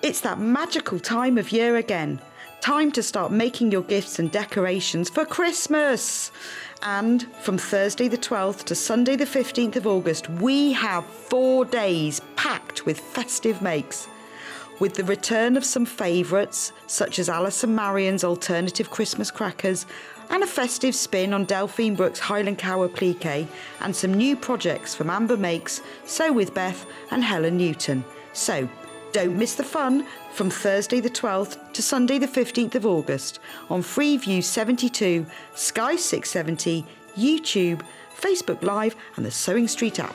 It's that magical time of year again. Time to start making your gifts and decorations for Christmas. And from Thursday the 12th to Sunday the 15th of August, we have 4 days packed with festive makes. With the return of some favourites, such as Alice and Marion's alternative Christmas crackers, and a festive spin on Delphine Brooks' Highland Cow applique, and some new projects from Amber Makes, Sew with Beth and Helen Newton. So, don't miss the fun from Thursday the 12th to Sunday the 15th of August on Freeview 72, Sky 670, YouTube, Facebook Live and the Sewing Street app.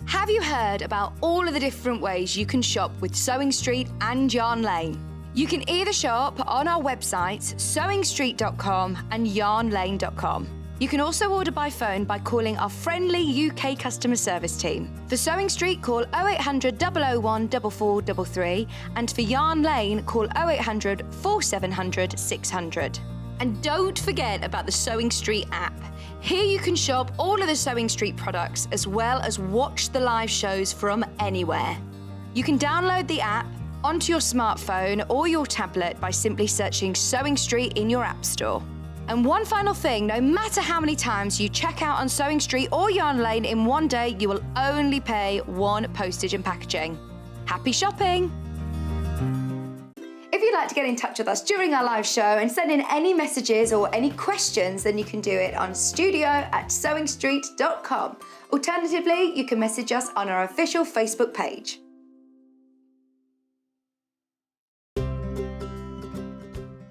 Have you heard about all of the different ways you can shop with Sewing Street and Yarn Lane? You can either shop on our websites, sewingstreet.com and yarnlane.com. You can also order by phone by calling our friendly UK customer service team. For Sewing Street, call 0800 001 4433, and for Yarn Lane, call 0800 4700 600. And don't forget about the Sewing Street app. Here you can shop all of the Sewing Street products as well as watch the live shows from anywhere. You can download the app onto your smartphone or your tablet by simply searching Sewing Street in your app store. And one final thing, no matter how many times you check out on Sewing Street or Yarn Lane in one day, you will only pay one postage and packaging. Happy shopping! If you'd like to get in touch with us during our live show and send in any messages or any questions, then you can do it on studio@sewingstreet.com. Alternatively, you can message us on our official Facebook page.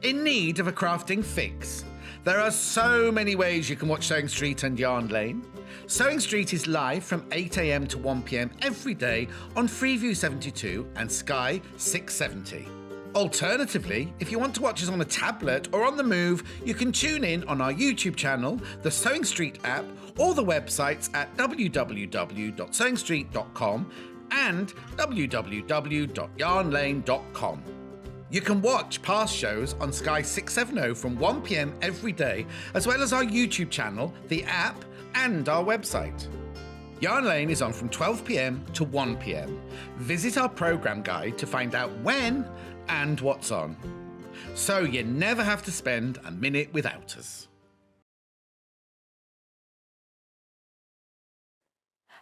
In need of a crafting fix? There are so many ways you can watch Sewing Street and Yarn Lane. Sewing Street is live from 8 a.m. to 1 p.m. every day on Freeview 72 and Sky 670. Alternatively, if you want to watch us on a tablet or on the move, you can tune in on our YouTube channel, the Sewing Street app, or the websites at www.sewingstreet.com and www.yarnlane.com. You can watch past shows on Sky 670 from 1 p.m. every day, as well as our YouTube channel, the app, and our website. Yarn Lane is on from 12 p.m. to 1 p.m. Visit our programme guide to find out when and what's on. So you never have to spend a minute without us.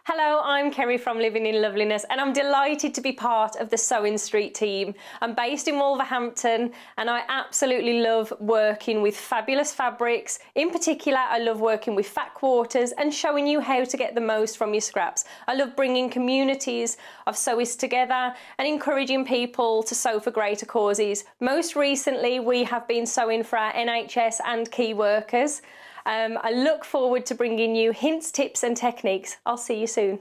Hello, I'm Kerrie from Living in Loveliness and I'm delighted to be part of the Sewing Street team. I'm based in Wolverhampton and I absolutely love working with fabulous fabrics. In particular, I love working with fat quarters and showing you how to get the most from your scraps. I love bringing communities of sewists together and encouraging people to sew for greater causes. Most recently, we have been sewing for our NHS and key workers. I look forward to bringing you hints, tips and techniques. I'll see you soon.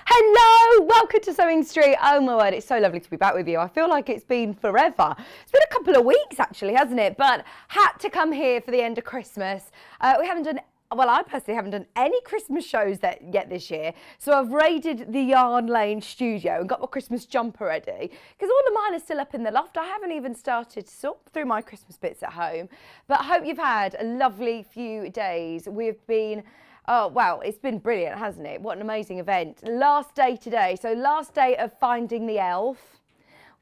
Hello, welcome to Sewing Street. Oh my word, it's so lovely to be back with you. I feel like it's been forever. It's been a couple of weeks actually, hasn't it? But had to come here for the end of Christmas. We haven't done Well, I personally haven't done any Christmas shows yet this year, so I've raided the Yarn Lane studio and got my Christmas jumper ready, because all of mine are still up in the loft. I haven't even started to sort through my Christmas bits at home, but I hope you've had a lovely few days. We've been, oh, wow, it's been brilliant, hasn't it? What an amazing event. Last day today, so last day of finding the elf.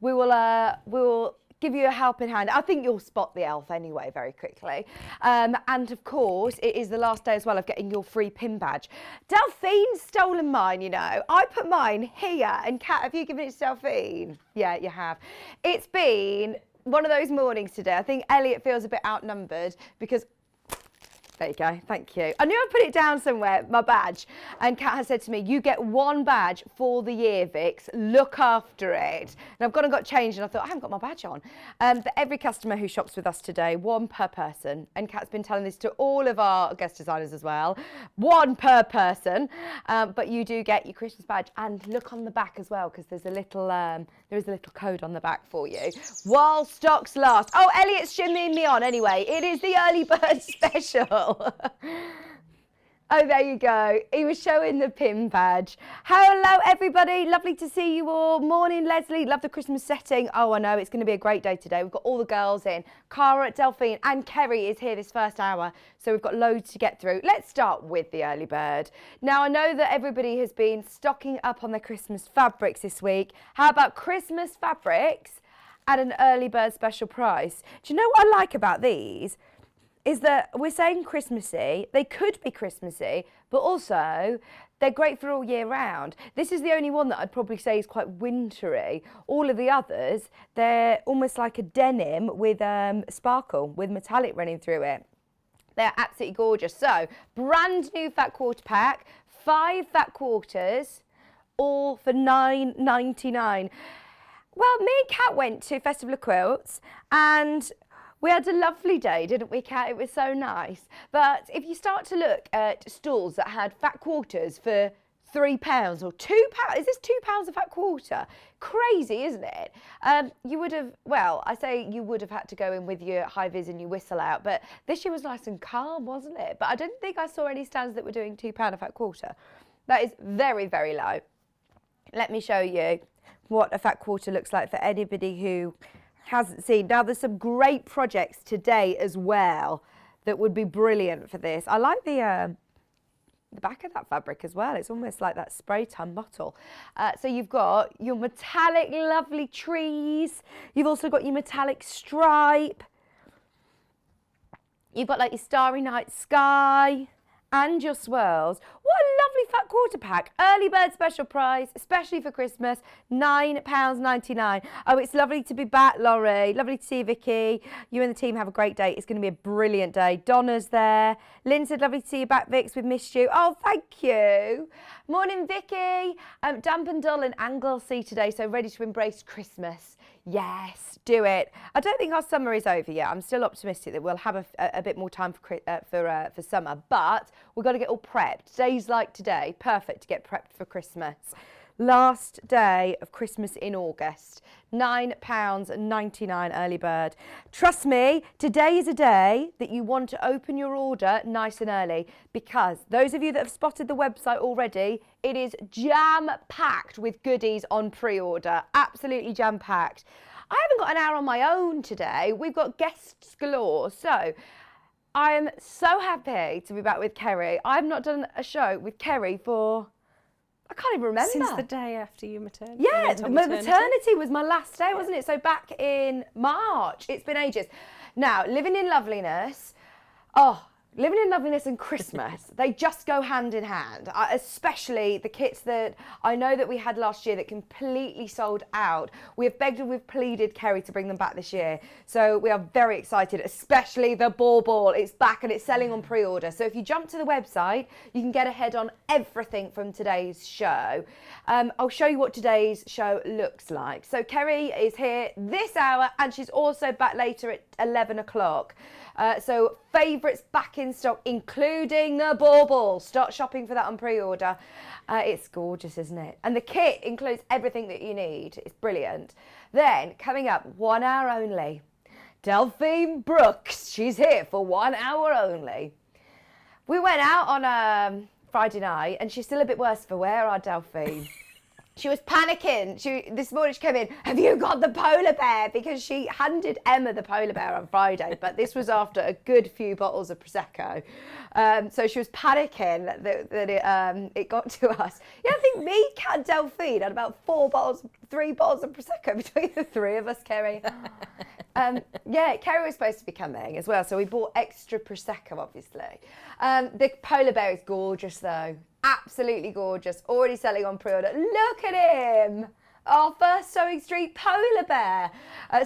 We will give you a helping hand. I think you'll spot the elf anyway very quickly. And of course, it is the last day as well of getting your free pin badge. Delphine's stolen mine, you know. I put mine here, and Kat, have you given it to Delphine? Yeah, you have. It's been one of those mornings today. I think Elliot feels a bit outnumbered because there you go, thank you. I knew I put it down somewhere, my badge, and Kat has said to me, you get one badge for the year, Vix, look after it. And I've gone and got changed and I thought, I haven't got my badge on. But every customer who shops with us today, one per person, and Kat's been telling this to all of our guest designers as well, one per person, but you do get your Christmas badge, and look on the back as well, because there's a little, there is a little code on the back for you, while stocks last. Oh, Elliot's shimmying me on anyway, it is the early bird special. Oh, there you go. He was showing the pin badge. Hello, everybody. Lovely to see you all. Morning, Leslie. Love the Christmas setting. Oh, I know. It's going to be a great day today. We've got all the girls in. Cara, Delphine and Kerrie is here this first hour. So we've got loads to get through. Let's start with the early bird. Now, I know that everybody has been stocking up on their Christmas fabrics this week. How about Christmas fabrics at an early bird special price? Do you know what I like about these? Is that we're saying Christmassy, they could be Christmassy, but also they're great for all year round. This is the only one that I'd probably say is quite wintry. All of the others, they're almost like a denim with sparkle, with metallic running through it. They're absolutely gorgeous. So, brand new fat quarter pack, 5 fat quarters, all for $9.99. Well, me and Kat went to Festival of Quilts and we had a lovely day, didn't we, Kat? It was so nice. But if you start to look at stalls that had fat quarters for £3 or £2, is this £2 a fat quarter? Crazy, isn't it? You would have, well, I say you would have had to go in with your high vis and your whistle out, but this year was nice and calm, wasn't it? But I don't think I saw any stands that were doing £2 a fat quarter. That is very, very low. Let me show you what a fat quarter looks like for anybody who hasn't seen. Now, there's some great projects today as well that would be brilliant for this. I like the back of that fabric as well. It's almost like that spray tan bottle. So you've got your metallic lovely trees. You've also got your metallic stripe. You've got like your starry night sky and your swirls. What a lovely fat quarter pack. Early bird special price, especially for Christmas, £9.99. Oh, it's lovely to be back, Laurie. Lovely to see you, Vicky. You and the team have a great day. It's going to be a brilliant day. Donna's there. Lynn said, lovely to see you back, Vix. We've missed you. Oh, thank you. Morning, Vicky. Damp and dull and Anglesey today, so ready to embrace Christmas. Yes, do it. I don't think our summer is over yet. I'm still optimistic that we'll have a bit more time for summer, but we've got to get all prepped. Days like today, perfect to get prepped for Christmas. Last day of Christmas in August, £9.99 early bird. Trust me, today is a day that you want to open your order nice and early, because those of you that have spotted the website already, it is jam-packed with goodies on pre-order, absolutely jam-packed. I haven't got an hour on my own today. We've got guests galore, so I am so happy to be back with Kerrie. I've not done a show with Kerrie for, I can't even remember. Since the day after your maternity. Yeah, my maternity was my last day, wasn't it? So back in March. It's been ages. Now, living in Loveliness, living in Loveliness and Christmas, they just go hand in hand, especially the kits that I know that we had last year that completely sold out. We have begged and we've pleaded Kerrie to bring them back this year. So we are very excited, especially the ball. It's back and it's selling on pre-order. So if you jump to the website, you can get ahead on everything from today's show. I'll show you what today's show looks like. So Kerrie is here this hour and she's also back later at 11 o'clock. So favourites back in stock, including the bauble. Start shopping for that on pre-order. It's gorgeous, isn't it? And the kit includes everything that you need. It's brilliant. Then, coming up, 1 hour only, Delphine Brooks. She's here for 1 hour only. We went out on Friday night, and she's still a bit worse for wear, our Delphine. She was panicking. This morning she came in, have you got the polar bear? Because she handed Emma the polar bear on Friday, but this was after a good few bottles of Prosecco. So she was panicking that it got to us. Yeah, I think me, Kat and Delphine had about 3 bottles of Prosecco between the three of us, Kerrie. Yeah, Kerrie was supposed to be coming as well, so we bought extra Prosecco, obviously. The polar bear is gorgeous, though. Absolutely gorgeous. Already selling on pre-order. Look at him. Our first Sewing Street polar bear.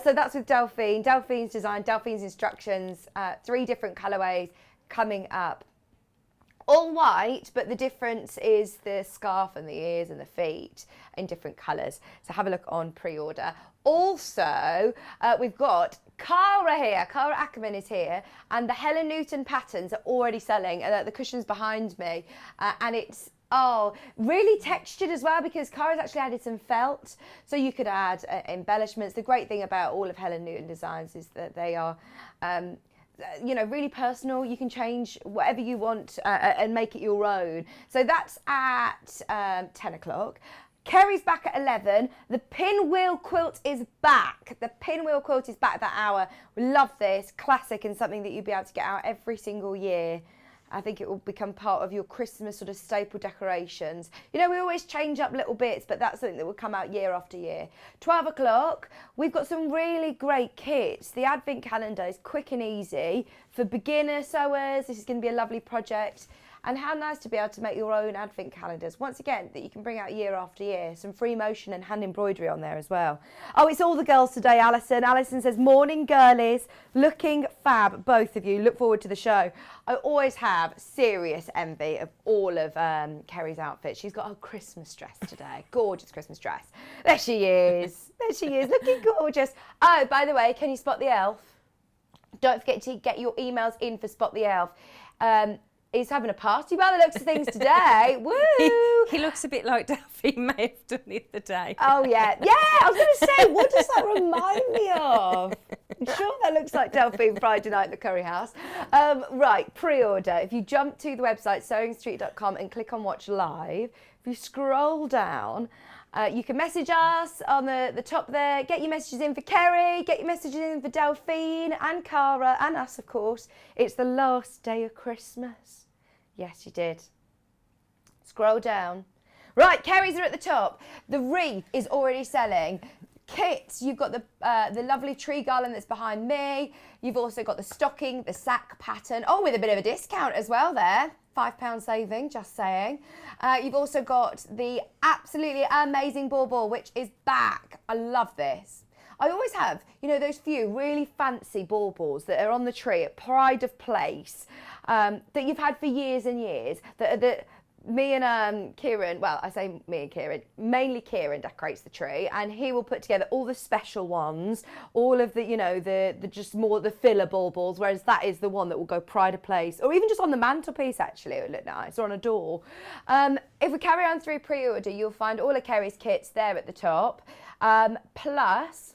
So that's with Delphine. Delphine's design, Delphine's instructions, 3 different colourways coming up. All white, but the difference is the scarf and the ears and the feet in different colours. So have a look on pre-order. Also, we've got Cara here. Cara Ackerman is here, and the Helen Newton patterns are already selling. The cushions behind me, and it's really textured as well, because Cara's actually added some felt, so you could add embellishments. The great thing about all of Helen Newton designs is that they are really personal. You can change whatever you want and make it your own. So that's at 10 o'clock. Kerrie's back at 11. The pinwheel quilt is back. The pinwheel quilt is back at that hour. We love this. Classic and something that you'll be able to get out every single year. I think it will become part of your Christmas sort of staple decorations. We always change up little bits, but that's something that will come out year after year. 12 o'clock, we've got some really great kits. The Advent calendar is quick and easy for beginner sewers. This is going to be a lovely project. And how nice to be able to make your own Advent calendars. Once again, that you can bring out year after year. Some free motion and hand embroidery on there as well. Oh, it's all the girls today, Alison. Alison says, morning girlies, looking fab, both of you. Look forward to the show. I always have serious envy of all of Kerrie's outfits. She's got her Christmas dress today. Gorgeous Christmas dress. There she is. There she is, looking gorgeous. Oh, by the way, can you spot the elf? Don't forget to get your emails in for Spot the Elf. He's having a party by the looks of things today. Woo! He looks a bit like Delphine may have done the other day. Oh, yeah. Yeah, I was going to say, what does that remind me of? I'm sure that looks like Delphine Friday night at the Curry House. Right, pre-order. If you jump to the website, sewingstreet.com, and click on Watch Live, if you scroll down, you can message us on the top there. Get your messages in for Kerrie, get your messages in for Delphine and Cara and us, of course. It's the last day of Christmas. Yes, you did. Scroll down. Right, Kerrie's are at the top. The wreath is already selling. Kits, you've got the lovely tree garland that's behind me. You've also got the stocking, the sack pattern. Oh, with a bit of a discount as well there. £5 saving, just saying. You've also got the absolutely amazing bauble, which is back. I love this. I always have, those few really fancy baubles that are on the tree at pride of place that you've had for years and years. That me and Kieran, well, I say me and Kieran, mainly Kieran decorates the tree, and he will put together all the special ones, all of the, the just more the filler baubles, whereas that is the one that will go pride of place, or even just on the mantelpiece, actually, it would look nice, or on a door. If we carry on through pre-order, you'll find all of Kerrie's kits there at the top, plus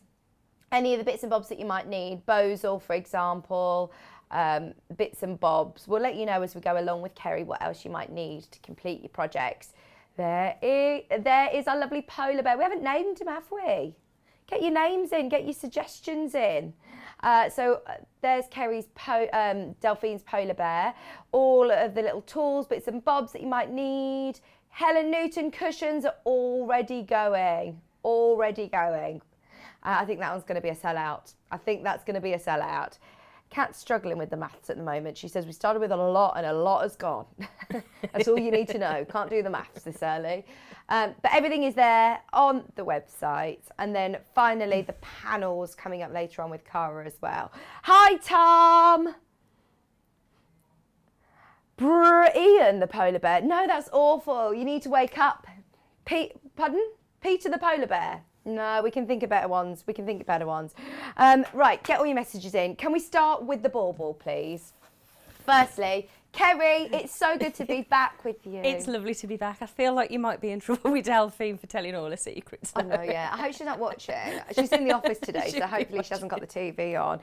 any of the bits and bobs that you might need, bows, for example, bits and bobs. We'll let you know as we go along with Kerrie what else you might need to complete your projects. There is our lovely polar bear. We haven't named him, have we? Get your names in, get your suggestions in. So there's Kerrie's, Delphine's polar bear. All of the little tools, bits and bobs that you might need. Helen Newton cushions are already going. I think that one's going to be a sellout. I think that's going to be a sellout. Kat's struggling with the maths at the moment. She says we started with a lot and a lot has gone. That's all you need to know. Can't do the maths this early. But everything is there on the website. And then finally the panels coming up later on with Cara as well. Hi, Tom. Ian, the polar bear. No, that's awful. You need to wake up. Pardon? Peter the polar bear. No, we can think of better ones. Right, get all your messages in. Can we start with the bauble, please? Firstly, Kerrie, it's so good to be back with you. It's lovely to be back. I feel like you might be in trouble with Delphine for telling all her secrets. I know, yeah. I hope she's not watching. She's in the office today, so hopefully she hasn't got the TV on.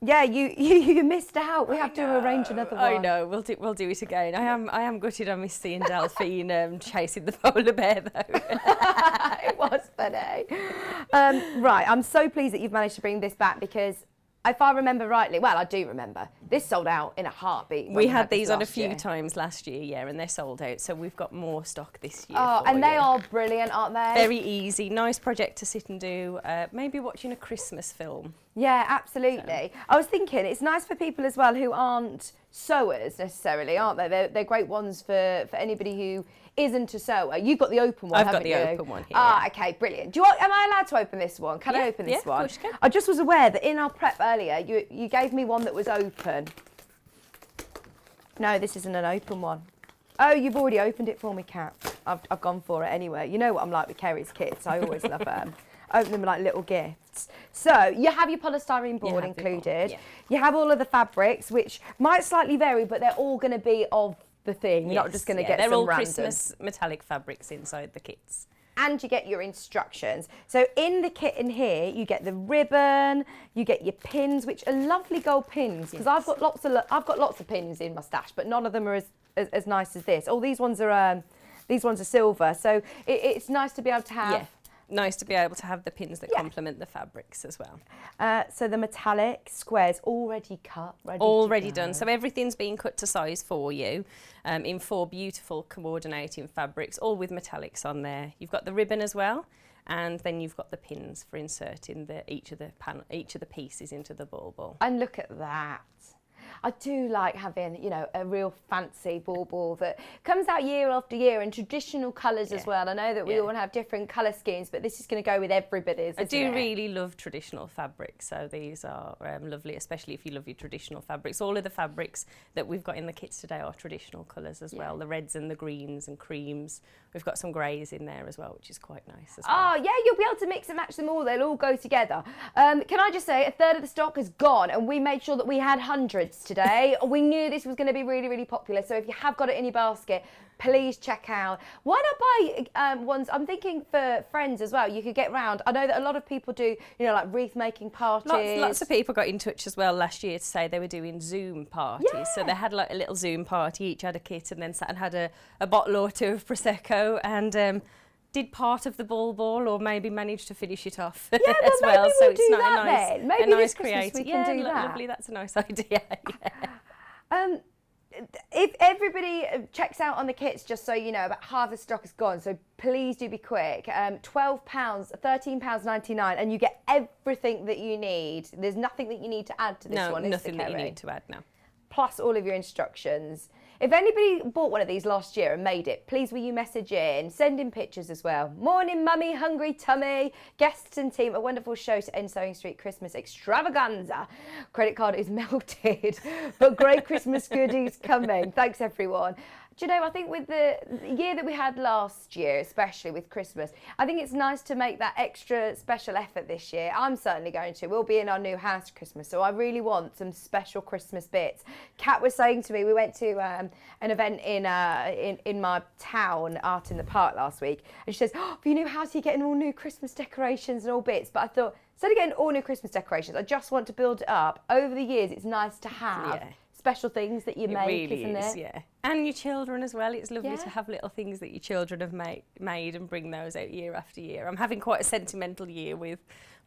Yeah, you missed out. We have to arrange another one. I know. We'll do it again. I am gutted I missed seeing Delphine chasing the polar bear though. It was funny. Right, I'm so pleased that you've managed to bring this back because if I remember rightly, well, I do remember, this sold out in a heartbeat. We had these on a few times last year, yeah, and they're sold out. So we've got more stock this year. Oh, and they are brilliant, aren't they? Very easy, nice project to sit and do. Maybe watching a Christmas film. Yeah, absolutely. So. I was thinking it's nice for people as well who aren't sewers necessarily, aren't they? They're great ones for anybody who isn't a sewer. You've got the open one, haven't you? I've got the open one here. Ah, okay, brilliant. Am I allowed to open this one? Can I open this one? Of course you can. I just was aware that in our prep earlier, you gave me one that was open. No, this isn't an open one. Oh, you've already opened it for me, Kat. I've gone for it anyway. You know what I'm like with Kerrie's kits. I always love them. Open them like little gifts. So you have your polystyrene board included. Yeah. You have all of the fabrics, which might slightly vary, but they're all going to be of the thing. You're not just going to get some random. They're all Christmas metallic fabrics inside the kits. and you get your instructions. So in the kit in here, you get the ribbon, you get your pins, which are lovely gold pins, because I've got lots of pins in my stash, but none of them are as nice as this. Oh, these ones are silver, so it's nice to be able to have. Yeah. Nice to be able to have the pins that complement the fabrics as well. So the metallic squares already cut, already done. So everything's been cut to size for you in 4 beautiful coordinating fabrics, all with metallics on there. You've got the ribbon as well, and then you've got the pins for inserting each of the pieces into the ball. And look at that. I do like having, you know, a real fancy ball that comes out year after year in traditional colours as well. I know that we all have different colour schemes, but this is going to go with everybody's. I do really love traditional fabrics, so these are lovely, especially if you love your traditional fabrics. All of the fabrics that we've got in the kits today are traditional colours as well, the reds and the greens and creams. We've got some greys in there as well, which is quite nice as well. Oh, yeah, you'll be able to mix and match them all. They'll all go together. Can I just say, a third of the stock is gone, and we made sure that we had hundreds today. We knew this was going to be really, really popular. So if you have got it in your basket, please check out. Why not buy ones? I'm thinking for friends as well. You could get round. I know that a lot of people do, you know, like wreath making parties. Lots of people got in touch as well last year to say they were doing Zoom parties. Yeah. So they had like a little Zoom party, each had a kit, and then sat and had a bottle or two of Prosecco and did part of the ball or maybe managed to finish it off as well. Maybe So we'll it's do not that a nice, then. Maybe a nice this Christmas creative. we can do that. Lovely. That's a nice idea. If everybody checks out on the kits, just so you know, about half the stock is gone, so please do be quick. £12, £13.99, and you get everything that you need. There's nothing that you need to add to this one. No, nothing that you need to add now. Plus all of your instructions. If anybody bought one of these last year and made it, please will you message in, send in pictures as well. Morning mummy, hungry tummy, guests and team, a wonderful show to end Sewing Street Christmas extravaganza. Credit card is melted, but great Christmas goodies coming. Thanks everyone. Do you know, I think with the year that we had last year, especially with Christmas, I think it's nice to make that extra special effort this year. I'm certainly going to. We'll be in our new house Christmas, so I really want some special Christmas bits. Kat was saying to me, we went to an event in my town, Art in the Park last week, and she says, oh, for your new house, you're getting all new Christmas decorations and all bits. But I thought, instead of getting all new Christmas decorations, I just want to build it up. Over the years, it's nice to have special things that you make, really isn't it? Yeah. And your children as well. It's lovely to have little things that your children have made and bring those out year after year. I'm having quite a sentimental year with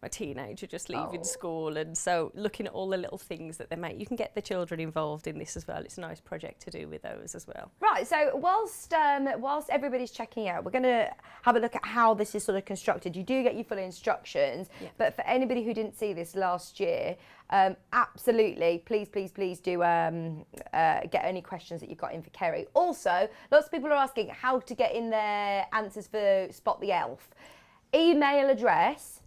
my teenager just leaving school, and so looking at all the little things that they make. You can get the children involved in this as well. It's a nice project to do with those as well. Right, so whilst everybody's checking out, we're going to have a look at how this is sort of constructed. You do get your full instructions, but for anybody who didn't see this last year, absolutely, please do get any questions that you've got in for Kerrie. Also, lots of people are asking how to get in their answers for Spot the Elf. Email address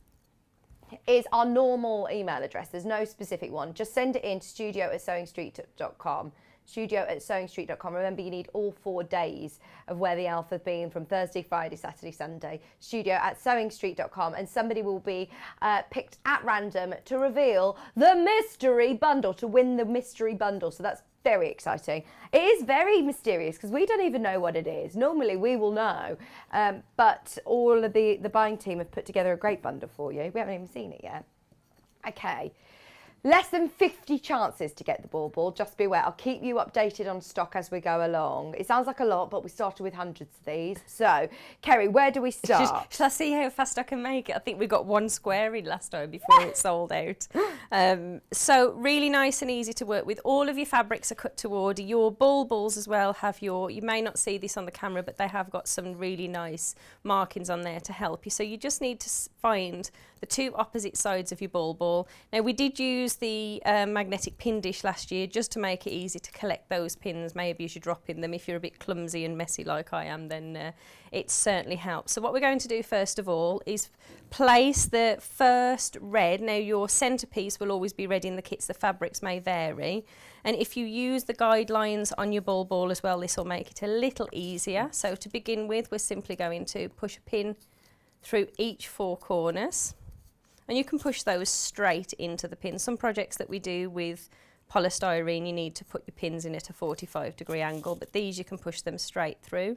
is our normal email address. There's no specific one. Just send it in to studio@sewingstreet.com. studio@sewingstreet.com. Remember, you need all 4 days of where the elf has been, from Thursday, Friday, Saturday, Sunday. studio@sewingstreet.com, and somebody will be picked at random to reveal the mystery bundle, to win the mystery bundle. So that's very exciting. It is very mysterious because we don't even know what it is. Normally we will know, but all of the buying team have put together a great bundle for you. We haven't even seen it yet. Okay. Less than 50 chances to get the ball. Just be aware. I'll keep you updated on stock as we go along. It sounds like a lot, but we started with hundreds of these. So, Kerrie, where do we start? Shall I see how fast I can make it? I think we got 1 square in last time before it sold out. So really nice and easy to work with. All of your fabrics are cut to order. Your balls as well have you may not see this on the camera, but they have got some really nice markings on there to help you. So you just need to find the 2 opposite sides of your ball. Now, we did use the magnetic pin dish last year just to make it easy to collect those pins, maybe as you're dropping them. If you're a bit clumsy and messy like I am, then it certainly helps. So what we're going to do first of all is place the first red. Now, your centrepiece will always be red in the kits. The fabrics may vary. And if you use the guidelines on your ball as well, this will make it a little easier. So to begin with, we're simply going to push a pin through each 4 corners. And you can push those straight into the pin. Some projects that we do with polystyrene, you need to put your pins in at a 45-degree angle, but these you can push them straight through.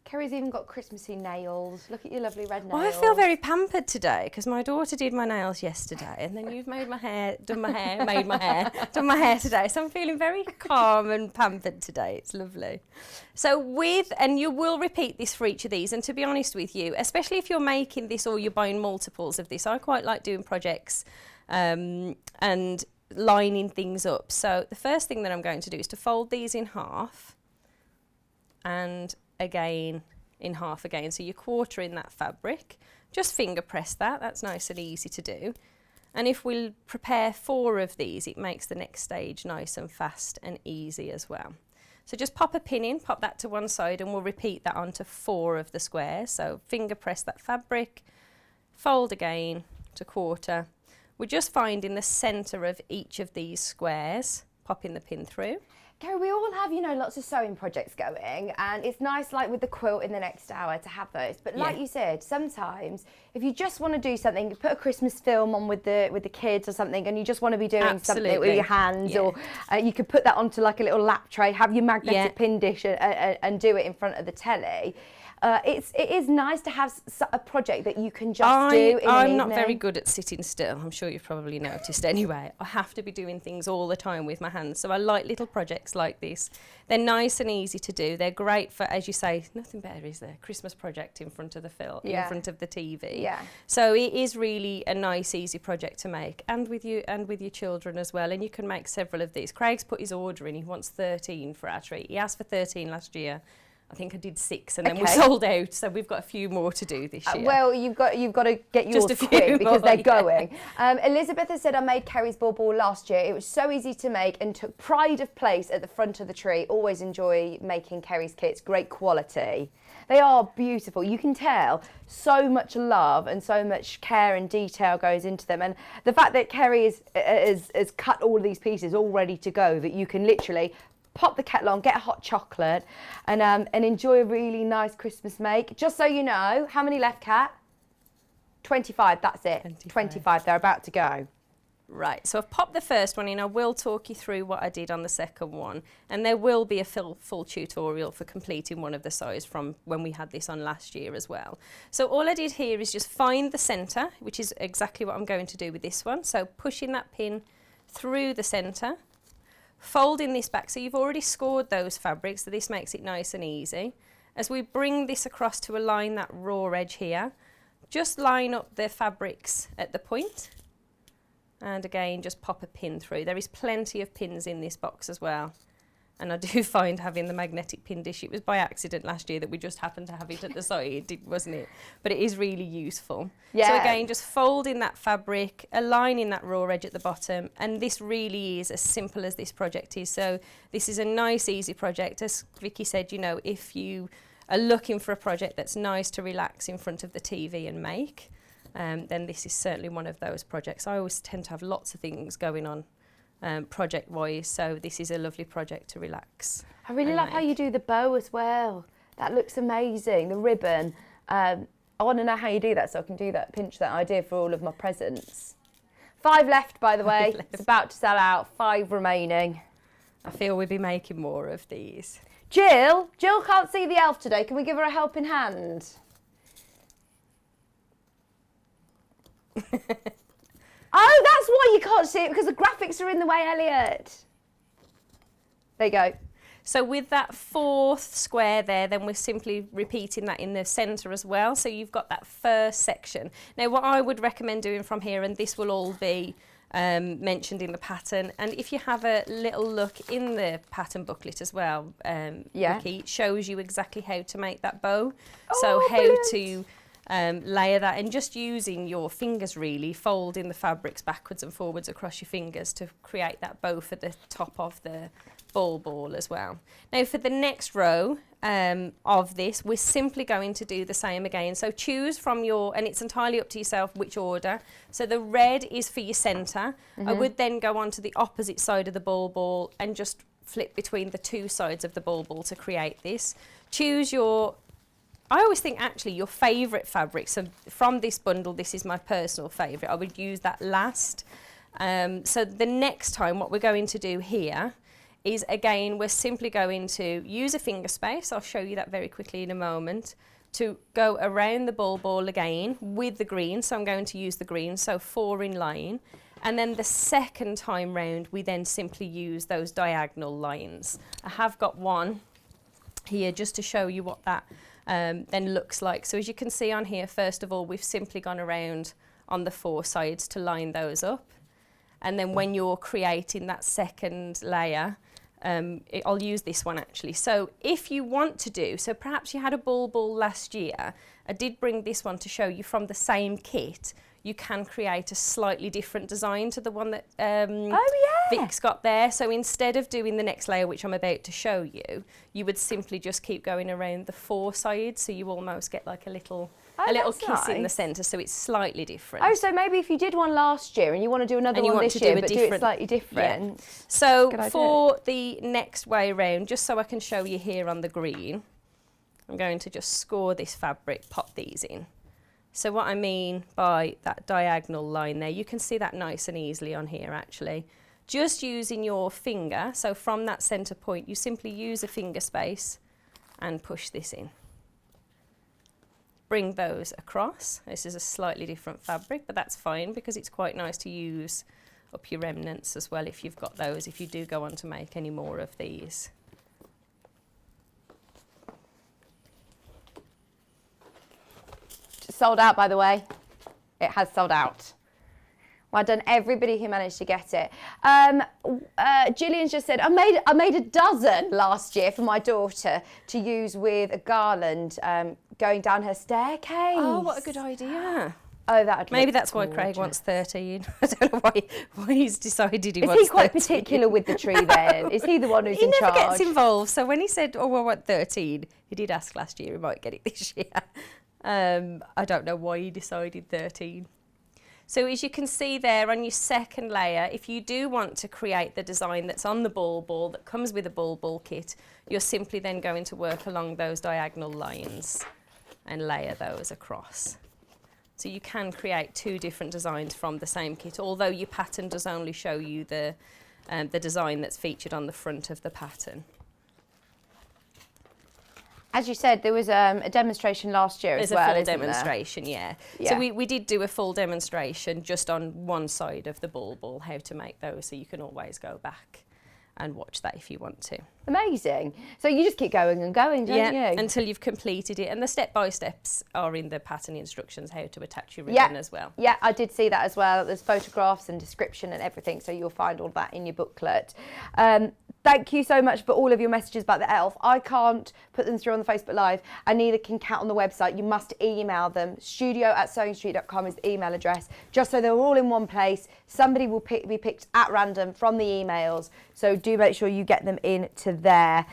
Kerrie's even got Christmassy nails. Look at your lovely red nails. Well, I feel very pampered today because my daughter did my nails yesterday, and then you've made my hair, done my hair today. So I'm feeling very calm and pampered today. It's lovely. So and you will repeat this for each of these. And to be honest with you, especially if you're making this or you're buying multiples of this, I quite like doing projects and lining things up. So the first thing that I'm going to do is to fold these in half and again in half again, so you're quartering that fabric. Just finger press that, that's nice and easy to do. And if we'll prepare 4 of these, it makes the next stage nice and fast and easy as well. So just pop a pin in, pop that to one side, and we'll repeat that onto 4 of the squares. So finger press that fabric, fold again to quarter. We're just finding the centre of each of these squares, popping the pin through. Kerrie, we all have, you know, lots of sewing projects going, and it's nice, like with the quilt in the next hour, to have those. But like you said, sometimes if you just want to do something, you put a Christmas film on with the kids or something, and you just want to be doing something with your hands, or you could put that onto like a little lap tray, have your magnetic pin dish, and do it in front of the telly. It is nice to have a project that you can just do in an I'm not evening. very good at sitting still. I'm sure you've probably noticed anyway. I have to be doing things all the time with my hands. So I like little projects like this. They're nice and easy to do. They're great for, as you say, nothing better, is there? Christmas project in front of the in front of the TV. Yeah. So it is really a nice, easy project to make, and with you and with your children as well. And you can make several of these. Craig's put his order in. He wants 13 for our treat. He asked for 13 last year. I think I did 6, and then we sold out, so we've got a few more to do this year. Well, you've got to get yours quick because they're going. Elizabeth has said, I made Kerrie's ball last year. It was so easy to make and took pride of place at the front of the tree. Always enjoy making Kerrie's kits. Great quality. They are beautiful. You can tell so much love and so much care and detail goes into them. And the fact that Kerrie has cut all of these pieces all ready to go, that you can literally pop the kettle on, get a hot chocolate, and enjoy a really nice Christmas make. Just so you know, how many left, Kat? 25, that's it. 25, they're about to go. Right, so I've popped the first one in. I will talk you through what I did on the second one, and there will be a full tutorial for completing one of the sides from when we had this on last year as well. So all I did here is just find the centre, which is exactly what I'm going to do with this one. So pushing that pin through the centre, folding this back, so you've already scored those fabrics, so this makes it nice and easy. As we bring this across to align that raw edge here, just line up the fabrics at the point, and again just pop a pin through. There is plenty of pins in this box as well, and I do find having the magnetic pin dish, it was by accident last year that we just happened to have it at the side, wasn't it? But it is really useful. Yeah. So again, just folding that fabric, aligning that raw edge at the bottom, and this really is as simple as this project is. So this is a nice, easy project. As Vicky said, you know, if you are looking for a project that's nice to relax in front of the TV and make, then this is certainly one of those projects. I always tend to have lots of things going on project-wise, so this is a lovely project to relax. I really like how you do the bow as well. That looks amazing, the ribbon. I want to know how you do that so I can pinch that idea for all of my presents. 5 left, by the way. It's about to sell out, 5 remaining. I feel we'll be making more of these. Jill can't see the elf today. Can we give her a helping hand? Oh, that's why you can't see it, because the graphics are in the way, Elliot. There you go. So with that 4th square there, then we're simply repeating that in the centre as well. So you've got that first section. Now, what I would recommend doing from here, and this will all be mentioned in the pattern, and if you have a little look in the pattern booklet as well, Vicky, it shows you exactly how to make that bow. So how to layer that, and just using your fingers really, folding the fabrics backwards and forwards across your fingers to create that bow for the top of the ball as well. Now for the next row of this, we're simply going to do the same again. So choose from your, and it's entirely up to yourself which order. So the red is for your centre. I would then go on to the opposite side of the ball and just flip between the 2 sides of the ball to create this. Choose your, I always think actually your favourite fabric. So from this bundle, this is my personal favourite. I would use that last. So the next time what we're going to do here is, again, we're simply going to use a finger space. I'll show you that very quickly in a moment, to go around the ball again with the green. So I'm going to use the green, so 4 in line. And then the second time round, we then simply use those diagonal lines. I have got one here just to show you what that then looks like. So as you can see on here, first of all, we've simply gone around on the 4 sides to line those up. And then when you're creating that second layer, I'll use this one actually. So if you want to do, so perhaps you had a ball last year, I did bring this one to show you from the same kit, you can create a slightly different design to the one that Vic's got there. So instead of doing the next layer, which I'm about to show you, you would simply just keep going around the 4 sides, so you almost get like a little kiss in the centre, so it's slightly different. Oh, so maybe if you did one last year and you want to do another one this year, but do it slightly different. Yeah. So for the next way round, just so I can show you here on the green, I'm going to just score this fabric, pop these in. So what I mean by that diagonal line there, you can see that nice and easily on here actually. Just using your finger, so from that centre point, you simply use a finger space and push this in. Bring those across. This is a slightly different fabric, but that's fine because it's quite nice to use up your remnants as well if you've got those, if you do go on to make any more of these. Sold out, by the way. It has sold out. Well done, everybody who managed to get it. Gillian's just said, I made a dozen last year for my daughter to use with a garland going down her staircase. Oh, what a good idea. Oh, that maybe that's why Craig wants 13. I don't know why he's decided he wants 13. Is he quite particular with the tree then? Is he the one who's in charge? He never gets involved. So when he said, oh, well, I want 13, he did ask last year, he might get it this year. I don't know why he decided 13. So as you can see there on your second layer, if you do want to create the design that's on the ball that comes with a ball kit, you're simply then going to work along those diagonal lines and layer those across. So you can create 2 different designs from the same kit, although your pattern does only show you the design that's featured on the front of the pattern. As you said, there was a demonstration last year as well, There's a full demonstration, yeah. So we did do a full demonstration just on one side of the ball, how to make those, so you can always go back and watch that if you want to. Amazing. So you just keep going and going, don't you? Until you've completed it. And the step-by-steps are in the pattern instructions, how to attach your ribbon as well. Yeah, I did see that as well. There's photographs and description and everything, so you'll find all that in your booklet. Thank you so much for all of your messages about the elf. I can't put them through on the Facebook Live, and neither can Kat on the website. You must email them. studio@sewingstreet.com is the email address, just so they're all in one place. Somebody will be picked at random from the emails, so do make sure you get them in to there.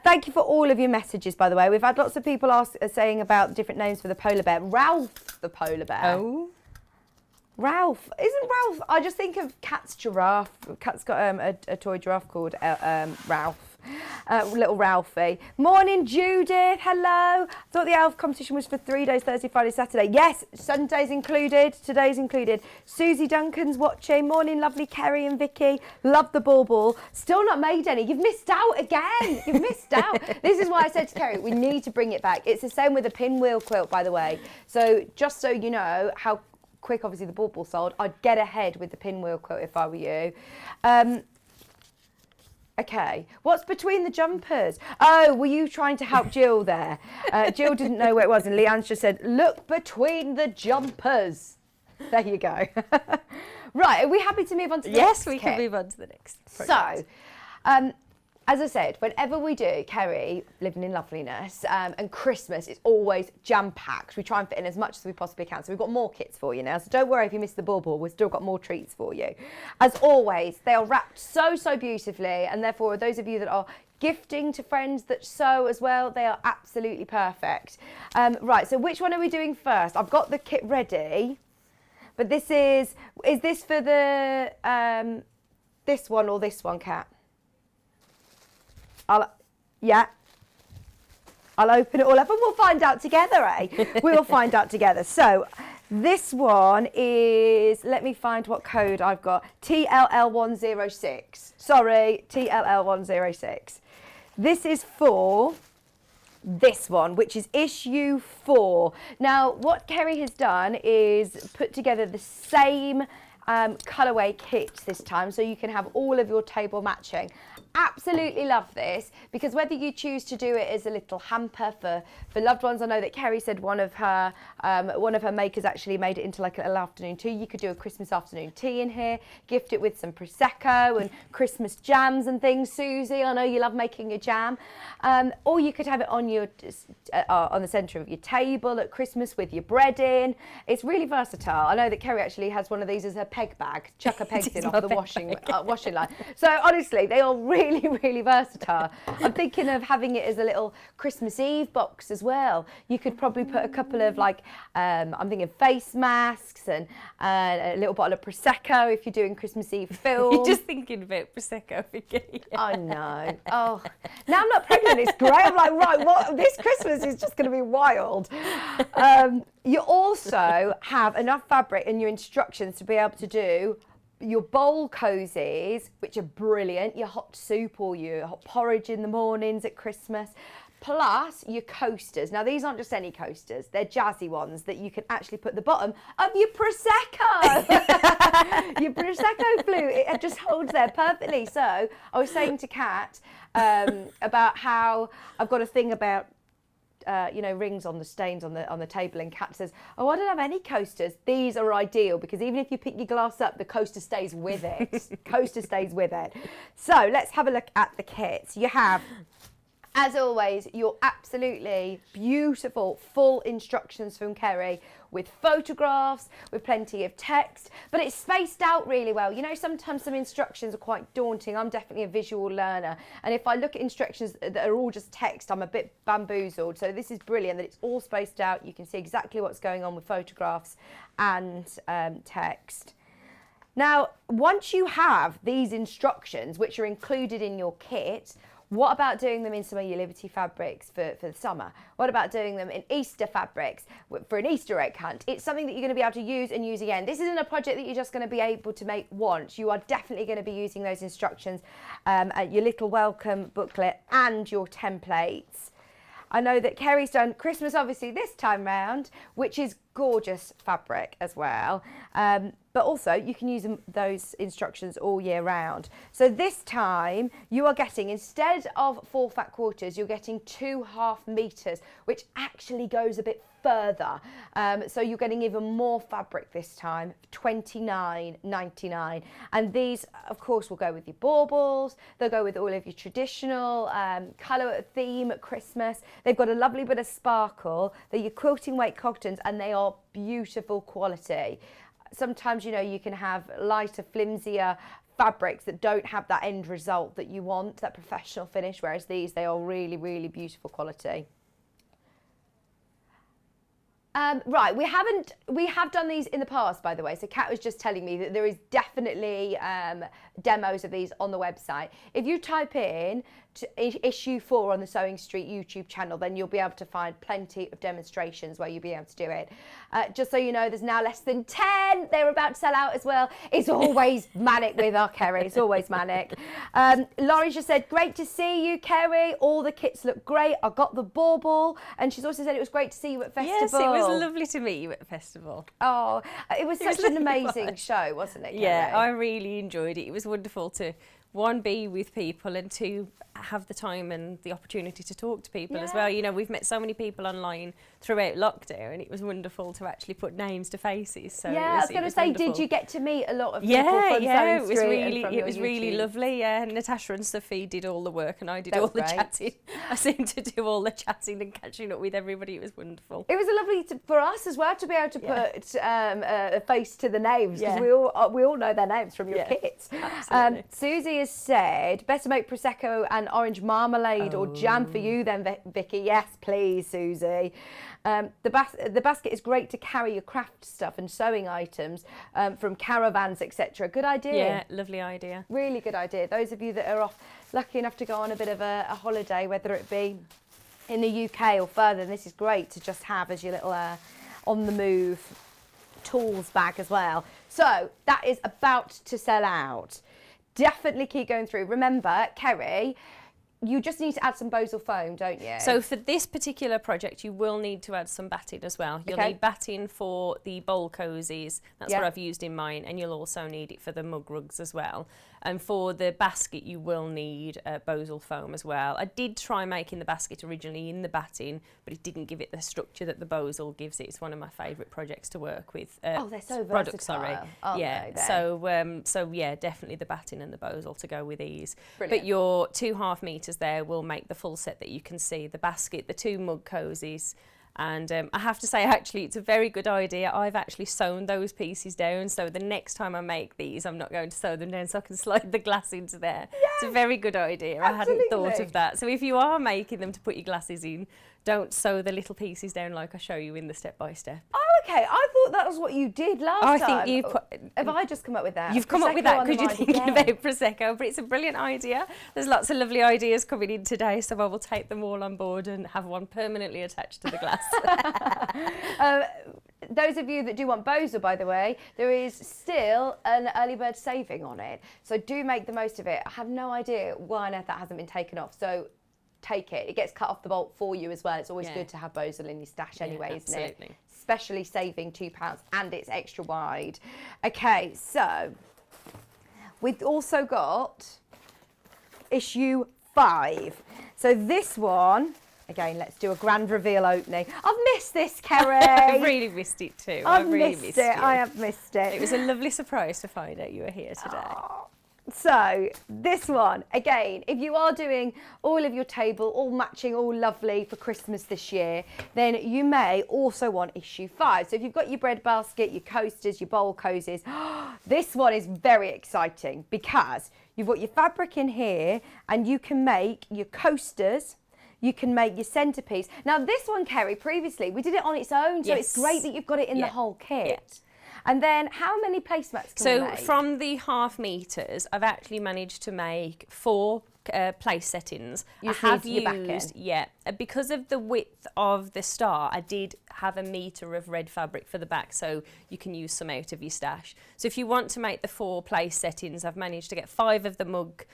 Thank you for all of your messages, by the way. We've had lots of people saying about different names for the polar bear. Ralph the polar bear. Oh. Ralph. Isn't Ralph? I just think of Kat's giraffe. Kat's got a toy giraffe called Ralph. Little Ralphie. Morning, Judith. Hello. Thought the elf competition was for 3 days, Thursday, Friday, Saturday. Yes, Sunday's included. Today's included. Susie Duncan's watching. Morning, lovely Kerrie and Vicky. Love the ball. Still not made any. You've missed out again. You've missed out. This is why I said to Kerrie, we need to bring it back. It's the same with the pinwheel quilt, by the way. So just so you know how quick obviously the ball sold, I'd get ahead with the pinwheel quilt if I were you. Okay, what's between the jumpers? Oh, were you trying to help Jill there? Jill didn't know where it was, and Leanne's just said, look between the jumpers. There you go. Right, are we happy to move on to the next Yes, we can move on to the next So, project. as I said, whenever we do Kerrie, Living in Loveliness, and Christmas, it's always jam-packed. We try and fit in as much as we possibly can. So we've got more kits for you now. So don't worry if you missed the ball, we've still got more treats for you. As always, they are wrapped so, so beautifully. And therefore, those of you that are gifting to friends that sew as well, they are absolutely perfect. Right, so which one are we doing first? I've got the kit ready, but this is this for the, this one or this one, Kat? I'll open it all up and we'll find out together, eh? We'll find out together. So This one is, let me find what code I've got, TLL106. Sorry, TLL106. This is for this one, which is issue 4. Now, what Kerrie has done is put together the same colourway kit this time, so you can have all of your table matching. Absolutely love this, because whether you choose to do it as a little hamper for loved ones, I know that Kerrie said one of her makers actually made it into like a little afternoon tea. You could do a Christmas afternoon tea in here, gift it with some Prosecco and Christmas jams and things. Susie, I know you love making your jam. Or you could have it on your on the centre of your table at Christmas with your bread in. It's really versatile. I know that Kerrie actually has one of these as her peg bag, chuck her pegs in off the washing line. So honestly, they are really, really versatile. I'm thinking of having it as a little Christmas Eve box as well. You could probably put a couple of like, I'm thinking face masks and a little bottle of Prosecco if you're doing Christmas Eve film. You're just thinking about Prosecco, Vicky. I know. Oh, now I'm not pregnant, it's great. I'm like, right, what? This Christmas is just going to be wild. You also have enough fabric in your instructions to be able to do your bowl cozies, which are brilliant, your hot soup or your hot porridge in the mornings at Christmas, plus your coasters. Now, these aren't just any coasters, they're jazzy ones that you can actually put at the bottom of your Prosecco. Your Prosecco flute, it just holds there perfectly. So I was saying to Kat about how I've got a thing about rings on the stains on the table, and Kat says, oh, I don't have any coasters. These are ideal because even if you pick your glass up, the coaster stays with it. Coaster stays with it. So let's have a look at the kits. You have, as always, your absolutely beautiful full instructions from Kerrie with photographs, with plenty of text, but it's spaced out really well. You know, sometimes some instructions are quite daunting. I'm definitely a visual learner, and if I look at instructions that are all just text, I'm a bit bamboozled. So this is brilliant that it's all spaced out. You can see exactly what's going on with photographs and text. Now, once you have these instructions, which are included in your kit, what about doing them in some of your Liberty fabrics for the summer? What about doing them in Easter fabrics for an Easter egg hunt? It's something that you're going to be able to use and use again. This isn't a project that you're just going to be able to make once. You are definitely going to be using those instructions, your little welcome booklet and your templates. I know that Kerrie's done Christmas, obviously, this time round, which is gorgeous fabric as well. But also, you can use those instructions all year round. So this time, you are getting, instead of 4 fat quarters, you're getting 2.5 meters, which actually goes a bit further. So you're getting even more fabric this time, $29.99. And these, of course, will go with your baubles. They'll go with all of your traditional colour theme at Christmas. They've got a lovely bit of sparkle. They're your quilting weight cottons, and they are beautiful quality. Sometimes, you know, you can have lighter, flimsier fabrics that don't have that end result that you want, that professional finish, whereas these, they are really, really beautiful quality. Right, we have done these in the past, by the way. So Kat was just telling me that there is definitely demos of these on the website. If you type in issue 4 on the Sewing Street YouTube channel, then you'll be able to find plenty of demonstrations where you'll be able to do it. Just so you know, there's now less than 10. They're about to sell out as well. It's always manic with our Kerrie. It's always manic. Laurie just said, great to see you, Kerrie. All the kits look great. I got the bauble. And she's also said it was great to see you at festival. Yes, it was lovely to meet you at the festival. Oh, it was such an amazing show, wasn't it, Kerrie? Yeah, I really enjoyed it. It was wonderful to, 1, be with people, and 2, have the time and the opportunity to talk to people as well. You know, we've met so many people online throughout lockdown, and it was wonderful to actually put names to faces. So yeah, I was going to say, wonderful. did you get to meet a lot of people from Sewing Street? It was really lovely. Yeah, Natasha and Softie did all the work, and I did all the chatting. I seemed to do all the chatting and catching up with everybody. It was wonderful. It was lovely for us as well to be able to put a face to the names, because we all know their names from your kits. Absolutely. Susie has said, better make Prosecco and orange marmalade or jam for you then, Vicky. Yes, please, Susie. The basket is great to carry your craft stuff and sewing items from caravans, etc. Good idea. Yeah, lovely idea. Really good idea. Those of you that are lucky enough to go on a bit of a holiday, whether it be in the UK or further, this is great to just have as your little on the move tools bag as well. So that is about to sell out. Definitely keep going through. Remember, Kerrie, you just need to add some bows or foam, don't you? So for this particular project, you will need to add some batting as well. You'll need batting for the bowl cozies. That's what I've used in mine, and you'll also need it for the mug rugs as well. And for the basket, you will need bosal foam as well. I did try making the basket originally in the batting, but it didn't give it the structure that the bosal gives it. It's one of my favourite projects to work with. Oh, they're so products, versatile. sorry. Yeah. So yeah, definitely the batting and the bosal to go with these. Brilliant. But your 2.5 metres there will make the full set that you can see. The basket, the 2 mug cozies. And I have to say, actually, it's a very good idea. I've actually sewn those pieces down, so the next time I make these, I'm not going to sew them down so I can slide the glass into there. Yes. It's a very good idea. Absolutely. I hadn't thought of that. So if you are making them to put your glasses in, don't sew the little pieces down like I show you in the step-by-step. Oh, okay. I thought that was what you did last time. I think you put... Have I just come up with that? You've come up with that because you're thinking about Prosecco, but it's a brilliant idea. There's lots of lovely ideas coming in today, so I will take them all on board and have one permanently attached to the glass. Those of you that do want bosal, by the way, there is still an early bird saving on it. So do make the most of it. I have no idea why on earth that hasn't been taken off. So take it. It gets cut off the bolt for you as well. It's always good to have bosal in your stash anyway, isn't it? Absolutely. Especially saving £2 and it's extra wide. Okay, so we've also got issue 5. So this one, again, let's do a grand reveal opening. I've missed this, Kerrie. I've really missed it too. I've really missed it. you. I have missed it. It was a lovely surprise to find out you were here today. Oh. So this one, again, if you are doing all of your table, all matching, all lovely for Christmas this year, then you may also want issue 5. So if you've got your bread basket, your coasters, your bowl cozies, this one is very exciting because you've got your fabric in here and you can make your coasters, you can make your centrepiece. Now this one, Kerrie, previously, we did it on its own, so it's great that you've got it in the whole kit. Yeah. And then how many placemats can we make? So from the 1/2 metres, I've actually managed to make 4 place settings. You have used your backing. Yeah, because of the width of the star, I did have 1 metre of red fabric for the back, so you can use some out of your stash. So if you want to make the 4 place settings, I've managed to get 5 of the mug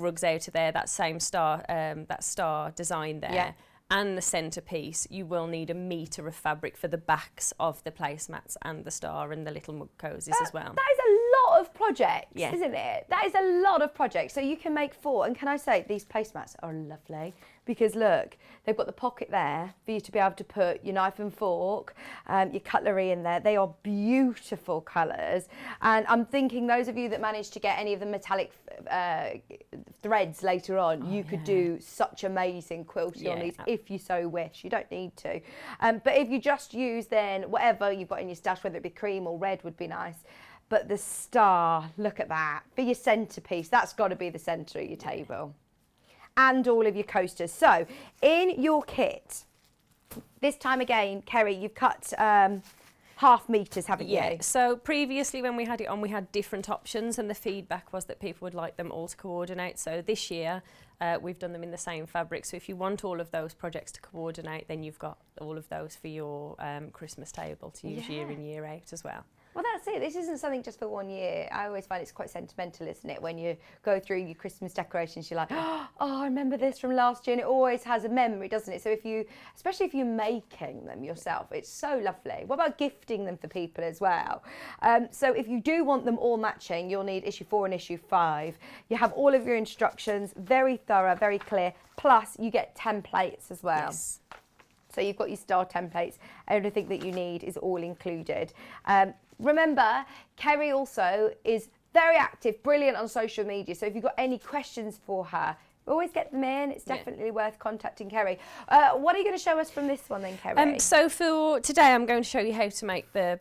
rugs out of there, that same star, that star design there. Yeah. And the centrepiece, you will need 1 metre of fabric for the backs of the placemats and the star and the little mug cozies as well. That is a lot of projects, Yeah. isn't it? That is a lot of projects. So you can make 4. And can I say, these placemats are lovely because look, they've got the pocket there for you to be able to put your knife and fork, your cutlery in there. They are beautiful colours. And I'm thinking those of you that managed to get any of the metallic threads later on, you could do such amazing quilting on these if you so wish. You don't need to. But if you just use then whatever you've got in your stash, whether it be cream or red would be nice. But the star, look at that. For your centrepiece, that's got to be the centre of your table. And all of your coasters. So in your kit, this time again, Kerrie, you've cut 1/2 metres, haven't you? Yeah, so previously when we had it on, we had different options and the feedback was that people would like them all to coordinate. So this year, we've done them in the same fabric. So if you want all of those projects to coordinate, then you've got all of those for your Christmas table to use year in, year out as well. Well, that's it. This isn't something just for 1 year. I always find it's quite sentimental, isn't it? When you go through your Christmas decorations, you're like, oh, I remember this from last year. And it always has a memory, doesn't it? So if you, especially if you're making them yourself, it's so lovely. What about gifting them for people as well? So if you do want them all matching, you'll need issue 4 and issue 5. You have all of your instructions, very thorough, very clear. Plus, you get templates as well. Yes. So you've got your star templates. Everything that you need is all included. Remember, Kerrie also is very active, brilliant on social media. So if you've got any questions for her, always get them in. It's definitely worth contacting Kerrie. What are you going to show us from this one then, Kerrie? So for today, I'm going to show you how to make the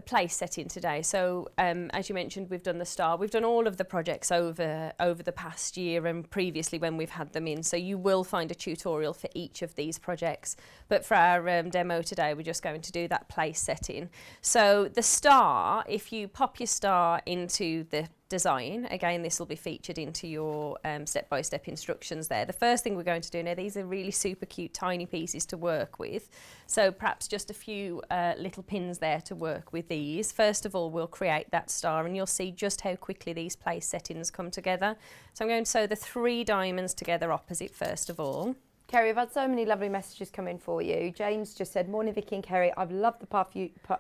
place setting today. So as you mentioned, we've done the star. We've done all of the projects over the past year and previously when we've had them in. So you will find a tutorial for each of these projects. But for our demo today, we're just going to do that place setting. So the star, if you pop your star into the design. Again, this will be featured into your step-by-step instructions there. The first thing we're going to do now, these are really super cute tiny pieces to work with. So perhaps just a few little pins there to work with these. First of all, we'll create that star and you'll see just how quickly these place settings come together. So I'm going to sew the 3 diamonds together opposite first of all. Kerrie, I've had so many lovely messages come in for you. James just said, morning Vicky and Kerrie, I've loved the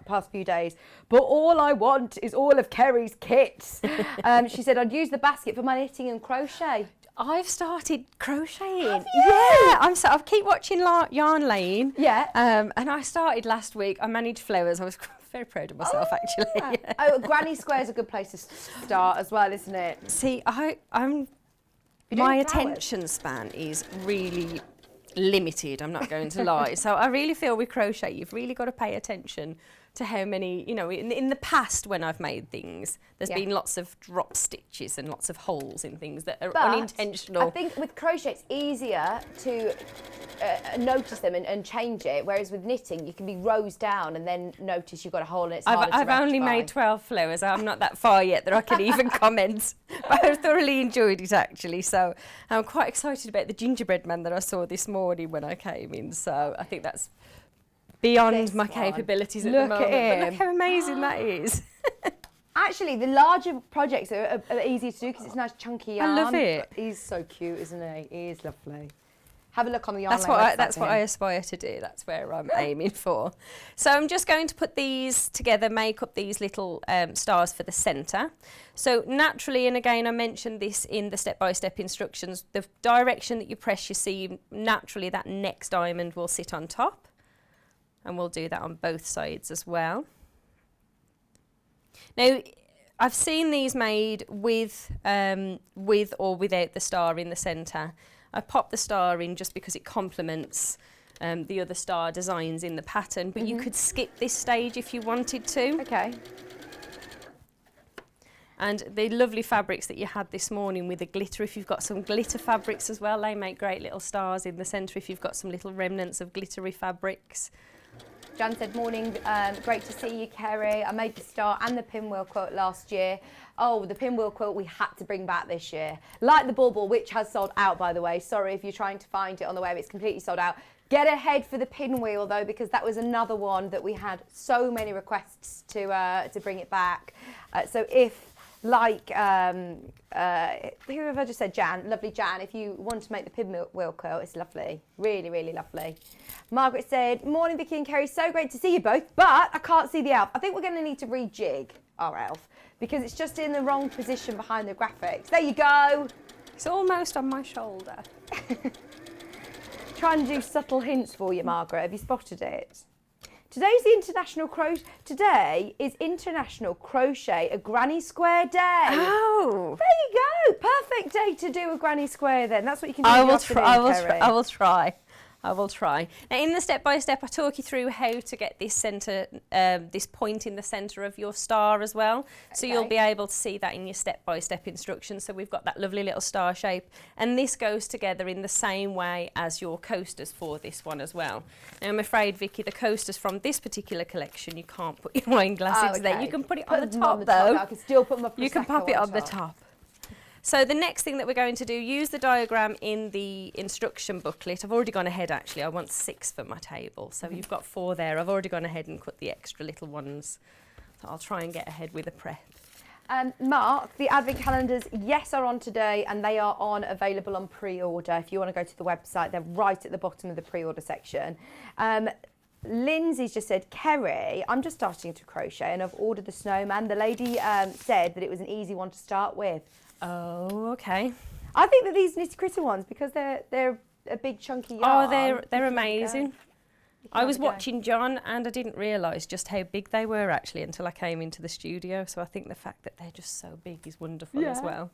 past few days, but all I want is all of Kerrie's kits. She said, I'd use the basket for my knitting and crochet. I've started crocheting. Have you? Yeah, I keep watching Yarn Lane. Yeah. And I started last week. I managed flowers. I was very proud of myself, actually. Yeah. Oh, Granny Square's a good place to start as well, isn't it? See, my attention span is really limited, I'm not going to lie. So I really feel with crochet, you've really got to pay attention to how many, you know, in the past when I've made things, there's been lots of drop stitches and lots of holes in things that are unintentional. I think with crochet it's easier to notice them and change it, whereas with knitting you can be rows down and then notice you've got a hole and it's harder to I've only made 12 flowers. I'm not that far yet that I can even comment, but I thoroughly enjoyed it actually. So I'm quite excited about the gingerbread man that I saw this morning when I came in. So I think that's beyond my capabilities at the moment. But look how amazing that is. Actually, the larger projects are easier to do because it's nice chunky yarn. I love it. He's so cute, isn't he? He is lovely. Have a look on the yarn. That's what I aspire to do. That's where I'm aiming for. So I'm just going to put these together, make up these little stars for the centre. So naturally, and again I mentioned this in the step-by-step instructions, the direction that you press your seam, naturally that next diamond will sit on top. And we'll do that on both sides as well. Now, I've seen these made with or without the star in the centre. I pop the star in just because it complements the other star designs in the pattern, but you could skip this stage if you wanted to. Okay. And the lovely fabrics that you had this morning with the glitter, if you've got some glitter fabrics as well, they make great little stars in the centre if you've got some little remnants of glittery fabrics. Jan said, morning, great to see you, Kerrie. I made the star and the pinwheel quilt last year. Oh, the pinwheel quilt we had to bring back this year. Like the bauble, which has sold out, by the way. Sorry if you're trying to find it on the web, it's completely sold out. Get ahead for the pinwheel, though, because that was another one that we had so many requests to bring it back. So if, like, who have I just said? Jan, lovely Jan, if you want to make the pinwheel quilt, it's lovely. Really, really lovely. Margaret said, morning Vicky and Kerrie, so great to see you both, but I can't see the elf. I think we're going to need to rejig our elf because it's just in the wrong position behind the graphics. There you go. It's almost on my shoulder. Trying to do subtle hints for you, Margaret. Have you spotted it? Today is International Crochet a Granny Square Day. Oh, there you go. Perfect day to do a Granny Square then. That's what you can do. I will try. Now, in the step-by-step, I talk you through how to get this centre, this point in the centre of your star as well. So you'll be able to see that in your step-by-step instructions. So we've got that lovely little star shape. And this goes together in the same way as your coasters for this one as well. Now, I'm afraid, Vicky, the coasters from this particular collection, you can't put your wine glass into there. You can put it on the top, though. I can still put my You can pop it on the top. So the next thing that we're going to do, use the diagram in the instruction booklet. I've already gone ahead, actually. I want 6 for my table. So you've got 4 there. I've already gone ahead and cut the extra little ones. So I'll try and get ahead with the prep. Mark, the advent calendars, yes, are on today and they are available on pre-order. If you want to go to the website, they're right at the bottom of the pre-order section. Lindsay's just said, Kerrie, I'm just starting to crochet and I've ordered the snowman. The lady said that it was an easy one to start with. Oh, okay. I think that these nitty gritty ones, because they're a big chunky yarn. Oh, they're amazing. I was watching John and I didn't realise just how big they were actually until I came into the studio. So I think the fact that they're just so big is wonderful as well.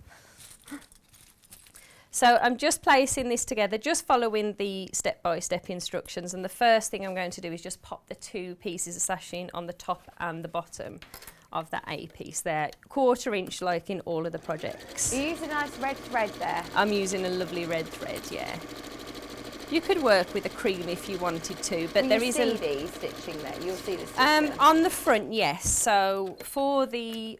So I'm just placing this together, just following the step-by-step instructions. And the first thing I'm going to do is just pop the 2 pieces of sashing on the top and the bottom of that A piece there, 1/4 inch like in all of the projects. You use a nice red thread there. I'm using a lovely red thread, yeah. You could work with a cream if you wanted to, but there is a these stitching there. You'll see the stitching. on the front, yes. So for the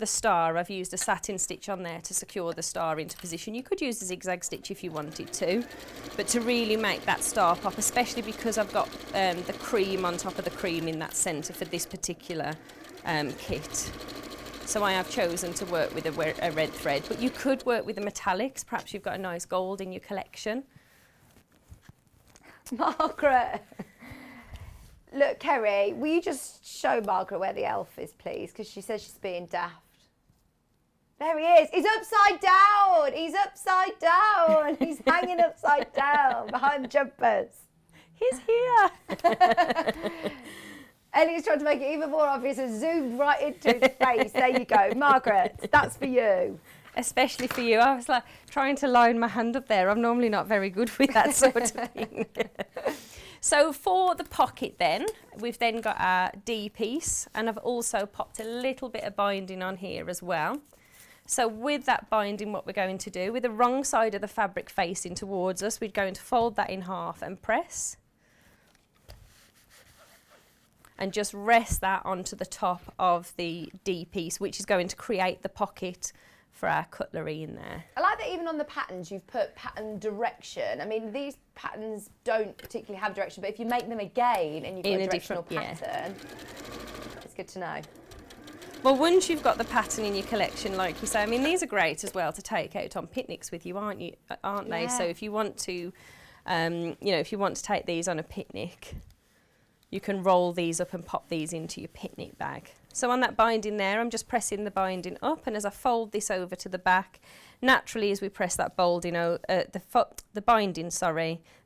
star, I've used a satin stitch on there to secure the star into position. You could use a zigzag stitch if you wanted to, but to really make that star pop, especially because I've got the cream on top of the cream in that centre for this particular kit. So I have chosen to work with a red thread, but you could work with the metallics. Perhaps you've got a nice gold in your collection. Margaret. Look, Kerrie, will you just show Margaret where the elf is, please? Because she says she's being daft. There he is. He's upside down. He's upside down. He's hanging upside down behind the jumpers. He's here. Elliot's trying to make it even more obvious and zoomed right into his face. There you go. Margaret, that's for you. Especially for you. I was like trying to line my hand up there. I'm normally not very good with that sort of thing. So for the pocket then, we've then got our D piece, and I've also popped a little bit of binding on here as well. So with that binding, what we're going to do, with the wrong side of the fabric facing towards us, we're going to fold that in half and press. And just rest that onto the top of the D piece, which is going to create the pocket for our cutlery in there. I like that even on the patterns you've put pattern direction. I mean, these patterns don't particularly have direction, but if you make them again and you've got a directional pattern, it's good to know. Well, once you've got the pattern in your collection, like you say, I mean, these are great as well to take out on picnics with you, aren't they? So if you want to, you know, if you want to take these on a picnic, you can roll these up and pop these into your picnic bag. So on that binding there, I'm just pressing the binding up, and as I fold this over to the back, naturally as we press that the binding,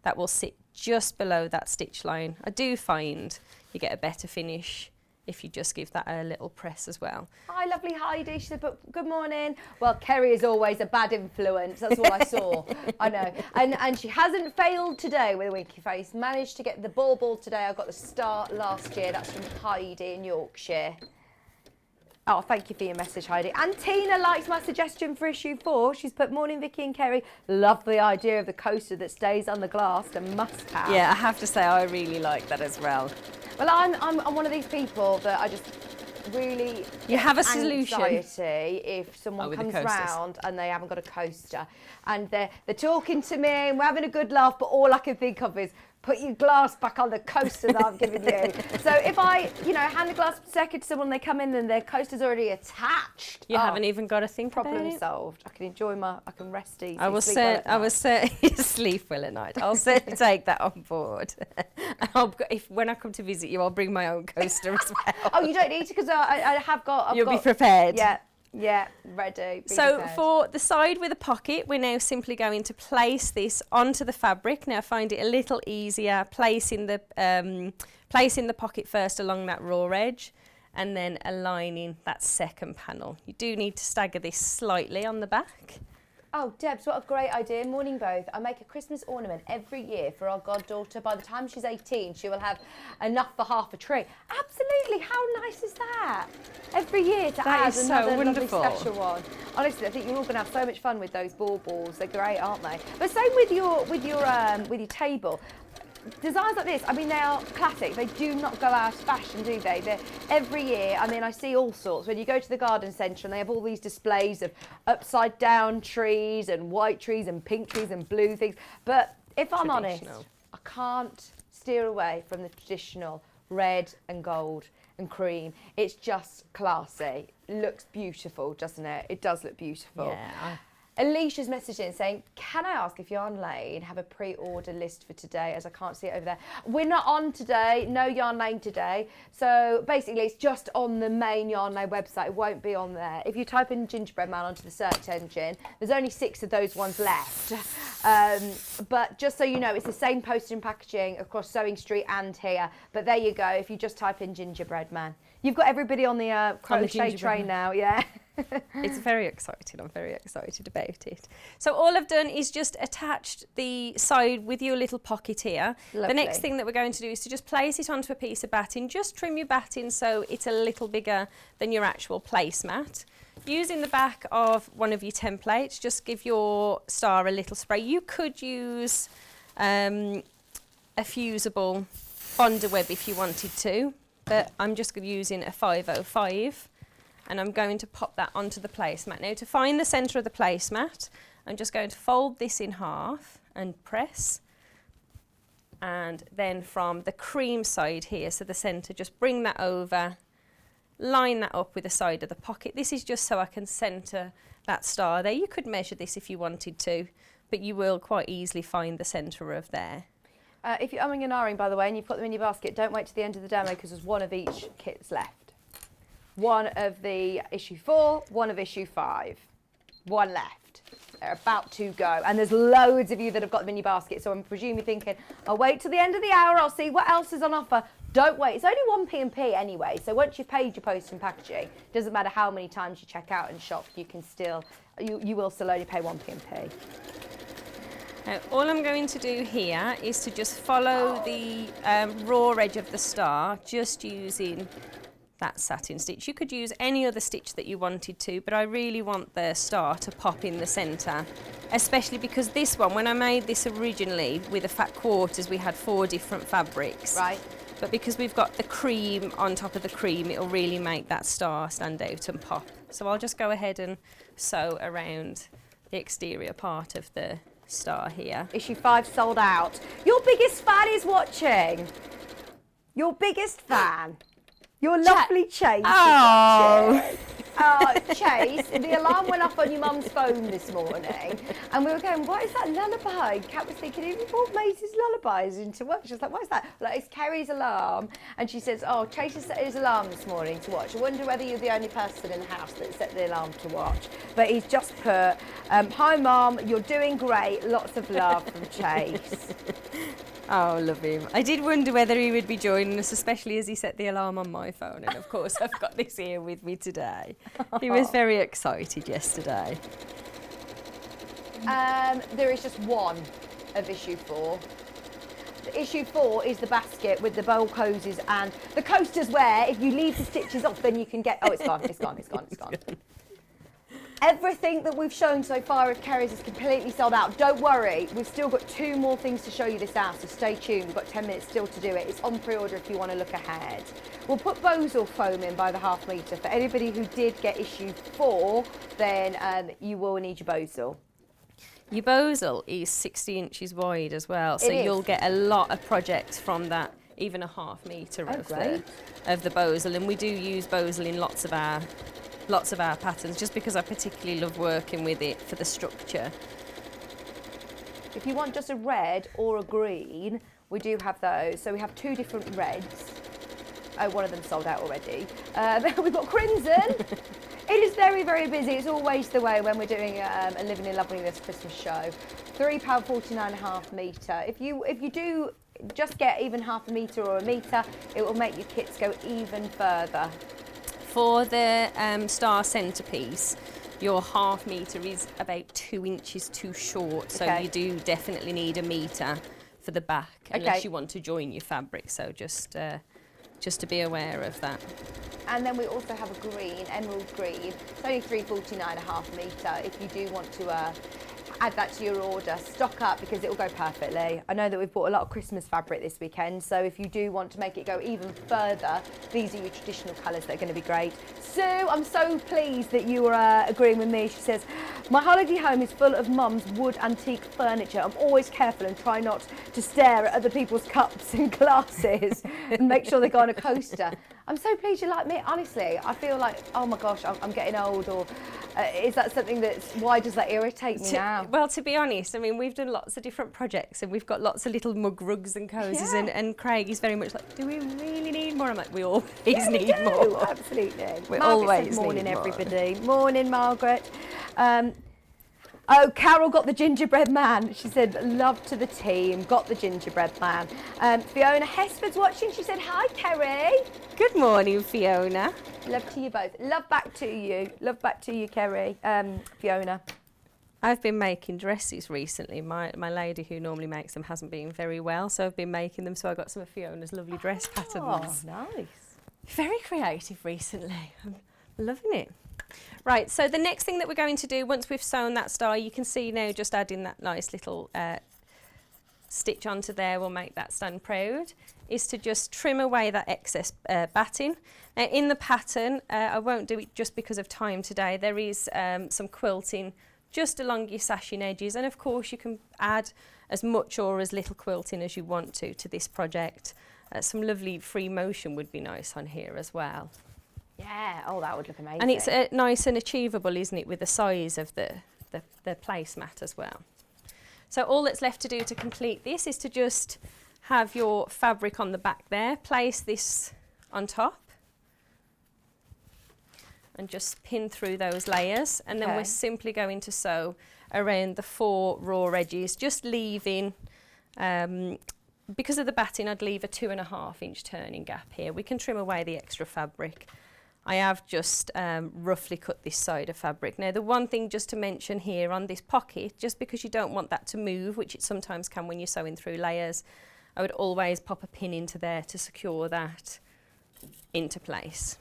that will sit just below that stitch line. I do find you get a better finish if you just give that a little press as well. Hi, lovely Heidi. She said, but good morning. Well, Kerrie is always a bad influence. That's what I saw. I know. And she hasn't failed today with a winky face. Managed to get the ball today. I got the start last year. That's from Heidi in Yorkshire. Oh, thank you for your message, Heidi. And Tina likes my suggestion for issue 4. She's put, morning, Vicky and Kerrie. Love the idea of the coaster that stays on the glass, a must have. Yeah, I have to say I really like that as well. Well, I'm one of these people that I just really you have a solution anxiety if someone comes round and they haven't got a coaster and they're talking to me and we're having a good laugh, but all I can think of is put your glass back on the coaster that I've given you. So if I, hand the glass second to someone, they come in and their coaster's already attached. You haven't even got to think problem about it. Problem solved. I can rest easy. I will certainly sleep well at night. I'll certainly take that on board. When I come to visit you, I'll bring my own coaster as well. Oh, you don't need to, because I have got. You'll be prepared. Yeah, ready. So prepared. for the side with a pocket, we're now simply going to place this onto the fabric. Now I find it a little easier placing the pocket first along that raw edge and then aligning that second panel. You do need to stagger this slightly on the back. Oh, Debs, what a great idea. Morning both. I make a Christmas ornament every year for our goddaughter. By the time she's 18, she will have enough for half a tree. Absolutely. How nice is that? Every year to add another lovely special one. Honestly, I think you're all going to have so much fun with those balls. They're great, aren't they? But same with your table. Designs like this, I mean, they are classic. They do not go out of fashion, do they? They're every year. I mean, I see all sorts. When you go to the garden centre and they have all these displays of upside down trees and white trees and pink trees and blue things. But if I'm honest, I can't steer away from the traditional red and gold and cream. It's just classy. It looks beautiful, doesn't it? It does look beautiful. Yeah. Alicia's messaging saying, can I ask if Yarn Lane have a pre-order list for today, as I can't see it over there. We're not on today, no Yarn Lane today. So basically it's just on the main Yarn Lane website, it won't be on there. If you type in Gingerbread Man onto the search engine, there's only 6 of those ones left. But just so you know, it's the same postage and packaging across Sewing Street and here. But there you go, if you just type in Gingerbread Man. You've got everybody on the crochet train now, yeah. It's very exciting. I'm very excited about it. So all I've done is just attached the side with your little pocket here. Lovely. The next thing that we're going to do is to just place it onto a piece of batting. Just trim your batting so it's a little bigger than your actual placemat. Using the back of one of your templates, just give your star a little spray. You could use a fusible bonder web if you wanted to, but I'm just using a 505, and I'm going to pop that onto the placemat. Now, to find the centre of the placemat, I'm just going to fold this in half and press, and then from the cream side here, so the centre, just bring that over, line that up with the side of the pocket. This is just so I can centre that star there. You could measure this if you wanted to, but you will quite easily find the centre of there. If you're umming and ahhing, by the way, and you've put them in your basket, don't wait to the end of the demo because there's one of each kits left. One of the issue 4, one of issue 5. One left. They're about to go. And there's loads of you that have got them in your basket, so I'm presuming thinking, I'll wait till the end of the hour, I'll see what else is on offer. Don't wait. It's only 1p&p anyway, so once you've paid your post and packaging, doesn't matter how many times you check out and shop, you can still, you will still only pay 1p&p. Now, all I'm going to do here is to just follow the raw edge of the star, just using that satin stitch. You could use any other stitch that you wanted to, but I really want the star to pop in the centre, especially because this one, when I made this originally with the fat quarters, we had 4 different fabrics. Right. But because we've got the cream on top of the cream, it'll really make that star stand out and pop. So I'll just go ahead and sew around the exterior part of the star here. Issue 5 sold out. Your biggest fan is watching. Your biggest fan. Your lovely Chase. Oh. Oh, Chase, the alarm went off on your mum's phone this morning, and we were going, what is that lullaby? Kat was thinking, have you brought Maisie's lullabies into work? She was like, what is that? Like, it's Kerrie's alarm. And she says, oh, Chase has set his alarm this morning to watch. I wonder whether you're the only person in the house that set the alarm to watch. But he's just put, hi, Mum, you're doing great. Lots of love from Chase. Oh, love him. I did wonder whether he would be joining us, especially as he set the alarm on my phone. And of course, I've got this here with me today. He was very excited yesterday. There is just one of issue 4. The issue 4 is the basket with the bulk hoses and the coasters where if you leave the stitches off, then you can get... Oh, it's gone, it's gone, it's gone, it's gone. Everything that we've shown so far of Kerrie's is completely sold out. Don't worry, we've still got 2 more things to show you this hour, so stay tuned. We've got 10 minutes still to do it. It's on pre-order if you want to look ahead. We'll put Bosal foam in by the ½ metre. For anybody who did get issue 4, then you will need your Bosal. Your Bosal is 60 inches wide as well, so you'll get a lot of projects from that, even a ½ metre of the Bosal. And we do use Bosal in lots of our patterns, just because I particularly love working with it for the structure. If you want just a red or a green, we do have those. So we have 2 different reds. Oh, one of them sold out already. We've got crimson. It is very, very busy. It's always the way when we're doing a Living in Loveliness Christmas show. £3.49 ½ metre. If you do just get even ½ metre or a metre, it will make your kits go even further. For the star centrepiece, your ½ metre is about 2 inches too short, so you do definitely need a metre for the back, unless you want to join your fabric. So just to be aware of that. And then we also have a green, emerald green. It's only £3.49 ½ metre. If you do want to add that to your order, stock up because it will go perfectly. I know that we've bought a lot of Christmas fabric this weekend, so if you do want to make it go even further, these are your traditional colours that are going to be great. Sue, I'm so pleased that you are agreeing with me. She says, my holiday home is full of mum's wood antique furniture. I'm always careful and try not to stare at other people's cups and glasses and make sure they go on a coaster. I'm so pleased you like me. Honestly, I feel like, oh my gosh, I'm getting old, or is that something why does that irritate me now? Well, to be honest, I mean, we've done lots of different projects and we've got lots of little mug rugs and cozies, and Craig is very much like, do we really need more? I'm like, we always need more. Absolutely. We Margaret always says, morning, need more. everybody. Morning, Margaret. Oh, Carol got the gingerbread man. She said, love to the team, got the gingerbread man. Fiona Hesford's watching. She said, hi, Kerrie. Good morning, Fiona. Love to you both. Love back to you. Love back to you, Kerrie. Fiona. I've been making dresses recently. My lady who normally makes them hasn't been very well, so I've been making them. So I got some of Fiona's lovely dress patterns. Oh, nice. Very creative recently. I'm loving it. Right, so the next thing that we're going to do once we've sewn that star, you can see now just adding that nice little stitch onto there will make that stand proud, is to just trim away that excess batting. Now in the pattern, I won't do it just because of time today, there is some quilting just along your sashing edges, and of course you can add as much or as little quilting as you want to this project. Some lovely free motion would be nice on here as well. Yeah, oh, that would look amazing. And it's nice and achievable, isn't it, with the size of the placemat as well. So all that's left to do to complete this is to just have your fabric on the back there, place this on top, and just pin through those layers, and then we're simply going to sew around the 4 raw edges, just leaving, because of the batting, I'd leave a 2.5 inch turning gap here. We can trim away the extra fabric. I have just roughly cut this side of fabric. Now the one thing just to mention here on this pocket, just because you don't want that to move, which it sometimes can when you're sewing through layers, I would always pop a pin into there to secure that into place.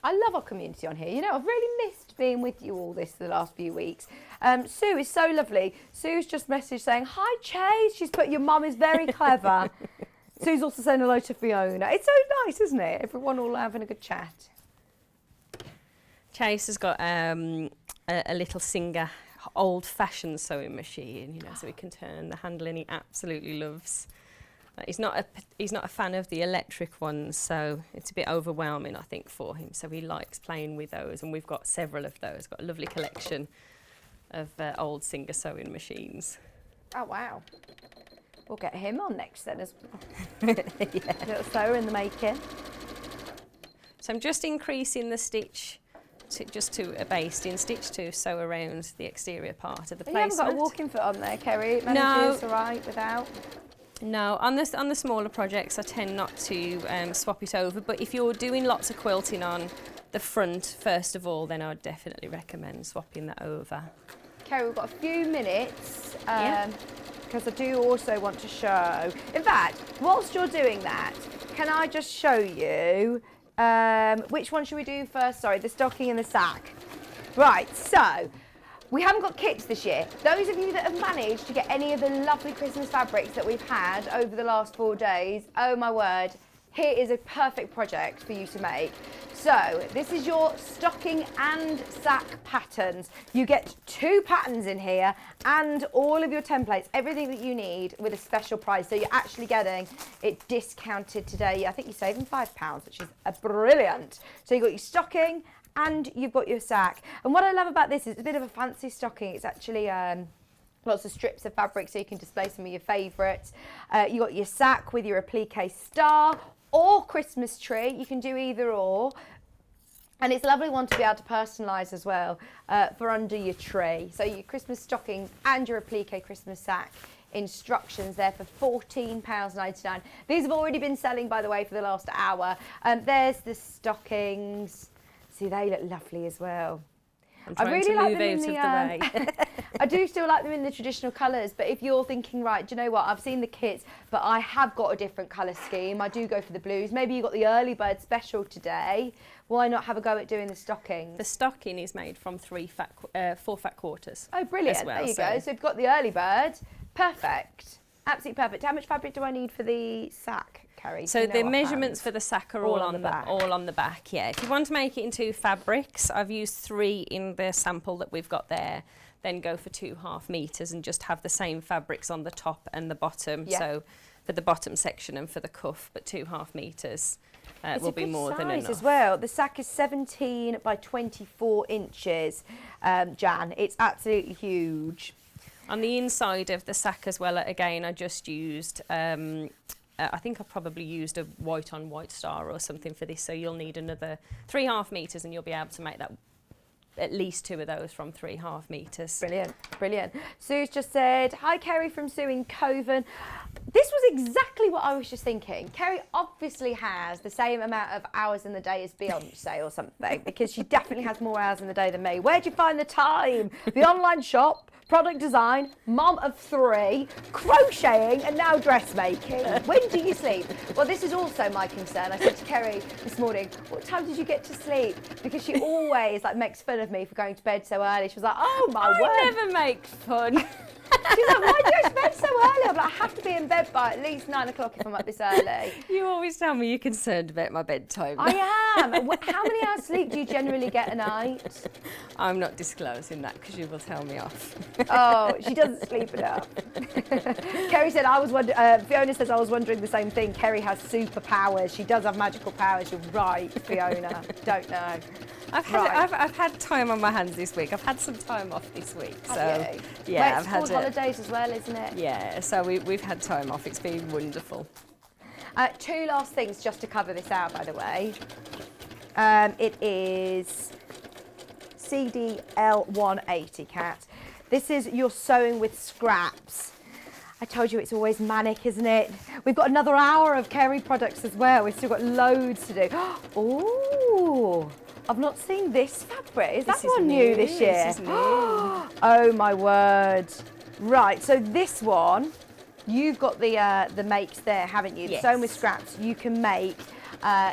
I love our community on here. You know, I've really missed being with you all the last few weeks. Sue is so lovely. Sue's just messaged saying, hi Chase. She's put, your mum is very clever. Sue's also saying hello to Fiona. It's so nice, isn't it? Everyone all having a good chat. Chase has got a little Singer old-fashioned sewing machine, you know, so he can turn the handle, and he absolutely loves. He's not a fan of the electric ones, so it's a bit overwhelming, I think, for him. So he likes playing with those, and we've got several of those. Got a lovely collection of old Singer sewing machines. Oh wow! We'll get him on next then as well. Yeah. A little sewer in the making. So I'm just increasing the stitch to a basting stitch to sew around the exterior part of the placement. You haven't got a walking foot on there, Kerrie. It manages all right without. No, on the smaller projects I tend not to swap it over, but if you're doing lots of quilting on the front first of all, then I'd definitely recommend swapping that over. Kerrie, we've got a few minutes because I do also want to show. In fact, whilst you're doing that, can I just show you which one should we do first? Sorry, the stocking and the sack. Right, so we haven't got kits this year. Those of you that have managed to get any of the lovely Christmas fabrics that we've had over the last 4 days, oh my word, here is a perfect project for you to make. So this is your stocking and sack patterns. You get 2 patterns in here and all of your templates, everything that you need with a special price. So you're actually getting it discounted today. I think you're saving £5, which is brilliant. So you've got your stocking and you've got your sack. And what I love about this is it's a bit of a fancy stocking. It's actually lots of strips of fabric so you can display some of your favourites. You got your sack with your applique star or Christmas tree. You can do either or. And it's a lovely one to be able to personalise as well for under your tree. So your Christmas stocking and your applique Christmas sack. Instructions there for £14.99. These have already been selling, by the way, for the last hour. There's the stockings. See, they look lovely as well. I really like them in the way. I do still like them in the traditional colours, but if you're thinking, right, do you know what, I've seen the kits, but I have got a different colour scheme, I do go for the blues. Maybe you got the early bird special today. Why not have a go at doing the stockings? The stocking is made from 4 fat quarters. Oh, brilliant. Well, there you go. So we've got the early bird. Perfect. Absolutely perfect. How much fabric do I need for the sack, Kerrie? So the measurements for the sack are all on the back. Yeah. If you want to make it in 2 fabrics, I've used 3 in the sample that we've got there. Then go for 2.5 meters and just have the same fabrics on the top and the bottom. Yeah. So for the bottom section and for the cuff, but 2.5 meters will be more than enough. As well. The sack is 17 by 24 inches, Jan. It's absolutely huge. On the inside of the sack as well, again, I just used, I think I probably used a white on white star or something for this, so you'll need another 3.5 meters and you'll be able to make that, at least 2 of those from 3.5 meters. Brilliant, brilliant. Sue's just said, hi Kerrie from Sue in Coven. This was exactly what I was just thinking. Kerrie obviously has the same amount of hours in the day as Beyonce or something, because she definitely has more hours in the day than me. Where'd you find the time? The online shop, product design, mum of 3, crocheting and now dressmaking. When do you sleep? Well, this is also my concern. I said to Kerrie this morning, what time did you get to sleep? Because she always makes fun of me for going to bed so early. She was like, oh my word. I never make fun. She's like, why do you go to bed so early? I'm like, I have to be in bed by at least 9 o'clock if I'm up this early. You always tell me you're concerned about my bedtime. I am. How many hours sleep do you generally get a night? I'm not disclosing that because you will tell me off. Oh, she doesn't sleep enough. Kerrie said, Fiona says, I was wondering the same thing. Kerrie has superpowers. She does have magical powers. You're right, Fiona. Don't know. I've had time on my hands this week. I've had some time off this week. So Have you? yeah, Well, I've it's had school holidays as well, isn't it? Yeah, so we've had time off. It's been wonderful. 2 last things just to cover this out, by the way. It is CDL 180, Kat. This is your sewing with scraps. I told you it's always manic, isn't it? We've got another hour of Kerrie products as well. We've still got loads to do. Oh, I've not seen this fabric. Is that one new this year? This is new. Oh my word. Right, so this one, you've got the makes there, haven't you? Yes. Sewing with scraps, you can make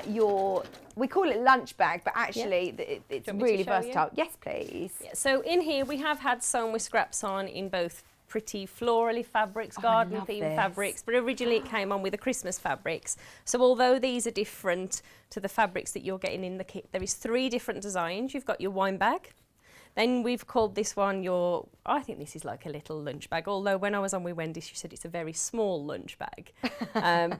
your, we call it lunch bag, but actually it's Do you want me to really show you? versatile. Yes, please. Yeah, so in here we have had sewn with scraps on in both pretty florally fabrics, garden love themed this. fabrics, but originally it came on with the Christmas fabrics. So although these are different to the fabrics that you're getting in the kit, there is 3 different designs. You've got your wine bag. Then we've called this one I think this is like a little lunch bag, although when I was on with Wendy, she said it's a very small lunch bag.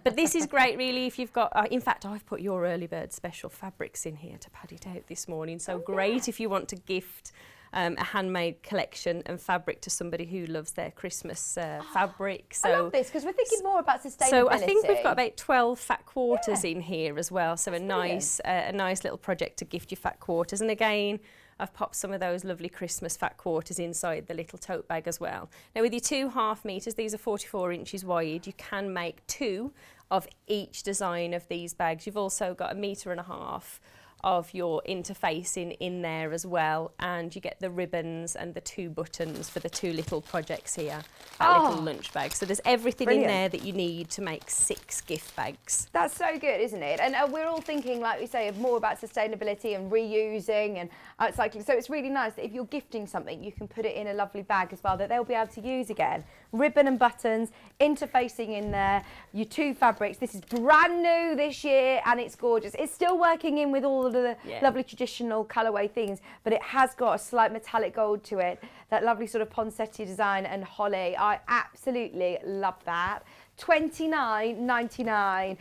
But this is great, really, if you've got, in fact, I've put your early bird special fabrics in here to pad it out this morning. So great if you want to gift a handmade collection and fabric to somebody who loves their Christmas fabric. So, I love this because we're thinking more about sustainability. so I think we've got about 12 fat quarters in here as well. So a nice little project to gift your fat quarters. And again, I've popped some of those lovely Christmas fat quarters inside the little tote bag as well. Now with your 2 half metres, these are 44 inches wide, you can make 2 of each design of these bags. You've also got 1.5 metres of your interfacing in there as well, and you get the ribbons and the 2 buttons for the 2 little projects here, that little lunch bag. So there's everything in there that you need to make 6 gift bags. That's so good, isn't it? And we're all thinking, like we say, more about sustainability and reusing and upcycling. So it's really nice that if you're gifting something, you can put it in a lovely bag as well that they'll be able to use again. Ribbon and buttons, interfacing in there, your 2 fabrics. This is brand new this year and it's gorgeous. It's still working in with all of the lovely traditional colourway things, but it has got a slight metallic gold to it, that lovely sort of poinsettia design and holly. I absolutely love that. $29.99.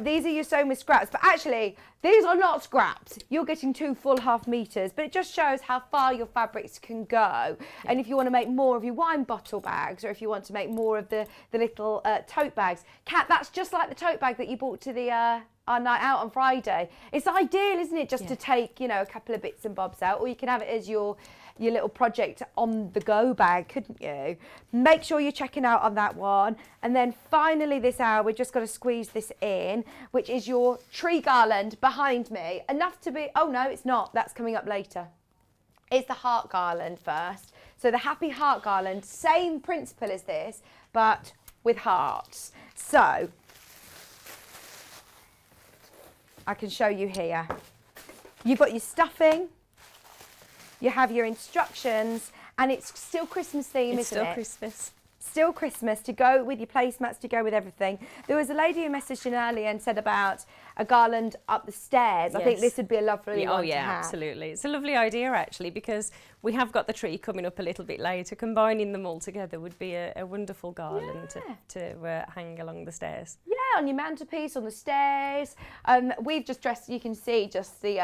These are your sewn with scraps, but actually these are not scraps. You're getting 2 full half metres, but it just shows how far your fabrics can go. And if you want to make more of your wine bottle bags, or if you want to make more of the little tote bags, Kat, that's just like the tote bag that you bought to the our night out on Friday. It's ideal, isn't it, just to take, you know, a couple of bits and bobs out, or you can have it as your little project on the go bag, couldn't you? Make sure you're checking out on that one. And then finally this hour, we're just going to squeeze this in, which is your tree garland behind me. Enough to be, oh no, it's not. That's coming up later. It's the heart garland first. So the happy heart garland, same principle as this, but with hearts. So I can show you here. You've got your stuffing, you have your instructions, and it's still Christmas theme, It's isn't still it? Christmas. Still Christmas, to go with your placemats, to go with everything. There was a lady who messaged in earlier and said about a garland up the stairs. I think this would be a lovely one to have. Absolutely. It's a lovely idea actually, because we have got the tree coming up a little bit later. Combining them all together would be a wonderful garland to hang along the stairs. Yeah, on your mantelpiece, on the stairs. We've just dressed, you can see just the,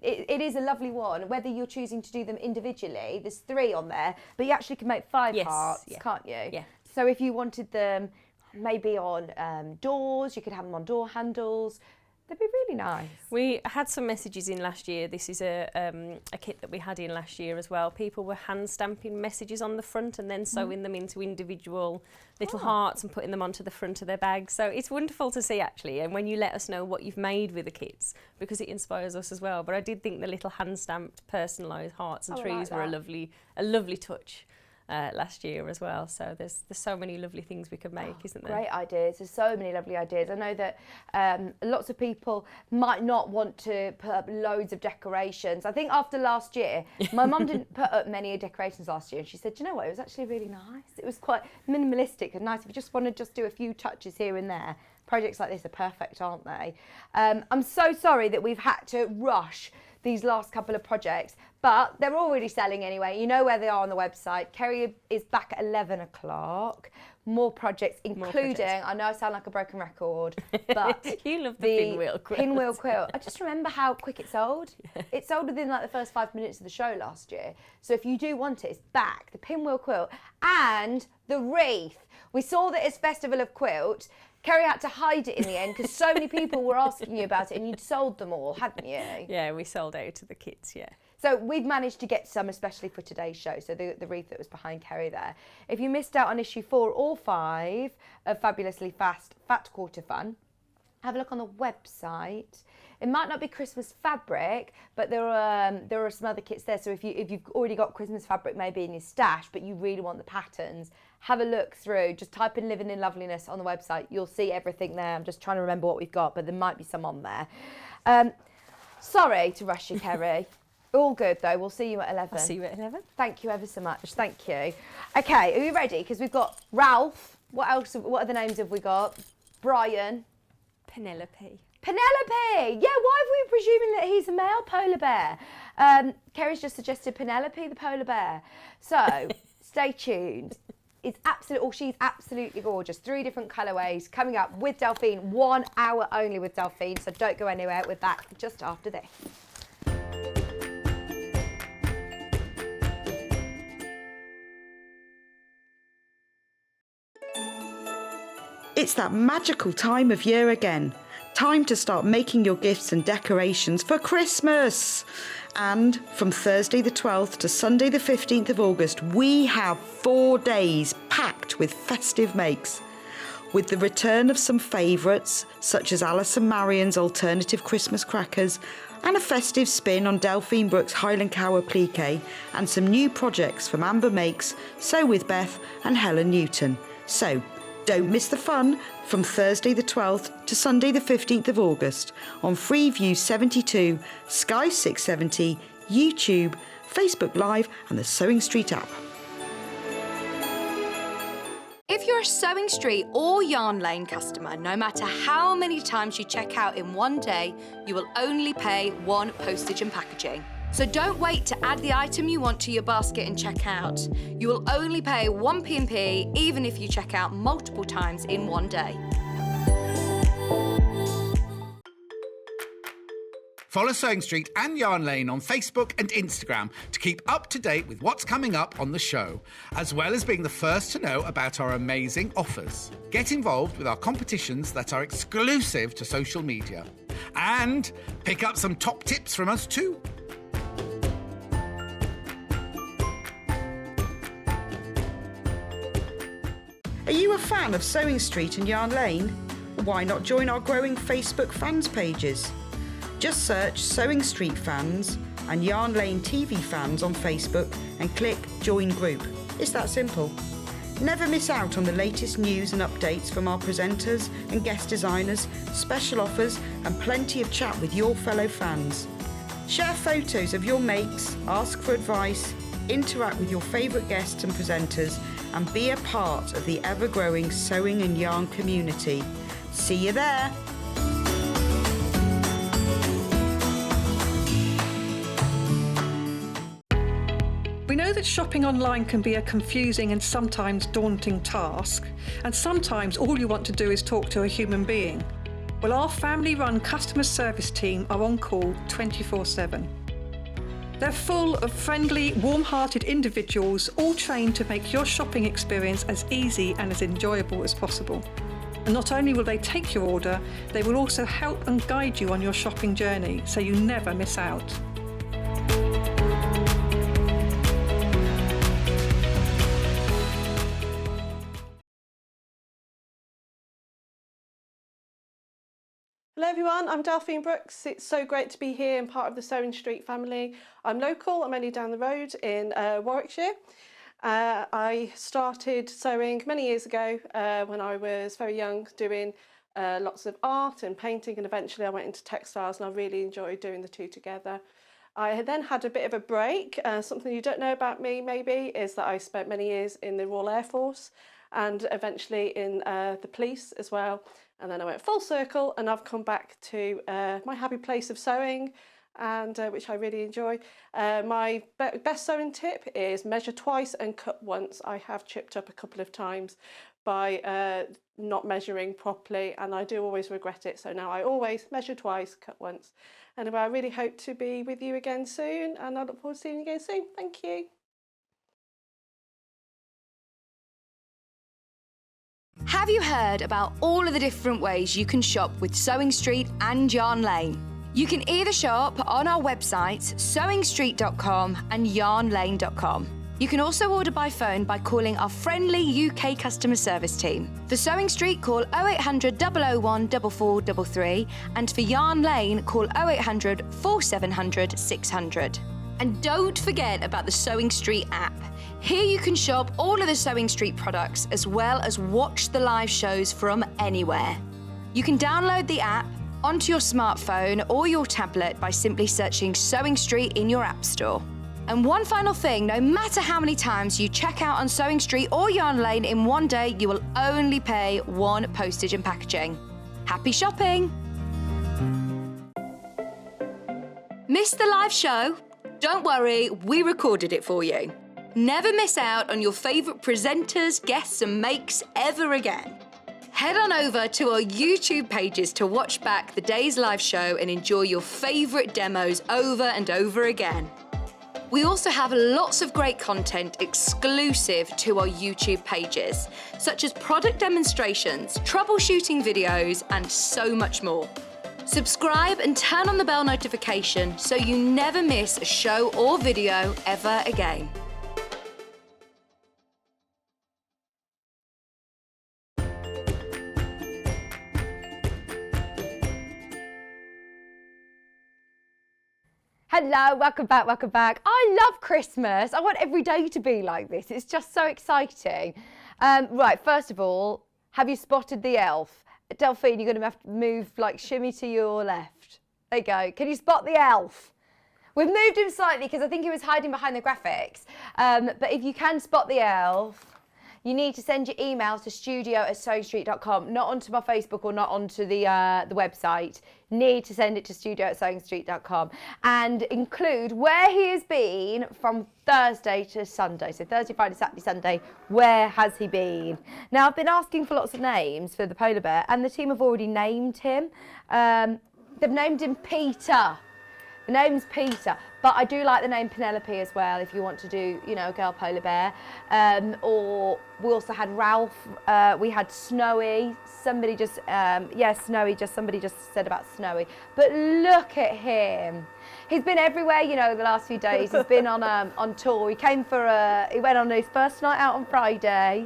it is a lovely one. Whether you're choosing to do them individually, there's 3 on there, but you actually can make 5 hearts, can't you? Yeah. So if you wanted them maybe on doors, you could have them on door handles. They'd be really nice. We had some messages in last year. This is a kit that we had in last year as well. People were hand stamping messages on the front and then sewing them into individual little hearts and putting them onto the front of their bags. So it's wonderful to see actually, and when you let us know what you've made with the kits, because it inspires us as well. But I did think the little hand stamped personalised hearts and trees were a lovely touch. last year as well. So there's so many lovely things we could make, isn't there? Great ideas. There's so many lovely ideas. I know that lots of people might not want to put up loads of decorations. I think after last year, my mum didn't put up many decorations last year, and she said, "Do you know what? It was actually really nice. It was quite minimalistic and nice. If you just want to just do a few touches here and there, projects like this are perfect, aren't they?" I'm so sorry that we've had to rush these last couple of projects, but they're already selling anyway. You know where they are on the website. Kerrie is back at 11 o'clock. More projects, including, I know I sound like a broken record, but you love the pinwheel quilt. Pinwheel quilt. I just remember how quick it sold. Yeah. It sold within like the first 5 minutes of the show last year. So if you do want it, it's back. The pinwheel quilt and the wreath. We saw that it's Festival of Quilt. Kerrie had to hide it in the end because so many people were asking you about it, and you'd sold them all, hadn't you? Yeah, we sold out to the kids, yeah. So we've managed to get some, especially for today's show. So the wreath that was behind Kerrie there. If you missed out on issue 4 or 5 of Fabulously Fat Quarter Fun, have a look on the website. It might not be Christmas fabric, but there are some other kits there. So if you've already got Christmas fabric maybe in your stash, but you really want the patterns, have a look through. Just type in Living in Loveliness on the website. You'll see everything there. I'm just trying to remember what we've got, but there might be some on there. Sorry to rush you, Kerrie. All good though. We'll see you at 11. I'll see you at 11. Thank you ever so much. Thank you. Okay, are you ready? Because we've got Ralph. What else? What other names have we got? Brian. Penelope. Penelope! Yeah, why are we presuming that he's a male polar bear? Kerrie's just suggested Penelope, the polar bear. So, stay tuned. She's absolutely gorgeous. 3 different colourways coming up with Delphine. 1 hour only with Delphine, so don't go anywhere. We're back just after this. It's that magical time of year again. Time to start making your gifts and decorations for Christmas. And from Thursday the 12th to Sunday the 15th of August, we have 4 days packed with festive makes. With the return of some favourites, such as Alice and Marion's alternative Christmas crackers, and a festive spin on Delphine Brooks' Highland Cow applique, and some new projects from Amber Makes, Sew with Beth and Helen Newton. So, don't miss the fun from Thursday the 12th to Sunday the 15th of August on Freeview 72, Sky 670, YouTube, Facebook Live and the Sewing Street app. If you're a Sewing Street or Yarn Lane customer, no matter how many times you check out in one day, you will only pay 1 postage and packaging. So don't wait to add the item you want to your basket and check out. You will only pay 1 P&P even if you check out multiple times in one day. Follow Sewing Street and Yarn Lane on Facebook and Instagram to keep up to date with what's coming up on the show, as well as being the first to know about our amazing offers. Get involved with our competitions that are exclusive to social media. And pick up some top tips from us too. Are you a fan of Sewing Street and Yarn Lane? Why not join our growing Facebook fans pages? Just search Sewing Street Fans and Yarn Lane TV Fans on Facebook and click Join Group. It's that simple. Never miss out on the latest news and updates from our presenters and guest designers, special offers and plenty of chat with your fellow fans. Share photos of your makes, ask for advice, interact with your favourite guests and presenters and be a part of the ever-growing sewing and yarn community. See you there! We know that shopping online can be a confusing and sometimes daunting task, and sometimes all you want to do is talk to a human being. Well, our family-run customer service team are on call 24/7. They're full of friendly, warm-hearted individuals, all trained to make your shopping experience as easy and as enjoyable as possible. And not only will they take your order, they will also help and guide you on your shopping journey, so you never miss out. Hello everyone, I'm Delphine Brooks. It's so great to be here and part of the Sewing Street family. I'm local, I'm only down the road in Warwickshire. I started sewing many years ago when I was very young, doing lots of art and painting, and eventually I went into textiles, and I really enjoyed doing the two together. I then had a bit of a break. Something you don't know about me maybe is that I spent many years in the Royal Air Force and eventually in the police as well. And then I went full circle and I've come back to my happy place of sewing, and which I really enjoy. My best sewing tip is measure twice and cut once. I have chipped up a couple of times by not measuring properly, and I do always regret it. So now I always measure twice, cut once. Anyway, I really hope to be with you again soon, and I look forward to seeing you again soon. Thank you. Have you heard about all of the different ways you can shop with Sewing Street and Yarn Lane? You can either shop on our websites, sewingstreet.com and yarnlane.com. You can also order by phone by calling our friendly UK customer service team. For Sewing Street, call 0800 001 4433, and for Yarn Lane, call 0800 4700 600. And don't forget about the Sewing Street app. Here you can shop all of the Sewing Street products as well as watch the live shows from anywhere. You can download the app onto your smartphone or your tablet by simply searching Sewing Street in your app store. And one final thing, no matter how many times you check out on Sewing Street or Yarn Lane in one day, you will only pay one postage and packaging. Happy shopping! Missed the live show? Don't worry, we recorded it for you. Never miss out on your favourite presenters, guests and makes ever again. Head on over to our YouTube pages to watch back the day's live show and enjoy your favourite demos over and over again. We also have lots of great content exclusive to our YouTube pages, such as product demonstrations, troubleshooting videos, and so much more. Subscribe and turn on the bell notification so you never miss a show or video ever again. Hello, welcome back, welcome back. I love Christmas. I want every day to be like this. It's just so exciting. Right, first of all, have you spotted the elf? Delphine, you're going to have to move, like, shimmy to your left. There you go. Can you spot the elf? We've moved him slightly because I think he was hiding behind the graphics. But if you can spot the elf, you need to send your emails to studio@sewingstreet.com, not onto my Facebook or not onto the website. You need to send it to studio@sewingstreet.com and include where he has been from Thursday to Sunday. So Thursday, Friday, Saturday, Sunday, where has he been? Now, I've been asking for lots of names for the polar bear, and the team have already named him. They've named him Peter. The name's Peter, but I do like the name Penelope as well if you want to do, you know, a girl polar bear. Or we also had Ralph, we had Snowy, somebody just, Snowy, somebody just said about Snowy. But look at him. He's been everywhere, you know, the last few days. He's been on tour. He went on his first night out on Friday.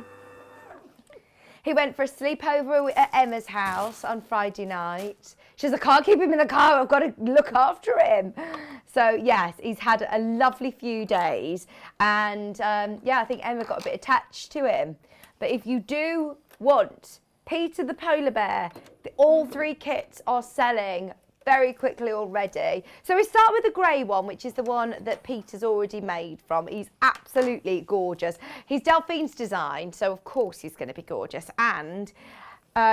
He went for a sleepover at Emma's house on Friday night. She says, I can't keep him in the car, I've got to look after him. So yes, he's had a lovely few days. And I think Emma got a bit attached to him. But if you do want Peter the polar bear, all three kits are selling very quickly already. So we start with the grey one, which is the one that Peter's already made from. He's absolutely gorgeous. He's Delphine's design, so of course he's going to be gorgeous. And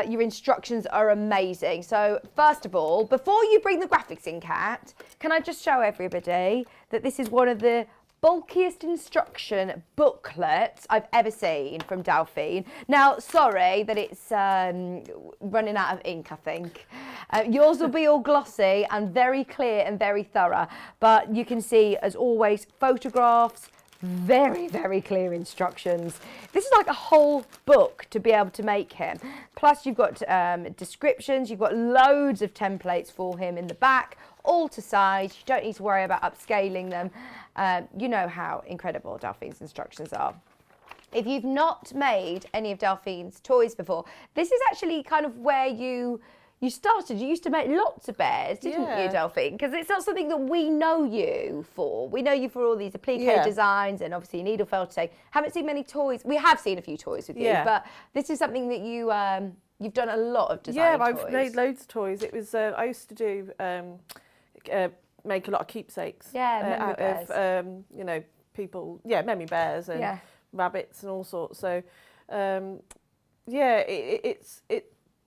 your instructions are amazing. So first of all, before you bring the graphics in, Kat, can I just show everybody that this is one of the bulkiest instruction booklets I've ever seen from Delphine. Now, sorry that it's running out of ink, I think. Yours will be all glossy and very clear and very thorough, but you can see, as always, photographs, very, very clear instructions. This is like a whole book to be able to make him. Plus, you've got descriptions, you've got loads of templates for him in the back, all to size. You don't need to worry about upscaling them. You know how incredible Delphine's instructions are. If you've not made any of Delphine's toys before, this is actually kind of where you you used to make lots of bears, didn't you, Delphine? Because it's not something that we know you for. We know you for all these applique designs and obviously needle felting. Haven't seen many toys. We have seen a few toys with you, but this is something that you, you've done a lot of design toys. I've made loads of toys. It was, I used to do, make a lot of keepsakes. Memory bears. Of, you know, people, memory bears and rabbits and all sorts. So, it's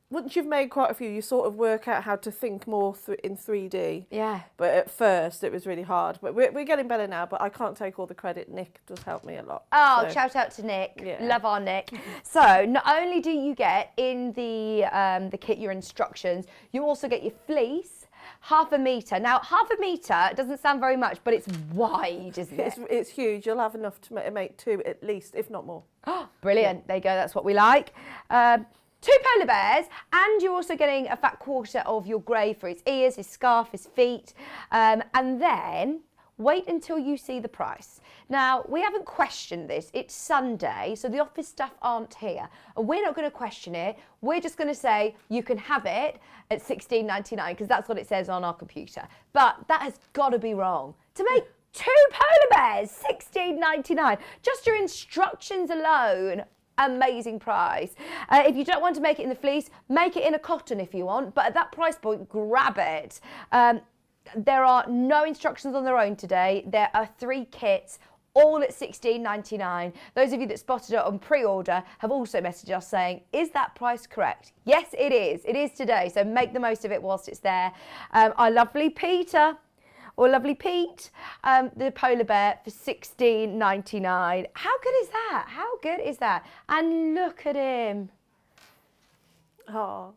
once you've made quite a few, you sort of work out how to think more in 3D. Yeah. But at first, it was really hard. But we're getting better now, but I can't take all the credit. Nick does help me a lot. Oh, so. Shout out to Nick. Yeah. Love our Nick. So not only do you get in the kit your instructions, you also get your fleece, 1/2 metre. Now, 1/2 metre doesn't sound very much, but it's wide, isn't it? It's huge. You'll have enough to make 2 at least, if not more. Oh, brilliant. Yeah. There you go. That's what we like. 2 polar bears, and you're also getting a fat quarter of your grey for his ears, his scarf, his feet, and then wait until you see the price. Now, we haven't questioned this. It's Sunday, so the office staff aren't here, and we're not going to question it. We're just going to say you can have it at $16.99 because that's what it says on our computer. But that has got to be wrong. To make 2 polar bears, $16.99. Just your instructions alone. Amazing price. If you don't want to make it in the fleece, make it in a cotton if you want, but at that price point, grab it. There are no instructions on their own today. There are 3 kits, all at $16.99. Those of you that spotted it on pre-order have also messaged us saying, is that price correct? Yes, it is. It is today, so make the most of it whilst it's there. Our lovely Peter, or lovely Pete, the polar bear for $16.99. How good is that? How good is that? And look at him. Oh.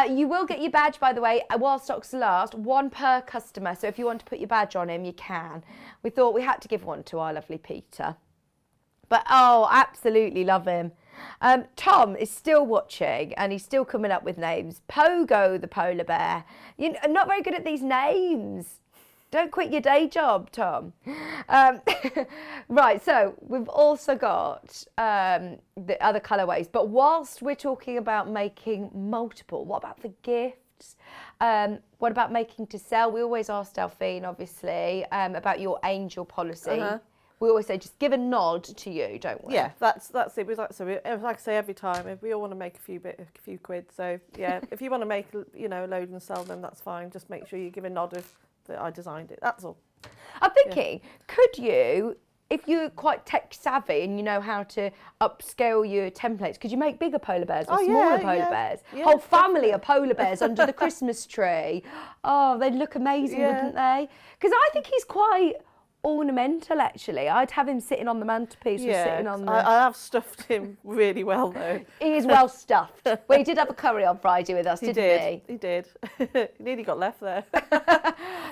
You will get your badge, by the way, while stocks last, 1 per customer. So if you want to put your badge on him, you can. We thought we had to give one to our lovely Peter. But, oh, absolutely love him. Tom is still watching and he's still coming up with names. Pogo the polar bear. You're not very good at these names. Don't quit your day job, Tom. Right, so we've also got the other colourways. But whilst we're talking about making multiple, what about for gifts? What about making to sell? We always ask Delphine, obviously, about your angel policy. We always say, just give a nod to you, don't we? Yeah, that's it. Like I say every time, if we all want to make a few quid. So yeah, if you want to make a load and sell them, that's fine. Just make sure you give a nod of that I designed it. That's all. I'm thinking, could you, if you're quite tech savvy and you know how to upscale your templates, could you make bigger polar bears or smaller polar bears? Yeah, whole family of polar bears under the Christmas tree. Oh, they'd look amazing, wouldn't they? Because I think he's quite ornamental, actually. I'd have him sitting on the mantelpiece or sitting on the... I have stuffed him really well, though. He is well stuffed. Well, he did have a curry on Friday with us, didn't he? He did. He nearly got left there.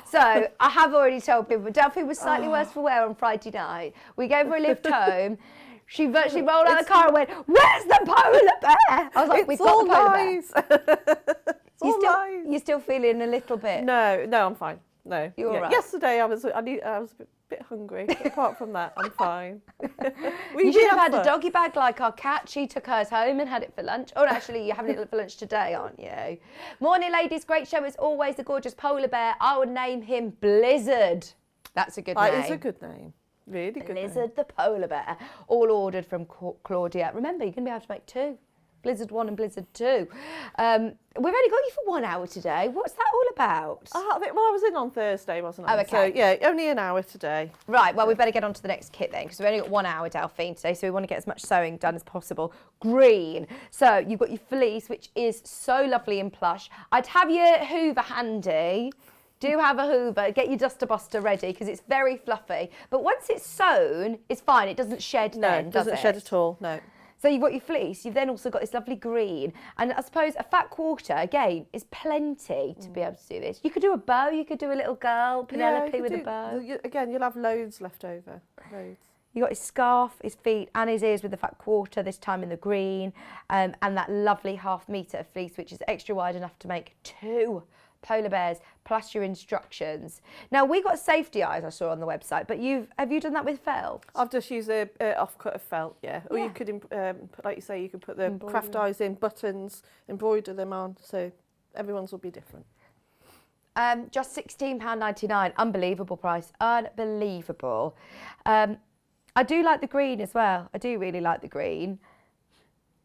So, I have already told people, Delphine was slightly worse for wear on Friday night. We gave her a lift home. She virtually rolled out of the car and went, where's the polar bear? I was like, we've got the polar bear. You're still feeling a little bit? No, I'm fine. No. You're all right. Yesterday I was a bit hungry. Apart from that, I'm fine. You should have had a doggy bag like our cat. She took hers home and had it for lunch. Oh, actually, you're having it for lunch today, aren't you? Morning, ladies. Great show as always. The gorgeous polar bear. I would name him Blizzard. That's a good name. It's a good name. Really good Blizzard name. the polar bear. All ordered from Claudia. Remember, you're going to be able to make 2. Blizzard 1 and Blizzard 2. We've only got you for 1 hour today. What's that all about? I was in on Thursday, wasn't I? Oh, okay. So, yeah, only an hour today. Right, well, we better get on to the next kit then, because we've only got 1 hour, Delphine, today, so we want to get as much sewing done as possible. Green. So you've got your fleece, which is so lovely and plush. I'd have your Hoover handy. Do have a Hoover. Get your duster buster ready, because it's very fluffy. But once it's sewn, it's fine. It doesn't shed then, No, it does doesn't it? shed at all, no. So you've got your fleece, you've then also got this lovely green. And I suppose a fat quarter, again, is plenty to be able to do this. You could do a bow, you could do a little girl, Penelope with a bow. Again, you'll have loads left over, loads. You got his scarf, his feet and his ears with the fat quarter, this time in the green. And that lovely 1/2 metre of fleece, which is extra wide enough to make 2 polar bears, plus your instructions. Now, we got safety eyes, I saw on the website, but have you done that with felt? I've just used a off-cut of felt, yeah. Or you could, like you say, you could put the craft eyes in, buttons, embroider them on. So everyone's will be different. Just £16.99. Unbelievable price. Unbelievable. I do like the green as well. I do really like the green.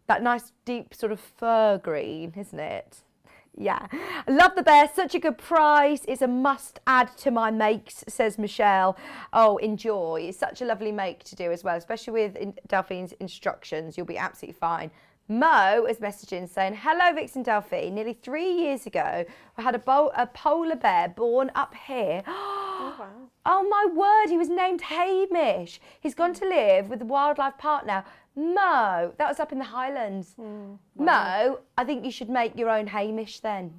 That nice deep sort of fur green, isn't it? Yeah. I love the bear. Such a good price. It's a must add to my makes, says Michelle. Oh, enjoy. It's such a lovely make to do as well, especially with Delphine's instructions. You'll be absolutely fine. Mo is messaging saying, hello, Vixen Delphine. Nearly 3 years ago, I had a polar bear born up here. Oh, wow. Oh, my word. He was named Hamish. He's gone to live with a wildlife park now. Mo, that was up in the Highlands. Wow. Mo, I think you should make your own Hamish then.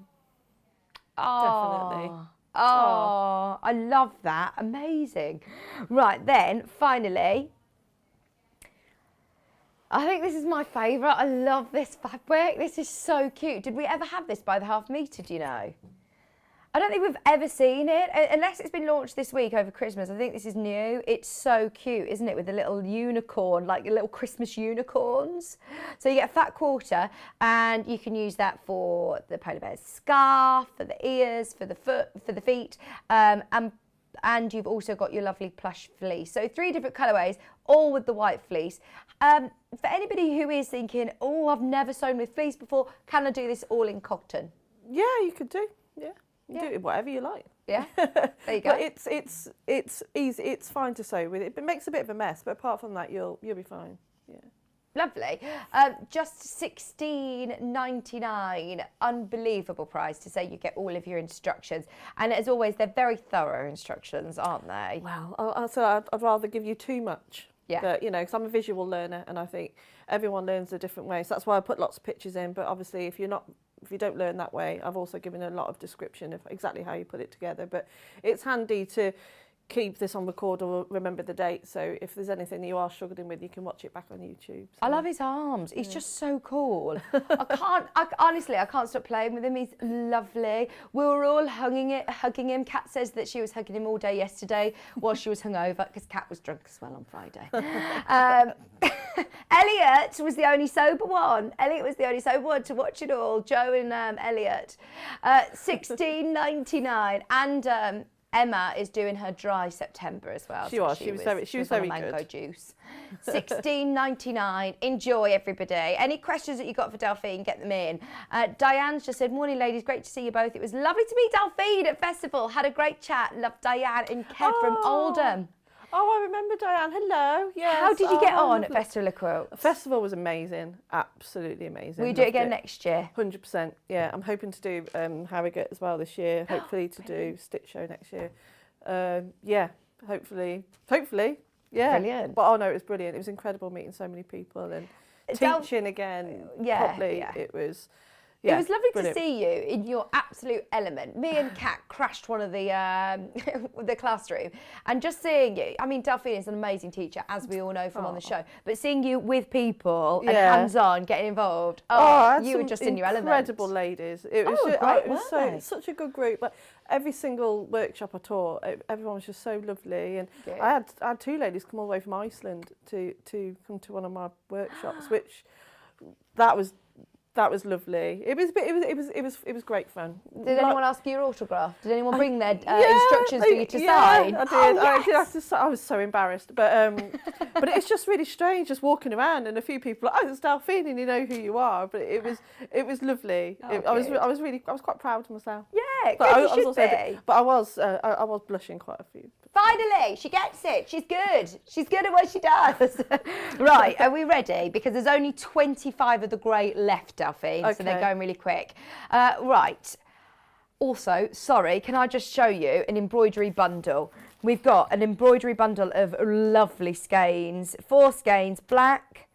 Definitely. Oh, I love that. Amazing. Right, then, finally, I think this is my favourite. I love this fabric. This is so cute. Did we ever have this by the half metre, do you know? I don't think we've ever seen it, unless it's been launched this week over Christmas. I think this is new. It's so cute, isn't it, with the little unicorn, like little Christmas unicorns. So you get a fat quarter, and you can use that for the polar bear's scarf, for the ears, for the foot, for the feet, and you've also got your lovely plush fleece. So 3 different colourways, all with the white fleece. For anybody who is thinking, oh, I've never sewn with fleece before, can I do this all in cotton? Yeah, you could do. Yeah. You do it whatever you like. Yeah, there you go. But it's easy. It's fine to sew with it. It makes a bit of a mess, but apart from that, you'll be fine. Yeah. Lovely. Just $16.99. Unbelievable price to say you get all of your instructions. And as always, they're very thorough instructions, aren't they? Well, I'd rather give you too much. Yeah. But, you know, because I'm a visual learner, and I think everyone learns a different way. So that's why I put lots of pictures in. But obviously, if you don't learn that way, I've also given a lot of description of exactly how you put it together. But it's handy to keep this on record or remember the date. So if there's anything that you are struggling with, you can watch it back on YouTube. So. I love his arms. He's just so cool. Honestly, I can't stop playing with him. He's lovely. We were all hugging him. Kat says that she was hugging him all day yesterday while she was hungover, because Kat was drunk as well on Friday. Elliot was the only sober one. Elliot was the only sober one to watch it all. Joe and Elliot. $16.99. And Emma is doing her dry September as well. She was very on mango good. Juice. $16.99. Enjoy, everybody. Any questions that you got for Delphine, get them in. Diane's just said, morning, ladies. Great to see you both. It was lovely to meet Delphine at festival. Had a great chat. Love Diane and Kev from Oldham. Oh, I remember Diane. Hello. Yes. How did you get on at Festival of Quilts? The festival was amazing. Absolutely amazing. Will you do it again next year? 100%. Yeah, I'm hoping to do Harrogate as well this year. Hopefully to do Stitch Show next year. Yeah, hopefully. Yeah. Brilliant. But no, it was brilliant. It was incredible meeting so many people and teaching again. Properly. Yeah. It was. Yeah, it was lovely brilliant. to see you in your absolute element. Me and Kat crashed one of the the classroom, and just seeing you. I mean, Delphine is an amazing teacher, as we all know from on the show. But seeing you with people and hands-on, getting involved, you were just in your element. Incredible ladies. It was such a good group. But every single workshop I taught, everyone was just so lovely. And I had 2 ladies come all the way from Iceland to come to one of my workshops, which that was lovely. It was great fun. Did anyone ask you your autograph? Did anyone bring their instructions for you to sign? I did. Oh, yes. I did have to sign. I was so embarrassed, but it's just really strange just walking around and a few people are like, oh, it's Delphine, and you know who you are. But it was lovely. I was quite proud of myself. Yeah, but you should be. But I was blushing quite a few. Finally, she gets it. She's good. She's good at what she does. Right, are we ready? Because there's only 25 of the grey left, Delphine, so they're going really quick. Right. Also, sorry, can I just show you an embroidery bundle? We've got an embroidery bundle of lovely skeins. 4 skeins, black,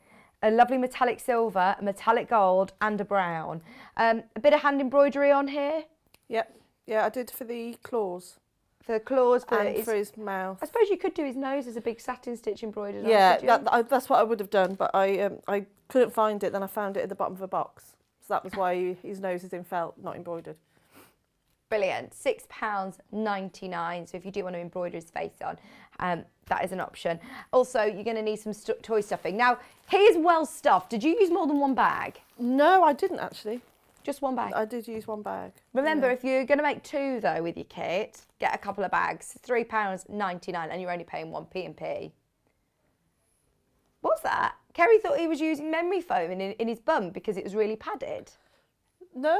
a lovely metallic silver, a metallic gold, and a brown. A bit of hand embroidery on here. Yep. Yeah, I did for the claws. For the claws, for his mouth. I suppose you could do his nose as a big satin stitch embroidered. Yeah, that's what I would have done, but I couldn't find it. Then I found it at the bottom of a box, so that was why his nose is in felt, not embroidered. Brilliant. £6.99. So if you do want to embroider his face on, that is an option. Also, you're going to need some toy stuffing. Now, he is well stuffed. Did you use more than one bag? No, I didn't actually. Just one bag? I did use one bag. Remember, if you're going to make 2 though with your kit, get a couple of bags, £3.99, and you're only paying 1p&p. What's that? Kerrie thought he was using memory foam in his bum because it was really padded. No,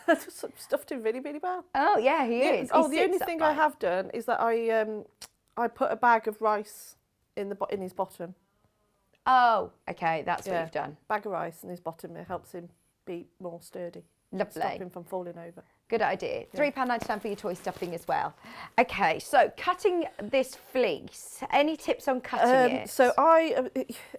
I just stuffed him really, really well. Oh yeah, he is. The only thing I have done is that I put a bag of rice in his bottom. Oh, okay, that's what you've done. Bag of rice in his bottom. It helps him be more sturdy. Lovely. Stop him from falling over. Good idea. £3.99 for your toy stuffing as well. Okay, so cutting this fleece. Any tips on cutting it? So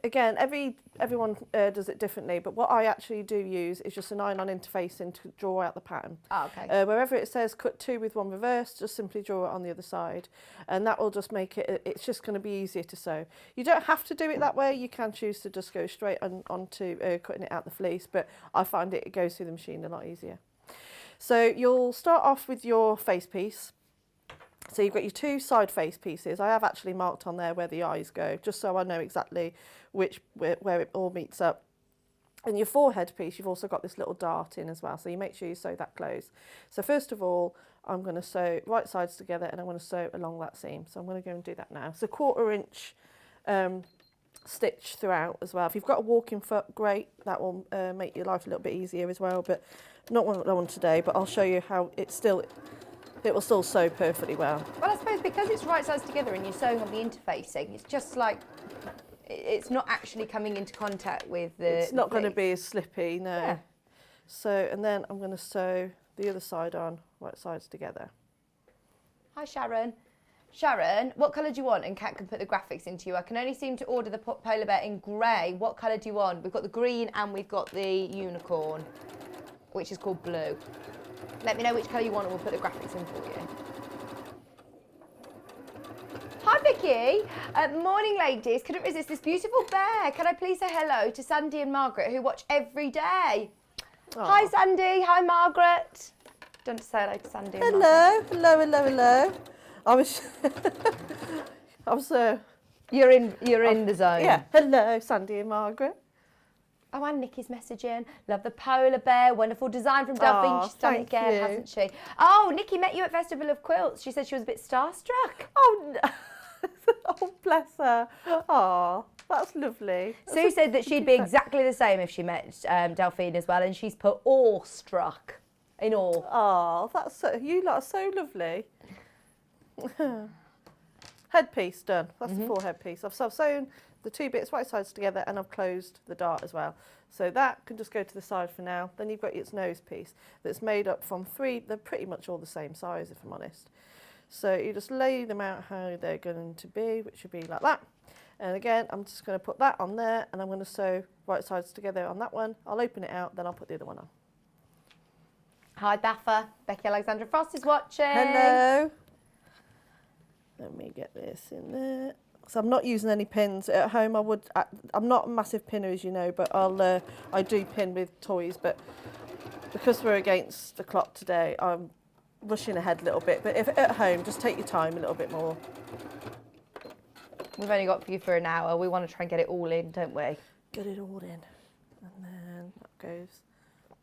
again, everyone does it differently, but what I actually do use is just an iron-on interfacing to draw out the pattern. Oh, okay. Wherever it says cut 2 with 1 reverse, just simply draw it on the other side, and that will just make it. It's just going to be easier to sew. You don't have to do it that way. You can choose to just go straight onto cutting it out the fleece, but I find it goes through the machine a lot easier. So you'll start off with your face piece. So you've got your 2 side face pieces. I have actually marked on there where the eyes go, just so I know exactly where it all meets up. And your forehead piece, you've also got this little dart in as well, so you make sure you sew that close. So first of all, I'm going to sew right sides together, and I'm going to sew along that seam. So I'm going to go and do that now. So 1/4 inch stitch throughout as well. If you've got a walking foot, great, that will make your life a little bit easier as well, but not one today, but I'll show you how it will still sew perfectly well. Well, I suppose because it's right sides together and you're sewing on the interfacing, it's just like, it's not actually coming into contact with the It's not going to be as slippy, no. Yeah. So, and then I'm going to sew the other side on, right sides together. Hi, Sharon. Sharon, what colour do you want? And Kat can put the graphics into you. I can only seem to order the polar bear in grey. What colour do you want? We've got the green and we've got the unicorn, which is called blue. Let me know which colour you want and we'll put the graphics in for you. Hi Vicky, morning ladies, couldn't resist this beautiful bear. Can I please say hello to Sandy and Margaret who watch every day? Aww. Hi Sandy, hi Margaret. Don't say hello to Sandy and Margaret. Hello. I was You're in the zone. Yeah, hello Sandy and Margaret. Oh, and Nikki's messaging. Love the polar bear. Wonderful design from Delphine. She's done it again, hasn't she? Oh, Nikki met you at Festival of Quilts. She said she was a bit starstruck. Oh, no. Oh, bless her. Oh, that's lovely. Sue said that she'd be exactly the same if she met Delphine as well, and she's put awestruck in awe. Oh, that's you lot are so lovely. Headpiece done. That's the full headpiece. I've sewn the 2 bits right sides together and I've closed the dart as well. So that can just go to the side for now. Then you've got its nose piece that's made up from 3, they're pretty much all the same size if I'm honest. So you just lay them out how they're going to be, which would be like that. And again, I'm just going to put that on there and I'm going to sew right sides together on that one. I'll open it out, then I'll put the other one on. Hi Baffa, Becky Alexandra Frost is watching. Hello. Let me get this in there. So I'm not using any pins at home. I'm not a massive pinner, as you know, but I do pin with toys. But because we're against the clock today, I'm rushing ahead a little bit. But if at home, just take your time a little bit more. We've only got for you for an hour. We want to try and get it all in, don't we? Get it all in, and then that goes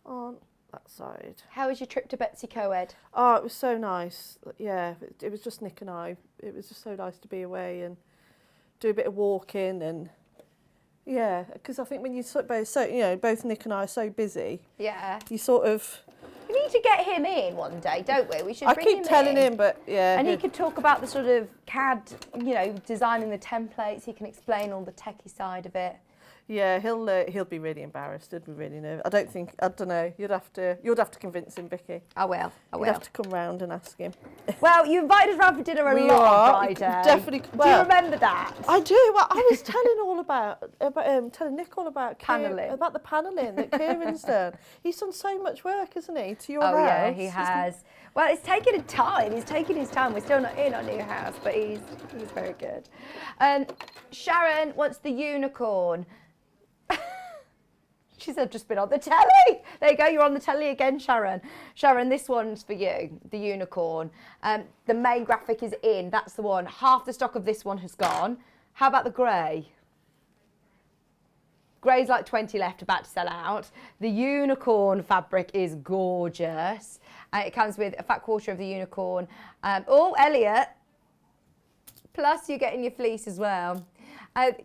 on that side. How was your trip to Betsy Coed? Oh, it was so nice. Yeah, it was just Nick and I. It was just so nice to be away and do a bit of walking and yeah, because I think when you both Nick and I are so busy. Yeah. You sort of. We need to get him in one day, don't we? We should. I keep telling him, but yeah. And he could talk about the sort of CAD, designing the templates. He can explain all the techie side of it. Yeah, he'll be really embarrassed. He'll be really nervous. I don't know. You'd have to convince him, Vicky. I will. You'd have to come round and ask him. Well, you invited us round for dinner a lot on Friday. Definitely. Do you remember that? I do. Well, I was telling Nick all about panelling. About the panelling that Kieran's done. He's done so much work, hasn't he, to your house? Oh yeah, he has. Well, it's taken time. He's taken his time. We're still not in our new house, but he's very good. Sharon wants the unicorn. She said, just been on the telly. There you go, you're on the telly again, Sharon. Sharon, this one's for you, the unicorn. The main graphic is in, that's the one. Half the stock of this one has gone. How about the grey? Grey's like 20 left, about to sell out. The unicorn fabric is gorgeous. It comes with a fat quarter of the unicorn. Oh, Elliot. Plus you're getting your fleece as well.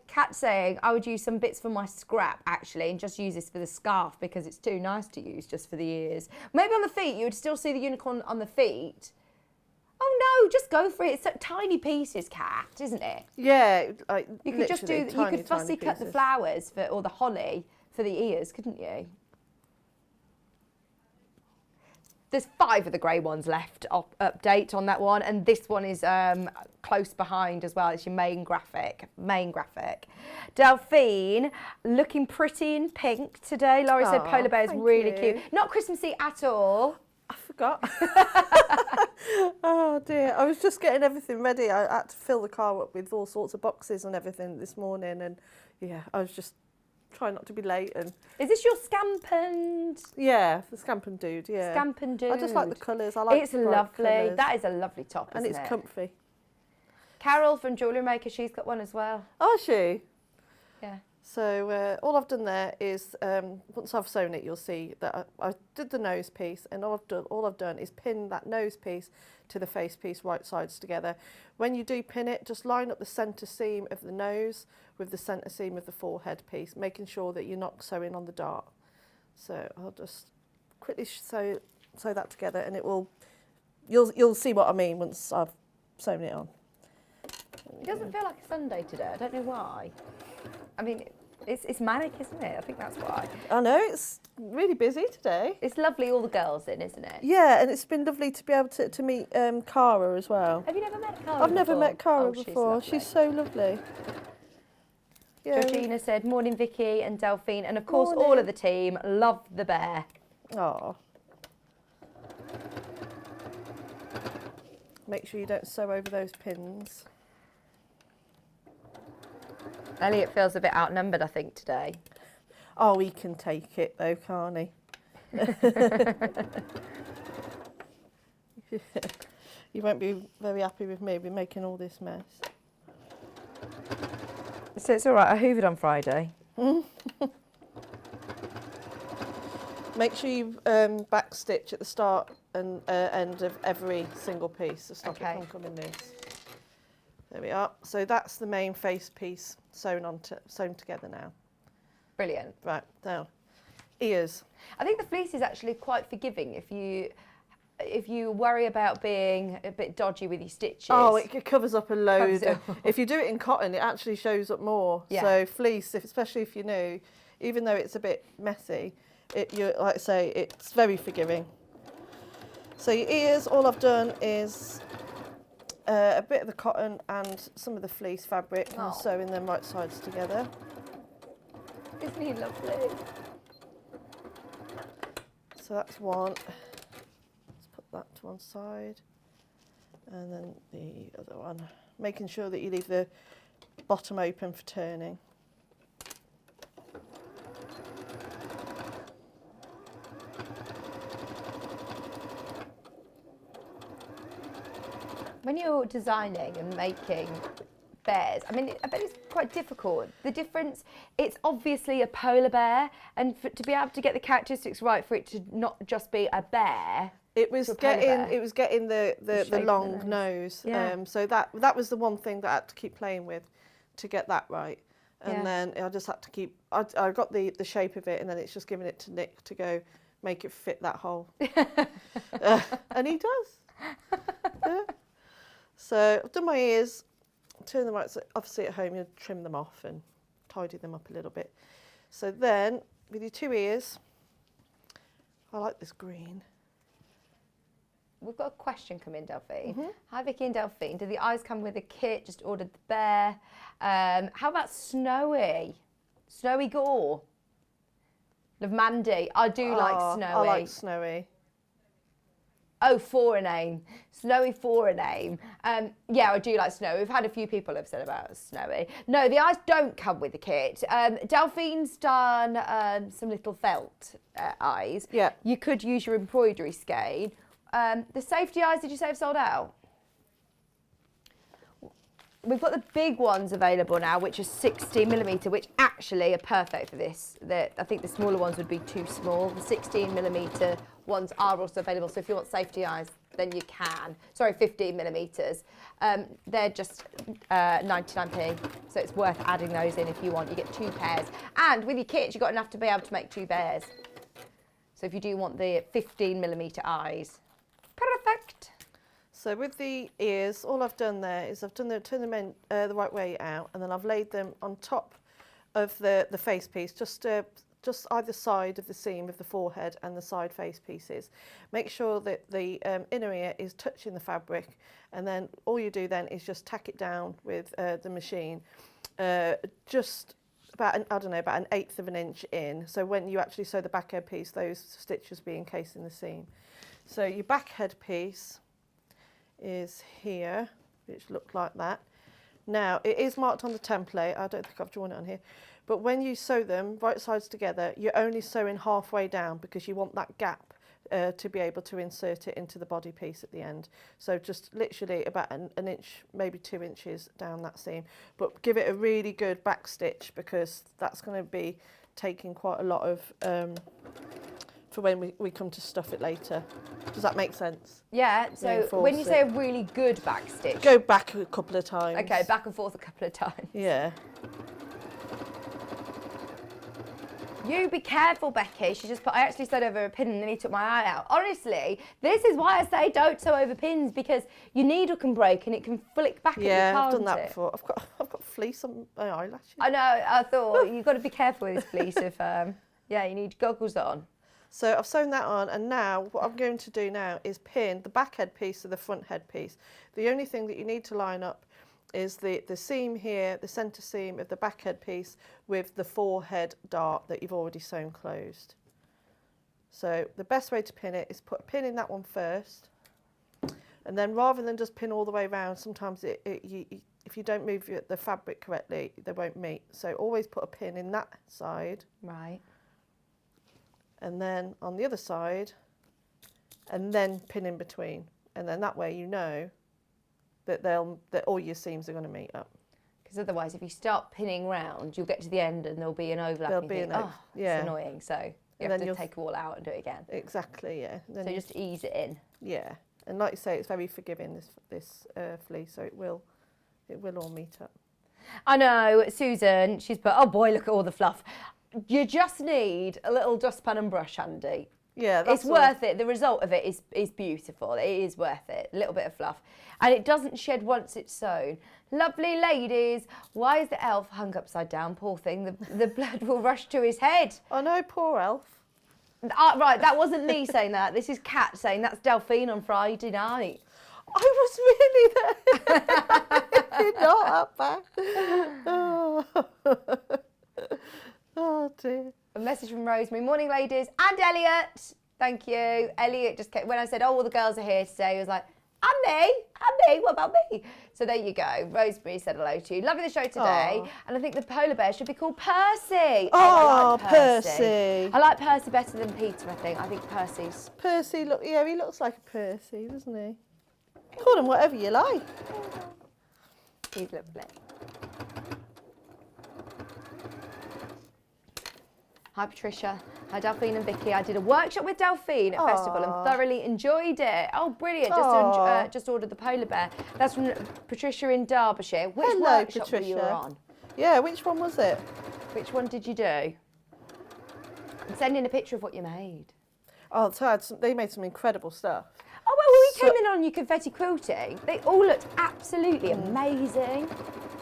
Kat saying, I would use some bits from my scrap actually and just use this for the scarf because it's too nice to use just for the ears. Maybe on the feet, you would still see the unicorn on the feet. Oh no, just go for it. It's tiny pieces, Kat, isn't it? Yeah, like you could just do. tiny, you could fussy cut the flowers for, or the holly for the ears, couldn't you? There's 5 of the grey ones left. Update on that one, and this one is close behind as well. It's your main graphic. Delphine, looking pretty in pink today. Laurie said polar bear is really cute. Not Christmassy at all. I forgot. Oh dear, I was just getting everything ready. I had to fill the car up with all sorts of boxes and everything this morning, and yeah, I was just trying not to be late. And is this your scampened? Yeah, the scampened dude. Yeah, scampened dude. I just like the colours. I like it's lovely. Colours. That is a lovely top, and isn't it's it? comfy. Carol from Jewellery Maker, she's got one as well. Oh, is she? Yeah. So all I've done there is once I've sewn it, you'll see that I did the nose piece, and all I've done is pin that nose piece to the face piece right sides together. When you do pin it, just line up the centre seam of the nose with the centre seam of the forehead piece, making sure that you're not sewing on the dart. So I'll just quickly sew that together, and it will. You'll see what I mean once I've sewn it on. It doesn't feel like a Sunday today. I don't know why. I mean, it's manic, isn't it? I think that's why. I know, it's really busy today. It's lovely, all the girls in, isn't it? Yeah, and it's been lovely to be able to meet Cara as well. Have you never met Cara I've never met Cara before. She's so lovely. Yeah. Georgina said, morning Vicky and Delphine, and of course all of the team love the bear. Oh. Make sure you don't sew over those pins. Elliot feels a bit outnumbered, I think, today. Oh, he can take it though, can't he? You won't be very happy with me making all this mess. So it's all right, I hoovered on Friday. Make sure you back stitch at the start and end of every single piece to stop it from coming loose. There we are. So that's the main face piece sewn together now. Brilliant. Right, now, ears. I think the fleece is actually quite forgiving if you worry about being a bit dodgy with your stitches. Oh, it covers up a load. If you do it in cotton, it actually shows up more. Yeah. So fleece, especially if you're new, even though it's a bit messy, like I say, it's very forgiving. So your ears, all I've done is a bit of the cotton and some of the fleece fabric and sewing them right sides together. Isn't he lovely? So that's one. Let's put that to one side. And then the other one. Making sure that you leave the bottom open for turning. When you're designing and making bears, I mean, I bet it's quite difficult. The difference, it's obviously a polar bear, and to be able to get the characteristics right for it to not just be a bear. It was getting the long nose. Yeah. So that was the one thing that I had to keep playing with to get that right. And then I just had to keep. I got the shape of it, and then it's just giving it to Nick to go make it fit that hole. And he does. Yeah. So I've done my ears, turn them right, so obviously at home you'll trim them off and tidy them up a little bit. So then, with your 2 ears, I like this green. We've got a question come in, Delphine. Hi Vicky and Delphine, do the eyes come with a kit, just ordered the bear? How about Snowy? Snowy Gore? Love Mandy, I do like Snowy. I like Snowy. Oh, for a name. Snowy for a name. Yeah, I do like Snowy. We've had a few people have said about Snowy. No, the eyes don't come with the kit. Delphine's done some little felt eyes. Yeah. You could use your embroidery skein. The safety eyes, did you say have sold out? We've got the big ones available now, which are 16mm, which actually are perfect for this. I think the smaller ones would be too small. The 16mm ones are also available, so if you want safety eyes, then you can. Sorry, 15mm. They're just 99p, so it's worth adding those in if you want. You get 2 pairs. And with your kits, you've got enough to be able to make 2 pairs. So if you do want the 15mm eyes, perfect. So with the ears, all I've done there is I've turned them in the right way out, and then I've laid them on top of the face piece, just either side of the seam of the forehead and the side face pieces. Make sure that the inner ear is touching the fabric, and then all you do then is just tack it down with the machine, just about about an 1/8 of an inch in. So when you actually sew the back head piece, those stitches will be encased in the seam. So your back head piece is here, which looked like that. Now it is marked on the template. I don't think I've drawn it on here, but when you sew them right sides together, you're only sewing halfway down because you want that gap to be able to insert it into the body piece at the end. So just literally about an inch, maybe 2 inches down that seam, but give it a really good back stitch because that's going to be taking quite a lot of for when we come to stuff it later. Does that make sense? Yeah, so when you say a really good back stitch... Go back a couple of times. Okay, back and forth a couple of times. Yeah. You be careful, Becky. She just put, I actually sewed over a pin and then he took my eye out. Honestly, this is why I say don't sew over pins, because your needle can break and it can flick back at you, can't I've done that it? before. I've got fleece on my eyelashes. I know, I thought you've got to be careful with this fleece if, yeah, you need goggles on. So I've sewn that on, and now what I'm going to do now is pin the back head piece to the front head piece. The only thing that you need to line up is the seam here, the centre seam of the back head piece with the forehead dart that you've already sewn closed. So the best way to pin it is put a pin in that one first, and then rather than just pin all the way around, sometimes if you don't move the fabric correctly, they won't meet. So always put a pin in that side. Right. And then on the other side, and then pin in between. And then that way you know that all your seams are going to meet up. Because otherwise, if you start pinning round, you'll get to the end and there'll be an overlap. There'll be it's annoying. So you have to take it all out and do it again. Exactly, yeah. Then so just ease it in. Yeah, and like you say, it's very forgiving, this fleece, so it will all meet up. I know, Susan, she's put, oh boy, look at all the fluff. You just need a little dustpan and brush handy. Yeah, that's it's worth it. The result of it is beautiful. It is worth it. A little bit of fluff. And it doesn't shed once it's sewn. Lovely ladies, why is the elf hung upside down? Poor thing, the blood will rush to his head. Oh no, poor elf. Right, that wasn't me saying that. This is Kat saying that's Delphine on Friday night. I was really there. Not that bad. Oh dear. A message from Rosemary. Morning, ladies. And Elliot. Thank you. Elliot just came, when I said, oh, all the girls are here today, he was like, and me, what about me? So there you go. Rosemary said hello to you. Loving the show today. Aww. And I think the polar bear should be called Percy. Oh, I like Percy. I like Percy better than Peter, I think. I think Percy's... Percy, he looks like a Percy, doesn't he? Call him whatever you like. He's lovely. Hi Patricia, hi Delphine and Vicky. I did a workshop with Delphine at festival and thoroughly enjoyed it. Oh, brilliant! Just ordered the polar bear. That's from Patricia in Derbyshire. Which Hello, workshop were you on? Yeah, which one was it? Which one did you do? And send in a picture of what you made. Oh, they made some incredible stuff. Oh, well, when we came in on your confetti quilting, they all looked absolutely amazing.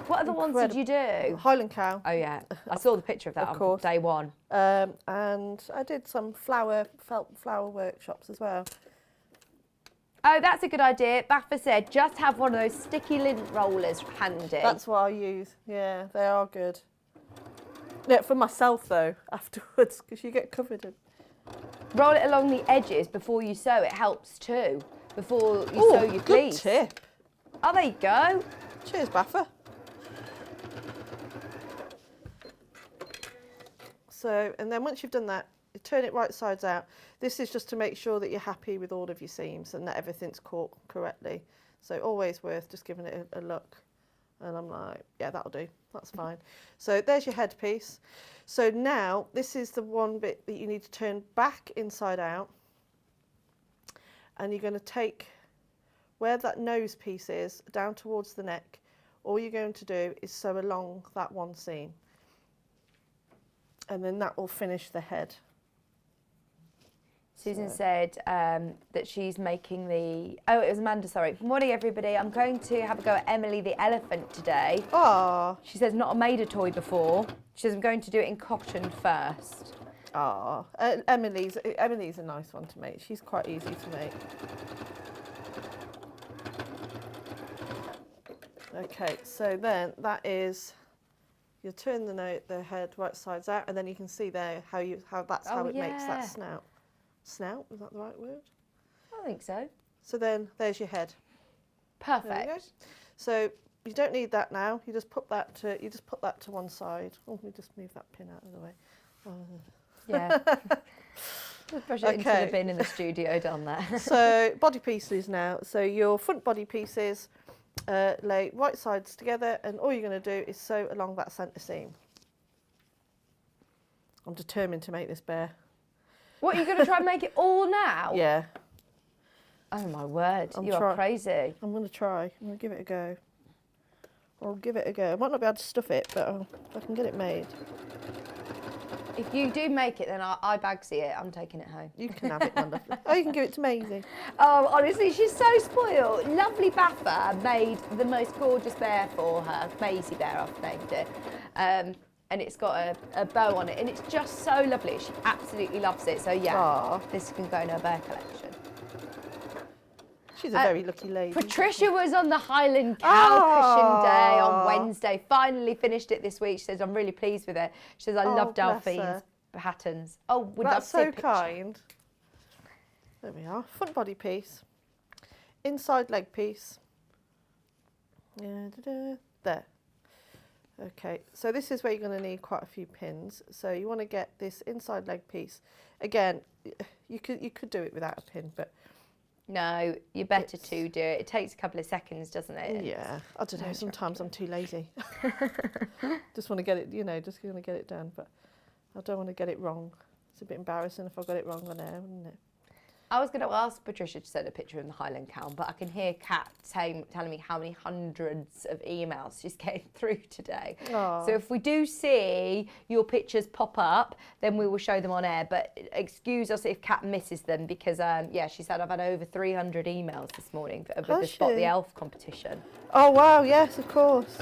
What other ones did you do? Highland Cow. Oh yeah, I saw the picture of that on day one. And I did some felt flower workshops as well. Oh, that's a good idea. Baffa said, just have one of those sticky lint rollers handy. That's what I use. Yeah, they are good. Yeah, for myself though, afterwards, because you get covered in. Roll it along the edges before you sew. It helps too. Before you sew your fleece. Good tip. Oh, there you go. Cheers, Baffa. So, and then once you've done that, you turn it right sides out. This is just to make sure that you're happy with all of your seams and that everything's caught correctly. So always worth just giving it a look. And I'm like, yeah, that'll do. That's fine. So there's your headpiece. So now this is the one bit that you need to turn back inside out. And you're going to take where that nose piece is down towards the neck. All you're going to do is sew along that one seam. And then that will finish the head. Susan said that she's making the... Oh, it was Amanda, sorry. Good morning, everybody. I'm going to have a go at Emily the elephant today. Ah. She says, not made a toy before. She says, I'm going to do it in cotton first. Ah. Emily's a nice one to make. She's quite easy to make. Okay, so then that is... You turn the head right sides out, and then you can see there how it makes that snout. Snout, is that the right word? I think so. So then there's your head. Perfect. So you don't need that now. You just put that to one side. Oh, let me just move that pin out of the way. Yeah. Push it into the bin in the studio down there. So body pieces now. So your front body pieces lay right sides together, and all you're going to do is sew along that centre seam. I'm determined to make this bear. What, you're going to try and make it all now? Yeah. Oh my word, you are crazy. I'm going to try. I'm going to give it a go. I'll give it a go. I might not be able to stuff it, but I can get it made. If you do make it, then I bagsy it. I'm taking it home. You can have it, my lovely. Oh, you can give it to Maisie. Oh, honestly, she's so spoiled. Lovely Baffa made the most gorgeous bear for her. Maisie Bear, I've named it. And it's got a bow on it, and it's just so lovely. She absolutely loves it. So yeah, this can go in her bear collection. She's a very lucky lady. Patricia was on the Highland Cow Cushion Day on Wednesday. Finally finished it this week. She says, I'm really pleased with it. She says, I love Delphine's patterns. Oh, would love to see a picture. That's so kind. There we are. Front body piece. Inside leg piece. There. Okay, so this is where you're going to need quite a few pins. So you want to get this inside leg piece. Again, you could do it without a pin, but no, you're better to do it. It takes a couple of seconds, doesn't it? Yeah, I don't know. Sometimes I'm too lazy. Just want to get it, just going to get it done, but I don't want to get it wrong. It's a bit embarrassing if I got it wrong on air, wouldn't it? I was going to ask Patricia to send a picture of the Highland Cow, but I can hear Kat telling me how many hundreds of emails she's getting through today. Aww. So if we do see your pictures pop up, then we will show them on air. But excuse us if Kat misses them because, she said I've had over 300 emails this morning with the Spot the Elf competition. Oh, wow, yes, of course.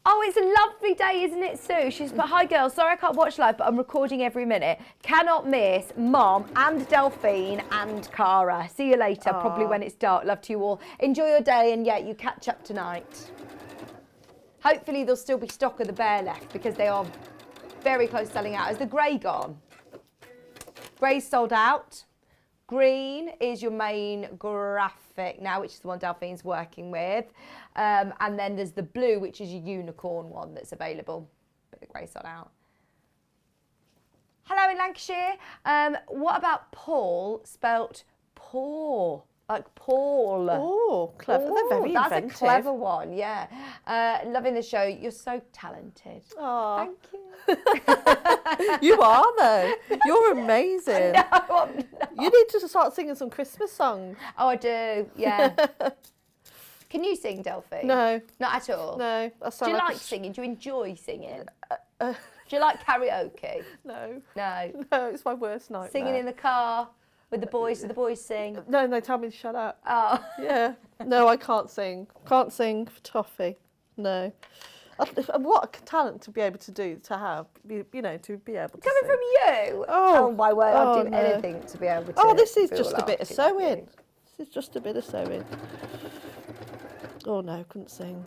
Oh, it's a lovely day, isn't it, Sue? She's put, hi girls, sorry I can't watch live, but I'm recording every minute. Cannot miss Mom and Delphine and Cara. See you later, probably when it's dark. Love to you all. Enjoy your day, and you catch up tonight. Hopefully there'll still be stock of the bear left because they are very close to selling out. Is the grey gone? Grey's sold out. Green is your main graphic now, which is the one Delphine's working with. And then there's the blue, which is your unicorn one that's available. But the grey's sold out. Hello in Lancashire. What about Paul, spelt paw? Like Paul. Oh, clever. They're very that's inventive. A clever one, yeah. Loving the show. You're so talented. Oh, thank you. You are, though. You're amazing. No, I'm not. You need to start singing some Christmas songs. Oh, I do, yeah. Can you sing, Delphine? No. Not at all? No. Do you like singing? Do you enjoy singing? Do you like karaoke? No. No. No, it's my worst nightmare. Singing in the car with the boys? Do the boys sing? No, they tell me to shut up. Oh. Yeah. No, I can't sing. Can't sing for toffee. No. What a talent to be able to do, to have, to be able to Coming sing. from you? Oh my word, I'd do anything to be able to. Oh, this is just a bit of sewing. This is just a bit of sewing. Oh no, couldn't sing.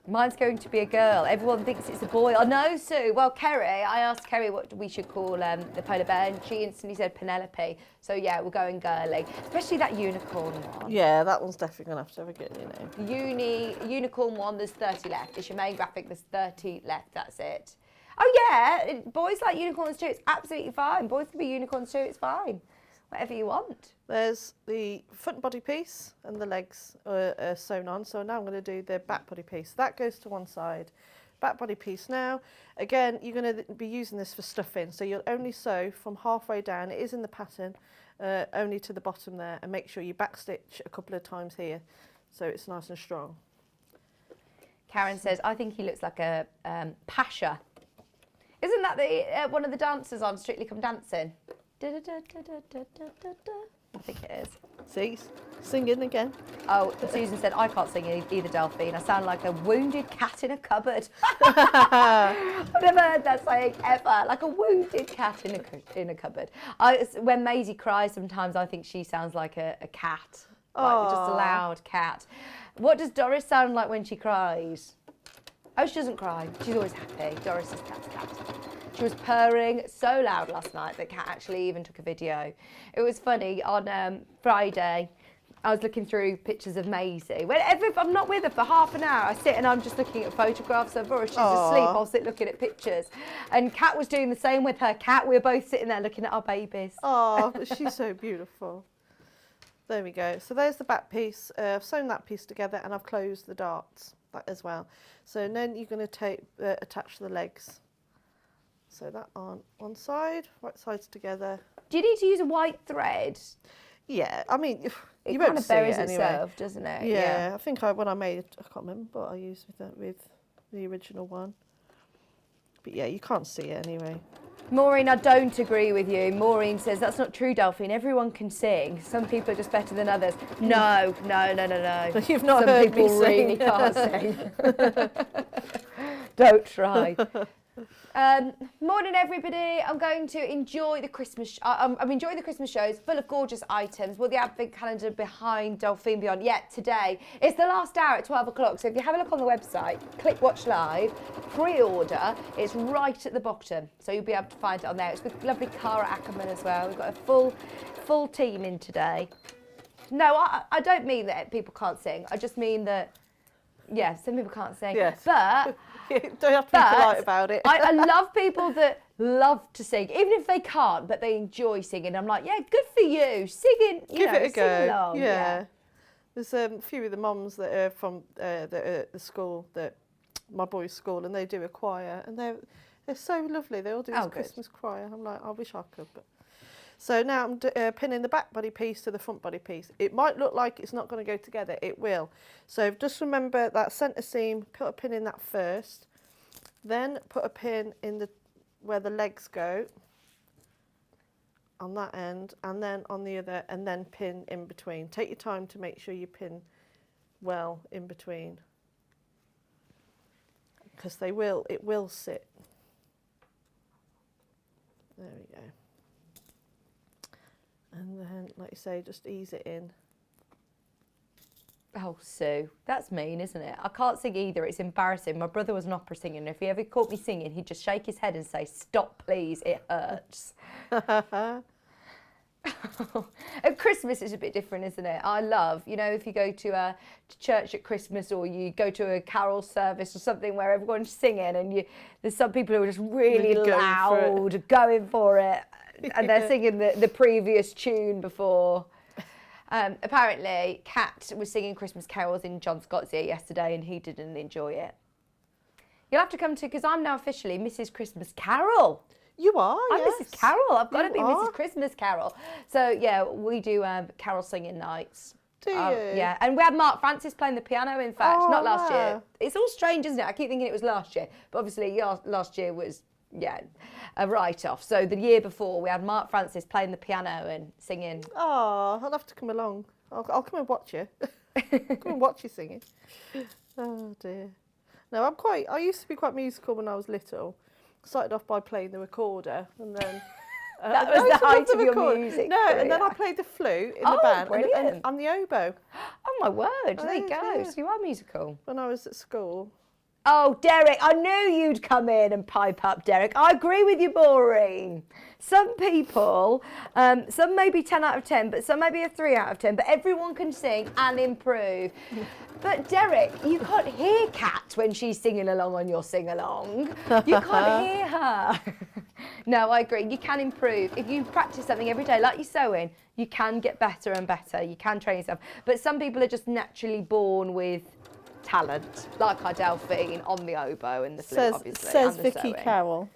Mine's going to be a girl. Everyone thinks it's a boy. Oh no, Sue. Well, Kerrie, I asked Kerrie what we should call the polar bear, and she instantly said Penelope. So yeah, we're going girly, especially that unicorn one. Yeah, that one's definitely gonna have to have a good, The unicorn one. There's 30 left. It's your main graphic. There's 30 left. That's it. Oh yeah, boys like unicorns too. It's absolutely fine. Boys can be unicorns too. It's fine. Whatever you want. There's the front body piece and the legs are sewn on. So now I'm going to do the back body piece. That goes to one side. Back body piece now. Again, you're going to be using this for stuffing. So you'll only sew from halfway down. It is in the pattern, only to the bottom there. And make sure you backstitch a couple of times here so it's nice and strong. Karen says, I think he looks like a Pasha. Isn't that the one of the dancers on Strictly Come Dancing? I think it is. See, singing again. Oh, Susan said, I can't sing either, Delphine. I sound like a wounded cat in a cupboard. I've never heard that saying ever. Like a wounded cat in a cupboard. When Maisie cries, sometimes I think she sounds like a cat. Like just a loud cat. What does Doris sound like when she cries? Oh, she doesn't cry. She's always happy. Doris is cat's cat. She was purring so loud last night that Kat actually even took a video. It was funny, on Friday, I was looking through pictures of Maisie. Whenever if I'm not with her for half an hour, I sit and I'm just looking at photographs of her. If she's asleep, I'll sit looking at pictures. And Kat was doing the same with her cat. We were both sitting there looking at our babies. Oh, but she's so beautiful. There we go. So there's the back piece. I've sewn that piece together and I've closed the darts as well. So then you're going to attach the legs. So that on one side, right sides together. Do you need to use a white thread? Yeah, I mean, It you kind won't of see buries it anyway. itself, doesn't it? Yeah, I think when I made it, I can't remember what I used with the original one. But yeah, you can't see it anyway. Maureen, I don't agree with you. Maureen says, that's not true, Delphine. Everyone can sing. Some people are just better than others. No. You've not Some heard people me sing. really can't sing. Don't try. Morning, everybody. I'm going to enjoy the Christmas. I'm enjoying the Christmas shows, full of gorgeous items. Will the advent calendar behind Delphine Beyond? Yet today. It's the last hour at 12 o'clock. So if you have a look on the website, click Watch Live, pre-order. It's right at the bottom, so you'll be able to find it on there. It's with lovely Cara Ackerman as well. We've got a full team in today. No, I don't mean that people can't sing. I just mean that, yeah, some people can't sing. Yes. But don't have to be polite about it. I love people that love to sing, even if they can't, but they enjoy singing. I'm like, yeah, good for you. Singing, Give it a go. Sing along. Yeah. There's a few of the mums that are from the school, my boys' school, and they do a choir, and they're so lovely. They all do this Christmas choir. I'm like, I wish I could. But. So now I'm pinning the back body piece to the front body piece. It might look like it's not going to go together. It will. So just remember that centre seam, put a pin in that first. Then put a pin in where the legs go on that end, and then on the other, and then pin in between. Take your time to make sure you pin well in between, because it will sit. There we go. And then, like you say, just ease it in. Oh, Sue, that's mean, isn't it? I can't sing either. It's embarrassing. My brother was an opera singer, and if he ever caught me singing, he'd just shake his head and say, "Stop, please, it hurts." At Christmas, it's a bit different, isn't it? I love, if you go to church at Christmas, or you go to a carol service or something where everyone's singing, and there's some people who are just really loud, going for it. And they're singing the previous tune before. Apparently, Kat was singing Christmas carols in John Scott's ear yesterday, and he didn't enjoy it. You'll have to come to, because I'm now officially Mrs. Christmas Carol. You are, I'm yes. Mrs. Carol. I've got to be are. Mrs. Christmas Carol. So, yeah, we do carol singing nights. Do you? Yeah, and we had Mark Francis playing the piano, in fact, not last wow. year. It's all strange, isn't it? I keep thinking it was last year, but obviously last year was, a write-off. So the year before, we had Mark Francis playing the piano and singing. Oh, I'll have to come along. I'll come and watch you. Come and watch you singing. Oh, dear. No, I used to be quite musical when I was little. Started off by playing the recorder, and then... that was the height of your music career. And then I played the flute in the band. Brilliant. And the oboe. Oh, my word. There you go. So you are musical. When I was at school. Oh, Derek, I knew you'd come in and pipe up, Derek. I agree with you, Maureen. Some people, some may be 10 out of 10, but some may be a 3 out of 10, but everyone can sing and improve. But Derek, you can't hear Kat when she's singing along on your sing-along. You can't hear her. No, I agree. You can improve. If you practice something every day, like you're sewing, you can get better and better. You can train yourself. But some people are just naturally born with talent, like our Delphine on the oboe and the flute, obviously. Says and the Vicky sewing. Carroll.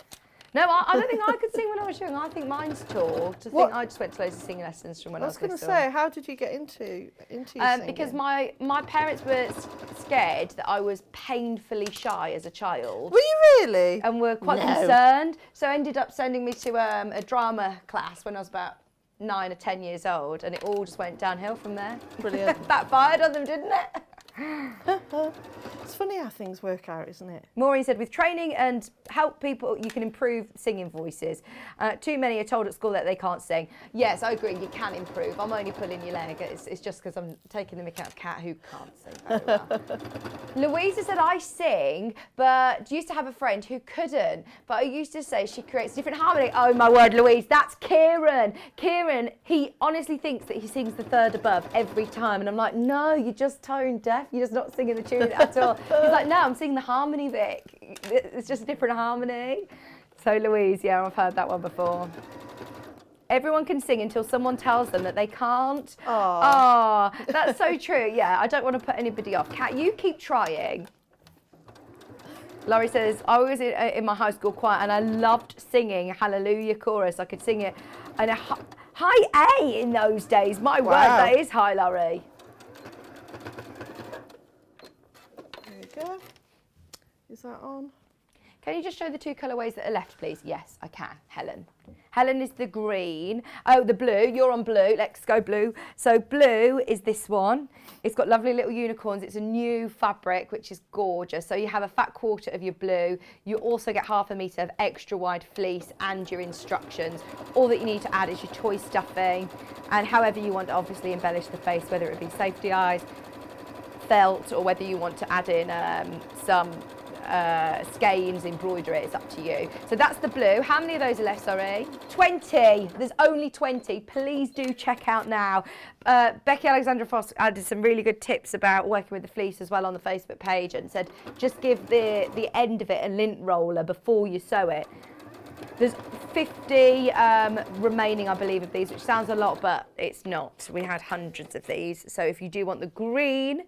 No, I don't think I could sing when I was young. I think mine's taught. I just went to loads of singing lessons from when I was little. I was going to say, how did you get into singing? Because my parents were scared that I was painfully shy as a child. Were you really? And were quite concerned. So ended up sending me to a drama class when I was about 9 or 10 years old, and it all just went downhill from there. Brilliant. Backfired on them, didn't it? It's funny how things work out, isn't it? Maureen said, with training and help people, you can improve singing voices. Too many are told at school that they can't sing. Yes, I agree, you can improve. I'm only pulling your leg. It's just because I'm taking the mick out of Kat, who can't sing very well. Louisa said, I sing, but used to have a friend who couldn't. But I used to say she creates different harmony. Oh, my word, Louise, that's Kieran. Kieran, he honestly thinks that he sings the third above every time. And I'm like, no, you're just tone deaf. You're just not singing the tune at all. He's like, no, I'm singing the harmony, Vic. It's just a different harmony. So Louise, yeah, I've heard that one before. Everyone can sing until someone tells them that they can't. Oh, that's so true. Yeah, I don't want to put anybody off. Kat, you keep trying. Laurie says, I was in my high school choir and I loved singing Hallelujah chorus. I could sing it. And a high A in those days. My word, that is high, Laurie. There we go. Is that on? Can you just show the 2 colourways that are left, please? Yes, I can, Helen. Helen is the green. Oh, the blue. You're on blue. Let's go blue. So blue is this one. It's got lovely little unicorns. It's a new fabric, which is gorgeous. So you have a fat quarter of your blue. You also get ½ a metre of extra wide fleece and your instructions. All that you need to add is your toy stuffing and however you want to obviously embellish the face, whether it be safety eyes, felt, or whether you want to add in some skeins, embroidery, it's up to you. So that's the blue. How many of those are left, sorry? 20. There's only 20. Please do check out now. Becky Alexandra Foss added some really good tips about working with the fleece as well on the Facebook page and said just give the end of it a lint roller before you sew it. There's 50 remaining, I believe, of these, which sounds a lot, but it's not. We had hundreds of these. So if you do want the green,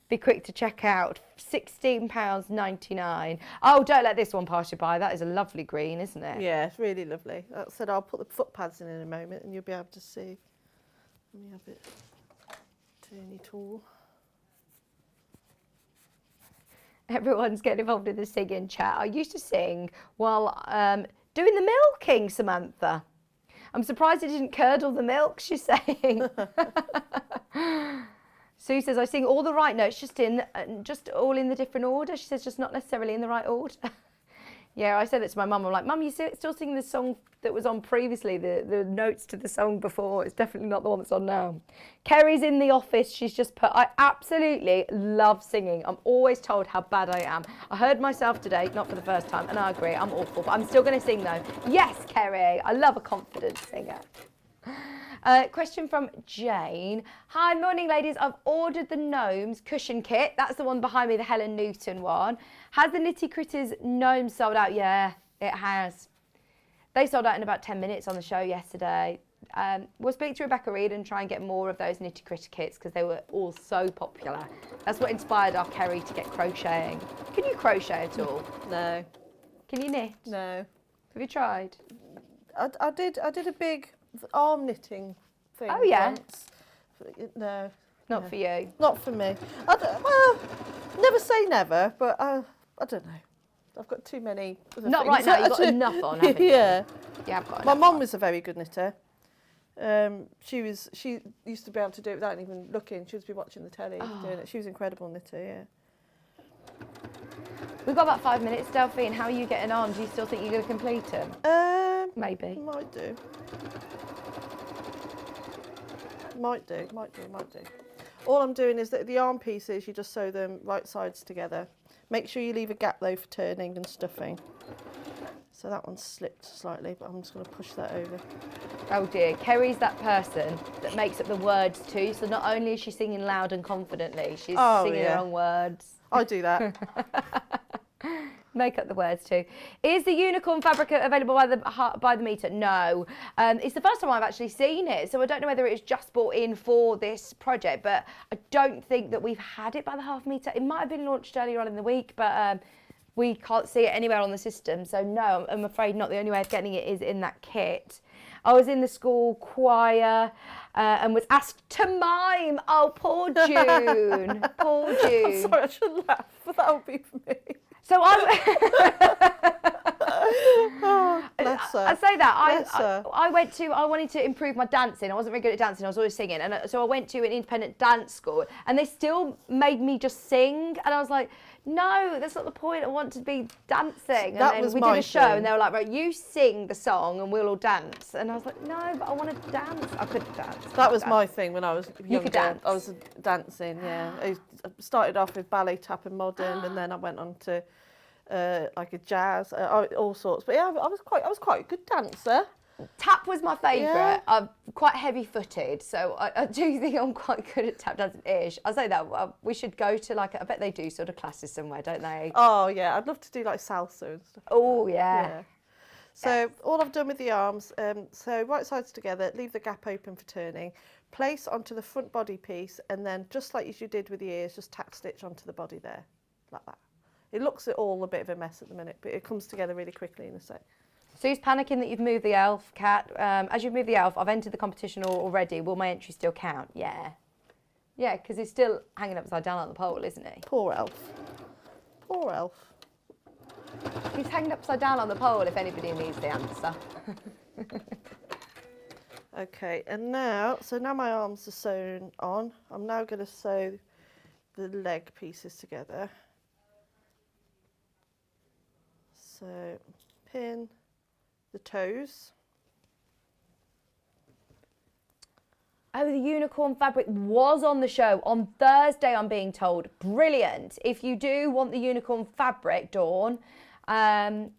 be quick to check out. £16.99. Oh, don't let this one pass you by. That is a lovely green, isn't it? Yeah, it's really lovely. Like I said, I'll put the foot pads in a moment and you'll be able to see. Let me have it. Turny tool. Everyone's getting involved in the singing chat. I used to sing while doing the milking, Samantha. I'm surprised it didn't curdle the milk, she's saying. Sue says, I sing all the right notes, just all in the different order. She says, just not necessarily in the right order. Yeah, I said it to my mum. I'm like, Mum, you still singing the song that was on previously, the notes to the song before. It's definitely not the one that's on now. Kerrie's in the office. She's just put, I absolutely love singing. I'm always told how bad I am. I heard myself today, not for the first time, and I agree, I'm awful, but I'm still going to sing though. Yes, Kerrie, I love a confident singer. Question from Jane. Hi, morning ladies. I've ordered the Gnomes cushion kit. That's the one behind me, the Helen Newton one. Has the Nitty Critters Gnomes sold out? Yeah, it has. They sold out in about 10 minutes on the show yesterday. We'll speak to Rebecca Reed and try and get more of those Nitty Critter kits because they were all so popular. That's what inspired our Kerrie to get crocheting. Can you crochet at all? No. Can you knit? No. Have you tried? I did a big arm knitting thing. Oh yeah. Once. No. Not for you. Not for me. Well, never say never, but I don't know. I've got too many other Not things. right now. You've got enough on, haven't you? Yeah. Yeah, I've got My enough mum on. was a very good knitter. She used to be able to do it without even looking. She would be watching the telly doing it. She was an incredible knitter, yeah. We've got about 5 minutes, Delphine. How are you getting on? Do you still think you're going to complete them? Maybe. Might do. All I'm doing is that the arm pieces, you just sew them right sides together. Make sure you leave a gap though for turning and stuffing. So that one slipped slightly, but I'm just going to push that over. Oh dear, Kerrie's that person that makes up the words too. So not only is she singing loud and confidently, she's singing her own words. I do that. Make up the words too. Is the unicorn fabric available by the meter? No. It's the first time I've actually seen it, so I don't know whether it's just brought in for this project, but I don't think that we've had it by the half meter. It might have been launched earlier on in the week, but we can't see it anywhere on the system. So no, I'm afraid not. The only way of getting it is in that kit. I was in the school choir and was asked to mime. Oh, poor June. Poor June. I'm sorry, I shouldn't laugh, but that would be for me. So Oh, bless her. I say that. I wanted to improve my dancing. I wasn't very good at dancing. I was always singing. And so I went to an independent dance school and they still made me just sing. And I was like, no, that's not the point. I want to be dancing. And then we did a show and they were like, right, you sing the song and we'll all dance. And I was like, no, but I want to dance. I couldn't dance. That was my thing when I was younger. You could dance. I was dancing, yeah. I started off with ballet, tap and modern, and then I went on to like a jazz, all sorts. But yeah, I was quite a good dancer. Tap was my favourite. Yeah. I'm quite heavy-footed, so I do think I'm quite good at tap dancing-ish. I say that we should go to I bet they do sort of classes somewhere, don't they? Oh yeah, I'd love to do like salsa and stuff. Oh yeah. So all I've done with the arms, so right sides together, leave the gap open for turning, place onto the front body piece, and then just like as you did with the ears, just tack stitch onto the body there, like that. It looks all a bit of a mess at the minute, but it comes together really quickly in a sec. Sue's panicking that you've moved the elf, Kat. As you've moved the elf, I've entered the competition already. Will my entry still count? Yeah. Yeah, because he's still hanging upside down on the pole, isn't he? Poor elf. Poor elf. He's hanging upside down on the pole if anybody needs the answer. Okay, and now my arms are sewn on. I'm now going to sew the leg pieces together. So pin the toes. Oh, the unicorn fabric was on the show on Thursday, I'm being told. Brilliant. If you do want the unicorn fabric, Dawn, do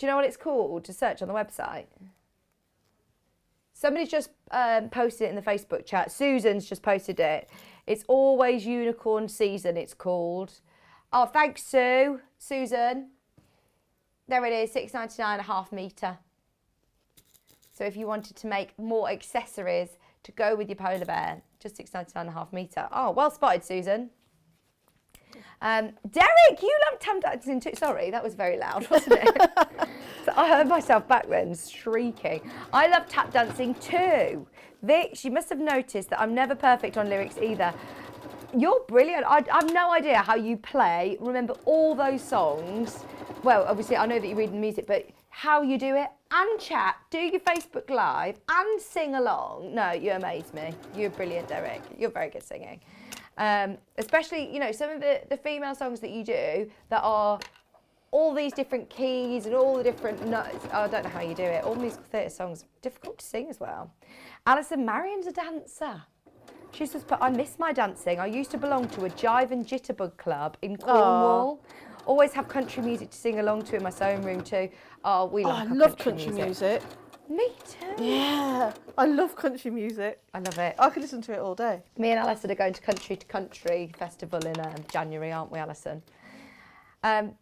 you know what it's called? To search on the website. Somebody's just posted it in the Facebook chat. Susan's just posted it. It's always unicorn season, it's called. Oh, thanks, Sue. Susan. There it is, $6.99 a half metre. So if you wanted to make more accessories to go with your polar bear, just $6.99 a half metre. Oh, well spotted, Susan. Derek, you love tap dancing too. Sorry, that was very loud, wasn't it? So I heard myself back then shrieking. I love tap dancing too. Vix, you must have noticed that I'm never perfect on lyrics either. You're brilliant. I've no idea how you play, remember all those songs. Well, obviously, I know that you read the music, but how you do it and chat, do your Facebook Live and sing along. No, you amaze me. You're brilliant, Derek. You're very good singing. Especially, you know, some of the female songs that you do that are all these different keys and all the different notes. Oh, I don't know how you do it. All musical theatre songs, difficult to sing as well. Alison Marion's a dancer. She's just put, I miss my dancing. I used to belong to a jive and jitterbug club in Cornwall. Always have country music to sing along to in my sewing room too. Oh, we love country music. Me too. Yeah, I love country music. I love it. I could listen to it all day. Me and Alison are going to Country Festival in January, aren't we, Alison?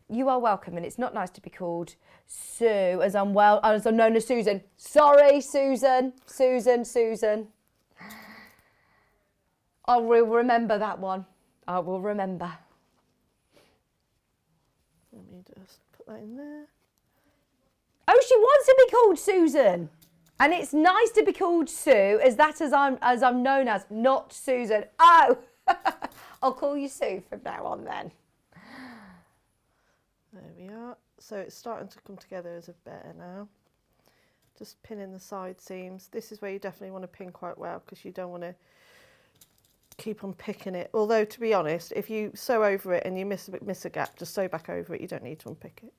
You are welcome, and it's not nice to be called Sue, as I'm known as Susan. Sorry, Susan. Susan. I will remember that one. I will remember. Let me just put that in there. Oh, she wants to be called Susan. And it's nice to be called Sue, as I'm known as, not Susan. Oh, I'll call you Sue from now on then. There we are. So it's starting to come together as a better now. Just pinning the side seams. This is where you definitely want to pin quite well because you don't want to keep on picking it. Although, to be honest, if you sew over it and you miss a gap, just sew back over it. You don't need to unpick it.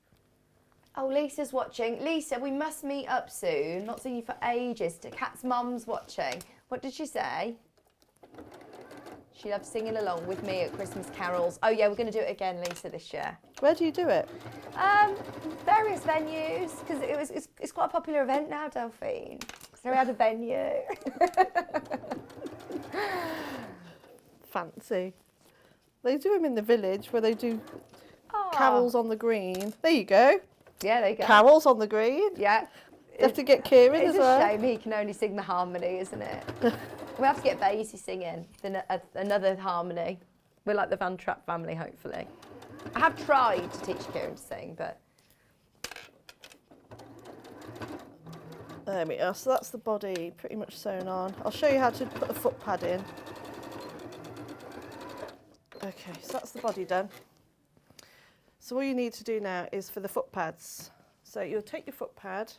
Oh, Lisa's watching. Lisa, we must meet up soon. Not seen you for ages. Kat's mum's watching. What did she say? She loves singing along with me at Christmas carols. Oh yeah, we're going to do it again, Lisa, this year. Where do you do it? Various venues, because it's quite a popular event now, Delphine. So we had a venue. Fancy. They do them in the village where they do carols on the green. There you go. Yeah, there you go. Carols on the green. Yeah. You have to get Kerrie as well. It's a shame he can only sing the harmony, isn't it? We have to get Basie singing another harmony. We're like the Van Trapp family, hopefully. I have tried to teach Kieran to sing, but... There we are. So that's the body pretty much sewn on. I'll show you how to put the foot pad in. Okay, so that's the body done. So all you need to do now is for the foot pads. So you'll take your foot pad.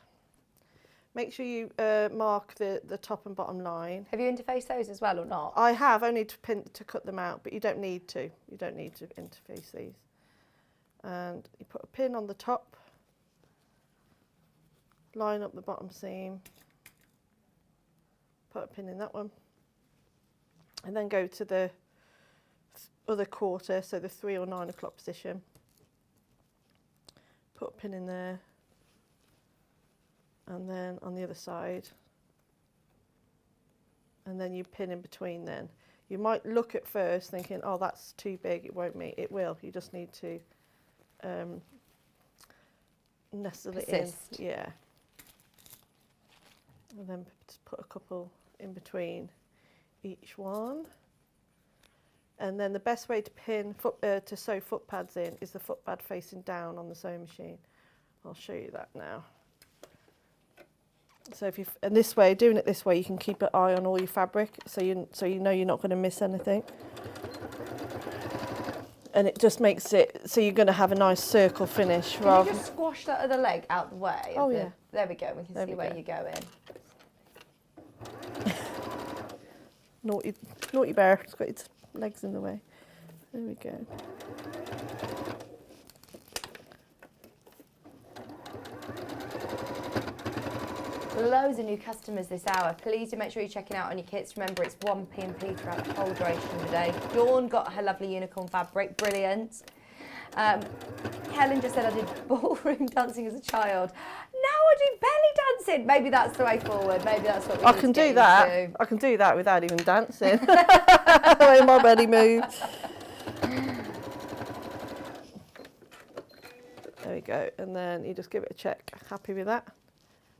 Make sure you mark the top and bottom line. Have you interfaced those as well or not? I have, only to cut them out, but you don't need to. You don't need to interface these. And you put a pin on the top, line up the bottom seam, put a pin in that one, and then go to the other quarter, so the 3 or 9 o'clock position. Put a pin in there. And then on the other side, and then you pin in between then. You might look at first thinking, oh, that's too big, it won't meet. It will, you just need to nestle it in. Yeah. And then just put a couple in between each one. And then the best way to to sew foot pads in is the foot pad facing down on the sewing machine. I'll show you that now. So and this way, doing it this way, you can keep an eye on all your fabric, so you know you're not going to miss anything. And it just makes it so you're going to have a nice circle finish. Can you just squash that other leg out the way? Oh yeah. There we go. We can see where you're going. Naughty bear. It's got its legs in the way. There we go. Loads of new customers this hour. Please do make sure you're checking out on your kits. Remember, it's 1 p.m. throughout the whole duration of the day. Dawn got her lovely unicorn fabric, brilliant. Helen just said I did ballroom dancing as a child. Now I do belly dancing. Maybe that's the way forward. Maybe that's what we need to get into. I can do that without even dancing. The way my belly moves. There we go. And then you just give it a check. Happy with that?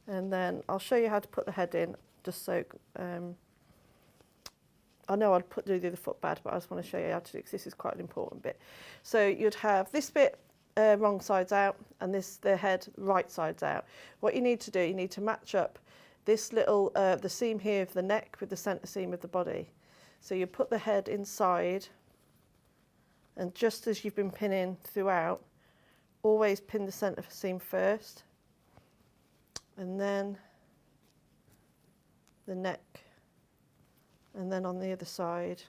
And then I'll show you how to put the head in, just so, I know I'd do the foot pad, but I just want to show you how to do it, because this is quite an important bit. So you'd have this bit wrong sides out, and the head right sides out. What you need to do, you need to match up this little, the seam here of the neck with the centre seam of the body. So you put the head inside, and just as you've been pinning throughout, always pin the centre seam first. And then the neck, and then on the other side,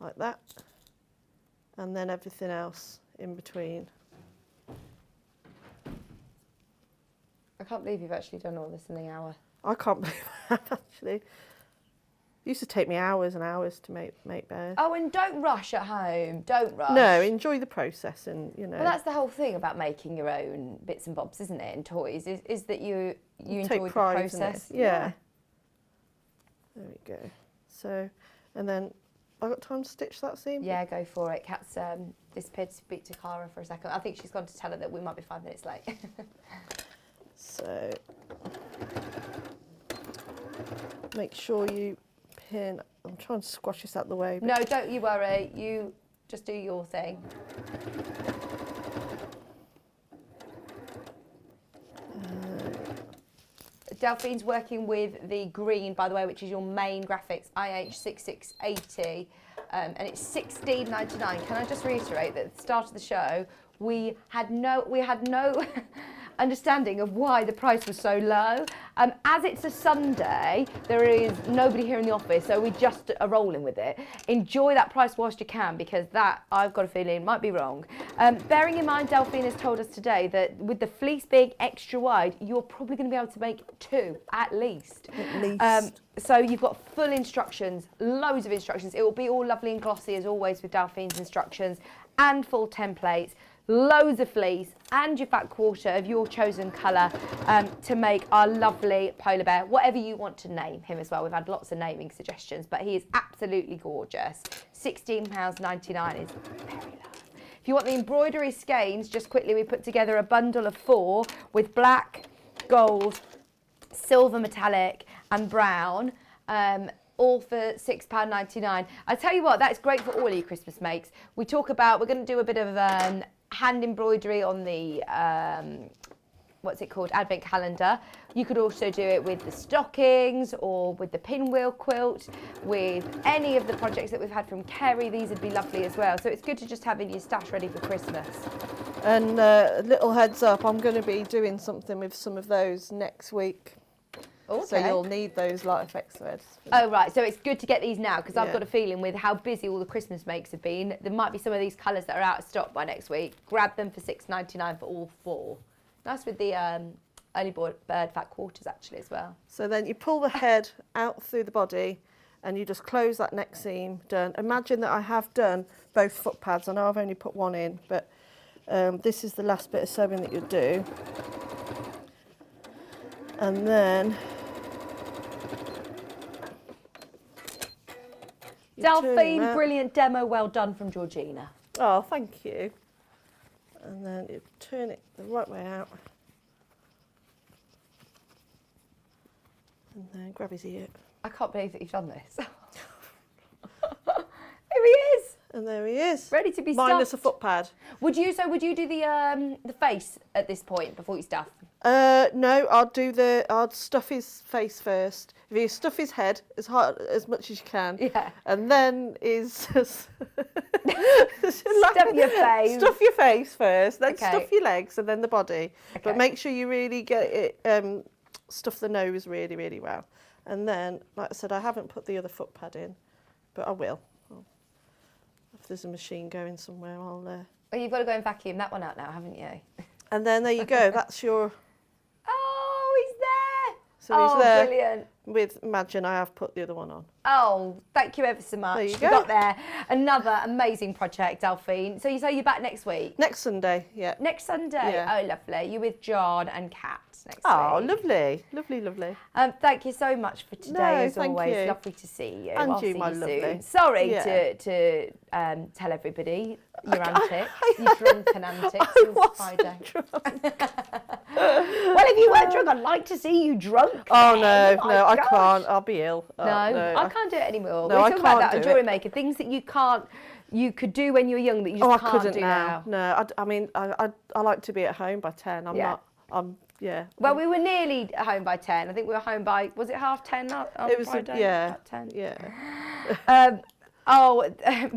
like that, and then everything else in between. I can't believe you've actually done all this in the hour. I can't believe I have actually. It used to take me hours and hours to make bears. Oh, and don't rush at home. Don't rush. No, enjoy the process, and you know. Well, that's the whole thing about making your own bits and bobs, isn't it? And toys is that you enjoy the process. Yeah. There we go. So, and then I got time to stitch that seam. Yeah, go for it. Kat's disappeared to speak to Cara for a second. I think she's gone to tell her that we might be 5 minutes late. So, make sure you pin. I'm trying to squash this out the way. No, don't you worry. You just do your thing. Delphine's working with the green, by the way, which is your main graphics, IH6680, and it's $16.99. Can I just reiterate that at the start of the show, we had no understanding of why the price was so low. As it's a Sunday, there is nobody here in the office, so we just are rolling with it. Enjoy that price whilst you can, because that, I've got a feeling, might be wrong. Bearing in mind, Delphine has told us today that with the fleece being extra wide, you're probably going to be able to make 2 at least. At least. So you've got full instructions, loads of instructions. It will be all lovely and glossy as always with Delphine's instructions, and full templates, loads of fleece, and your fat quarter of your chosen colour to make our lovely polar bear, whatever you want to name him as well. We've had lots of naming suggestions, but he is absolutely gorgeous. £16.99 is very low. If you want the embroidery skeins, just quickly, we put together a bundle of 4 with black, gold, silver metallic and brown, all for £6.99. I tell you what, that's great for all your Christmas makes. We talk about, we're going to do a bit of hand embroidery on the, what's it called, advent calendar. You could also do it with the stockings or with the pinwheel quilt, with any of the projects that we've had from Kerrie. These would be lovely as well. So it's good to just have in your stash ready for Christmas. And little heads up, I'm going to be doing something with some of those next week. Okay. So you'll need those light effects threads. Oh, right. So it's good to get these now, because I've Yeah. got a feeling with how busy all the Christmas makes have been, there might be some of these colours that are out of stock by next week. Grab them for £6.99 for all 4. Nice with the early bird fat quarters actually as well. So then you pull the head out through the body and you just close that neck seam. Done. Imagine that I have done both foot pads. I know I've only put one in, but this is the last bit of sewing that you'll do. And then you turn Delphine, them out. brilliant demo, well done from Georgina. Oh, thank you. And then you turn it the right way out. And then grab his ear. I can't believe that you've done this. Here he is, And there he is. ready to be Minus a stuffed. foot pad. Would you do the face at this point before you stuff? No, I'd stuff his face first. If you stuff his head as hard as much as you can, Yeah. and then Stuff your face. Stuff your face first, then Okay. stuff your legs, and then the body. Okay. But make sure you really get it. Stuff the nose really, really well. And then, like I said, I haven't put the other foot pad in, but I will. If there's a machine going somewhere, I'll. Well, you've got to go and vacuum that one out now, haven't you? And then there you go. That's your. Oh, he's there. So oh, he's there. Brilliant. With Imagine, I have put the other one on. Oh, thank you ever so much. There you We go. got there. Another amazing project, Delphine. So you say you're back next week? Next Sunday, yeah. Next Sunday? Yeah. Oh, lovely. You're with John and Kat next Oh, week. lovely, lovely, lovely. Thank you so much for today, No, as thank always. you. Lovely to see you. And I'll you, see my you lovely. soon. Sorry Yeah. to tell everybody your antics, your drunken antics I on wasn't Friday. drunk. Well, if you weren't drunk, I'd like to see you drunk. Oh, then. no, My no, I gosh. can't. I'll be ill. Oh, No, no, I can't do it anymore. No, We're I talking about can't that, a do jewellery it. maker, things that you could do when you were young that you just Oh, I can't couldn't do now. now. No, I mean, I like to be at home by 10. I'm Yeah. not, yeah. Well, we were nearly home by 10. I think we were home by, was it 10:30 on It was, Friday? yeah, About 10. yeah.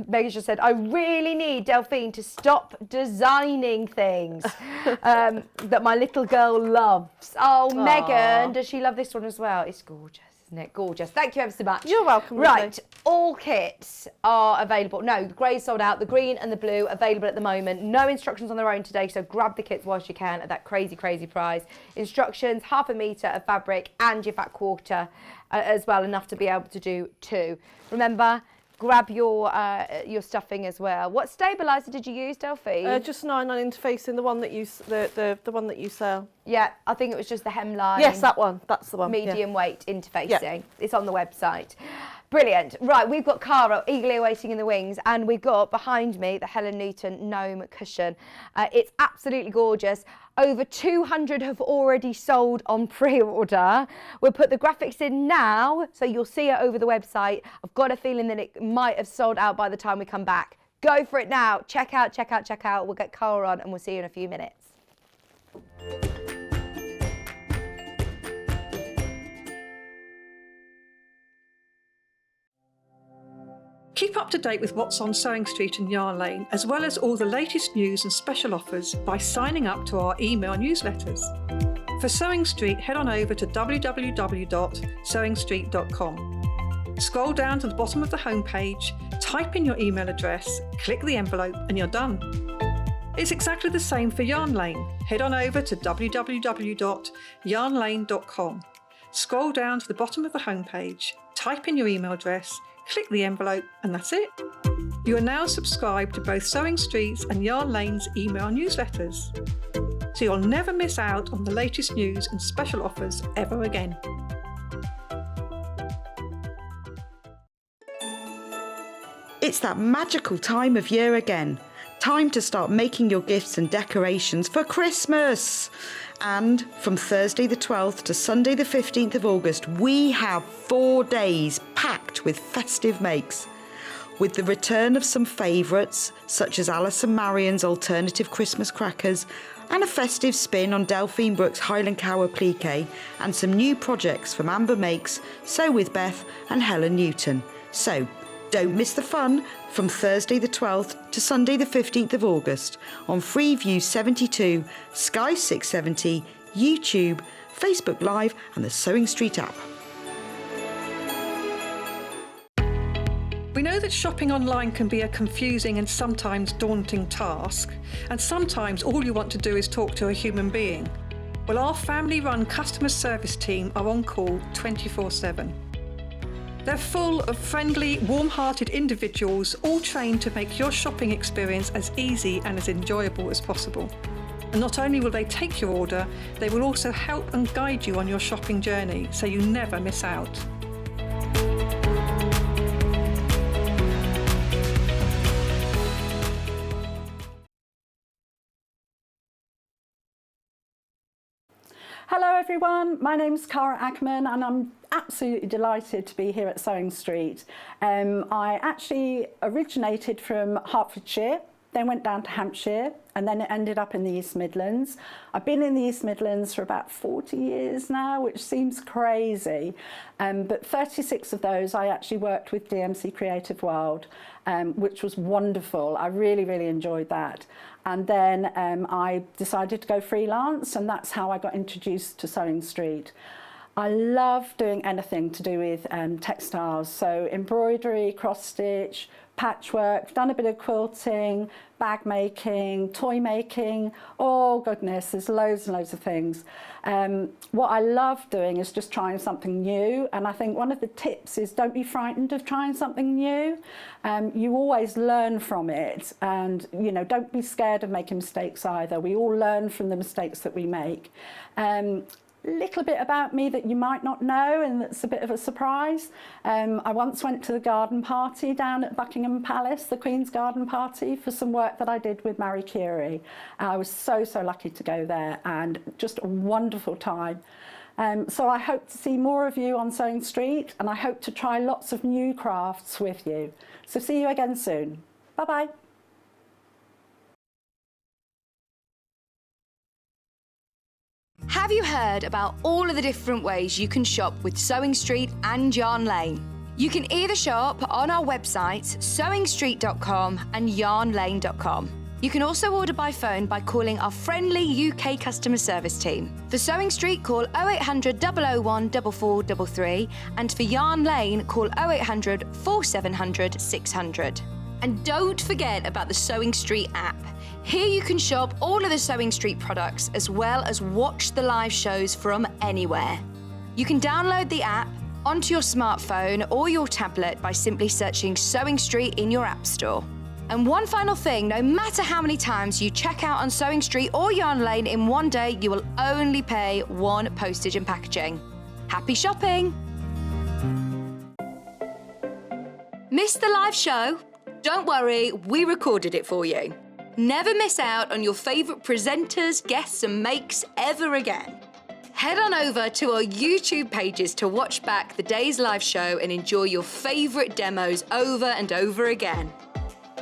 Megan just said, I really need Delphine to stop designing things that my little girl loves. Oh, Aw. Megan, does she love this one as well? It's gorgeous, isn't it? Gorgeous. Thank you ever so much. You're welcome, Right, lovely. all kits are available. No, the grey's sold out. The green and the blue available at the moment. No instructions on their own today, so grab the kits whilst you can at that crazy, crazy price. Instructions, 1/2 metre of fabric and your fat quarter as well, enough to be able to do 2. Remember, grab your stuffing as well. What stabiliser did you use, Delphine? Just 9-9 interfacing, the one that you the one that you sell. Yeah, I think it was just the hemline. Yes, that one. That's the one. yeah. Medium weight interfacing. Yeah. It's on the website. Brilliant. Right, we've got Cara eagerly awaiting in the wings, and we've got behind me the Helen Newton gnome cushion. It's absolutely gorgeous. Over 200 have already sold on pre-order. We'll put the graphics in now, so you'll see it over the website. I've got a feeling that it might have sold out by the time we come back. Go for it now. Check out, check out, check out. We'll get Cara on and we'll see you in a few minutes. Keep up to date with what's on Sewing Street and Yarn Lane, as well as all the latest news and special offers by signing up to our email newsletters. For Sewing Street, head on over to www.sewingstreet.com. Scroll down to the bottom of the homepage, type in your email address, click the envelope, and you're done. It's exactly the same for Yarn Lane. Head on over to www.yarnlane.com. Scroll down to the bottom of the homepage, type in your email address, click the envelope, and that's it. You are now subscribed to both Sewing Street's and Yarn Lane's email newsletters, so you'll never miss out on the latest news and special offers ever again. It's that magical time of year again. Time to start making your gifts and decorations for Christmas. And from Thursday the 12th to Sunday the 15th of August, we have 4 days packed with festive makes. With the return of some favourites, such as Alice and Marion's alternative Christmas crackers, and a festive spin on Delphine Brooks' Highland Cower plique, and some new projects from Amber Makes, Sew with Beth and Helen Newton. So, don't miss the fun from Thursday the 12th to Sunday the 15th of August on Freeview 72, Sky 670, YouTube, Facebook Live and the Sewing Street app. We know that shopping online can be a confusing and sometimes daunting task, and sometimes all you want to do is talk to a human being. Well, our family-run customer service team are on call 24/7. They're full of friendly, warm-hearted individuals, all trained to make your shopping experience as easy and as enjoyable as possible. And not only will they take your order, they will also help and guide you on your shopping journey, so you never miss out. Hello everyone, my name's Cara Ackerman and I'm absolutely delighted to be here at Sewing Street. I actually originated from Hertfordshire, then went down to Hampshire and then it ended up in the East Midlands. I've been in the East Midlands for about 40 years now, which seems crazy, but 36 of those I actually worked with DMC Creative World, which was wonderful. I really, really enjoyed that. And then I decided to go freelance, and that's how I got introduced to Sewing Street. I love doing anything to do with textiles, so embroidery, cross stitch, patchwork, done a bit of quilting, bag making, toy making, oh goodness, there's loads and loads of things. What I love doing is just trying something new, and I think one of the tips is don't be frightened of trying something new. You always learn from it, and you know, don't be scared of making mistakes either. We all learn from the mistakes that we make. Little bit about me that you might not know, and that's a bit of a surprise. I once went to the garden party down at Buckingham Palace, the Queen's garden party, for some work that I did with Kerrie. I was so lucky to go there, and just a wonderful time. So I hope to see more of you on Sewing Street, and I hope to try lots of new crafts with you. So see you again soon. Bye bye. Have you heard about all of the different ways you can shop with Sewing Street and Yarn Lane? You can either shop on our websites, sewingstreet.com and yarnlane.com. You can also order by phone by calling our friendly UK customer service team. For Sewing Street, call 0800 001 4433, and for Yarn Lane, call 0800 4700 600. And don't forget about the Sewing Street app. Here you can shop all of the Sewing Street products as well as watch the live shows from anywhere. You can download the app onto your smartphone or your tablet by simply searching Sewing Street in your app store. And one final thing, no matter how many times you check out on Sewing Street or Yarn Lane in one day, you will only pay one postage and packaging. Happy shopping! Missed the live show? Don't worry, we recorded it for you. Never miss out on your favourite presenters, guests and makes ever again. Head on over to our YouTube pages to watch back the day's live show and enjoy your favourite demos over and over again.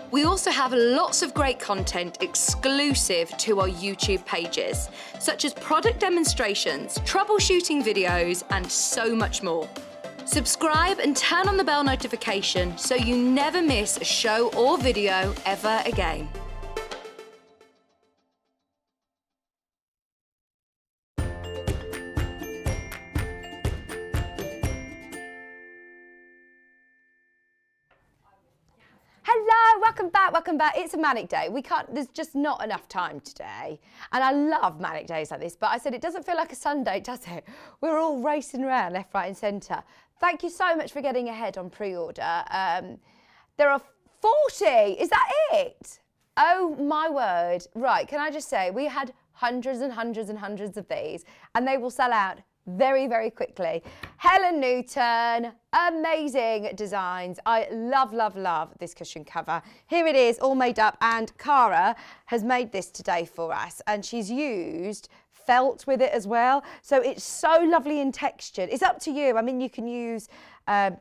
We also have lots of great content exclusive to our YouTube pages, such as product demonstrations, troubleshooting videos and so much more. Subscribe and turn on the bell notification so you never miss a show or video ever again. Hello, welcome back. It's a manic day. There's just not enough time today. And I love manic days like this, but I said it doesn't feel like a Sunday, does it? We're all racing around left, right and centre. Thank you so much for getting ahead on pre-order. There are 40, is that it? Oh my word. Right, can I just say, we had hundreds and hundreds and hundreds of these, and they will sell out very, very quickly. Helen Newton, amazing designs. I love, love, love this cushion cover. Here it is, all made up, and Cara has made this today for us, and she's used felt with it as well. So it's so lovely and textured. It's up to you. I mean, you can use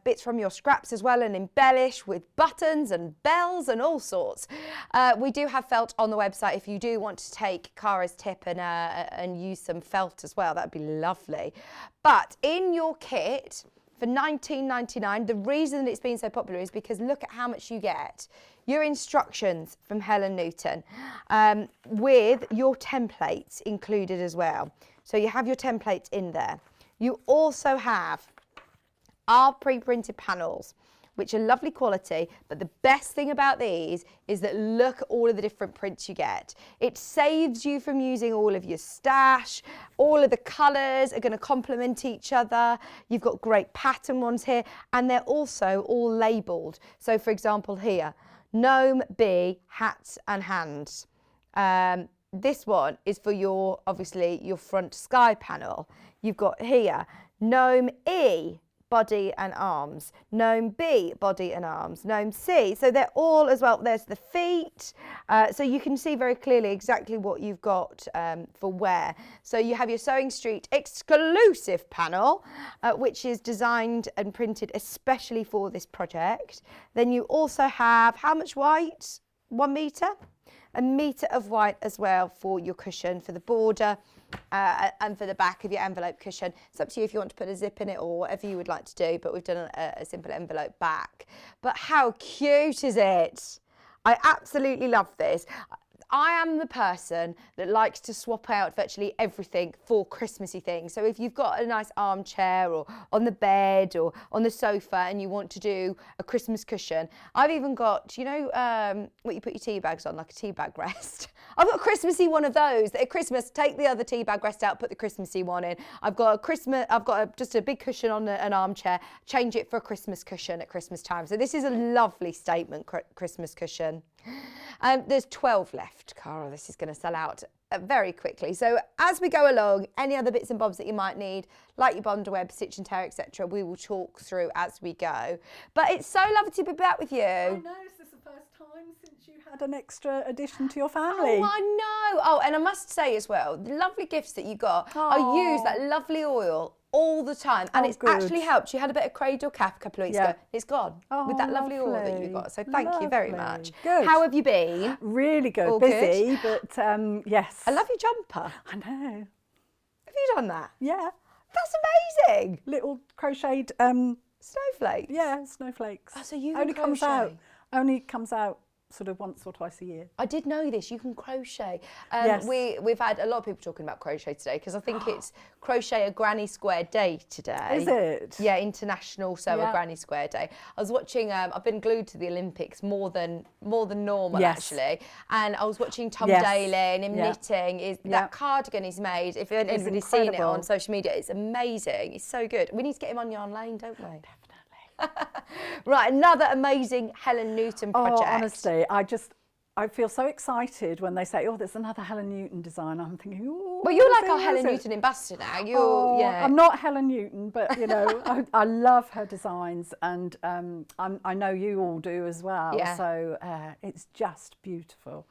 bits from your scraps as well and embellish with buttons and bells and all sorts. We do have felt on the website if you do want to take Cara's tip and use some felt as well. That'd be lovely. But in your kit for £19.99, the reason that it's been so popular is because look at how much you get. Your instructions from Helen Newton with your templates included as well. So you have your templates in there. You also have our pre-printed panels, which are lovely quality, but the best thing about these is that look at all of the different prints you get. It saves you from using all of your stash. All of the colours are going to complement each other. You've got great pattern ones here, and they're also all labelled. So for example here, Gnome Bee hats and hands. This one is for your, obviously, your front sky panel. You've got here, Gnome E, body and arms, Gnome B, body and arms, Gnome C. So they're all as well. There's the feet. So you can see very clearly exactly what you've got for wear. So you have your Sewing Street exclusive panel, which is designed and printed especially for this project. Then you also have how much white? 1 metre? A metre of white as well for your cushion, for the border. And for the back of your envelope cushion. It's up to you if you want to put a zip in it or whatever you would like to do, but we've done a simple envelope back. But how cute is it? I absolutely love this. I am the person that likes to swap out virtually everything for Christmassy things. So if you've got a nice armchair or on the bed or on the sofa and you want to do a Christmas cushion, I've even got, you know, what you put your tea bags on, like a tea bag rest. I've got a Christmassy one of those. At Christmas, take the other tea bag rest out, put the Christmassy one in. I've got just a big cushion on an armchair, change it for a Christmas cushion at Christmas time. So this is a lovely statement Christmas cushion. There's 12 left, Cara. This is going to sell out very quickly. So as we go along, any other bits and bobs that you might need, like your bonder web, stitch and tear, etc., we will talk through as we go. But it's so lovely to be back with you. I know, is this the first time since you had an extra addition to your family? Oh, I know. Oh, and I must say as well, the lovely gifts that you got, I use that lovely oil all the time, and it's actually helped. You had a bit of cradle cap a couple of weeks ago. It's gone with that lovely oil that you got. So thank you very much. Good. How have you been? Really good. All busy, good? But yes. I love your jumper. I know. Have you done that? Yeah. That's amazing. Little crocheted snowflakes. Yeah, snowflakes. Oh, so you only can crochet? Only comes out sort of once or twice a year. I did know this. You can crochet. Yes. We've had a lot of people talking about crochet today because I think it's Crochet a Granny Square Day today. Is it? Yeah, International Sew a Granny Square Day. I was watching. I've been glued to the Olympics more than normal actually, and I was watching Tom Daley in knitting. That cardigan he's made? If anybody's seen it on social media, it's amazing. It's so good. We need to get him on Yarn Lane, don't we? Definitely. Right, another amazing Helen Newton project. Oh, honestly, I feel so excited when they say, "Oh, there's another Helen Newton design." I'm thinking, "Oh." Well, you're like our Helen Newton ambassador now. I'm not Helen Newton, but you know, I love her designs, and I know you all do as well. Yeah. So it's just beautiful.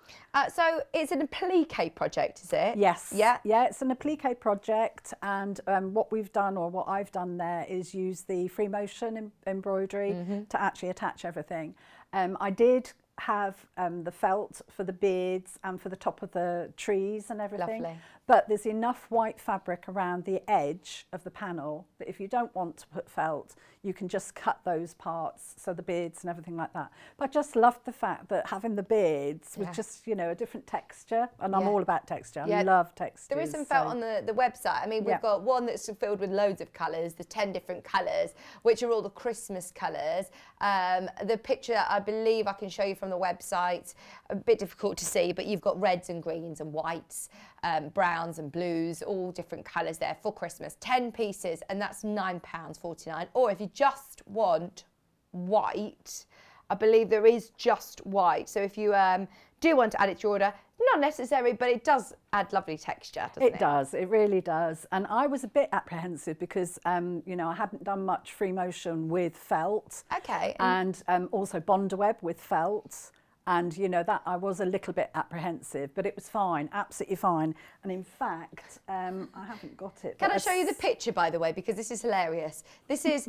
So it's an applique project, is it? Yes. Yeah. Yeah, it's an applique project, and what we've done, or what I've done there, is use the free motion embroidery to actually attach everything. I did have the felt for the beards and for the top of the trees and everything. Lovely. But there's enough white fabric around the edge of the panel that if you don't want to put felt, you can just cut those parts, so the beards and everything like that. But I just loved the fact that having the beards was just, you know, a different texture, and I'm all about texture. I love textures. There is some felt on the website. I mean, we've got one that's filled with loads of colours, the 10 different colours, which are all the Christmas colours. The picture, I believe I can show you from the website, a bit difficult to see, but you've got reds and greens and whites, browns and blues, all different colours there for Christmas. 10 pieces, and that's £9.49. Or if you just want white, I believe there is just white. So if you do want to add it to your order, not necessary, but it does add lovely texture, doesn't it? It does, it really does. And I was a bit apprehensive because, you know, I hadn't done much free motion with felt. Okay. And also Bondaweb with felt. And, you know, that I was a little bit apprehensive, but it was fine, absolutely fine. And in fact, I haven't got it. Can I show you the picture, by the way, because this is hilarious. This is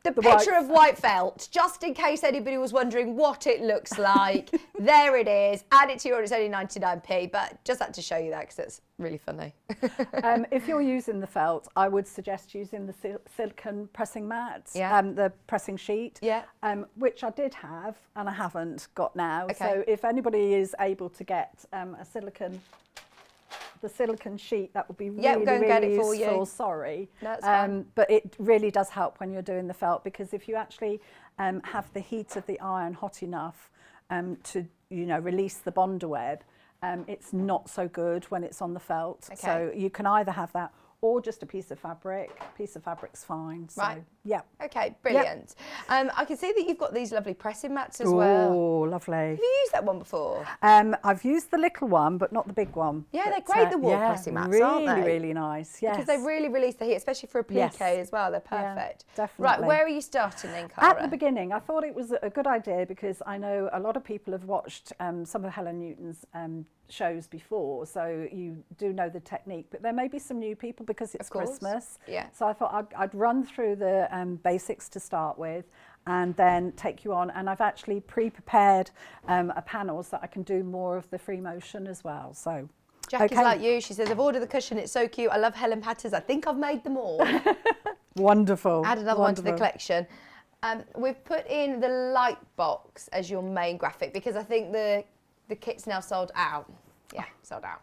the picture of white felt, just in case anybody was wondering what it looks like. There it is. Add it to your order. It's only 99p, but just had to show you that because it's really funny. If you're using the felt, I would suggest using the silicone pressing mats, the pressing sheet, which I did have and I haven't got now. Okay. So if anybody is able to get the silicone sheet, that would be really, go and really get it for useful. you. Sorry. That's fine. But it really does help when you're doing the felt, because if you actually have the heat of the iron hot enough to, you know, release the Bondaweb, it's not so good when it's on the felt. Okay. So you can either have that or just a piece of fabric. A piece of fabric's fine. So, Right. yeah. Okay, brilliant. I can see that you've got these lovely pressing mats as well. Oh, lovely. Have you used that one before? I've used the little one, but not the big one. Yeah, they're But, great, the wall pressing mats, really, aren't they? really nice. Yes. Because they really release the heat, especially for a applique as well. They're Yeah, perfect. definitely. Right, where are you starting then, Cara? At the beginning, I thought it was a good idea because I know a lot of people have watched some of Helen Newton's shows before, so you do know the technique, but there may be some new people because it's Christmas. Yeah. So I thought I'd run through the basics to start with and then take you on, and I've actually pre-prepared a panel so that I can do more of the free motion as well. So Jackie's like you. She says, I've ordered the cushion. It's so cute. I love Helen patterns. I think I've made them all. Wonderful. Add another one to the collection. We've put in the light box as your main graphic because I think the kit's now sold out. Yeah, sold out.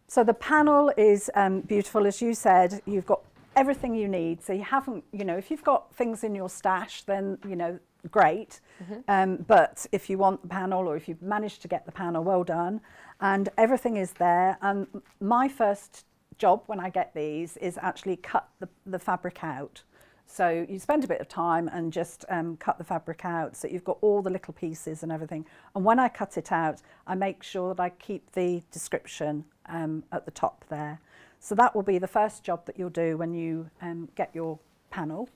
So the panel is beautiful. As you said, you've got everything you need. So you haven't, you know, if you've got things in your stash, then, you know, great. But if you want the panel, or if you've managed to get the panel, well done. And everything is there. And my first job when I get these is actually cut the fabric out. So you spend a bit of time and just cut the fabric out so you've got all the little pieces and everything. And when I cut it out, I make sure that I keep the description at the top there. So that will be the first job that you'll do when you get your panel.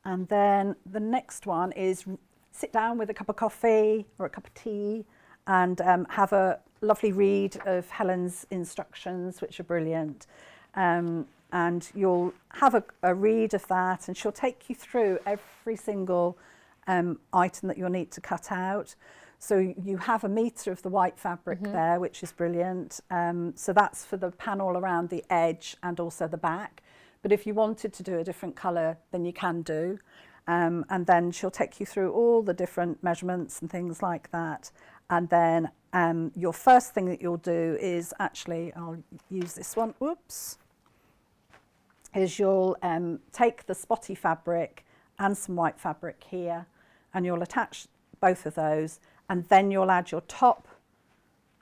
And then the next one is sit down with a cup of coffee or a cup of tea and have a lovely read of Helen's instructions, which are brilliant. And you'll have a read of that, and she'll take you through every single item that you'll need to cut out. So you have a metre of the white fabric there, which is brilliant. So that's for the panel around the edge and also the back. But if you wanted to do a different colour, then you can do. And then she'll take you through all the different measurements and things like that. And then your first thing that you'll do is actually, I'll use this one, whoops, is you'll take the spotty fabric and some white fabric here, and you'll attach both of those, and then you'll add your top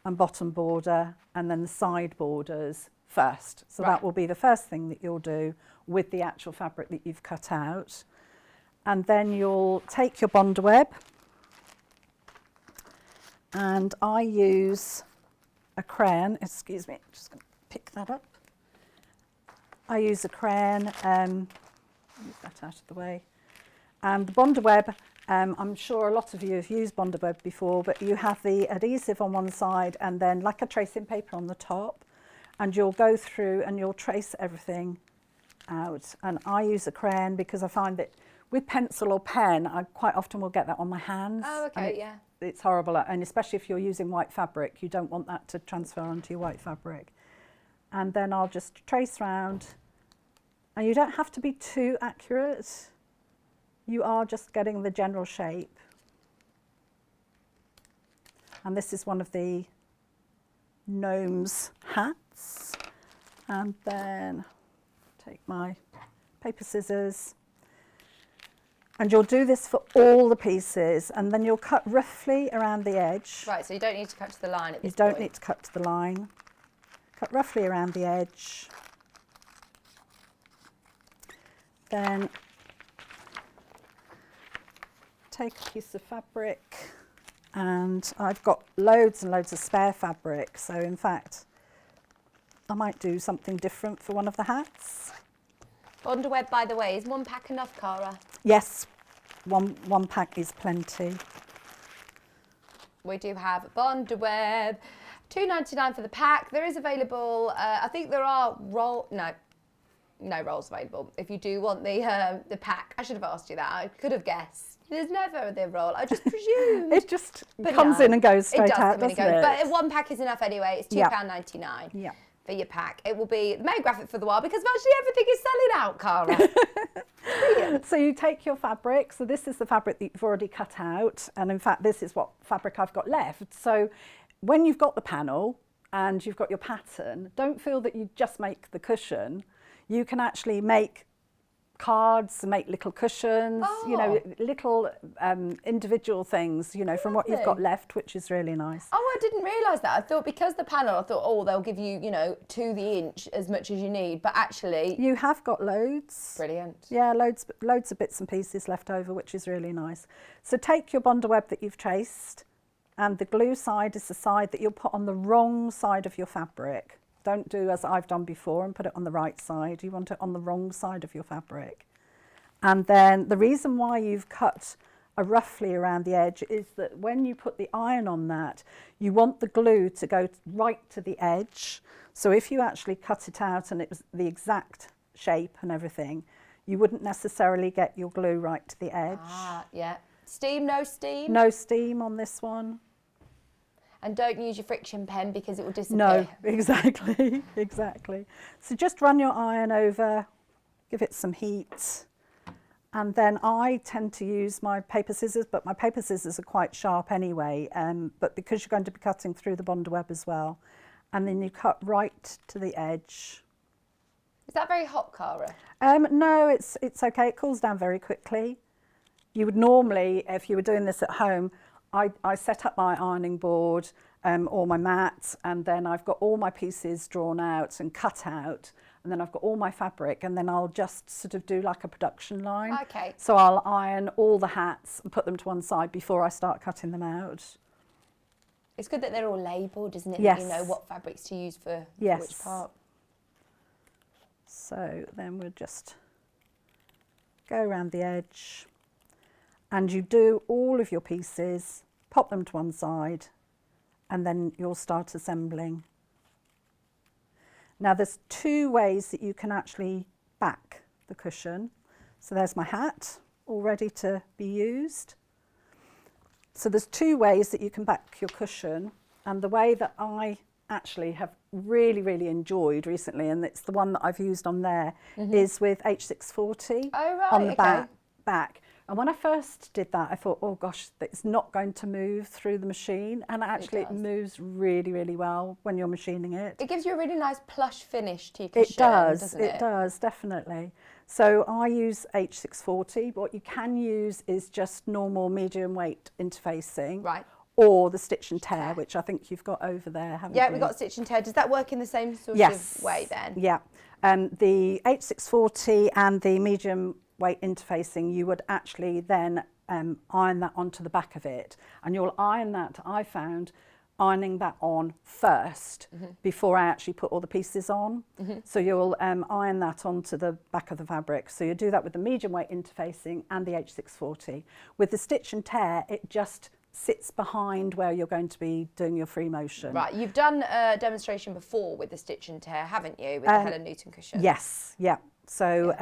and bottom border and then the side borders first. So that will be the first thing that you'll do with the actual fabric that you've cut out. And then you'll take your Bondaweb, and I use a crayon, excuse me, just going to pick that up. I use a crayon, move that out of the way. And the Bondaweb, I'm sure a lot of you have used Bondaweb before, but you have the adhesive on one side and then like a tracing paper on the top, and you'll go through and you'll trace everything out. And I use a crayon because I find that with pencil or pen, I quite often will get that on my hands. Oh, okay, yeah. It's horrible, and especially if you're using white fabric, you don't want that to transfer onto your white fabric. And then I'll just trace round, and you don't have to be too accurate. You are just getting the general shape. And this is one of the Gnomes hats. And then take my paper scissors. And you'll do this for all the pieces, and then you'll cut roughly around the edge. Right, so you don't need to cut to the line at this point. You don't point. need to cut to the line. Cut roughly around the edge. Then take a piece of fabric, and I've got loads and loads of spare fabric, so in fact I might do something different for one of the hats. Bondweb, by the way, is one pack enough, Cara? Yes, one pack is plenty. We do have Bondweb, $2.99 for the pack. There is available, I think there are no rolls available. If you do want the pack, I should have asked you that. I could have guessed. There's never the roll. I just presumed. It just comes in and goes straight out, doesn't it? But one pack is enough anyway. It's £2.99. Yeah. For your pack. It will be the main graphic for the while because virtually everything is selling out, Cara. Brilliant. So you take your fabric. So this is the fabric that you've already cut out. And in fact, this is what fabric I've got left. So when you've got the panel and you've got your pattern, don't feel that you just make the cushion. You can actually make cards, make little cushions, you know, little individual things, you know, from what you've got left, which is really nice. Oh, I didn't realise that. I thought because the panel, I thought, oh, they'll give you, you know, to the inch as much as you need, but actually... You have got loads. Brilliant. Yeah, loads of bits and pieces left over, which is really nice. So take your Bondweb that you've traced, and the glue side is the side that you'll put on the wrong side of your fabric. Don't do as I've done before and put it on the right side. You want it on the wrong side of your fabric. And then the reason why you've cut a roughly around the edge is that when you put the iron on that, you want the glue to go right to the edge. So if you actually cut it out and it was the exact shape and everything, you wouldn't necessarily get your glue right to the edge. Ah, yeah. Steam, no steam? No steam on this one. And don't use your friction pen because it will disappear. No, exactly, exactly. So just run your iron over, give it some heat. And then I tend to use my paper scissors, but my paper scissors are quite sharp anyway, but because you're going to be cutting through the Bondweb as well. And then you cut right to the edge. Is that very hot, Cara? No, it's okay. It cools down very quickly. You would normally, if you were doing this at home, I set up my ironing board or my mat, and then I've got all my pieces drawn out and cut out, and then I've got all my fabric, and then I'll just sort of do like a production line. Okay. So I'll iron all the hats and put them to one side before I start cutting them out. It's good that they're all labelled, isn't it? Yes. That you know what fabrics to use for which part. So then we'll just go around the edge. And you do all of your pieces, pop them to one side, and then you'll start assembling. Now there's two ways that you can actually back the cushion. So there's my hat, all ready to be used. So there's two ways that you can back your cushion, and the way that I actually have really, really enjoyed recently, and it's the one that I've used on there, is with H640 on the back. And when I first did that, I thought, oh gosh, it's not going to move through the machine. And actually it moves really, really well when you're machining it. It gives you a really nice plush finish to your cushion, doesn't it? It does, definitely. So I use H640. What you can use is just normal medium weight interfacing. Right. Or the stitch and tear, which I think you've got over there, haven't you? Yeah, we've got stitch and tear. Does that work in the same sort of way then? Yeah. The H640 and the medium weight interfacing, you would actually then iron that onto the back of it, and you'll iron that, I found, ironing that on first before I actually put all the pieces on. So you'll iron that onto the back of the fabric. So you do that with the medium weight interfacing and the H640. With the stitch and tear, it just sits behind where you're going to be doing your free motion. Right, you've done a demonstration before with the stitch and tear, haven't you, with the Helen Newton cushion? Yes, yeah. So,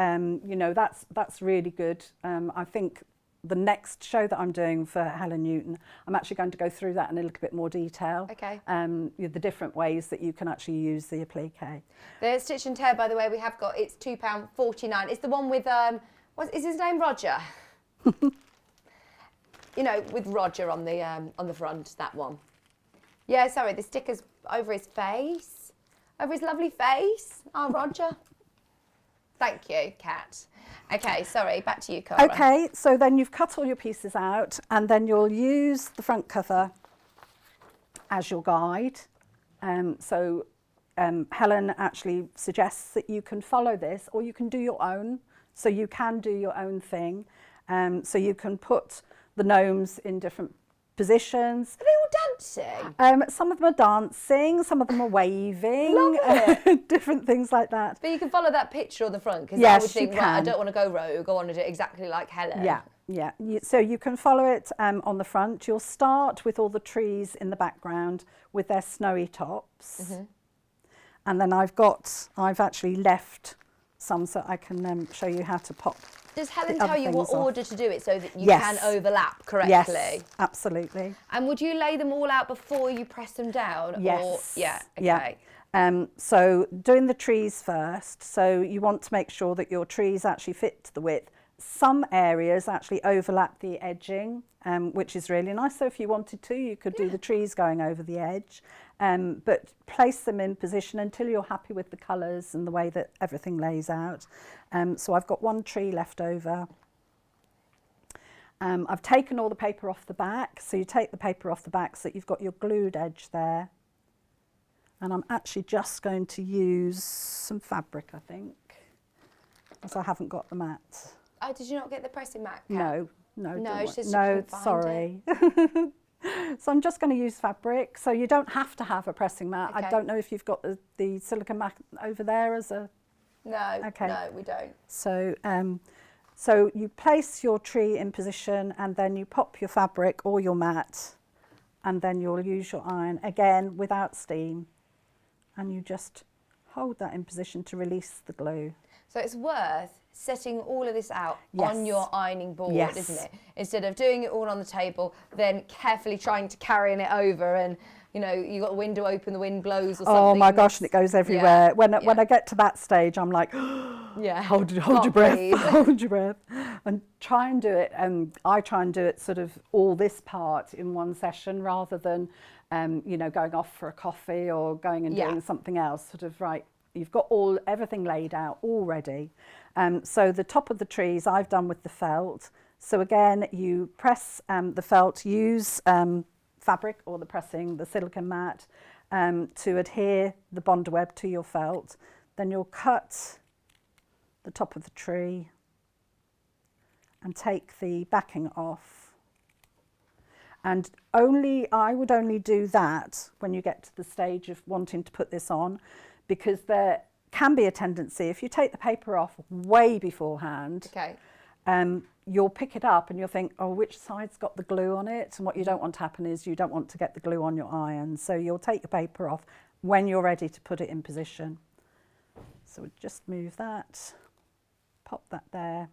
you know, that's really good. I think the next show that I'm doing for Helen Newton, I'm actually going to go through that in a little bit more detail. Okay. The different ways that you can actually use the applique. The Stitch and Tear, by the way, we have got, it's £2.49. It's the one with, is his name Roger? You know, with Roger on the front, that one. Yeah, sorry, the sticker's over his face. Over his lovely face. Oh, Roger. Thank you, Kat. Okay, sorry, back to you, Cara. Okay, so then you've cut all your pieces out, and then you'll use the front cover as your guide. Helen actually suggests that you can follow this, or you can do your own. So you can do your own thing. So you can put the gnomes in different positions. Are they all dancing? Some of them are dancing, some of them are waving. Love it. Different things like that. But you can follow that picture on the front, because Yes, I would think, you right, I can. don't want to go rogue, I want to do it exactly like Helen. Yeah, yeah. So you can follow it on the front. You'll start with all the trees in the background with their snowy tops. And then I've actually left some so I can show you how to pop. Does Helen the other tell you what things off. order to do it so that you Yes. can overlap correctly? Yes, absolutely. And would you lay them all out before you press them down? Yes. Or, yeah, okay. Yeah. So doing the trees first. So you want to make sure that your trees actually fit to the width. Some areas actually overlap the edging, which is really nice. So if you wanted to, you could do the trees going over the edge. But place them in position until you're happy with the colours and the way that everything lays out. So I've got one tree left over. I've taken all the paper off the back. So you take the paper off the back so that you've got your glued edge there. And I'm actually just going to use some fabric, I think, because I haven't got the mat. Oh, did you not get the pressing mat? Kat? No, she said she no, couldn't find sorry. So I'm just going to use fabric. So you don't have to have a pressing mat. Okay. I don't know if you've got the silicone mat over there as a... No, Okay. no, we don't. So, so you place your tree in position and then you pop your fabric or your mat and then you'll use your iron, again, without steam. And you just hold that in position to release the glue. So it's worth setting all of this out Yes. on your ironing board, Yes. isn't it? Instead of doing it all on the table, then carefully trying to carrying it over and, you know, you got the window open, the wind blows or something. Oh my and gosh, and it goes everywhere. Yeah, When yeah. I get to that stage, I'm like, Yeah. hold your Can't breath, breathe. hold your breath. And try and do it, I try and do it sort of all this part in one session rather than, you know, going off for a coffee or going and doing something else, sort of, right, you've got everything laid out already. So the top of the trees I've done with the felt. So again, you press the felt, use fabric or the silicone mat to adhere the bonder web to your felt. Then you'll cut the top of the tree and take the backing off. And I would only do that when you get to the stage of wanting to put this on, because there can be a tendency, if you take the paper off way beforehand, you'll pick it up and you'll think, oh, which side's got the glue on it? And what you don't want to happen is you don't want to get the glue on your iron. So you'll take the paper off when you're ready to put it in position. So we'll just move that, pop that there.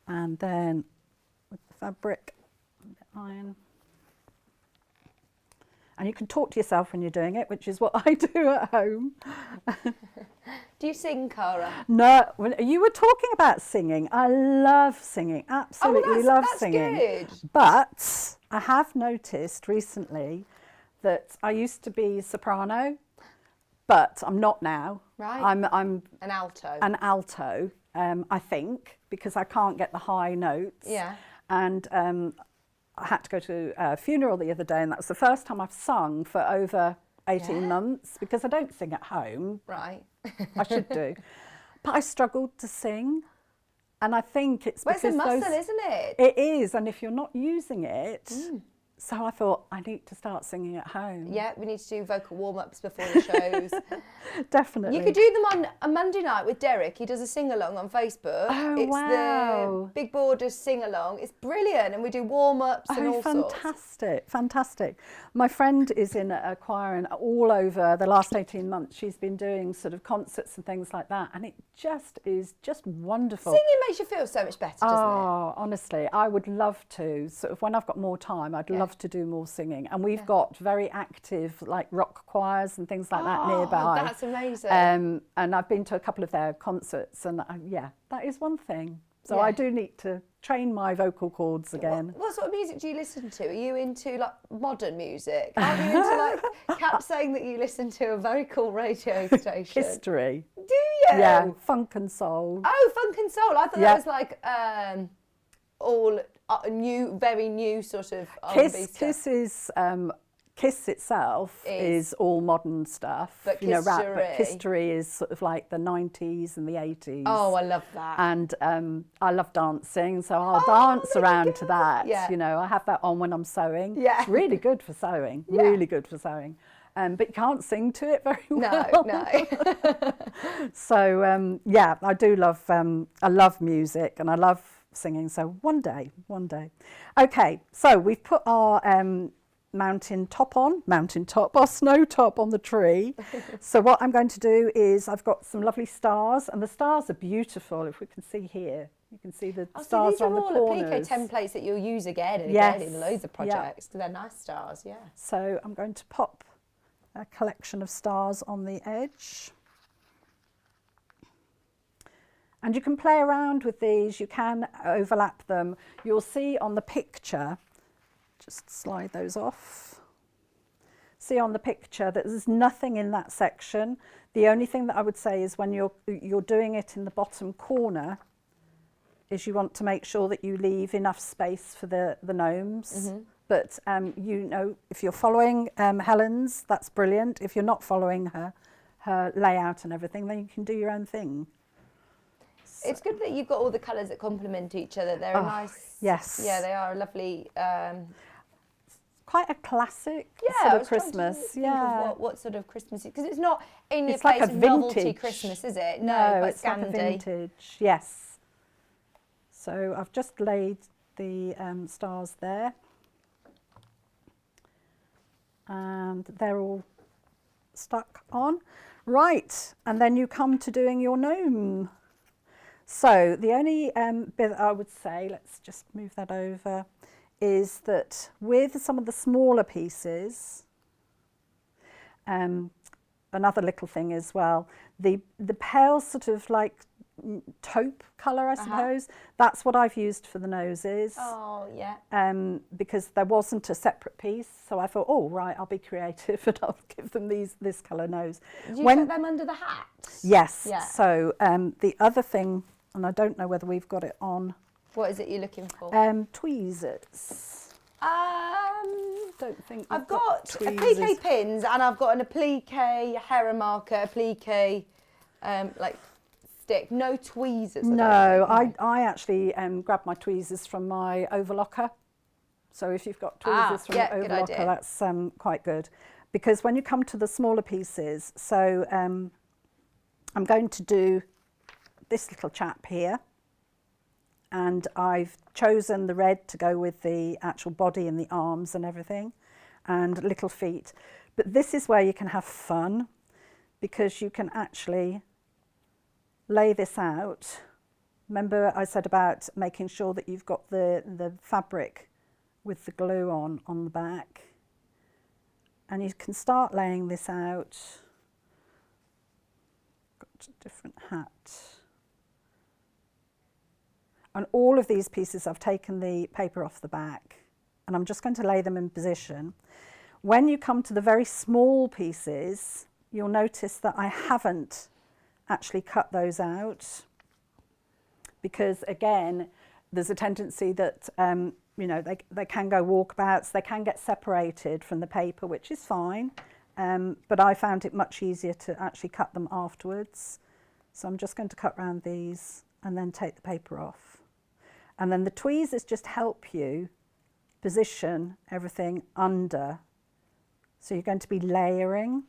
And then with the fabric, iron. And you can talk to yourself when you're doing it, which is what I do at home. Do you sing, Cara? No, when you were talking about singing, I love singing, absolutely love singing. Good. But I have noticed recently that I used to be soprano, but I'm not now. Right. I'm an alto. An alto, I think, because I can't get the high notes. Yeah. And I had to go to a funeral the other day, and that was the first time I've sung for over 18 months, because I don't sing at home. Right. I should do. But I struggled to sing. And I think it's Well, it's a because muscle, isn't it? It is. And if you're not using it, so I thought I need to start singing at home. Yeah, we need to do vocal warm-ups before the shows. Definitely. You could do them on a Monday night with Derek. He does a sing-along on Facebook. Oh, it's wow. the Big Borders sing-along. It's brilliant, and we do warm-ups and all sorts. Fantastic, fantastic. My friend is in a choir, and all over the last 18 months she's been doing sort of concerts and things like that, and it just is just wonderful. Singing makes you feel so much better, doesn't it? Oh, honestly, I would love to. Sort of when I've got more time, I'd love to do more singing. And we've got very active, like rock choirs and things like that nearby. That's amazing. And I've been to a couple of their concerts, and that is one thing. So I do need to train my vocal cords again. What sort of music do you listen to? Are you into like modern music? Are you into like Cap saying that you listen to a very cool radio station? History. Do you? Yeah, funk and soul. Oh, funk and soul. I thought that was like all new, very new sort of R&B stuff. Kiss itself is all modern stuff, but rap. But History is sort of like the 90s and the 80s. Oh, I love that. And I love dancing, so I'll dance around to that. Yeah. I have that on when I'm sewing. Yeah. It's really good for sewing. Yeah. Really good for sewing. But you can't sing to it very well. No. So I do love. I love music and I love singing. So one day. Okay, so we've put our mountain top, our snow top on the tree. So what I'm going to do is I've got some lovely stars, and the stars are beautiful. If we can see here, you can see the stars so on the corners. these are all applique templates that you'll use again and again in loads of projects. They're nice stars, yeah. So I'm going to pop a collection of stars on the edge. And you can play around with these, you can overlap them. You'll see on the picture, just slide those off. See on the picture that there's nothing in that section. The only thing that I would say is when you're doing it in the bottom corner is you want to make sure that you leave enough space for the gnomes. Mm-hmm. But if you're following Helen's, that's brilliant. If you're not following her layout and everything, then you can do your own thing. So. It's good that you've got all the colours that complement each other. They're a nice. Yes. Yeah, they are a lovely. Quite a classic sort of Christmas. Think of what sort of Christmas? Because it's not in your it's place like a of vintage novelty Christmas, is it? No, it's like a vintage. Yes. So I've just laid the stars there, and they're all stuck on. Right, and then you come to doing your gnome. So the only bit that I would say, let's just move that over, is that with some of the smaller pieces, another little thing as well, the pale sort of like taupe colour, I suppose, that's what I've used for the noses. Oh, yeah. Because there wasn't a separate piece, so I thought, oh, right, I'll be creative and I'll give them this colour nose. Did you put them under the hat? Yes. Yeah. So the other thing, and I don't know whether we've got it on. What is it you're looking for? Tweezers. Don't think I've got tweezers. applique pins, and I've got an applique Hera marker, applique like stick. No tweezers. No, I actually grabbed my tweezers from my overlocker. So if you've got tweezers from your overlocker, that's quite good. Because when you come to the smaller pieces, so I'm going to do this little chap here. And I've chosen the red to go with the actual body and the arms and everything, and little feet. But this is where you can have fun, because you can actually lay this out. Remember I said about making sure that you've got the fabric with the glue on the back. And you can start laying this out. Got a different hat. On all of these pieces, I've taken the paper off the back, and I'm just going to lay them in position. When you come to the very small pieces, you'll notice that I haven't actually cut those out, because again, there's a tendency that they can go walkabouts, they can get separated from the paper, which is fine, but I found it much easier to actually cut them afterwards. So I'm just going to cut around these and then take the paper off. And then the tweezers just help you position everything under. So you're going to be layering.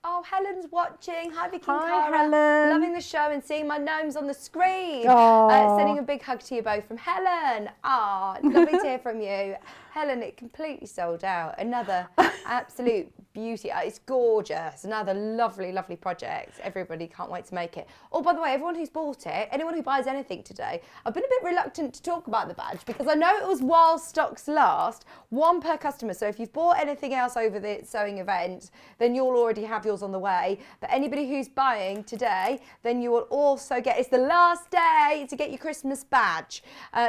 Oh, Helen's watching. Hi, Vicky and Hi, Cara. Helen. Loving the show and seeing my gnomes on the screen. Aw. Sending a big hug to you both from Helen. Ah, lovely to hear from you. Helen, it completely sold out. Another absolute beauty. It's gorgeous. Another lovely, lovely project. Everybody can't wait to make it. Oh, by the way, everyone who's bought it, anyone who buys anything today, I've been a bit reluctant to talk about the badge because I know it was while stocks last, one per customer. So if you've bought anything else over the sewing event, then you'll already have yours on the way. But anybody who's buying today, then you will also get, it's the last day to get your Christmas badge.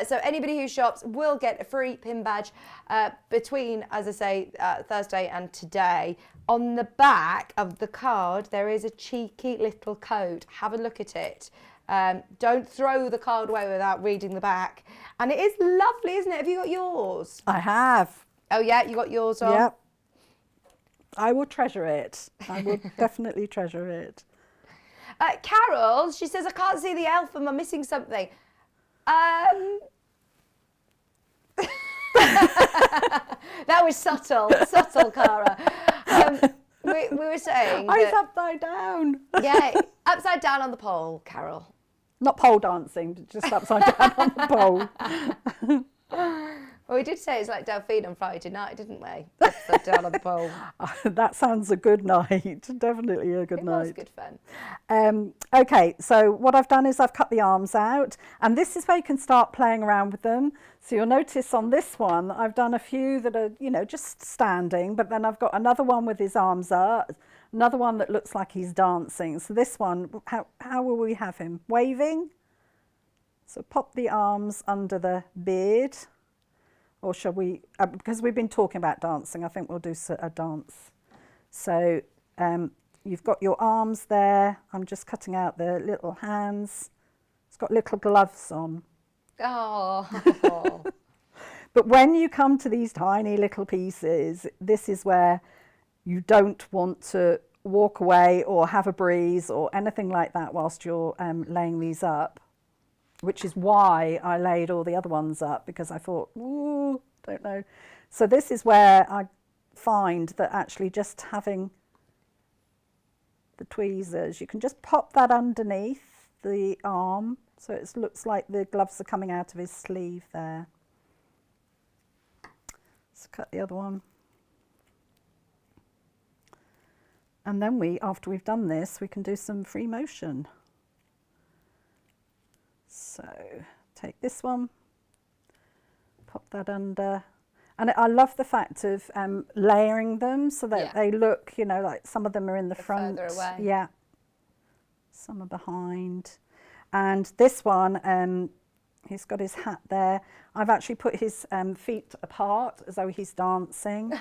So anybody who shops will get a free pin badge between, as I say, Thursday and today. On the back of the card, there is a cheeky little code. Have a look at it. Don't throw the card away without reading the back. And it is lovely, isn't it? Have you got yours? I have. Oh yeah, you got yours on? Yep. I will treasure it. I will definitely treasure it. Carol, she says, I can't see the elf, am I missing something? That was subtle, Cara. We were saying I was that, upside down. yeah, upside down on the pole, Carol. Not pole dancing, just upside down on the pole. Well, we did say it's like Delphine on Friday night, didn't we? Upside down on the pole. That sounds a good night. Definitely a good night. It was good fun. Okay, so what I've done is I've cut the arms out, and this is where you can start playing around with them. So you'll notice on this one, I've done a few that are, you know, just standing, but then I've got another one with his arms up, another one that looks like he's dancing. So this one, how will we have him? Waving. So pop the arms under the beard. Or shall we, because we've been talking about dancing, I think we'll do a dance. So you've got your arms there. I'm just cutting out the little hands. It's got little gloves on. Oh. But when you come to these tiny little pieces, this is where you don't want to walk away or have a breeze or anything like that whilst you're laying these up. Which is why I laid all the other ones up, because I thought, ooh, don't know. So this is where I find that actually just having the tweezers, you can just pop that underneath the arm. So it looks like the gloves are coming out of his sleeve there. Let's cut the other one. And then after we've done this, we can do some free motion. So take this one, pop that under. And I love the fact of layering them so that they look, you know, like some of them are in the front. Further away. Yeah. Some are behind. And this one, he's got his hat there. I've actually put his feet apart as though he's dancing.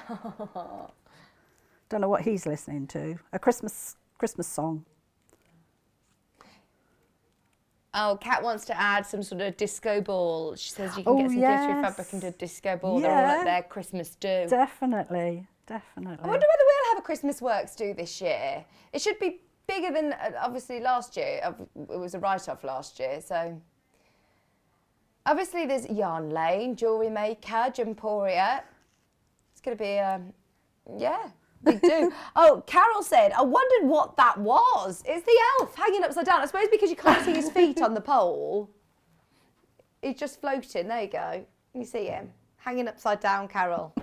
Don't know what he's listening to. A Christmas song. Oh, Kat wants to add some sort of disco ball. She says you can get some glittery fabric and do a disco ball. They're all at their Christmas do. Definitely. I wonder whether we'll have a Christmas Works do this year. It should be bigger than, obviously, last year. It was a write-off last year, so... Obviously, there's Yarn Lane, Jewellery Maker, Jumporia. It's going to be, big do. Oh, Carol said, I wondered what that was. It's the elf hanging upside down. I suppose because you can't see his feet on the pole. He's just floating. There you go. You see him hanging upside down, Carol.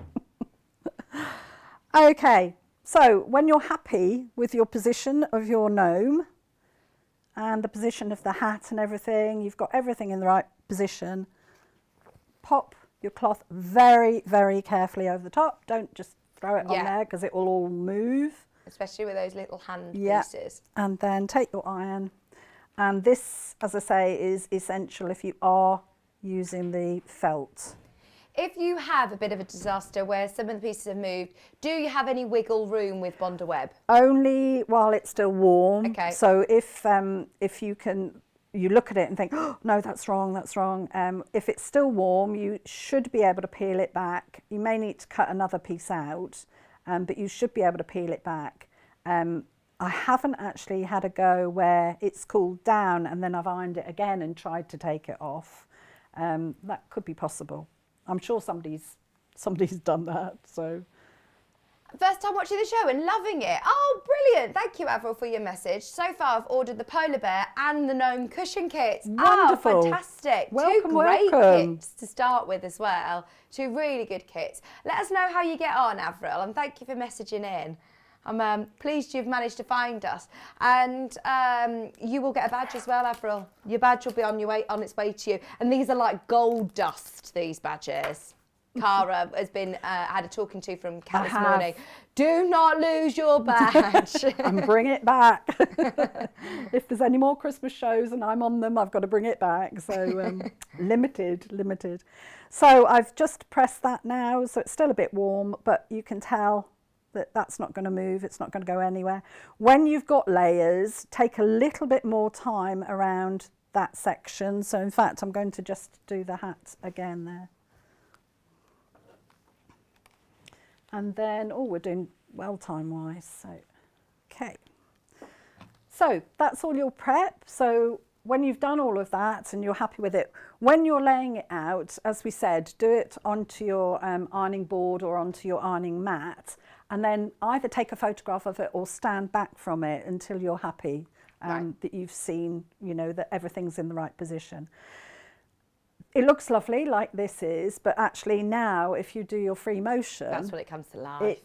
Okay, so when you're happy with your position of your gnome and the position of the hat and everything, you've got everything in the right position, pop your cloth very, very carefully over the top. Don't just throw it on there because it will all move. Especially with those little hand pieces. And then take your iron. And this, as I say, is essential if you are using the felt. If you have a bit of a disaster where some of the pieces have moved, do you have any wiggle room with Bonder Web? Only while it's still warm. Okay. So if you can, you look at it and think, oh, no, that's wrong, that's wrong. If it's still warm, you should be able to peel it back. You may need to cut another piece out, but you should be able to peel it back. I haven't actually had a go where it's cooled down and then I've ironed it again and tried to take it off. That could be possible. I'm sure somebody's done that. So. First time watching the show and loving it. Oh, brilliant. Thank you, Avril, for your message. So far, I've ordered the polar bear and the gnome cushion kits. Wonderful. Oh, fantastic. Welcome, Two great welcome. kits to start with as well. Two really good kits. Let us know how you get on, Avril, and thank you for messaging in. I'm pleased you've managed to find us. And you will get a badge as well, Avril. Your badge will be on its way to you. And these are like gold dust, these badges. Cara has been had a talking to from Kat this morning. Do not lose your badge. And bring it back. If there's any more Christmas shows and I'm on them, I've got to bring it back. So limited. So I've just pressed that now. So it's still a bit warm, but you can tell that that's not going to move. It's not going to go anywhere. When you've got layers, take a little bit more time around that section. So in fact, I'm going to just do the hat again there. And then, we're doing well time-wise, so, okay. So that's all your prep. So when you've done all of that and you're happy with it, when you're laying it out, as we said, do it onto your ironing board or onto your ironing mat, and then either take a photograph of it or stand back from it until you're happy that you've seen, that everything's in the right position. It looks lovely like this is, but actually now if you do your free motion, that's when it comes to life.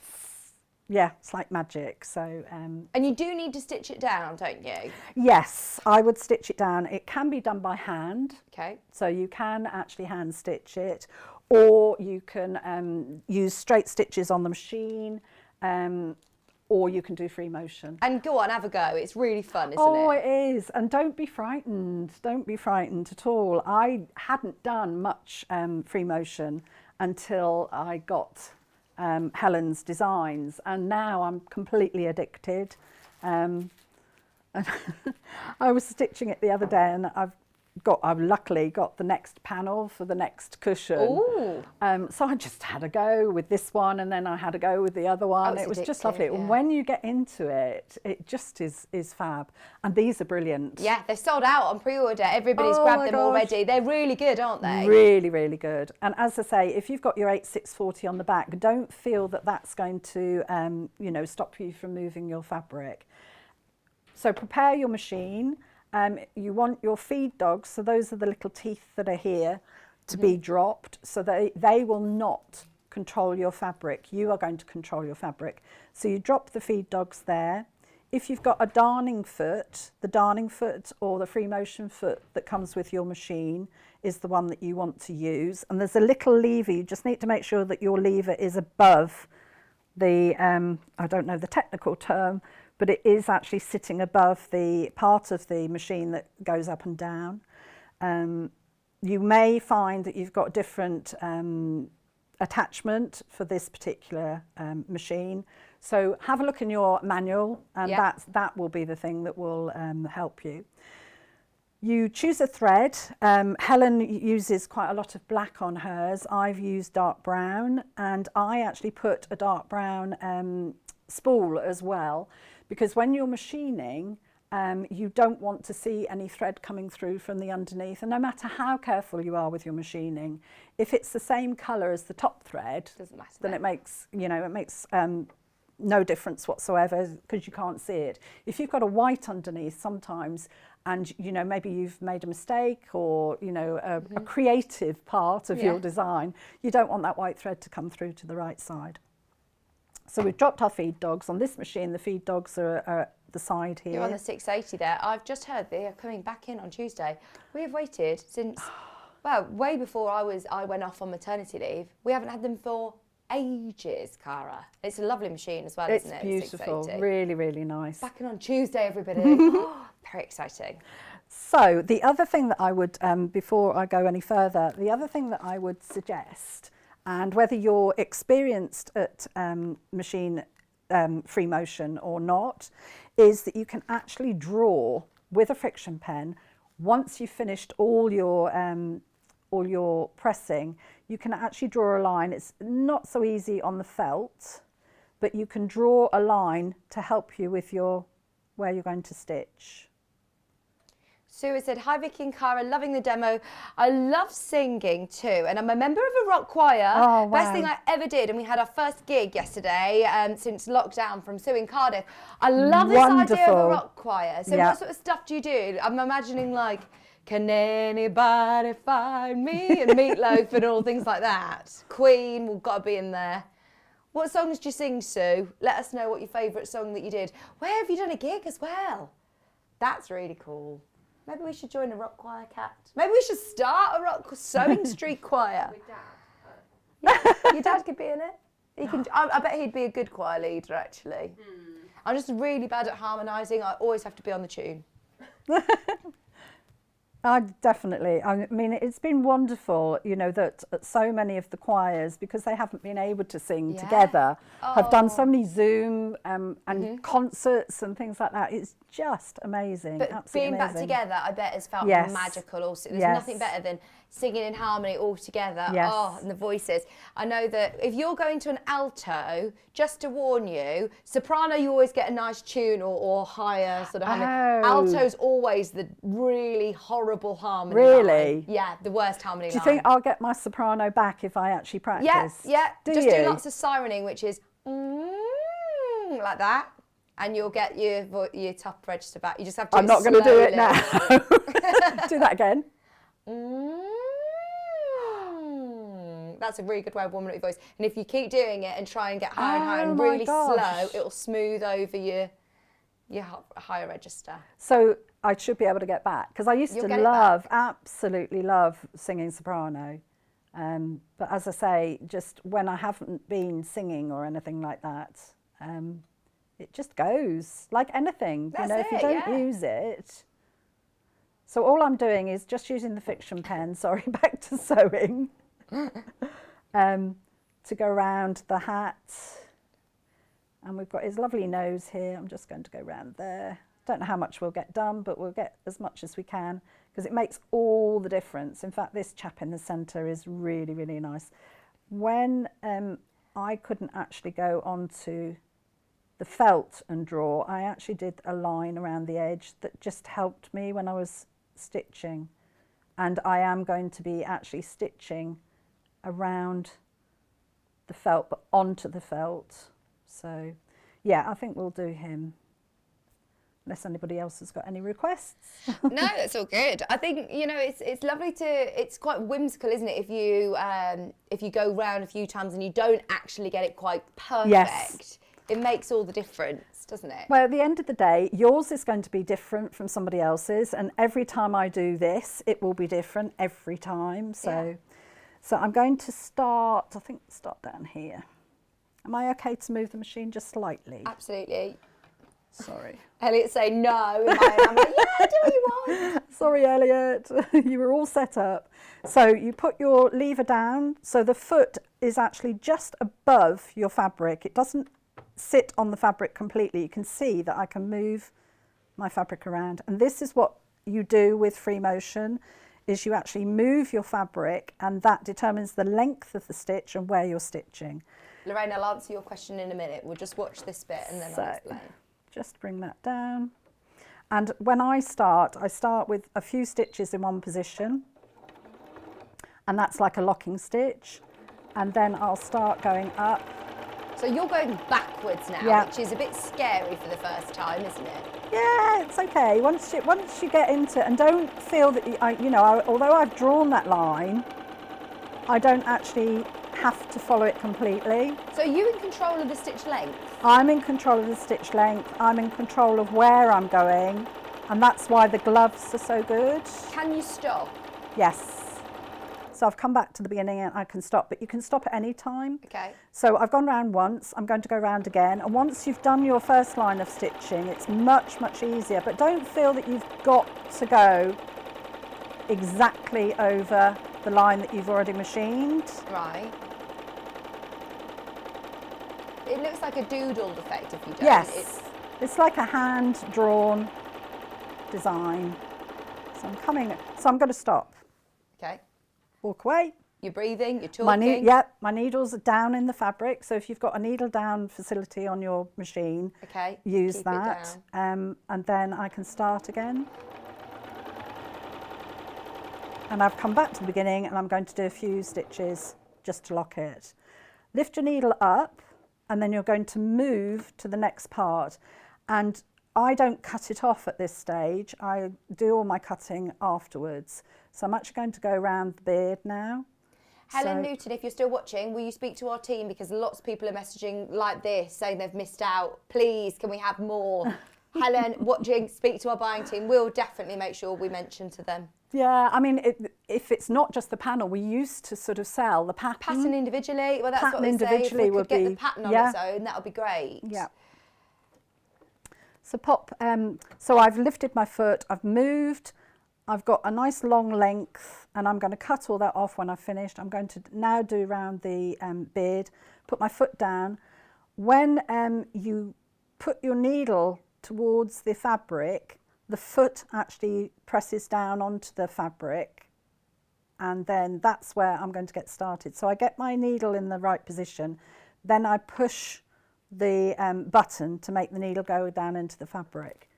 It's like magic. So and you do need to stitch it down, don't you? Yes, I would stitch it down. It can be done by hand. Okay. So you can actually hand stitch it, or you can use straight stitches on the machine, or you can do free motion. And go on, have a go. It's really fun, isn't it? Oh, it is. And don't be frightened. Don't be frightened at all. I hadn't done much free motion until I got Helen's designs, and now I'm completely addicted. And I was stitching it the other day, and I've luckily got the next panel for the next cushion. Ooh. So I just had a go with this one, and then I had a go with the other one. It was just lovely. Yeah. And when you get into it, it just is fab. And these are brilliant. Yeah, they're sold out on pre-order. Everybody's grabbed them already. They're really good, aren't they? Really, really good. And as I say, if you've got your 8640 on the back, don't feel that that's going to, stop you from moving your fabric. So prepare your machine. You want your feed dogs, so those are the little teeth that are here, to be dropped, so they will not control your fabric. You are going to control your fabric. So you drop the feed dogs there. If you've got a darning foot, the darning foot or the free motion foot that comes with your machine is the one that you want to use. And there's a little lever. You just need to make sure that your lever is above the, I don't know the technical term, but it is actually sitting above the part of the machine that goes up and down. You may find that you've got different attachment for this particular machine. So have a look in your manual, and that will be the thing that will help you. You choose a thread. Helen uses quite a lot of black on hers. I've used dark brown, and I actually put a dark brown spool as well, because when you're machining, you don't want to see any thread coming through from the underneath. And no matter how careful you are with your machining, if it's the same colour as the top thread, doesn't matter, then it makes no difference whatsoever, because you can't see it. If you've got a white underneath sometimes, and maybe you've made a mistake, or a creative part of your design, you don't want that white thread to come through to the right side. So we've dropped our feed dogs. On this machine, the feed dogs are at the side here. You're on the 680 there. I've just heard they are coming back in on Tuesday. We have waited since, well, way before I went off on maternity leave. We haven't had them for ages, Cara. It's a lovely machine as well, isn't it? It's beautiful, really, really nice. Back in on Tuesday, everybody. Very exciting. So the other thing that I would, before I go any further, the other thing that I would suggest, and whether you're experienced at machine free motion or not, is that you can actually draw with a friction pen. Once you've finished all your pressing, you can actually draw a line. It's not so easy on the felt, but you can draw a line to help you with where you're going to stitch. Sue said, hi Vicky and Cara, loving the demo. I love singing too, and I'm a member of a rock choir. Oh, wow. Best thing I ever did, and we had our first gig yesterday since lockdown from Sue in Cardiff. I love this idea of a rock choir. So what sort of stuff do you do? I'm imagining like, can anybody find me? And Meatloaf and all things like that. Queen, we've got to be in there. What songs do you sing, Sue? Let us know what your favourite song that you did. Where have you done a gig as well? That's really cool. Maybe we should join a rock choir, Kat. Maybe we should start a rock Sewing Street choir. With Dad. Yeah, your dad could be in it. He can. I bet he'd be a good choir leader, actually. I'm just really bad at harmonising. I always have to be on the tune. Definitely. I mean, it's been wonderful, you know, that so many of the choirs, because they haven't been able to sing together, have done so many Zoom and concerts and things like that. It's just amazing. But absolutely being amazing. back together, I bet has felt magical also. There's nothing better than singing in harmony all together. Oh, and the voices. I know that if you're going to an alto, just to warn you, soprano you always get a nice tune or higher sort of harmony. Alto's always the really horrible harmony. Really? Line. Yeah, the worst harmony Do you think I'll get my soprano back if I actually practice? Yes, yeah. Do just you? do lots of sirening, which is like that. And you'll get your top register back. You just have to. I'm not going to do it now. Do that again. That's a really good way of warming up your voice. And if you keep doing it and try and get higher and higher and really slow, it'll smooth over your higher register. So I should be able to get back, because I used to absolutely love singing soprano. But as I say, just when I haven't been singing or anything like that, it just goes like anything. That's if you don't use it. So all I'm doing is just using the fiction pen, sorry, back to sewing, to go around the hat. And we've got his lovely nose here. I'm just going to go around there. Don't know how much we'll get done, but we'll get as much as we can, because it makes all the difference. In fact, this chap in the centre is really, really nice. When I couldn't actually go onto the felt and draw, I actually did a line around the edge that just helped me when I was stitching. And I am going to be actually stitching around the felt, but onto the felt. So yeah, I think we'll do him, unless anybody else has got any requests. No, that's all good. I think, you know, it's lovely it's quite whimsical, isn't it? If you go round a few times and you don't actually get it quite perfect, it makes all the difference, doesn't it? Well, at the end of the day, yours is going to be different from somebody else's, and every time I do this, it will be different every time. So I'm going to start down here. Am I okay to move the machine just slightly? Absolutely. Sorry. Elliot say no in my head. I'm like, yeah, do what you want. Sorry, Elliot. You were all set up. So you put your lever down, so the foot is actually just above your fabric. It doesn't sit on the fabric completely. You can see that I can move my fabric around. And this is what you do with free motion, is you actually move your fabric, and that determines the length of the stitch and where you're stitching. Lorraine, I'll answer your question in a minute. We'll just watch this bit and then I'll explain. Just bring that down. And when I start with a few stitches in one position, and that's like a locking stitch. And then I'll start going up. So you're going backwards now, which is a bit scary for the first time, isn't it? Yeah, it's okay. Once you get into it, and don't feel that although I've drawn that line, I don't actually have to follow it completely. So are you in control of the stitch length? I'm in control of the stitch length. I'm in control of where I'm going, and that's why the gloves are so good. Can you stop? Yes. So I've come back to the beginning and I can stop, but you can stop at any time. Okay. So I've gone round once, I'm going to go round again, and once you've done your first line of stitching, it's much, much easier, but don't feel that you've got to go exactly over the line that you've already machined. Right. It looks like a doodled effect if you don't. Yes, it's like a hand-drawn design. So I'm going to stop. Okay. Walk away. You're breathing, you're talking. My needles are down in the fabric, so if you've got a needle down facility on your machine, use that. And then I can start again. and I've come back to the beginning and I'm going to do a few stitches just to lock it. Lift your needle up and then you're going to move to the next part, and I don't cut it off at this stage. I do all my cutting afterwards. So I'm actually going to go around the beard now. Helen Newton, if you're still watching, will you speak to our team, because lots of people are messaging like this saying they've missed out. Please, can we have more? Helen, watching, speak to our buying team. We'll definitely make sure we mention to them. Yeah, I mean, if it's not just the panel, we used to sort of sell the pattern. Pattern individually, well, that's pattern what we say. If we could get the pattern on yeah. its own, that would be great. Yeah. So so I've lifted my foot, I've moved, I've got a nice long length, and I'm going to cut all that off when I've finished. I'm going to now do around the beard, put my foot down. When you put your needle towards the fabric, the foot actually presses down onto the fabric, and then that's where I'm going to get started. So I get my needle in the right position, then I push the button to make the needle go down into the fabric.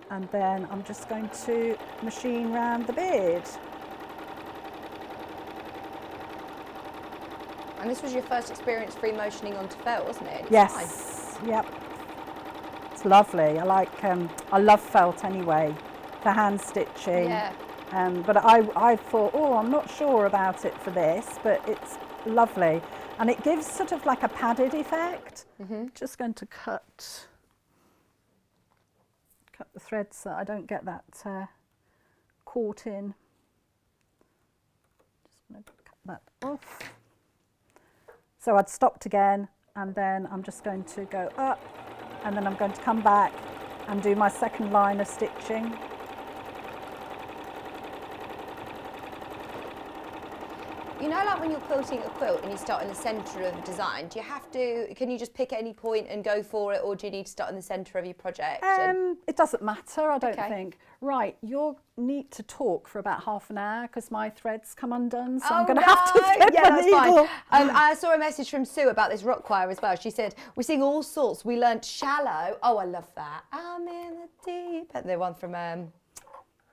And then I'm just going to machine round the beard. And this was your first experience free motioning onto felt, wasn't it? Yes, yep. It's lovely. I love felt anyway, for hand stitching. Yeah. But I thought, oh, I'm not sure about it for this, but it's lovely. And it gives sort of like a padded effect. Just going to cut the threads so I don't get that caught in. Just going to cut that off. So I'd stopped again, and then I'm just going to go up, and then I'm going to come back and do my second line of stitching. You know, like when you're quilting a quilt and you start in the centre of the design, do you have to, can you just pick at any point and go for it, or do you need to start in the centre of your project? It doesn't matter, I don't think. Right, you'll need to talk for about half an hour because my threads come undone, so I'm going to have to flip yeah, my that's needle. fine. I saw a message from Sue about this rock choir as well. She said, we sing all sorts. We learnt Shallow. Oh, I love that. I'm in the deep. And the one from...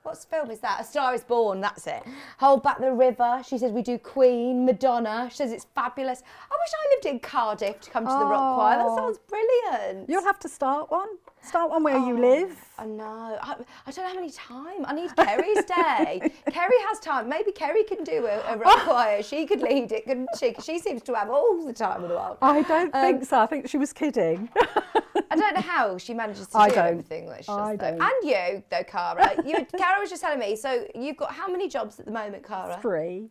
what film is that? A Star is Born, that's it. Hold Back the River. She says we do Queen, Madonna. She says it's fabulous. I wish I lived in Cardiff to come to the rock choir. That sounds brilliant. You'll have to start one. Start one where you live. I know. I don't have any time. I need Kerrie's day. Kerrie has time. Maybe Kerrie can do a rock choir. She could lead it, couldn't she? 'Cause she seems to have all the time in the world. I don't think so. I think she was kidding. I don't know how she manages to do everything that she does, though. And you, though, Cara. Cara was just telling me, so you've got how many jobs at the moment, Cara? 3.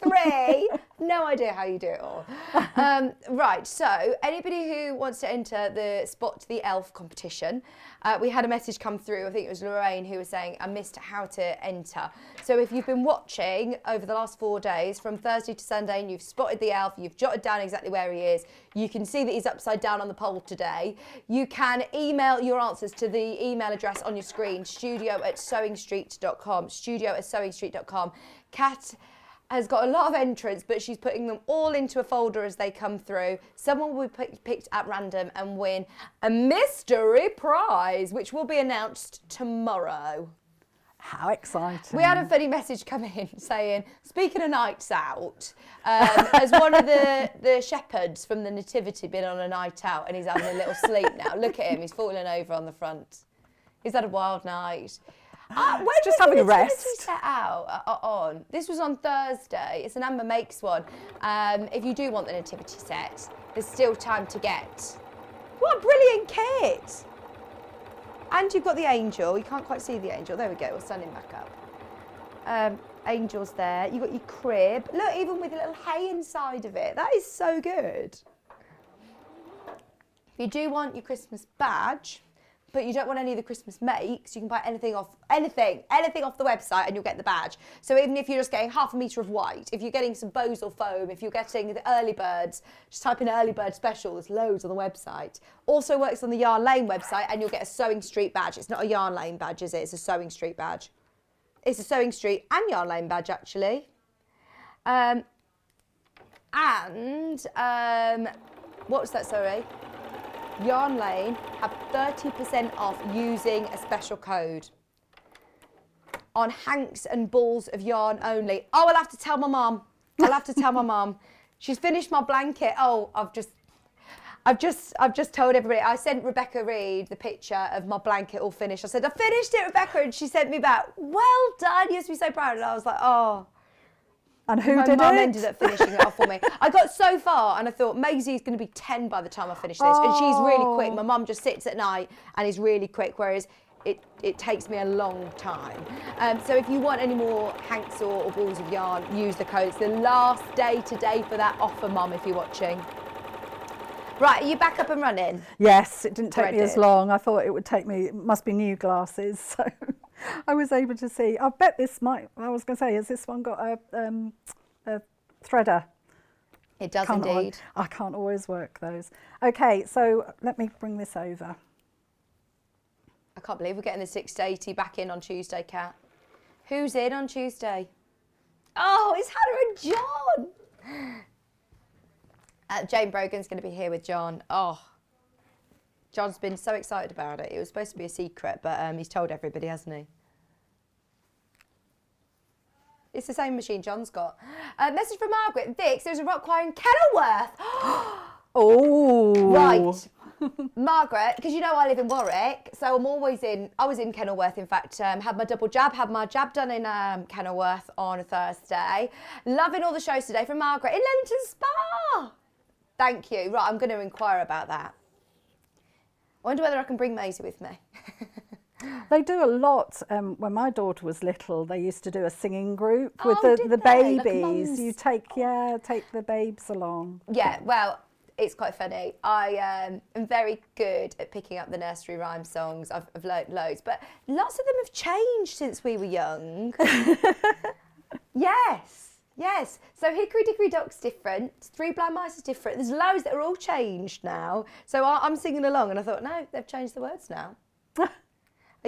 3? No idea how you do it all. Right, so anybody who wants to enter the Spot the Elf competition, we had a message come through, I think it was Lorraine, who was saying, I missed how to enter. So if you've been watching over the last 4 days, from Thursday to Sunday, and you've spotted the elf, you've jotted down exactly where he is, you can see that he's upside down on the pole today. You can email your answers to the email address on your screen, studio@sewingstreet.com, studio@sewingstreet.com. Kat has got a lot of entrants, but she's putting them all into a folder as they come through. Someone will be picked at random and win a mystery prize, which will be announced tomorrow. How exciting. We had a funny message come in saying, speaking of nights out, has one of the shepherds from the Nativity been on a night out and he's having a little sleep now? Look at him, he's falling over on the front. He's had a wild night. When just was having the a rest. Nativity set out on? This was on Thursday. It's an Amber Makes one. If you do want the Nativity set, there's still time to get. What a brilliant kit! And you've got the angel. You can't quite see the angel. There we go. We'll stand him back up. Angel's there. You've got your crib. Look, even with a little hay inside of it. That is so good. If you do want your Christmas badge, but you don't want any of the Christmas makes, you can buy anything off the website and you'll get the badge. So even if you're just getting half a metre of white, if you're getting some bows or foam, if you're getting the early birds, just type in early bird special, there's loads on the website. Also works on the Yarn Lane website and you'll get a Sewing Street badge. It's not a Yarn Lane badge, is it? It's a Sewing Street badge. It's a Sewing Street and Yarn Lane badge, actually. What's that, sorry? Yarn Lane have 30% off using a special code. on hanks and balls of yarn only. Oh, I'll have to tell my mum. I'll have to tell my mum. She's finished my blanket. Oh, I've just told everybody. I sent Rebecca Reed the picture of my blanket all finished. I said, I finished it, Rebecca, and she sent me back, well done, you used to be so proud. And I was like, oh. And who my did mum it? ended up finishing it off for me. I got so far and I thought Maisie's going to be 10 by the time I finish this. And she's really quick. My mum just sits at night and is really quick, whereas it takes me a long time. So if you want any more hanks or balls of yarn, use the code. It's the last day today for that offer, Mum, if you're watching. Right, are you back up and running? Yes, it didn't take me as Ready. long. I thought it would take me, it must be new glasses. So I was able to see. I bet this might, I was going to say, has this one got a threader? It does indeed. I can't always work those. Okay, so let me bring this over. I can't believe we're getting the 680 back in on Tuesday, Kat. Who's in on Tuesday? Oh, it's Hannah and John. Jane Brogan's going to be here with John. Oh, John's been so excited about it. It was supposed to be a secret, but he's told everybody, hasn't he? It's the same machine John's got. Message from Margaret. Vix, there's a rock choir in Kenilworth. Oh. Right. Margaret, because you know I live in Warwick, so I was in Kenilworth, in fact, had my double jab, had my jab done in Kenilworth on a Thursday. Loving all the shows today from Margaret in Leamington Spa. Thank you. Right, I'm going to inquire about that. I wonder whether I can bring Maisie with me. They do a lot. When my daughter was little, they used to do a singing group with Oh, the did they? Like babies. mums? You take the babes along. Yeah, well, it's quite funny. I am very good at picking up the nursery rhyme songs. I've learnt loads, but lots of them have changed since we were young. Yes. So Hickory Dickory Dock's different. Three Blind Mice is different. There's loads that are all changed now. So I'm singing along and I thought, no, they've changed the words now. Are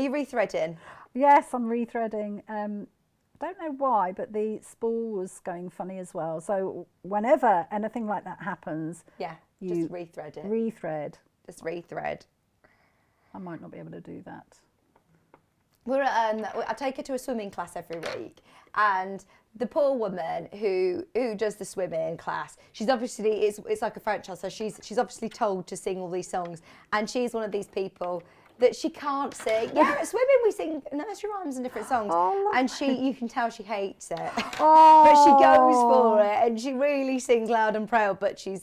you rethreading? Yes, I'm rethreading. Don't know why, but the spool was going funny as well. So whenever anything like that happens, Yeah, you just rethread it. Rethread. Just rethread. I might not be able to do that. We're at, I take her to a swimming class every week, and the poor woman who does the swimming class, she's obviously, it's like a franchise, so she's obviously told to sing all these songs, and she's one of these people that she can't sing. Yeah, at swimming we sing nursery rhymes and different songs, and you can tell she hates it. But she goes for it, and she really sings loud and proud, but she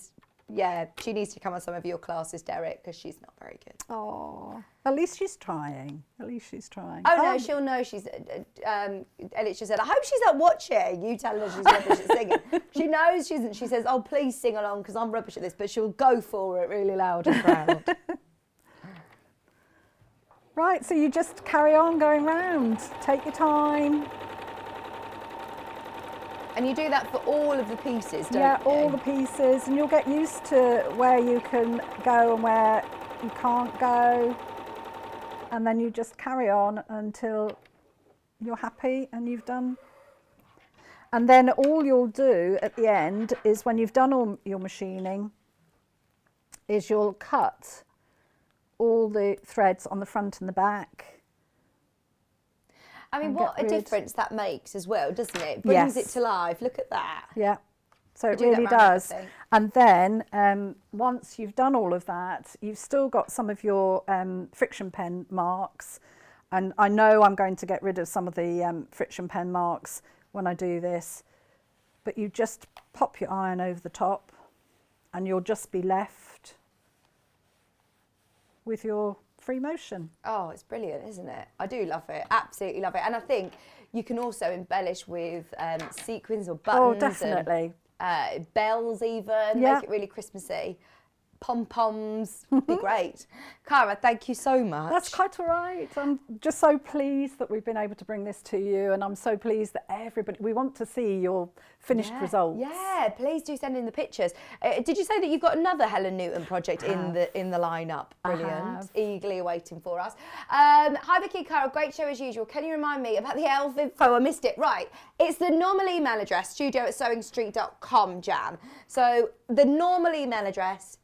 needs to come on some of your classes, Derek, because she's not very good. Oh, at least she's trying. Oh, no, she'll know she's... Elliot just said, I hope she's not watching. You telling her she's rubbish at singing. She knows she isn't. She says, oh, please sing along because I'm rubbish at this. But she'll go for it really loud and proud. Right, so you just carry on going round. Take your time. And you do that for all of the pieces, don't you? Yeah, all the pieces, and you'll get used to where you can go and where you can't go. And then you just carry on until you're happy and you've done. And then all you'll do at the end is, when you've done all your machining, is you'll cut all the threads on the front and the back. I mean, what a difference that makes as well, doesn't it? It brings it to life. Look at that. Yeah, so it do that really round does. everything. And then once you've done all of that, you've still got some of your friction pen marks. And I know I'm going to get rid of some of the friction pen marks when I do this. But you just pop your iron over the top and you'll just be left with your free motion. Oh, it's brilliant, isn't it? I do love it. Absolutely love it. And I think you can also embellish with sequins or buttons. Oh, definitely. And, bells even. Yeah. Make it really Christmassy. Pom-poms. Be great. Cara, thank you so much. That's quite all right. I'm just so pleased that we've been able to bring this to you, and I'm so pleased that we want to see your finished results. Yeah, please do send in the pictures. Did you say that you've got another Helen Newton project in the lineup? Brilliant. Eagerly awaiting for us. Hi Vicky, Cara, great show as usual. Can you remind me about the elf info? I missed it. Right. It's the normal email address, studio@sewingstreet.com, Jan. So the normal email address,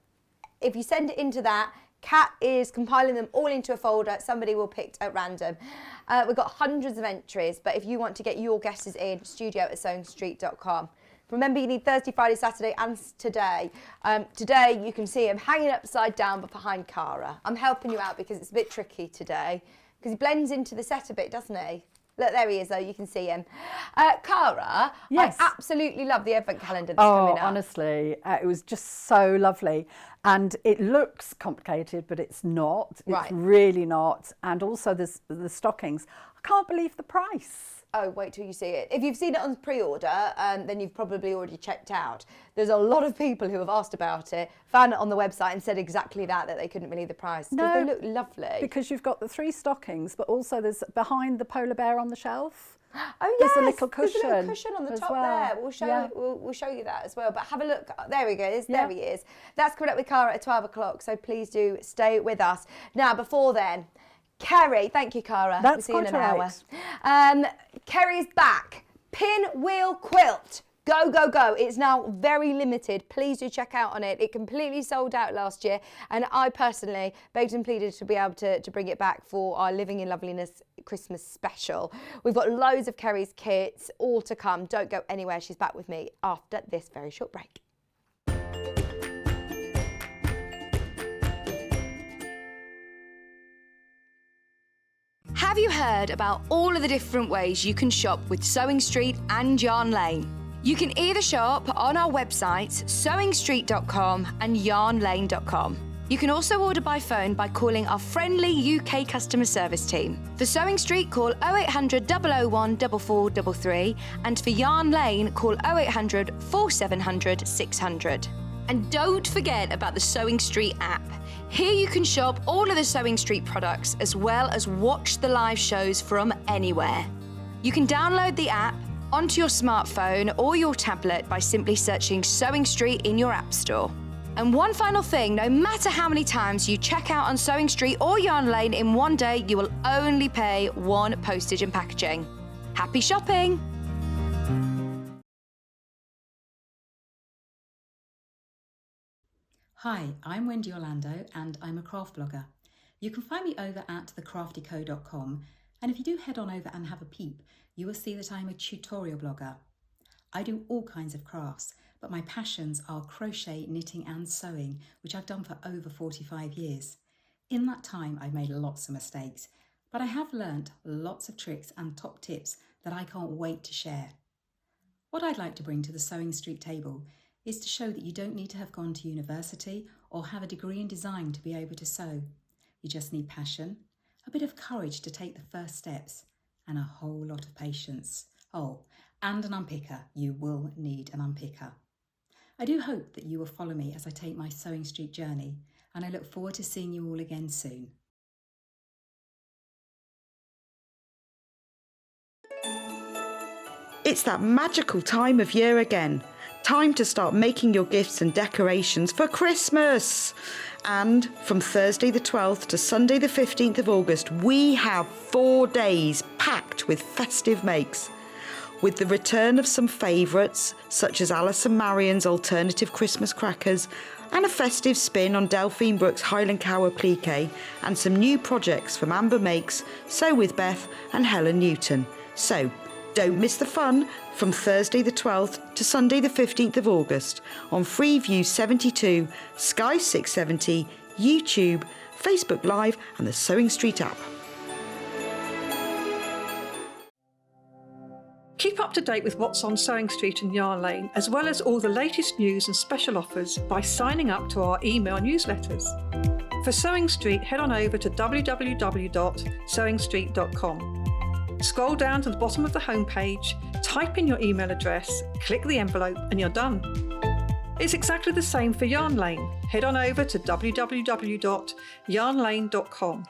if you send it into that, Kat is compiling them all into a folder. Somebody will pick at random. We've got hundreds of entries, but if you want to get your guesses in, studio@sewingstreet.com. Remember, you need Thursday, Friday, Saturday and today. Today, you can see him hanging upside down but behind Cara. I'm helping you out because it's a bit tricky today because he blends into the set a bit, doesn't he? Look, there he is, though. You can see him. Cara, Yes. I absolutely love the advent calendar that's coming up. Honestly, it was just so lovely. And it looks complicated, but it's not. It's Right. really not. And also the stockings. I can't believe the price. Oh, wait till you see it. If you've seen it on pre-order, then you've probably already checked out. There's a lot of people who have asked about it, found it on the website and said exactly that they couldn't believe the price. Because they look lovely. Because you've got the 3 stockings, but also there's behind the polar bear on the shelf. Oh, There's yes, a little cushion. There's a little cushion on the as top well. there. We'll show Yeah. we'll show you that as well. But have a look. There he goes. Yeah. There he is. That's coming up with Cara at 12 o'clock. So please do stay with us. Now, before then, Kerrie, thank you, Cara. That's we'll see you in quite an all hour. right. Kerrie's back. Pinwheel quilt. Go, go, go. It's now very limited. Please do check out on it. It completely sold out last year. And I personally begged and pleaded to be able to bring it back for our Living in Loveliness Christmas special. We've got loads of Kerrie's kits, all to come. Don't go anywhere. She's back with me after this very short break. Have you heard about all of the different ways you can shop with Sewing Street and Yarn Lane? You can either shop on our websites, sewingstreet.com and yarnlane.com. You can also order by phone by calling our friendly UK customer service team. For Sewing Street, call 0800 001 4433, and for Yarn Lane, call 0800 4700 600. And don't forget about the Sewing Street app. Here you can shop all of the Sewing Street products as well as watch the live shows from anywhere. You can download the app onto your smartphone or your tablet by simply searching Sewing Street in your app store. And one final thing, no matter how many times you check out on Sewing Street or Yarn Lane in one day, you will only pay 1 postage and packaging. Happy shopping! Hi, I'm Wendy Orlando and I'm a craft blogger. You can find me over at thecraftyco.com, and if you do head on over and have a peep, you will see that I'm a tutorial blogger. I do all kinds of crafts, but my passions are crochet, knitting and sewing, which I've done for over 45 years. In that time, I've made lots of mistakes, but I have learnt lots of tricks and top tips that I can't wait to share. What I'd like to bring to the Sewing Street table is to show that you don't need to have gone to university or have a degree in design to be able to sew. You just need passion, a bit of courage to take the first steps, and a whole lot of patience. Oh, and an unpicker. You will need an unpicker. I do hope that you will follow me as I take my Sewing Street journey, and I look forward to seeing you all again soon. It's that magical time of year again. Time to start making your gifts and decorations for Christmas. And from Thursday the 12th to Sunday the 15th of August, we have 4 days packed with festive makes. With the return of some favourites, such as Alice and Marion's alternative Christmas crackers, and a festive spin on Delphine Brooks' Highland Cower plique, and some new projects from Amber Makes, Sew with Beth and Helen Newton. So, don't miss the fun from Thursday the 12th to Sunday the 15th of August on Freeview 72, Sky 670, YouTube, Facebook Live and the Sewing Street app. Keep up to date with what's on Sewing Street and Yarn Lane, as well as all the latest news and special offers by signing up to our email newsletters. For Sewing Street, head on over to www.sewingstreet.com. Scroll down to the bottom of the homepage, type in your email address, click the envelope and you're done. It's exactly the same for Yarn Lane. Head on over to www.yarnlane.com.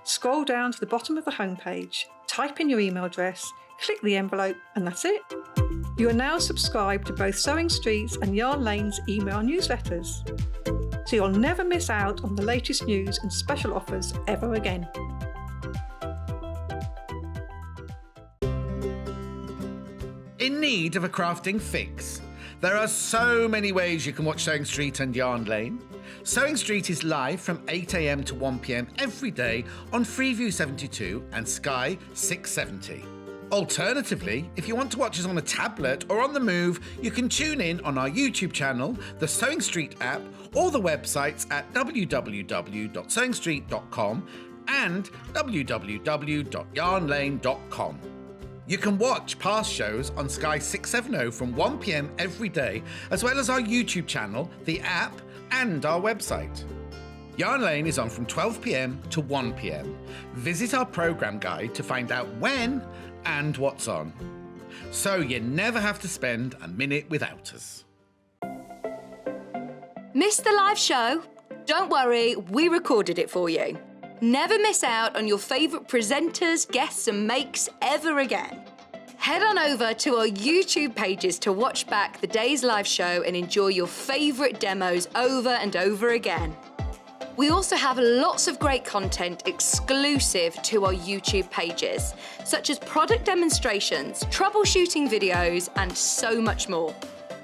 Scroll down to the bottom of the homepage, type in your email address, click the envelope and that's it. You are now subscribed to both Sewing Street's and Yarn Lane's email newsletters. So you'll never miss out on the latest news and special offers ever again. In need of a crafting fix? There are so many ways you can watch Sewing Street and Yarn Lane. Sewing Street is live from 8 a.m. to 1 p.m. every day on Freeview 72 and Sky 670. Alternatively, if you want to watch us on a tablet or on the move, you can tune in on our YouTube channel, the Sewing Street app, or the websites at www.sewingstreet.com and www.yarnlane.com. You can watch past shows on Sky 670 from 1 p.m. every day, as well as our YouTube channel, the app, and our website. Yarn Lane is on from 12 p.m. to 1 p.m. Visit our programme guide to find out when and what's on, so you never have to spend a minute without us. Missed the live show? Don't worry, we recorded it for you. Never miss out on your favourite presenters, guests and makes ever again. Head on over to our YouTube pages to watch back the day's live show and enjoy your favourite demos over and over again. We also have lots of great content exclusive to our YouTube pages, such as product demonstrations, troubleshooting videos, and so much more.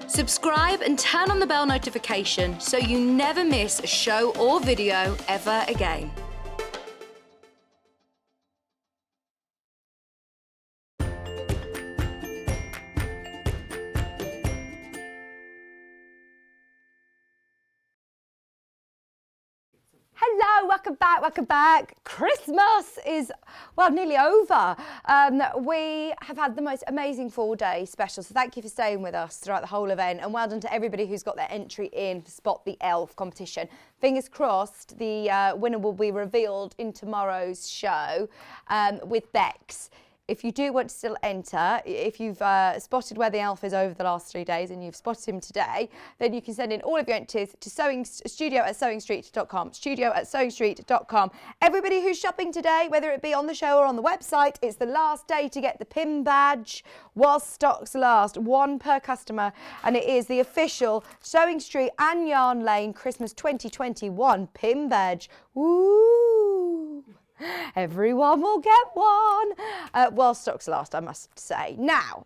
Subscribe and turn on the bell notification so you never miss a show or video ever again. Hello, welcome back. Christmas is, well, nearly over. We have had the most amazing 4-day special, so thank you for staying with us throughout the whole event, and well done to everybody who's got their entry in for Spot the Elf competition. Fingers crossed, the winner will be revealed in tomorrow's show with Bex. If you do want to still enter, if you've spotted where the elf is over the last 3 days and you've spotted him today, then you can send in all of your entries to studio@sewingstreet.com, studio@sewingstreet.com. Everybody who's shopping today, whether it be on the show or on the website, it's the last day to get the pin badge while stocks last, one per customer, and it is the official Sewing Street and Yarn Lane Christmas 2021 pin badge. Woo! Everyone will get one while stocks last, I must say. Now,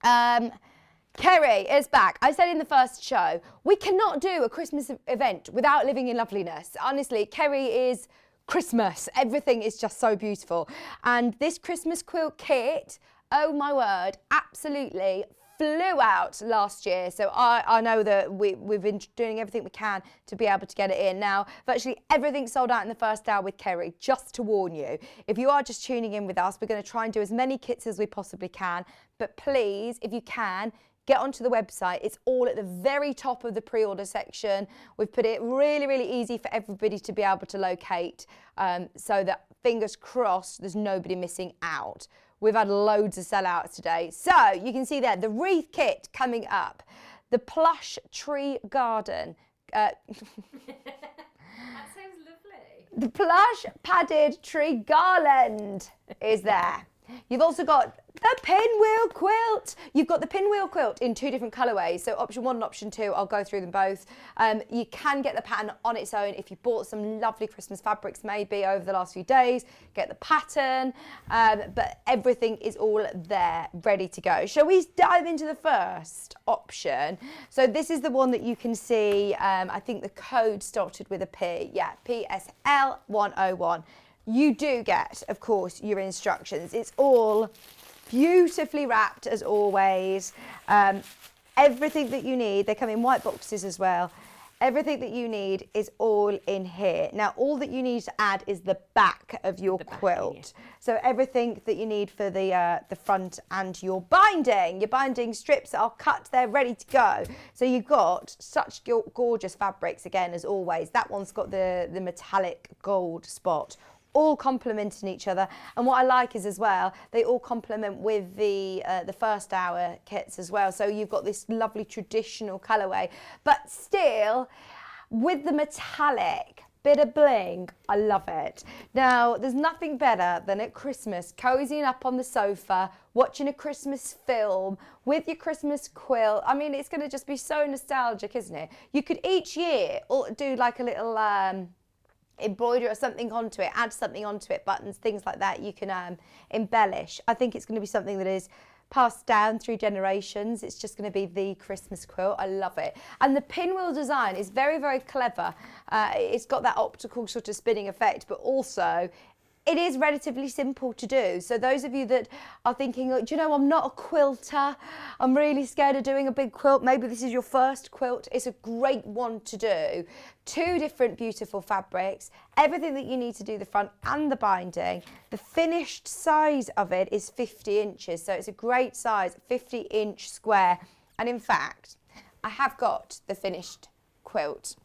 Kerrie is back. I said in the first show, we cannot do a Christmas event without living in loveliness. Honestly, Kerrie is Christmas. Everything is just so beautiful. And this Christmas quilt kit, oh my word, absolutely flew out last year, so I know that we've been doing everything we can to be able to get it in. Now, virtually everything sold out in the first hour with Kerrie, just to warn you. If you are just tuning in with us, we're going to try and do as many kits as we possibly can, but please, if you can, get onto the website. It's all at the very top of the pre-order section. We've put it really, really easy for everybody to be able to locate, so that, fingers crossed, there's nobody missing out. We've had loads of sellouts today. So you can see there, the wreath kit coming up. The plush tree garden. That sounds lovely. The plush padded tree garland is there. You've also got the pinwheel quilt. You've got the pinwheel quilt in 2 different colourways. So option 1 and option 2, I'll go through them both. You can get the pattern on its own if you bought some lovely Christmas fabrics maybe over the last few days. Get the pattern, but everything is all there, ready to go. Shall we dive into the first option? So this is the one that you can see, I think the code started with a P. Yeah, PSL 101. You do get, of course, your instructions. It's all beautifully wrapped as always. Everything that you need, they come in white boxes as well. Everything that you need is all in here. Now, all that you need to add is the back of your quilt. So everything that you need for the front and your binding strips are cut, they're ready to go. So you've got such gorgeous fabrics again, as always. That one's got the metallic gold spot, all complementing each other. And what I like is as well, they all complement with the first hour kits as well. So you've got this lovely traditional colourway, but still with the metallic bit of bling. I love it. Now, there's nothing better than at Christmas, cozying up on the sofa, watching a Christmas film with your Christmas quilt. I mean, it's going to just be so nostalgic, isn't it? You could each year do like a little embroider or something onto it, add something onto it, buttons, things like that. You can embellish. I think it's going to be something that is passed down through generations. It's just going to be the Christmas quilt. I love it. And the pinwheel design is very, very clever. It's got that optical sort of spinning effect, but also it is relatively simple to do. So those of you that are thinking, oh, do you know, I'm not a quilter, I'm really scared of doing a big quilt, maybe this is your first quilt, it's a great one to do. 2 different beautiful fabrics, everything that you need to do the front and the binding. The finished size of it is 50 inches, so it's a great size, 50-inch square. And in fact, I have got the finished quilt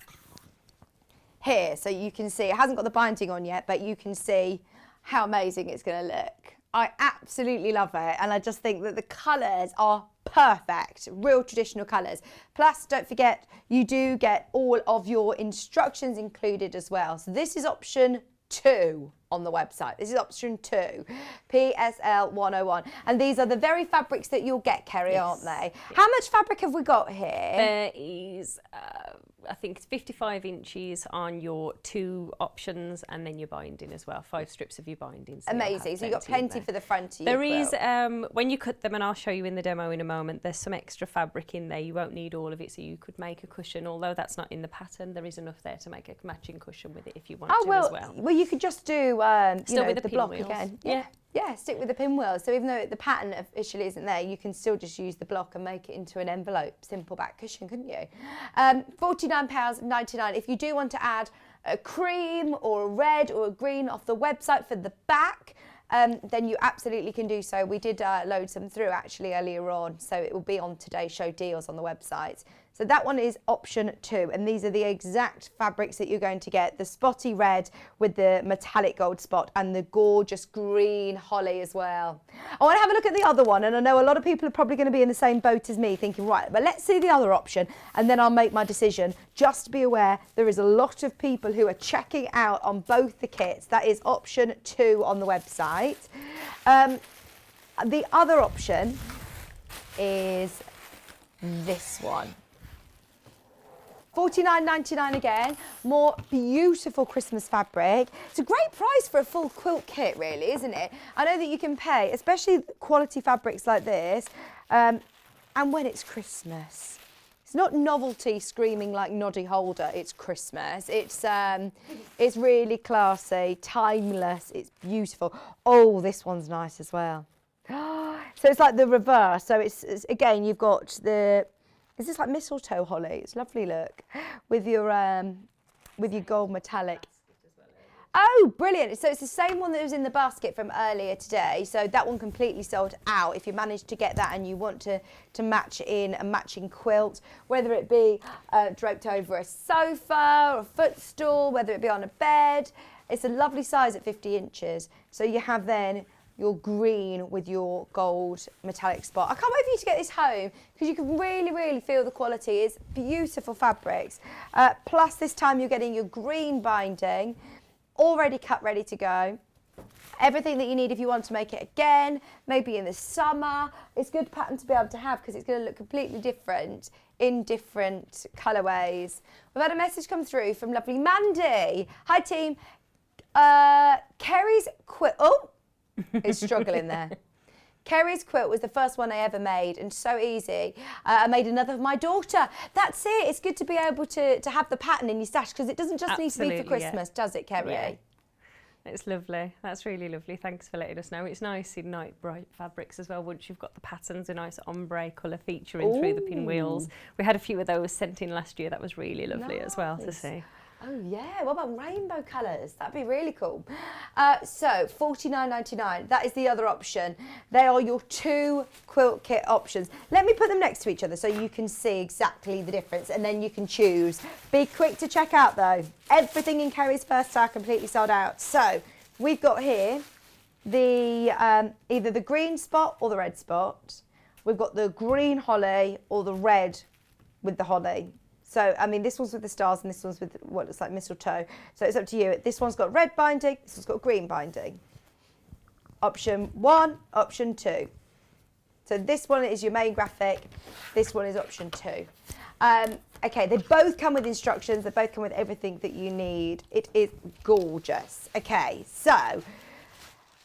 here, so you can see it hasn't got the binding on yet, but you can see how amazing it's going to look. I absolutely love it, and I just think that the colours are perfect, real traditional colours. Plus, don't forget, you do get all of your instructions included as well. So this is option 2 on the website. This is option 2, PSL 101. And these are the very fabrics that you'll get, Kerrie, aren't they? How much fabric have we got here? There is, I think it's 55 inches on your 2 options, and then your binding as well, 5 strips of your binding. So amazing. So you've got plenty for the front of There your is, quilt. when you cut them, and I'll show you in the demo in a moment, there's some extra fabric in there. You won't need all of it, so you could make a cushion. Although that's not in the pattern, there is enough there to make a matching cushion with it if you want to as well. Well, you could just do Still with the block again. Yeah, stick with the pinwheel. So even though the pattern officially isn't there, you can still just use the block and make it into an envelope, simple back cushion, couldn't you? £49.99. If you do want to add a cream or a red or a green off the website for the back, then you absolutely can do so. We did load some through actually earlier on, so it will be on today's show deals on the website. So that one is option 2, and these are the exact fabrics that you're going to get. The spotty red with the metallic gold spot and the gorgeous green holly as well. I want to have a look at the other one, and I know a lot of people are probably going to be in the same boat as me thinking, right, but let's see the other option and then I'll make my decision. Just be aware, there is a lot of people who are checking out on both the kits. That is option 2 on the website. The other option is this one. £49.99 again, more beautiful Christmas fabric. It's a great price for a full quilt kit, really, isn't it? I know that you can pay, especially quality fabrics like this, and when it's Christmas. It's not novelty screaming like Noddy Holder, it's Christmas. It's really classy, timeless, it's beautiful. Oh, this one's nice as well. So it's like the reverse. So it's again, you've got the, is this like mistletoe holly? It's lovely look with your gold metallic. Oh, brilliant. So it's the same one that was in the basket from earlier today. So that one completely sold out. If you managed to get that and you want to match in a matching quilt, whether it be draped over a sofa or a footstool, whether it be on a bed, it's a lovely size at 50 inches. So you have then your green with your gold metallic spot. I can't wait for you to get this home because you can really, really feel the quality. It's beautiful fabrics. Plus this time you're getting your green binding, already cut, ready to go. Everything that you need if you want to make it again, maybe in the summer. It's a good pattern to be able to have because it's going to look completely different in different colourways. We've had a message come through from lovely Mandy. Hi team. Kerrie's quilt. Oh! It's struggling there. Kerrie's quilt was the first one I ever made and so easy. I made another for my daughter. That's it. It's good to be able to have the pattern in your stash because it doesn't just need to be for Christmas, does it, Kerrie? Yeah. It's lovely. That's really lovely. Thanks for letting us know. It's nice in nice bright fabrics as well. Once you've got the patterns, a nice ombre colour featuring through the pinwheels. We had a few of those sent in last year. That was really lovely as well to see. Oh yeah, what about rainbow colours? That'd be really cool. So £49.99, that is the other option. They are your 2 quilt kit options. Let me put them next to each other so you can see exactly the difference and then you can choose. Be quick to check out though. Everything in Kerrie's first star completely sold out. So we've got here the either the green spot or the red spot. We've got the green holly or the red with the holly. So, I mean, this one's with the stars and this one's with what looks like mistletoe. So it's up to you. This one's got red binding, this one's got green binding. Option 1, option 2. So this one is your main graphic, this one is option 2. Okay, they both come with instructions, they both come with everything that you need. It is gorgeous. Okay, so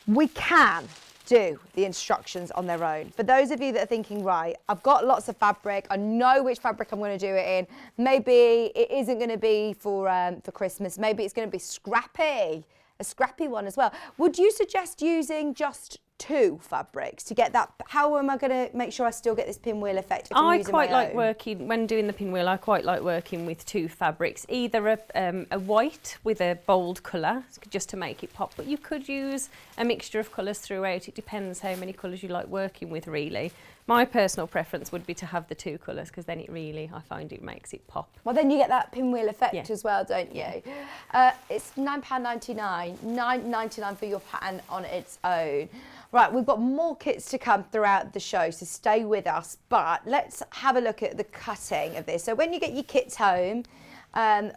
we can do the instructions on their own. For those of you that are thinking, right, I've got lots of fabric, I know which fabric I'm going to do it in, maybe it isn't going to be for Christmas, maybe it's going to be scrappy, a scrappy one as well. Would you suggest using just 2 fabrics to get that? How am I going to make sure I still get this pinwheel effect if I'm using my own? I quite like working, when doing the pinwheel, I quite like working with 2 fabrics, either a white with a bold colour, just to make it pop, but you could use a mixture of colours throughout. It depends how many colours you like working with, really. My personal preference would be to have the 2 colours, because then it really, I find it makes it pop. Well, then you get that pinwheel effect as well, don't you? It's £9.99, £9.99 for your pattern on its own. Right, we've got more kits to come throughout the show, so stay with us. But let's have a look at the cutting of this. So when you get your kits home,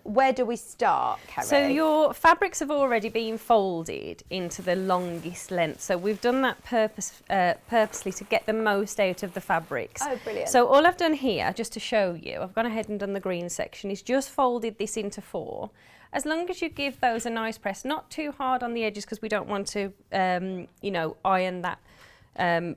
where do we start, Kerrie? So your fabrics have already been folded into the longest length. So we've done that purposely to get the most out of the fabrics. Oh, brilliant. So all I've done here, just to show you, I've gone ahead and done the green section, is just folded this into 4. As long as you give those a nice press, not too hard on the edges, because we don't want to, you know, iron that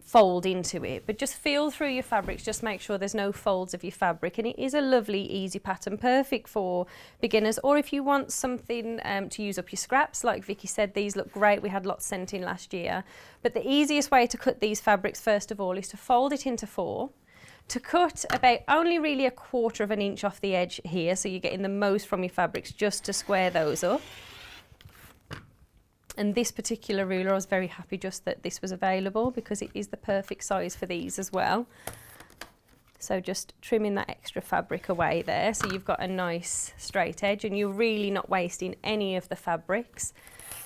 fold into it, but just feel through your fabrics, just make sure there's no folds of your fabric, and it is a lovely easy pattern, perfect for beginners, or if you want something to use up your scraps. Like Vicky said, these look great, we had lots sent in last year, but the easiest way to cut these fabrics first of all is to fold it into 4, to cut about only really 1/4 of an inch off the edge here, so you're getting the most from your fabrics, just to square those up. And this particular ruler, I was very happy just that this was available, because it is the perfect size for these as well. So just trimming that extra fabric away there, so you've got a nice straight edge and you're really not wasting any of the fabrics.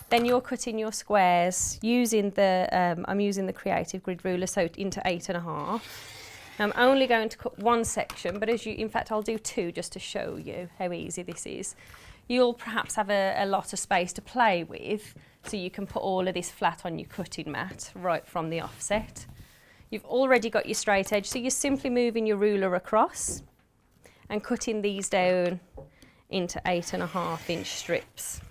Then you're cutting your squares using the, I'm using the Creative Grid ruler, so into 8.5. I'm only going to cut 1 section, but as you, in fact, I'll do 2 just to show you how easy this is. You'll perhaps have a lot of space to play with, so you can put all of this flat on your cutting mat right from the offset. You've already got your straight edge, so you're simply moving your ruler across and cutting these down into 8.5 inch strips.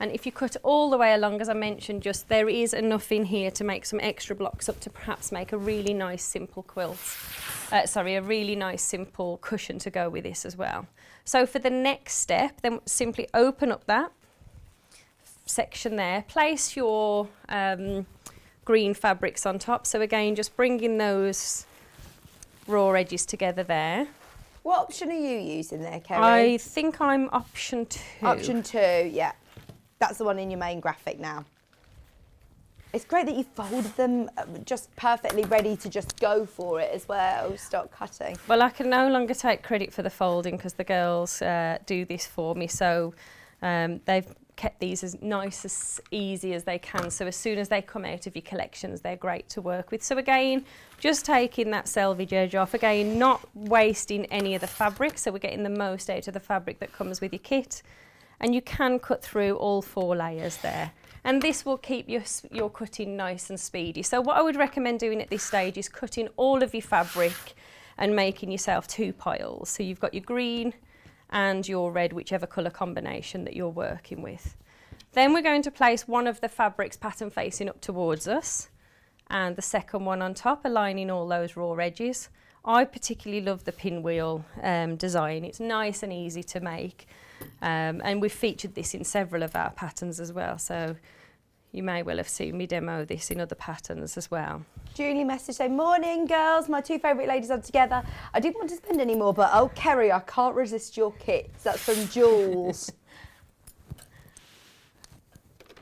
And if you cut all the way along, as I mentioned, just there is enough in here to make some extra blocks up to perhaps make a really nice simple quilt. A really nice simple cushion to go with this as well. So for the next step, then simply open up that section there, place your green fabrics on top. So again, just bringing those raw edges together there. What option are you using there, Kerrie? I think I'm option 2. Option 2, yeah. That's the one in your main graphic now. It's great that you folded them just perfectly ready to just go for it as well, start cutting. Well, I can no longer take credit for the folding because the girls do this for me. So they've kept these as nice, as easy as they can. So as soon as they come out of your collections, they're great to work with. So again, just taking that selvage edge off. Again, not wasting any of the fabric. So we're getting the most out of the fabric that comes with your kit. And you can cut through all 4 layers there. And this will keep your cutting nice and speedy. So what I would recommend doing at this stage is cutting all of your fabric and making yourself 2 piles. So you've got your green and your red, whichever colour combination that you're working with. Then we're going to place one of the fabrics pattern facing up towards us and the second one on top, aligning all those raw edges. I particularly love the pinwheel design. It's nice and easy to make. And we've featured this in several of our patterns as well, so you may well have seen me demo this in other patterns as well. Julie messaged saying, morning girls, my 2 favourite ladies are together. I didn't want to spend any more, but oh Kerrie, I can't resist your kits. That's from Jules.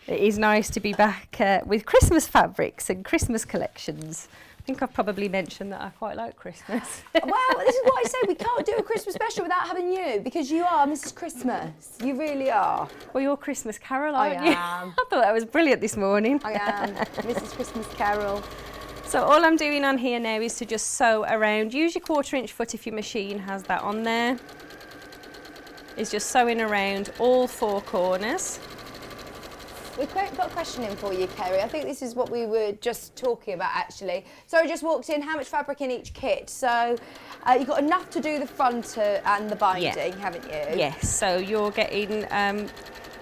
It is nice to be back with Christmas fabrics and Christmas collections. I think I've probably mentioned that I quite like Christmas. Well, this is what I say, we can't do a Christmas special without having you, because you are Mrs. Christmas. You really are. Well, you're Christmas Carol, aren't you? I am. I thought that was brilliant this morning. I am, Mrs. Christmas Carol. So all I'm doing on here now is to just sew around. Use your 1/4 inch foot if your machine has that on there. It's just sewing around all 4 corners. We've got a question in for you, Kerrie. I think this is what we were just talking about, actually. So I just walked in, how much fabric in each kit? So you've got enough to do the front and the binding, haven't you? Yes, so you're getting,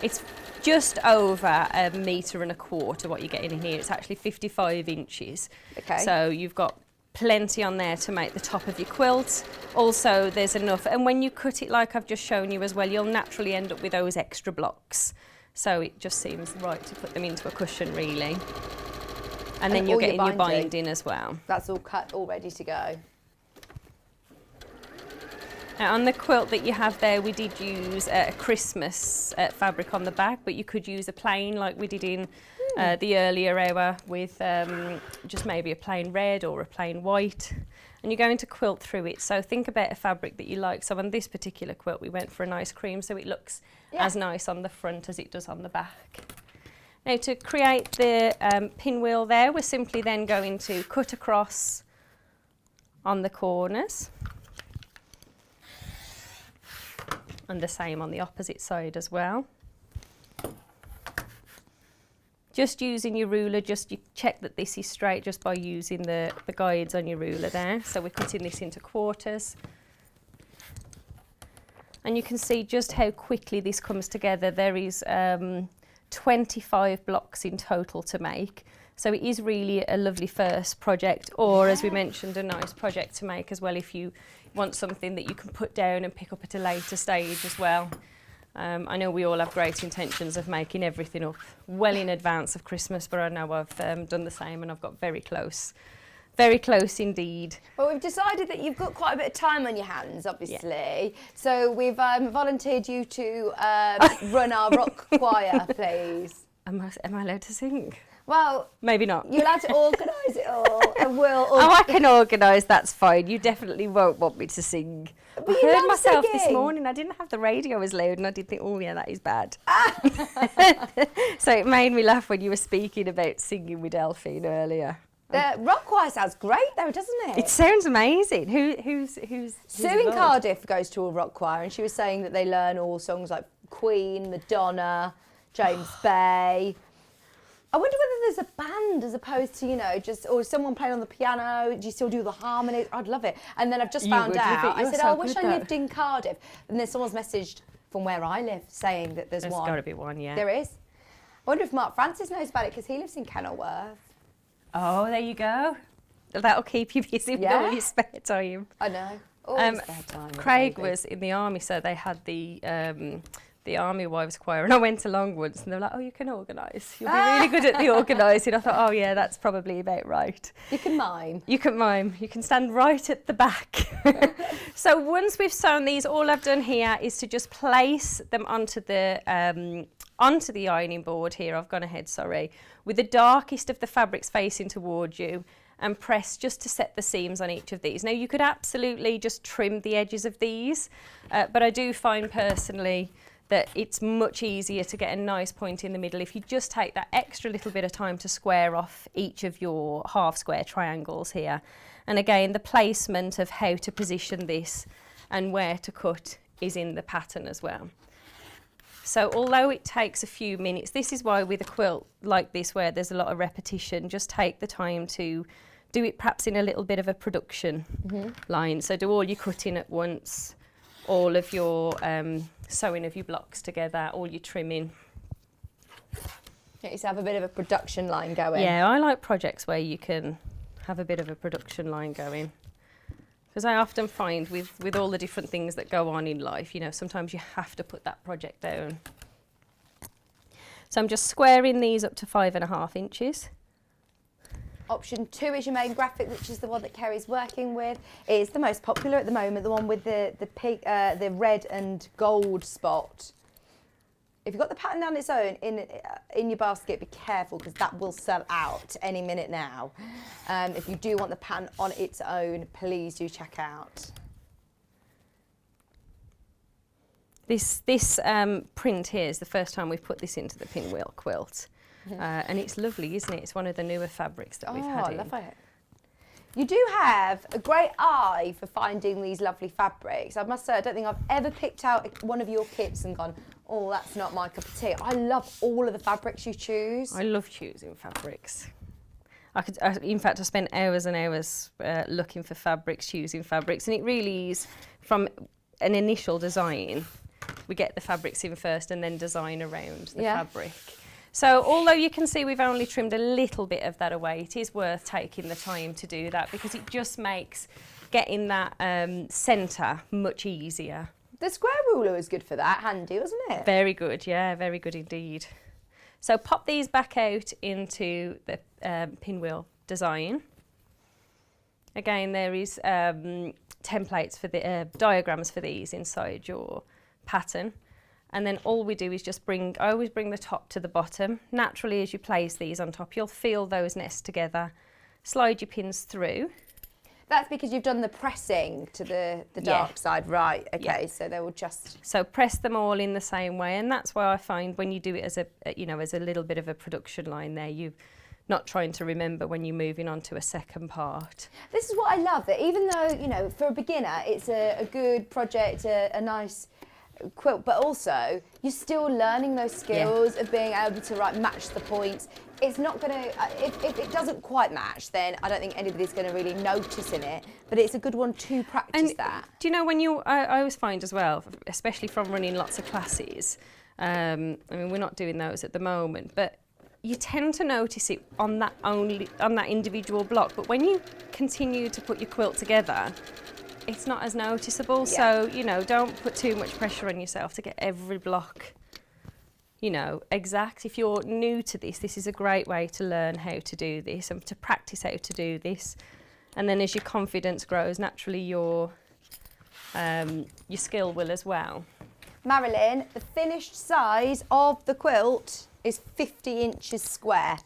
it's just over 1.25 meters what you're getting in here. It's actually 55 inches. Okay. So you've got plenty on there to make the top of your quilt. Also, there's enough, and when you cut it like I've just shown you as well, you'll naturally end up with those extra blocks. So it just seems right to put them into a cushion, really. And then you're getting your binding as well. That's all cut, all ready to go. Now, on the quilt that you have there, we did use a Christmas fabric on the back, but you could use a plain like we did in the earlier hour with just maybe a plain red or a plain white. And you're going to quilt through it. So think about a fabric that you like. So on this particular quilt, we went for a nice cream, so it looks as nice on the front as it does on the back. Now, to create the pinwheel there, we're simply then going to cut across on the corners. And the same on the opposite side as well. Just using your ruler, just you check that this is straight just by using the guides on your ruler there. So we're cutting this into quarters. And you can see just how quickly this comes together. There is 25 blocks in total to make. So it is really a lovely first project, or as we mentioned, a nice project to make as well if you want something that you can put down and pick up at a later stage as well. I know we all have great intentions of making everything up well in advance of Christmas, but I know I've done the same and I've got very close indeed. Well, we've decided that you've got quite a bit of time on your hands, obviously. Yeah. So we've volunteered you to run our rock choir, please. Am I allowed to sing? Well, maybe not. You're allowed to organise it all, and we'll. Oh, I can organise. That's fine. You definitely won't want me to sing. But I heard myself this morning. I didn't have the radio as loud, and I did think, oh yeah, that is bad. So it made me laugh when you were speaking about singing with Delphine earlier. The rock choir sounds great, though, doesn't it? It sounds amazing. Who's Sue in Cardiff goes to a rock choir, and she was saying that they learn all songs like Queen, Madonna, James Bay. I wonder whether there's a band as opposed to, you know, just, or someone playing on the piano. Do you still do the harmonies? I'd love it. And then I've just found out, I said, I wish I lived in Cardiff. And then someone's messaged from where I live saying that there's one. There's got to be one, yeah. There is. I wonder if Mark Francis knows about it because he lives in Kenilworth. Oh, there you go. That'll keep you busy with all your spare time. I know. All spare time. Craig was in the army, so they had the Army Wives Choir, and I went along once, and they were like, "Oh, you can organise. You'll be really good at the organising." I thought, "Oh yeah, that's probably about right." You can mime. You can mime. You can stand right at the back. So once we've sewn these, all I've done here is to just place them onto the ironing board here. I've gone ahead, sorry, with the darkest of the fabrics facing towards you, and press just to set the seams on each of these. Now you could absolutely just trim the edges of these, but I do find personally that it's much easier to get a nice point in the middle if you just take that extra little bit of time to square off each of your half square triangles here. And again, the placement of how to position this and where to cut is in the pattern as well. So although it takes a few minutes, this is why with a quilt like this where there's a lot of repetition, just take the time to do it perhaps in a little bit of a production line. So do all your cutting at once, all of your sewing of your blocks together, all your trimming. You used to have a bit of a production line going. Yeah, I like projects where you can have a bit of a production line going. Because I often find with all the different things that go on in life, you know, sometimes you have to put that project down. So I'm just squaring these up to 5.5 inches. Option 2 is your main graphic, which is the one that Kerrie's working with. It's the most popular at the moment, the one with the red and gold spot. If you've got the pattern on its own in your basket, be careful because that will sell out any minute now. If you do want the pattern on its own, please do check out. This print here is the first time we've put this into the pinwheel quilt. And it's lovely, isn't it? It's one of the newer fabrics that we've had in. I love it. You do have a great eye for finding these lovely fabrics. I must say, I don't think I've ever picked out one of your kits and gone, oh, that's not my cup of tea. I love all of the fabrics you choose. I love choosing fabrics. In fact, I spent hours and hours looking for fabrics, choosing fabrics, and it really is from an initial design. we get the fabrics in first and then design around the fabric. So although you can see we've only trimmed a little bit of that away, it is worth taking the time to do that because it just makes getting that centre much easier. The square ruler is good for that, handy, wasn't it? Very good, yeah, very good indeed. So pop these back out into the pinwheel design. Again, there is templates for the diagrams for these inside your pattern. And then all we do is just I always bring the top to the bottom. Naturally, as you place these on top, you'll feel those nest together. Slide your pins through. That's because you've done the pressing to the dark side, right? Okay, so they will just... So press them all in the same way, and that's why I find when you do it as a little bit of a production line there, you're not trying to remember when you're moving on to a second part. This is what I love, that even though, for a beginner, it's a good project, a nice quilt, but also you're still learning those skills of being able to match the points. It's not going to, if it doesn't quite match, then I don't think anybody's going to really notice in it, but it's a good one to practice that. Do you know when I always find as well, especially from running lots of classes, I mean, we're not doing those at the moment, but you tend to notice it on that individual block, but when you continue to put your quilt together, it's not as noticeable. So, don't put too much pressure on yourself to get every block, exact. If you're new to this is a great way to learn how to do this and to practice how to do this. And then as your confidence grows, naturally your skill will as well. Marilyn, the finished size of the quilt is 50 inches square.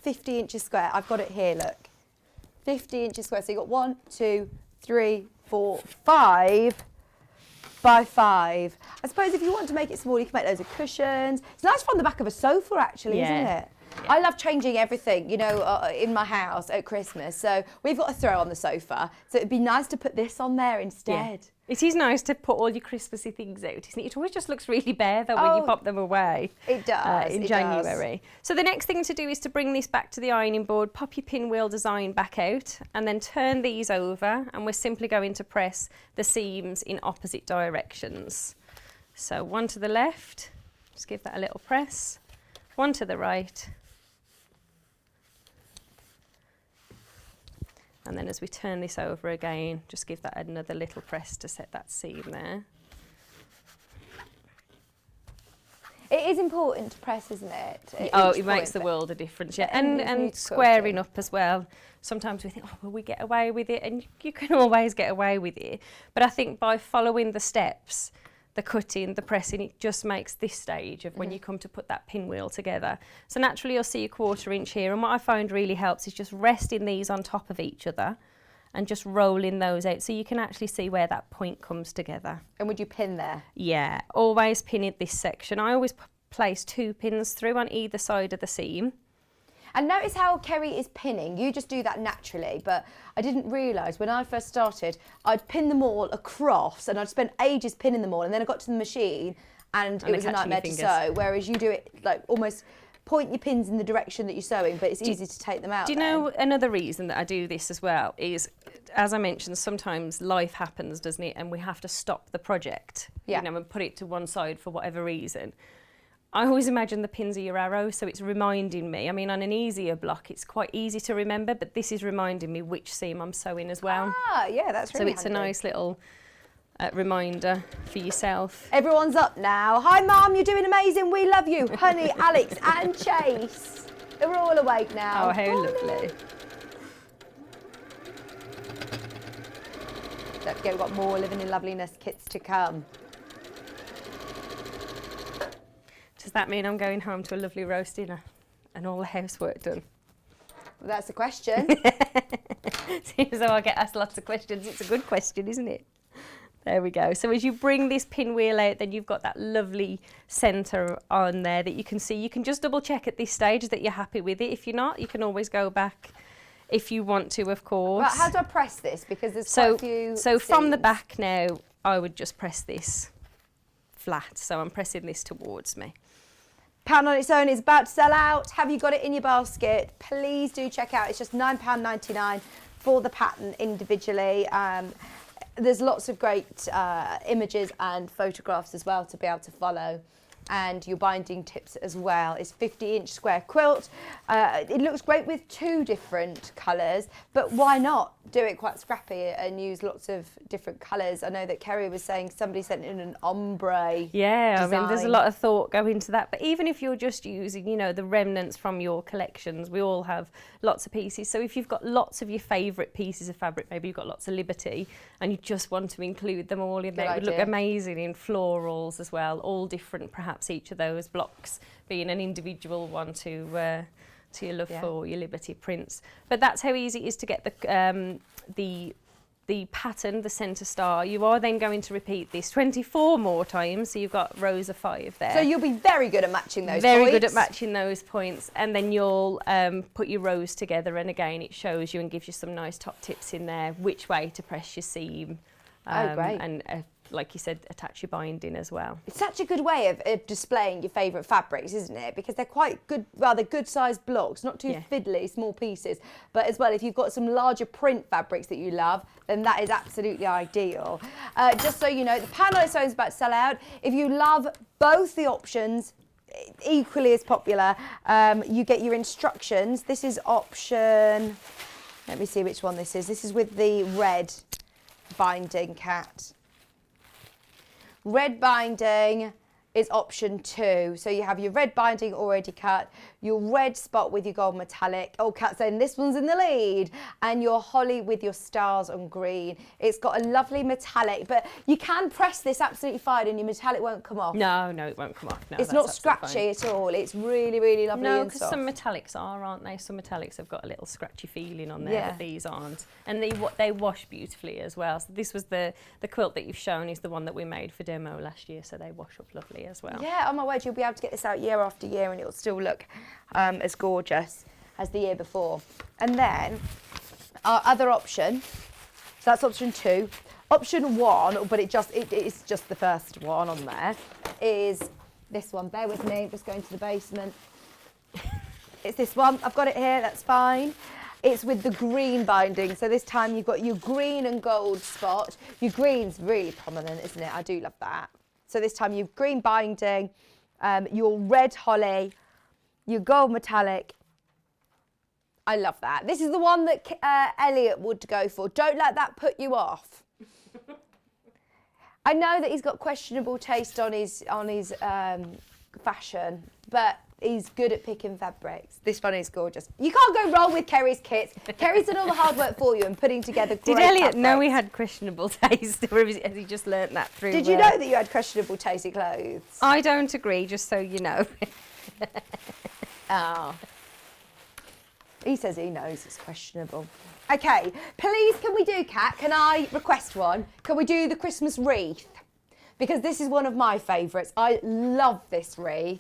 50 inches square. I've got it here, look. 50 inches square. So you've got 1, 2, 3, 4, 5 by 5. I suppose if you want to make it small, you can make loads of cushions. It's nice from the back of a sofa, actually, isn't it? Yeah. I love changing everything, in my house at Christmas. So we've got a throw on the sofa. So it'd be nice to put this on there instead. Yeah. It is nice to put all your Christmassy things out, isn't it? It always just looks really bare, though, when you pop them away. It does. In January. So the next thing to do is to bring this back to the ironing board, pop your pinwheel design back out, and then turn these over, and we're simply going to press the seams in opposite directions. So one to the left, just give that a little press, one to the right, and then as we turn this over again, just give that another little press to set that seam there. It is important to press, isn't it? It makes the world a difference, yeah. And squaring up as well. Sometimes we think, will we get away with it? And you can always get away with it. But I think by following the steps, the cutting, the pressing, it just makes this stage of when you come to put that pinwheel together. So naturally you'll see a 1/4 inch here, and what I find really helps is just resting these on top of each other and just rolling those out so you can actually see where that point comes together. And would you pin there? Yeah, always pin it this section. I always place 2 pins through on either side of the seam. And notice how Kerrie is pinning. You just do that naturally, but I didn't realise when I first started, I'd pin them all across and I'd spend ages pinning them all, and then I got to the machine and it was a nightmare to sew, whereas you do it almost point your pins in the direction that you're sewing, but it's easy to take them out. Do you know another reason that I do this as well is, as I mentioned, sometimes life happens, doesn't it? And we have to stop the project, and put it to one side for whatever reason. I always imagine the pins are your arrows, so it's reminding me. I mean, on an easier block, it's quite easy to remember, but this is reminding me which seam I'm sewing as well. Ah, yeah, that's really So it's handy. A nice little reminder for yourself. Everyone's up now. Hi, Mum, you're doing amazing. We love you. Honey, Alex and Chase. They're all awake now. Oh, how lovely. Don't forget, we've got more Living in Loveliness kits to come. Does that mean I'm going home to a lovely roast dinner and all the housework done? Well, that's the question. Seems though I get asked lots of questions. It's a good question, isn't it? There we go. So as you bring this pinwheel out, then you've got that lovely centre on there that you can see. You can just double check at this stage that you're happy with it. If you're not, you can always go back if you want to, of course. Right, how do I press this? Because there's quite a few So from the back now, I would just press this flat. So I'm pressing this towards me. Pound on its own is about to sell out. Have you got it in your basket? Please do check out. It's just £9.99 for the pattern individually. there's lots of great images and photographs as well to be able to follow. And your binding tips as well. It's 50-inch square quilt. It looks great with 2 different colours, but why not do it quite scrappy and use lots of different colours? I know that Kerrie was saying somebody sent in an ombre Yeah, design. I mean, there's a lot of thought go into that. But even if you're just using, you know, the remnants from your collections, we all have lots of pieces. So if you've got lots of your favourite pieces of fabric, maybe you've got lots of Liberty, and you just want to include them all in there, it would look amazing in florals as well, all different, perhaps each of those blocks being an individual one to your love for your Liberty prints. But that's how easy it is to get the pattern, the centre star. You are then going to repeat this 24 more times, so you've got rows of 5 there. So you'll be very good at matching those points. Very good at matching those points, and then you'll put your rows together, and again it shows you and gives you some nice top tips in there, which way to press your seam. Great. And like you said, attach your binding as well. It's such a good way of displaying your favourite fabrics, isn't it? Because they're quite good, rather good sized blocks, not too fiddly, small pieces. But as well, if you've got some larger print fabrics that you love, then that is absolutely ideal. Just so you know, the panel is about to sell out. If you love both the options, equally as popular, you get your instructions. This is option, let me see which one this is. This is with the red binding, Kat. Red binding is option 2. So you have your red binding already cut, your red spot with your gold metallic. Oh, Kat saying this one's in the lead. And your holly with your stars on green. It's got a lovely metallic, but you can press this absolutely fine and your metallic won't come off. No, it won't come off. No, it's not scratchy at all. It's really, really lovely no, and soft. because some metallics are, aren't they? Some metallics have got a little scratchy feeling on there, but these aren't. And they wash beautifully as well. So this was the quilt that you've shown is the one that we made for demo last year, so they wash up lovely as well. Yeah, oh my word, you'll be able to get this out year after year and it'll still look as gorgeous as the year before. And then our other option, so that's option 2. Option 1, but it's just the first one on there, is this one. Bear with me, I'm just going to the basement. It's this one, I've got it here, that's fine. It's with the green binding, so this time you've got your green and gold spot. Your green's really prominent, isn't it? I do love that. So this time you've green binding, your red holly, your gold metallic. I love that. This is the one that Elliot would go for. Don't let that put you off. I know that he's got questionable taste on his fashion, but he's good at picking fabrics. This one is gorgeous. You can't go wrong with Kerrie's kits. Kerrie's done all the hard work for you and putting together great Did Elliot fabrics. know he had questionable taste, or has he just learnt that through? Did you know that you had questionable taste in clothes? I don't agree, just so you know. Oh. He says he knows it's questionable. Okay, please can we do, Kat, can I request one? Can we do the Christmas wreath? Because this is one of my favourites. I love this wreath.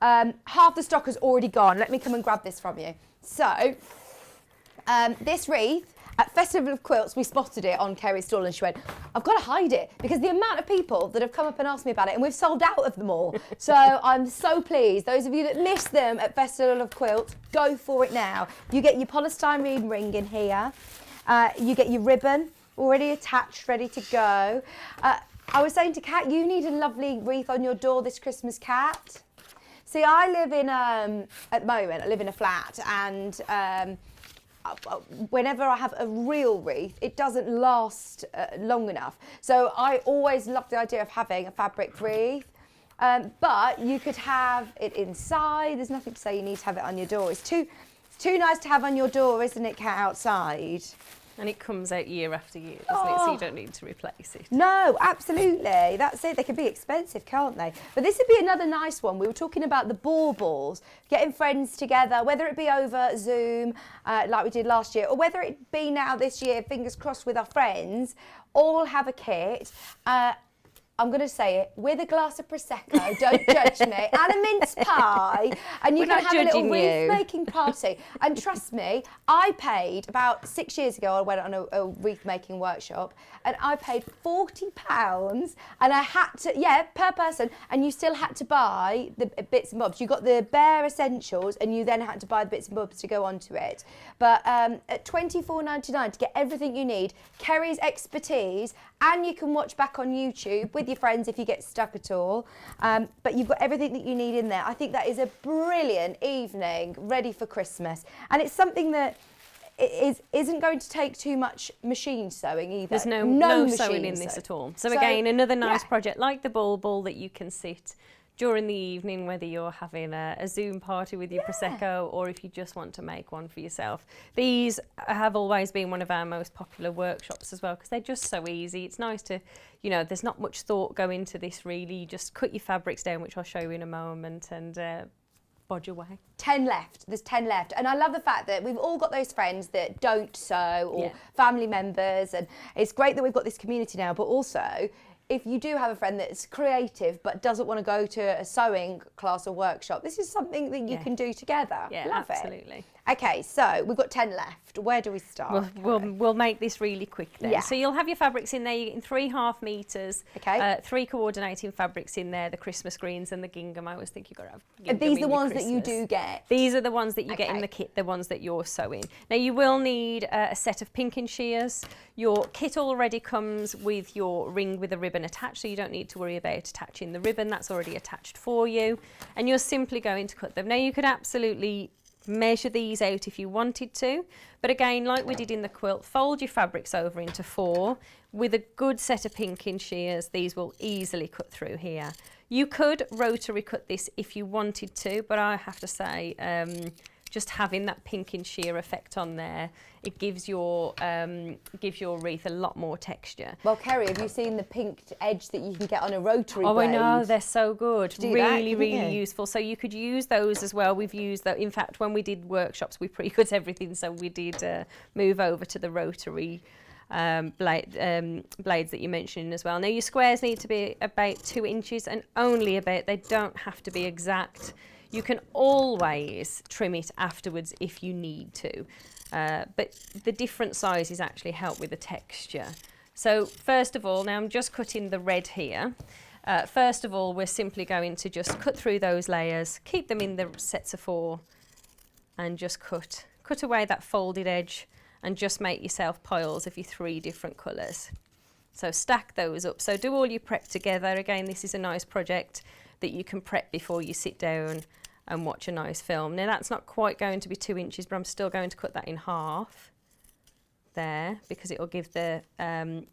Half the stock has already gone. Let me come and grab this from you. So, this wreath, at Festival of Quilts, we spotted it on Kerrie's stall and she went, I've got to hide it because the amount of people that have come up and asked me about it, and we've sold out of them all. So I'm so pleased. Those of you that missed them at Festival of Quilts, go for it now. You get your polystyrene ring in here. You get your ribbon already attached, ready to go. I was saying to Kat, you need a lovely wreath on your door this Christmas, Kat. See, I live in, at the moment, I live in a flat, and whenever I have a real wreath, it doesn't last long enough. So I always love the idea of having a fabric wreath, but you could have it inside. There's nothing to say you need to have it on your door. It's too nice to have on your door, isn't it, Kat, outside? And it comes out year after year, doesn't it? So you don't need to replace it. No, absolutely. That's it. They can be expensive, can't they? But this would be another nice one. We were talking about the baubles, getting friends together, whether it be over Zoom, like we did last year, or whether it be now this year, fingers crossed, with our friends, all have a kit. I'm going to say it, with a glass of Prosecco, don't judge me, and a mince pie, and you We're can not have a little judging you. wreath-making party. And trust me, I paid, about 6 years ago, I went on a wreath-making workshop, and I paid £40, and I had to, per person, and you still had to buy the bits and bobs. You got the bare essentials, and you then had to buy the bits and bobs to go onto it. But at £24.99 to get everything you need, Kerrie's expertise, and you can watch back on YouTube with your friends if you get stuck at all. But you've got everything that you need in there. I think that is a brilliant evening ready for Christmas. And it's something that isn't going to take too much machine sewing either. There's no machine sewing in this at all. So again, another nice project like the bulbul that you can sit during the evening, whether you're having a Zoom party with your Prosecco or if you just want to make one for yourself. These have always been one of our most popular workshops as well because they're just so easy. It's nice to, you know, there's not much thought go into this really. You just cut your fabrics down, which I'll show you in a moment, and bodge away. 10 left. There's 10 left. And I love the fact that we've all got those friends that don't sew or family members. And it's great that we've got this community now, but also if you do have a friend that's creative but doesn't want to go to a sewing class or workshop, this is something that you can do together. Yeah, love absolutely. It. Okay, so we've got 10 left. Where do we start? We'll make this really quick then. Yeah. So you'll have your fabrics in there. You're getting 3.5 metres. Okay. 3 coordinating fabrics in there, the Christmas greens and the gingham. I always think you've got to have gingham. Are these in the your ones that you Christmas. do get? These are the ones that you get in Okay. the kit, the ones that you're sewing. Now you will need a set of pinking shears. Your kit already comes with your ring with a ribbon attached, so you don't need to worry about attaching the ribbon. That's already attached for you. And you're simply going to cut them. Now you could absolutely measure these out if you wanted to, but again, like we did in the quilt, fold your fabrics over into 4. With a good set of pinking shears, these will easily cut through here. You could rotary cut this if you wanted to, but I have to say, just having that pinking shear effect on there, it gives your wreath a lot more texture. Well, Kerrie, have you seen the pinked edge that you can get on a rotary Oh, blade? I know, they're so good. Really, really you? useful. So you could use those as well. We've used that. In fact, when we did workshops, we pre-cut everything. So we did move over to the rotary blades that you're mentioning as well. Now your squares need to be about 2 inches and only about, they don't have to be exact. You can always trim it afterwards if you need to. But the different sizes actually help with the texture. So first of all, now I'm just cutting the red here. First of all, we're simply going to just cut through those layers, keep them in the sets of 4, and just cut away that folded edge and just make yourself piles of your 3 different colours. So stack those up. So do all your prep together. Again, this is a nice project that you can prep before you sit down and watch a nice film. Now that's not quite going to be 2 inches, but I'm still going to cut that in half there because it will give the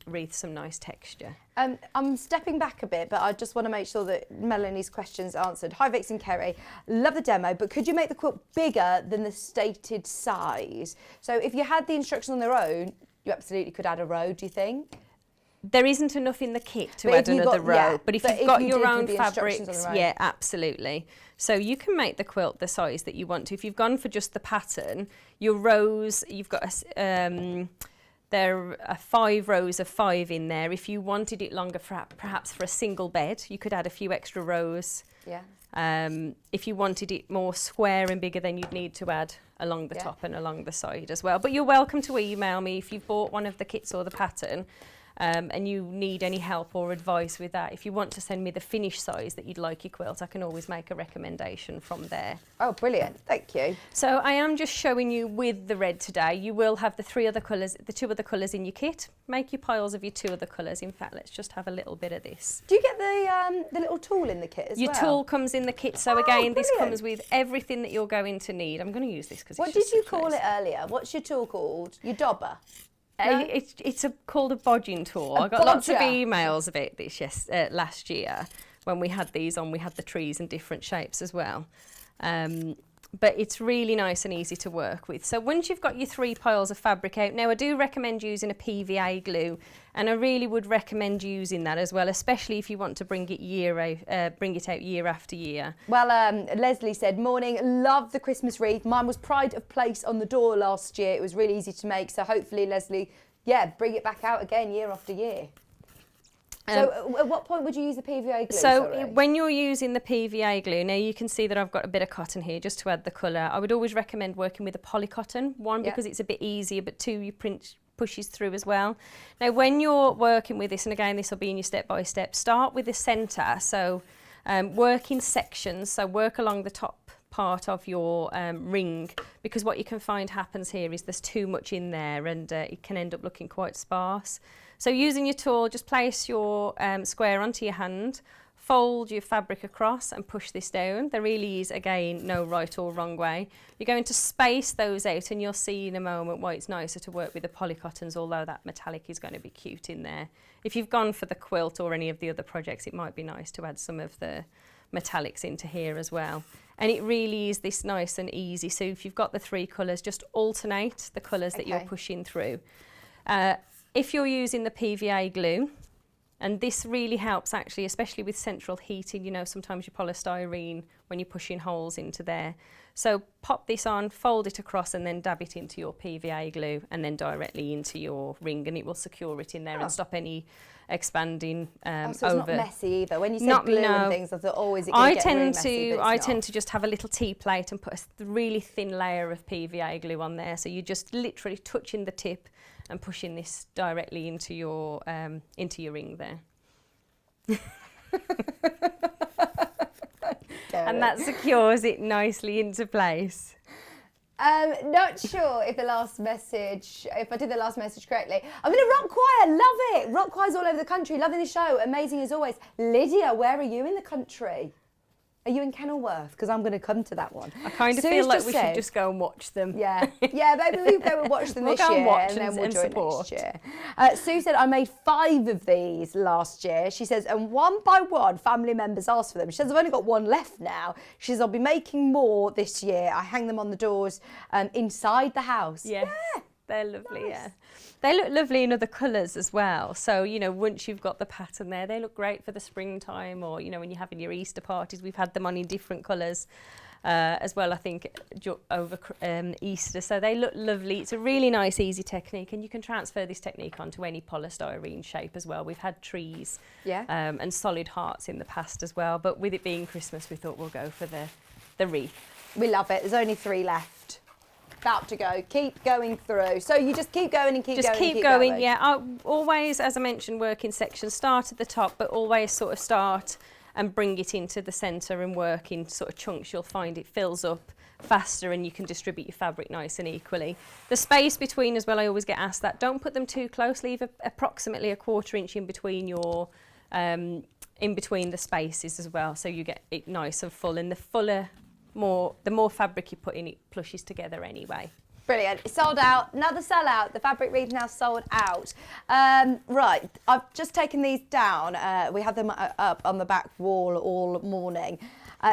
wreath some nice texture. I'm stepping back a bit, but I just want to make sure that Melanie's question's answered. Hi Vix and Kerrie, love the demo, but could you make the quilt bigger than the stated size? So if you had the instructions on their own, you absolutely could add a row, do you think? There isn't enough in the kit to add another row, but if you've got your own fabrics, yeah, absolutely. So you can make the quilt the size that you want to. If you've gone for just the pattern, your rows, you've got there are 5 rows of 5 in there. If you wanted it longer, perhaps for a single bed, you could add a few extra rows. Yeah. If you wanted it more square and bigger, then you'd need to add along the top and along the side as well. But you're welcome to email me if you've bought one of the kits or the pattern. And you need any help or advice with that. If you want to send me the finished size that you'd like your quilt, I can always make a recommendation from there. Oh, brilliant. Thank you. So I am just showing you with the red today. You will have the 2 other colours in your kit. Make your piles of your 2 other colours. In fact, let's just have a little bit of this. Do you get the little tool in the kit as well? Your tool comes in the kit. So again, this comes with everything that you're going to need. I'm going to use this because it's What did you call it earlier? What's your tool called? Your dobber? No? It's called a bodging tool. I got lots of emails about this last year when we had these on. We had the trees in different shapes as well. But it's really nice and easy to work with. So once you've got your 3 piles of fabric out, now I do recommend using a PVA glue, and I really would recommend using that as well, especially if you want to bring it out year after year. Well, Leslie said, morning, love the Christmas wreath. Mine was pride of place on the door last year. It was really easy to make. So hopefully, Leslie, bring it back out again year after year. So at what point would you use the PVA glue? So when you're using the PVA glue, now you can see that I've got a bit of cotton here just to add the colour. I would always recommend working with a polycotton. One, because it's a bit easier, but two, your print pushes through as well. Now when you're working with this, and again this will be in your step-by-step, start with the centre. So work in sections, so work along the top part of your ring, because what you can find happens here is there's too much in there and it can end up looking quite sparse. So using your tool, just place your square onto your hand, fold your fabric across and push this down. There really is, again, no right or wrong way. You're going to space those out and you'll see in a moment why it's nicer to work with the polycottons, although that metallic is going to be cute in there. If you've gone for the quilt or any of the other projects, it might be nice to add some of the metallics into here as well. And it really is this nice and easy. So if you've got the three colours, just alternate the colours that you're pushing through. If you're using the PVA glue, and this really helps actually, especially with central heating, you know, sometimes your polystyrene when you're pushing holes into there. So pop this on, fold it across and then dab it into your PVA glue and then directly into your ring, and it will secure it in there and stop any expanding so it's over. not messy either. When you say glue and things, I thought, oh, is it going to get really messy? I tend to just have a little tea plate and put a really thin layer of PVA glue on there. So you're just literally touching the tip and pushing this directly into your ring there. And that secures it nicely into place. Not sure if I did the last message correctly. I'm in a rock choir, love it. Rock choirs all over the country, loving the show, amazing as always. Lydia, where are you in the country? Are you in Kenilworth? Because I'm going to come to that one. I kind of feel like we should just go and watch them. Yeah, maybe we'll go and watch them this year and then we'll join next year. Sue said, I made 5 of these last year. She says, and one by one, family members asked for them. She says, I've only got one left now. She says, I'll be making more this year. I hang them on the doors inside the house. Yeah. They're lovely, yeah. They look lovely in other colours as well. So, you know, once you've got the pattern there, they look great for the springtime, or, you know, when you're having your Easter parties. We've had them on in different colours as well, I think, over Easter. So they look lovely. It's a really nice, easy technique, and you can transfer this technique onto any polystyrene shape as well. We've had trees and solid hearts in the past as well. But with it being Christmas, we thought we'll go for the wreath. We love it. There's only 3 left. About to go. Keep going through. So you just keep going and keep going. Just keep going, yeah. I always, as I mentioned, work in sections. Start at the top, but always sort of start and bring it into the centre and work in sort of chunks. You'll find it fills up faster and you can distribute your fabric nice and equally. The space between as well, I always get asked that. Don't put them too close. Leave approximately a 1/4 inch in between your in between the spaces as well, so you get it nice and full. And the more fabric you put in, it plushes together anyway. Brilliant. It's sold out. Another sellout. The fabric wreath now sold out. Right, I've just taken these down. We had them up on the back wall all morning.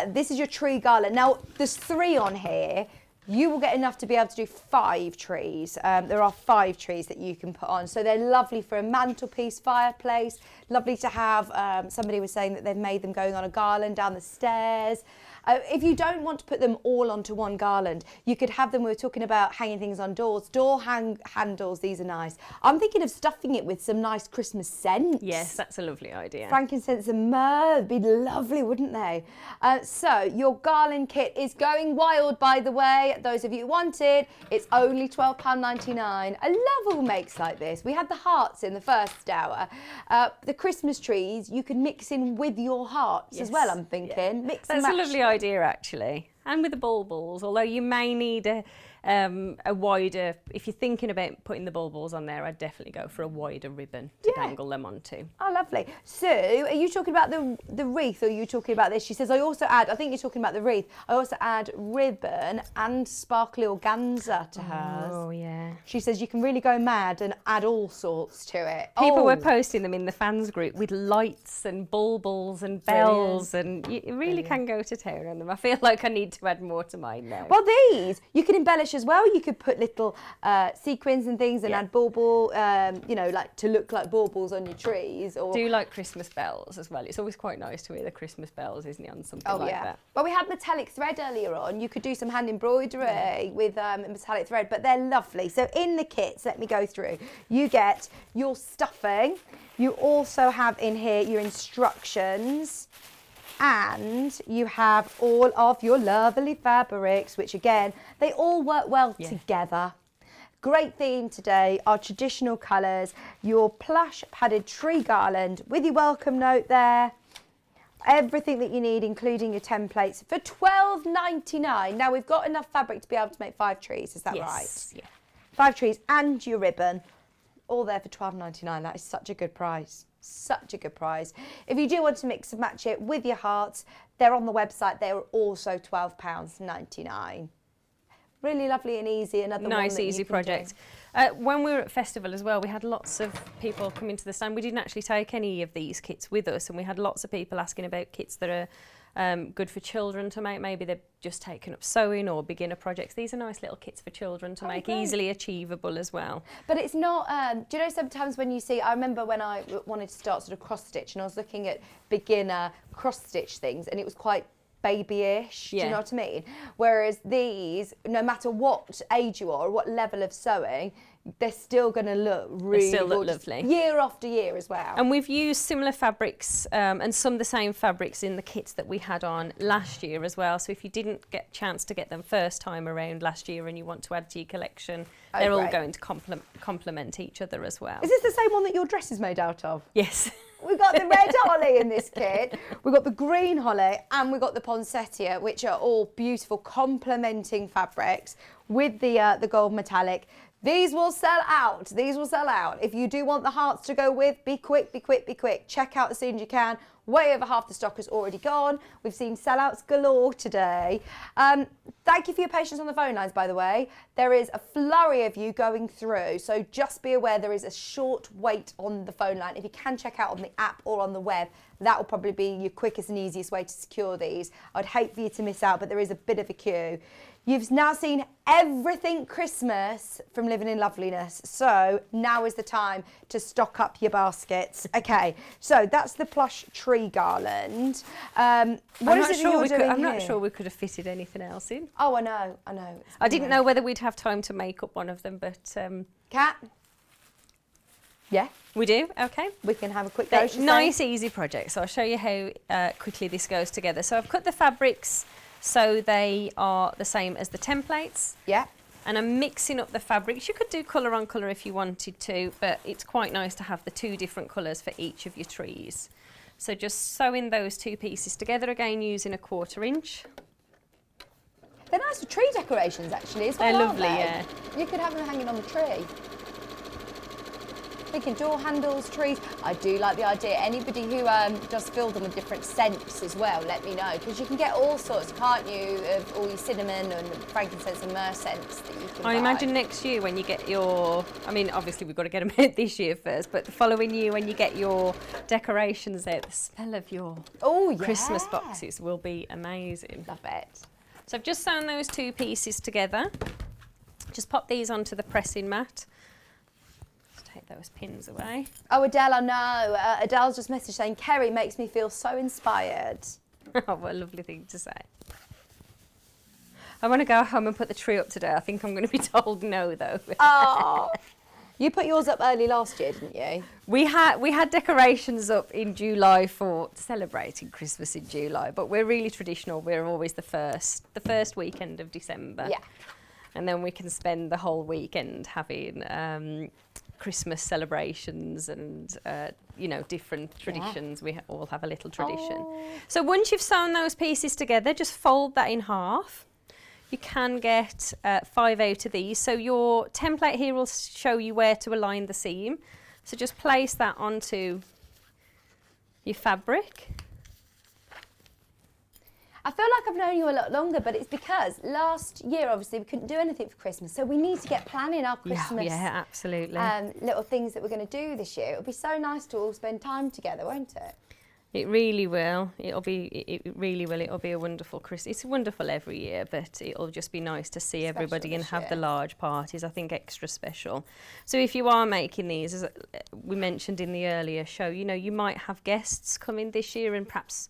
This is your tree garland. Now, there's 3 on here. You will get enough to be able to do 5 trees. There are 5 trees that you can put on. So they're lovely for a mantelpiece, fireplace. Lovely to have. Somebody was saying that they've made them going on a garland down the stairs. If you don't want to put them all onto one garland, you could have them, we were talking about hanging things on doors, handles, these are nice. I'm thinking of stuffing it with some nice Christmas scents. Yes, that's a lovely idea. Frankincense and myrrh, be lovely, wouldn't they? So your garland kit is going wild, by the way. Those of you who want it, it's only £12.99. I love all makes like this. We had the hearts in the first hour. The Christmas trees, you can mix in with your hearts as well, I'm thinking. Yeah. Mix and That's match. a lovely idea, actually. And with the bulbils, although you may need a wider, if you're thinking about putting the bulbils on there, I'd definitely go for a wider ribbon to dangle them onto. Oh, lovely. Sue, are you talking about the wreath, or are you talking about this? She says, I also add, I think you're talking about the wreath, I also add ribbon and sparkly organza to hers. Oh, yeah. She says you can really go mad and add all sorts to it. People were posting them in the fans group with lights and bulbils and bells, and you really can go to town on them. I feel like I need to add more to mine now. Well, these, you can embellish stylish as well. You could put little sequins and things and add bauble, you know, like to look like baubles on your trees. Or do like Christmas bells as well. It's always quite nice to hear the Christmas bells, isn't it, on something like that. Well, we had metallic thread earlier on. You could do some hand embroidery with metallic thread, but they're lovely. So in the kits, let me go through. You get your stuffing. You also have in here your instructions. And you have all of your lovely fabrics, which again, they all work well together. Great theme today, our traditional colours, your plush padded tree garland with your welcome note there. Everything that you need, including your templates, for $12.99. Now, we've got enough fabric to be able to make 5 trees, is that right? Yeah. 5 trees and your ribbon, all there for $12.99. That is such a good price. Such a good price. If you do want to mix and match it with your hearts, they're on the website. They're also £12.99. Really lovely and easy. Another nice, one easy project. When we were at festival as well, we had lots of people come into the stand. We didn't actually take any of these kits with us, and we had lots of people asking about kits that are good for children to make. Maybe they've just taken up sewing or beginner projects. These are nice little kits for children to make, easily achievable as well. But it's not, do you know, sometimes when you see, I remember when I wanted to start sort of cross stitch and I was looking at beginner cross stitch things and it was quite babyish, do you know what I mean? Whereas these, no matter what age you are or what level of sewing, they're still going to look really lovely. Year after year as well. And we've used similar fabrics and some of the same fabrics in the kits that we had on last year as well. So if you didn't get a chance to get them first time around last year and you want to add to your collection, they're all going to complement each other as well. Is this the same one that your dress is made out of? Yes. We've got the red holly in this kit, we've got the green holly, and we've got the poinsettia, which are all beautiful complementing fabrics with the gold metallic. These will sell out. These will sell out. If you do want the hearts to go with, be quick, be quick, be quick. Check out as soon as you can. Way over half the stock is already gone. We've seen sellouts galore today. Thank you for your patience on the phone lines, by the way. There is a flurry of you going through, so just be aware there is a short wait on the phone line. If you can check out on the app or on the web, that will probably be your quickest and easiest way to secure these. I'd hate for you to miss out, but there is a bit of a queue. You've now seen everything Christmas from Living in Loveliness, so now is the time to stock up your baskets. Okay, so that's the plush tree garland. What is it that you're doing I'm not here? sure we could have fitted anything else in. Oh, I know. I didn't know whether we'd have time to make up one of them, but... Kat? Yeah? We do, okay. We can have a quick go. Nice, easy project. So I'll show you how quickly this goes together. So I've cut the fabrics so they are the same as the templates. Yeah. And I'm mixing up the fabrics. You could do colour on colour if you wanted to, but it's quite nice to have the 2 different colours for each of your trees. So just sewing those 2 pieces together, again using a 1/4 inch. They're nice for tree decorations, actually, as well. They're lovely, aren't they? yeah. You could have them hanging on the tree. Thinking door handles, trees. I do like the idea. Anybody who does fill them with different scents as well, let me know, because you can get all sorts, can't you, of all your cinnamon and frankincense and myrrh scents that you can buy. I imagine next year when you get your, I mean, obviously we've got to get them out this year first, but the following year when you get your decorations out, the smell of your Christmas boxes will be amazing. Love it. So I've just sewn those 2 pieces together. Just pop these onto the pressing mat. Take those pins away. Oh, Adele, I know. Adele's just messaged saying, Kerrie makes me feel so inspired. Oh, what a lovely thing to say. I want to go home and put the tree up today. I think I'm going to be told no, though. Oh, you put yours up early last year, didn't you? We had decorations up in July for celebrating Christmas in July, but we're really traditional. We're always the first weekend of December. Yeah. And then we can spend the whole weekend having Christmas celebrations and, different traditions. We all have a little tradition. Oh. So once you've sewn those pieces together, just fold that in half. You can get 5 out of these. So your template here will show you where to align the seam. So just place that onto your fabric. I feel like I've known you a lot longer, but it's because last year, obviously, we couldn't do anything for Christmas, so we need to get planning our Christmas Yeah, absolutely. little things that we're going to do this year. It'll be so nice to all spend time together, won't it? It really will. It really will. It'll be a wonderful Christmas. It's wonderful every year, but it'll just be nice to see everybody and have the large parties. I think extra special. So if you are making these, as we mentioned in the earlier show, you know, you might have guests coming this year, and perhaps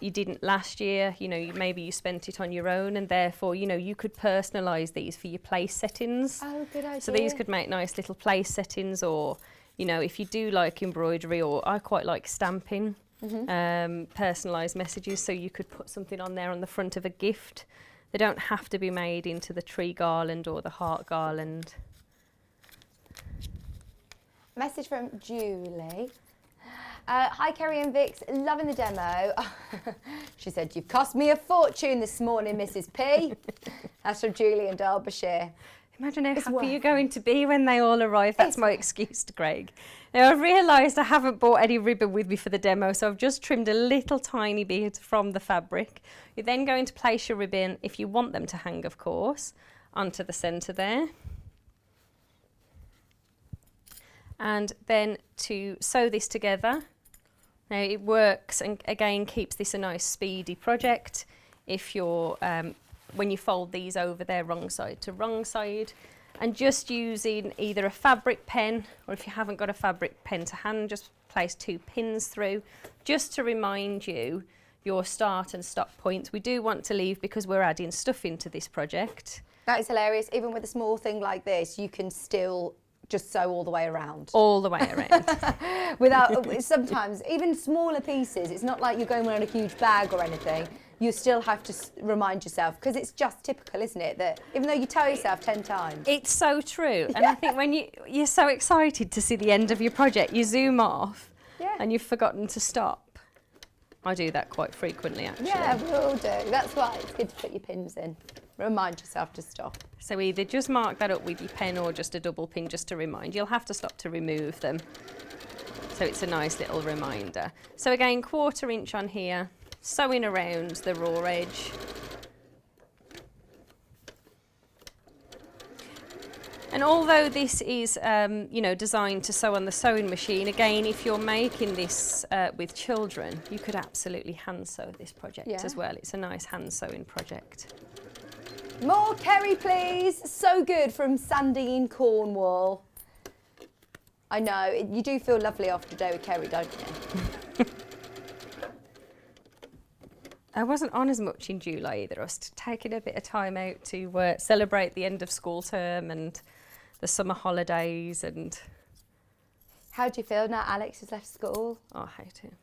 you didn't last year. You know, maybe you spent it on your own, and therefore, you know, you could personalise these for your place settings. Oh, good idea. So these could make nice little place settings, or, you know, if you do like embroidery, or I quite like stamping. Personalised messages, so you could put something on there on the front of a gift. They don't have to be made into the tree garland or the heart garland. Message from Julie. Hi Kerrie and Vix, loving the demo. She said, you've cost me a fortune this morning, Mrs P. That's from Julie in Derbyshire. Imagine how happy you're going to be when they all arrive. That's my excuse to Greg. Now, I've realised I haven't bought any ribbon with me for the demo, so I've just trimmed a little tiny bit from the fabric. You're then going to place your ribbon, if you want them to hang, of course, onto the centre there. And then to sew this together. Now, it works and, again, keeps this a nice speedy project. If you're when you fold these over there wrong side to wrong side, and just using either a fabric pen, or if you haven't got a fabric pen to hand, just place 2 pins through just to remind you your start and stop points. We do want to leave because we're adding stuff into this project. That is hilarious. Even with a small thing like this, you can still just sew all the way around. All the way around. Without, sometimes, even smaller pieces, it's not like you're going around a huge bag or anything. You still have to remind yourself, because it's just typical, isn't it, that even though you tell yourself 10 times. It's so true. And I think when you're so excited to see the end of your project, you zoom off and you've forgotten to stop. I do that quite frequently, actually. Yeah, we all do. That's why it's good to put your pins in. Remind yourself to stop. So either just mark that up with your pen or just a double pin just to remind. You'll have to stop to remove them. So it's a nice little reminder. So again, 1/4 inch on here, sewing around the raw edge. And although this is, you know, designed to sew on the sewing machine, again, if you're making this with children, you could absolutely hand sew this project as well. It's a nice hand sewing project. More Kerrie, please. So good, from Sandy in Cornwall. I know, you do feel lovely after a day with Kerrie, don't you? I wasn't on as much in July either. I was taking a bit of time out to celebrate the end of school term and the summer holidays. And how do you feel now Alex has left school? Oh, I hate it.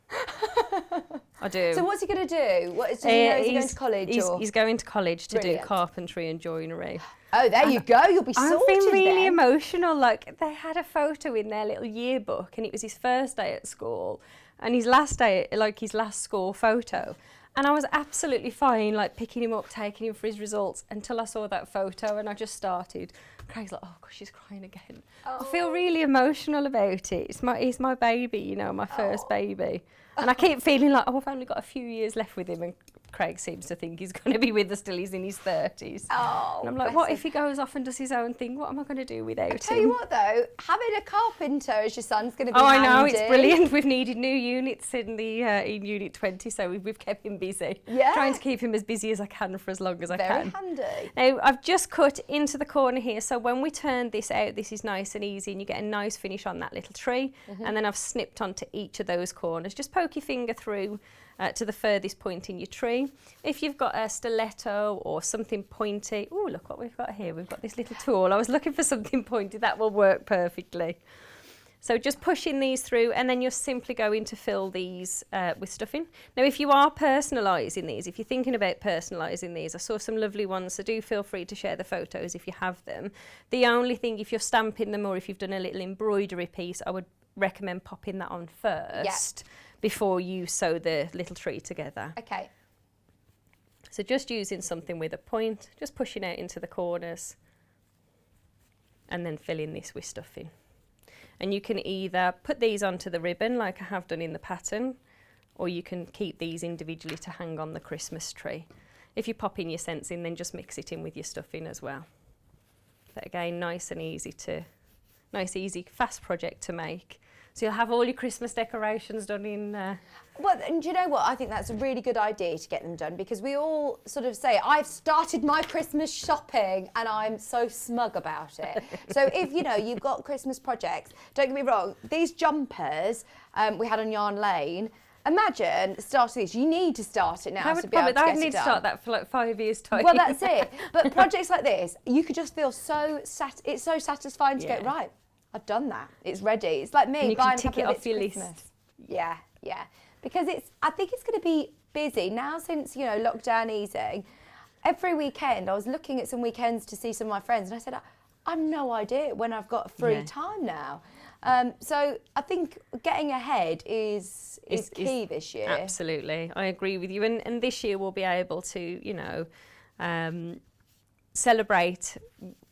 I do. So what's he going to do? Is he going to college? He's going to college to Brilliant. Do carpentry and joinery. Oh, there you go. You'll be sorted. I've been really then. emotional. Like, they had a photo in their little yearbook, and it was his first day at school and his last day, like his last school photo. And I was absolutely fine, like picking him up, taking him for his results, until I saw that photo and I just started. Craig's like, oh gosh, she's crying again. Oh. I feel really emotional about it. He's my baby, you know, my first baby. And I keep feeling like, oh, I've only got a few years left with him, and Craig seems to think he's going to be with us till he's in his 30s. Oh, and I'm like, what if he goes off and does his own thing? What am I going to do without him? I tell you what, though, having a carpenter as your son's going to be handy. I know, it's brilliant. We've needed new units in the in Unit 20, so we've kept him busy. Yeah. Trying to keep him as busy as I can for as long as I can. Very handy. Now, I've just cut into the corner here, so when we turn this out, this is nice and easy, and you get a nice finish on that little tree. And then I've snipped onto each of those corners. Just poke your finger through to the furthest point in your tree. If you've got a stiletto or something pointy, oh, look what we've got here. We've got this little tool. I was looking for something pointy. That will work perfectly. So just pushing these through, and then you're simply going to fill these with stuffing. Now, if you are personalising these, if you're thinking about personalising these, I saw some lovely ones, so do feel free to share the photos if you have them. The only thing, if you're stamping them or if you've done a little embroidery piece, I would recommend popping that on first before you sew the little tree together. Okay. So just using something with a point, just pushing out into the corners, and then filling this with stuffing. And you can either put these onto the ribbon like I have done in the pattern, or you can keep these individually to hang on the Christmas tree. If you pop in your scents in, then just mix it in with your stuffing as well. But again, nice and easy, fast project to make. So you'll have all your Christmas decorations done in... Well, and do you know what? I think that's a really good idea to get them done, because we all sort of say, I've started my Christmas shopping and I'm so smug about it. So if, you know, you've got Christmas projects, don't get me wrong, these jumpers we had on Yarn Lane, imagine starting this. You need to start it now to be able to get it done. I need to start that for like 5 years' time. Well, that's it. But projects like this, you could just feel so, it's so satisfying to go, right, I've done that. It's ready. It's like me buying a couple of bits for Christmas. Yeah, yeah. Because I think it's going to be busy now since, you know, lockdown easing. Every weekend, I was looking at some weekends to see some of my friends, and I said, I've no idea when I've got free time now. So I think getting ahead is key this year. Absolutely, I agree with you. And this year we'll be able to, you know, celebrate,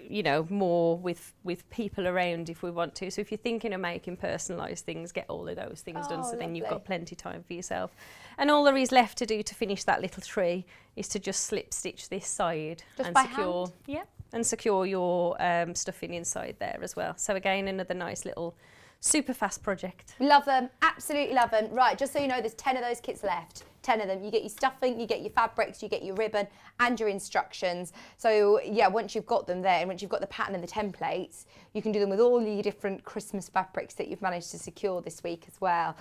you know, more with people around if we want to. So if you're thinking of making personalised things, get all of those things done, so then you've got plenty of time for yourself. And all there is left to do to finish that little tree is to just slip stitch this side just and by secure, hand? and secure your stuffing inside there as well. So again, another nice little super fast project. Love them, absolutely love them. Right, just so you know, there's 10 of those kits left. 10 of them. You get your stuffing, you get your fabrics, you get your ribbon and your instructions. So yeah, once you've got them there and once you've got the pattern and the templates, you can do them with all your different Christmas fabrics that you've managed to secure this week as well.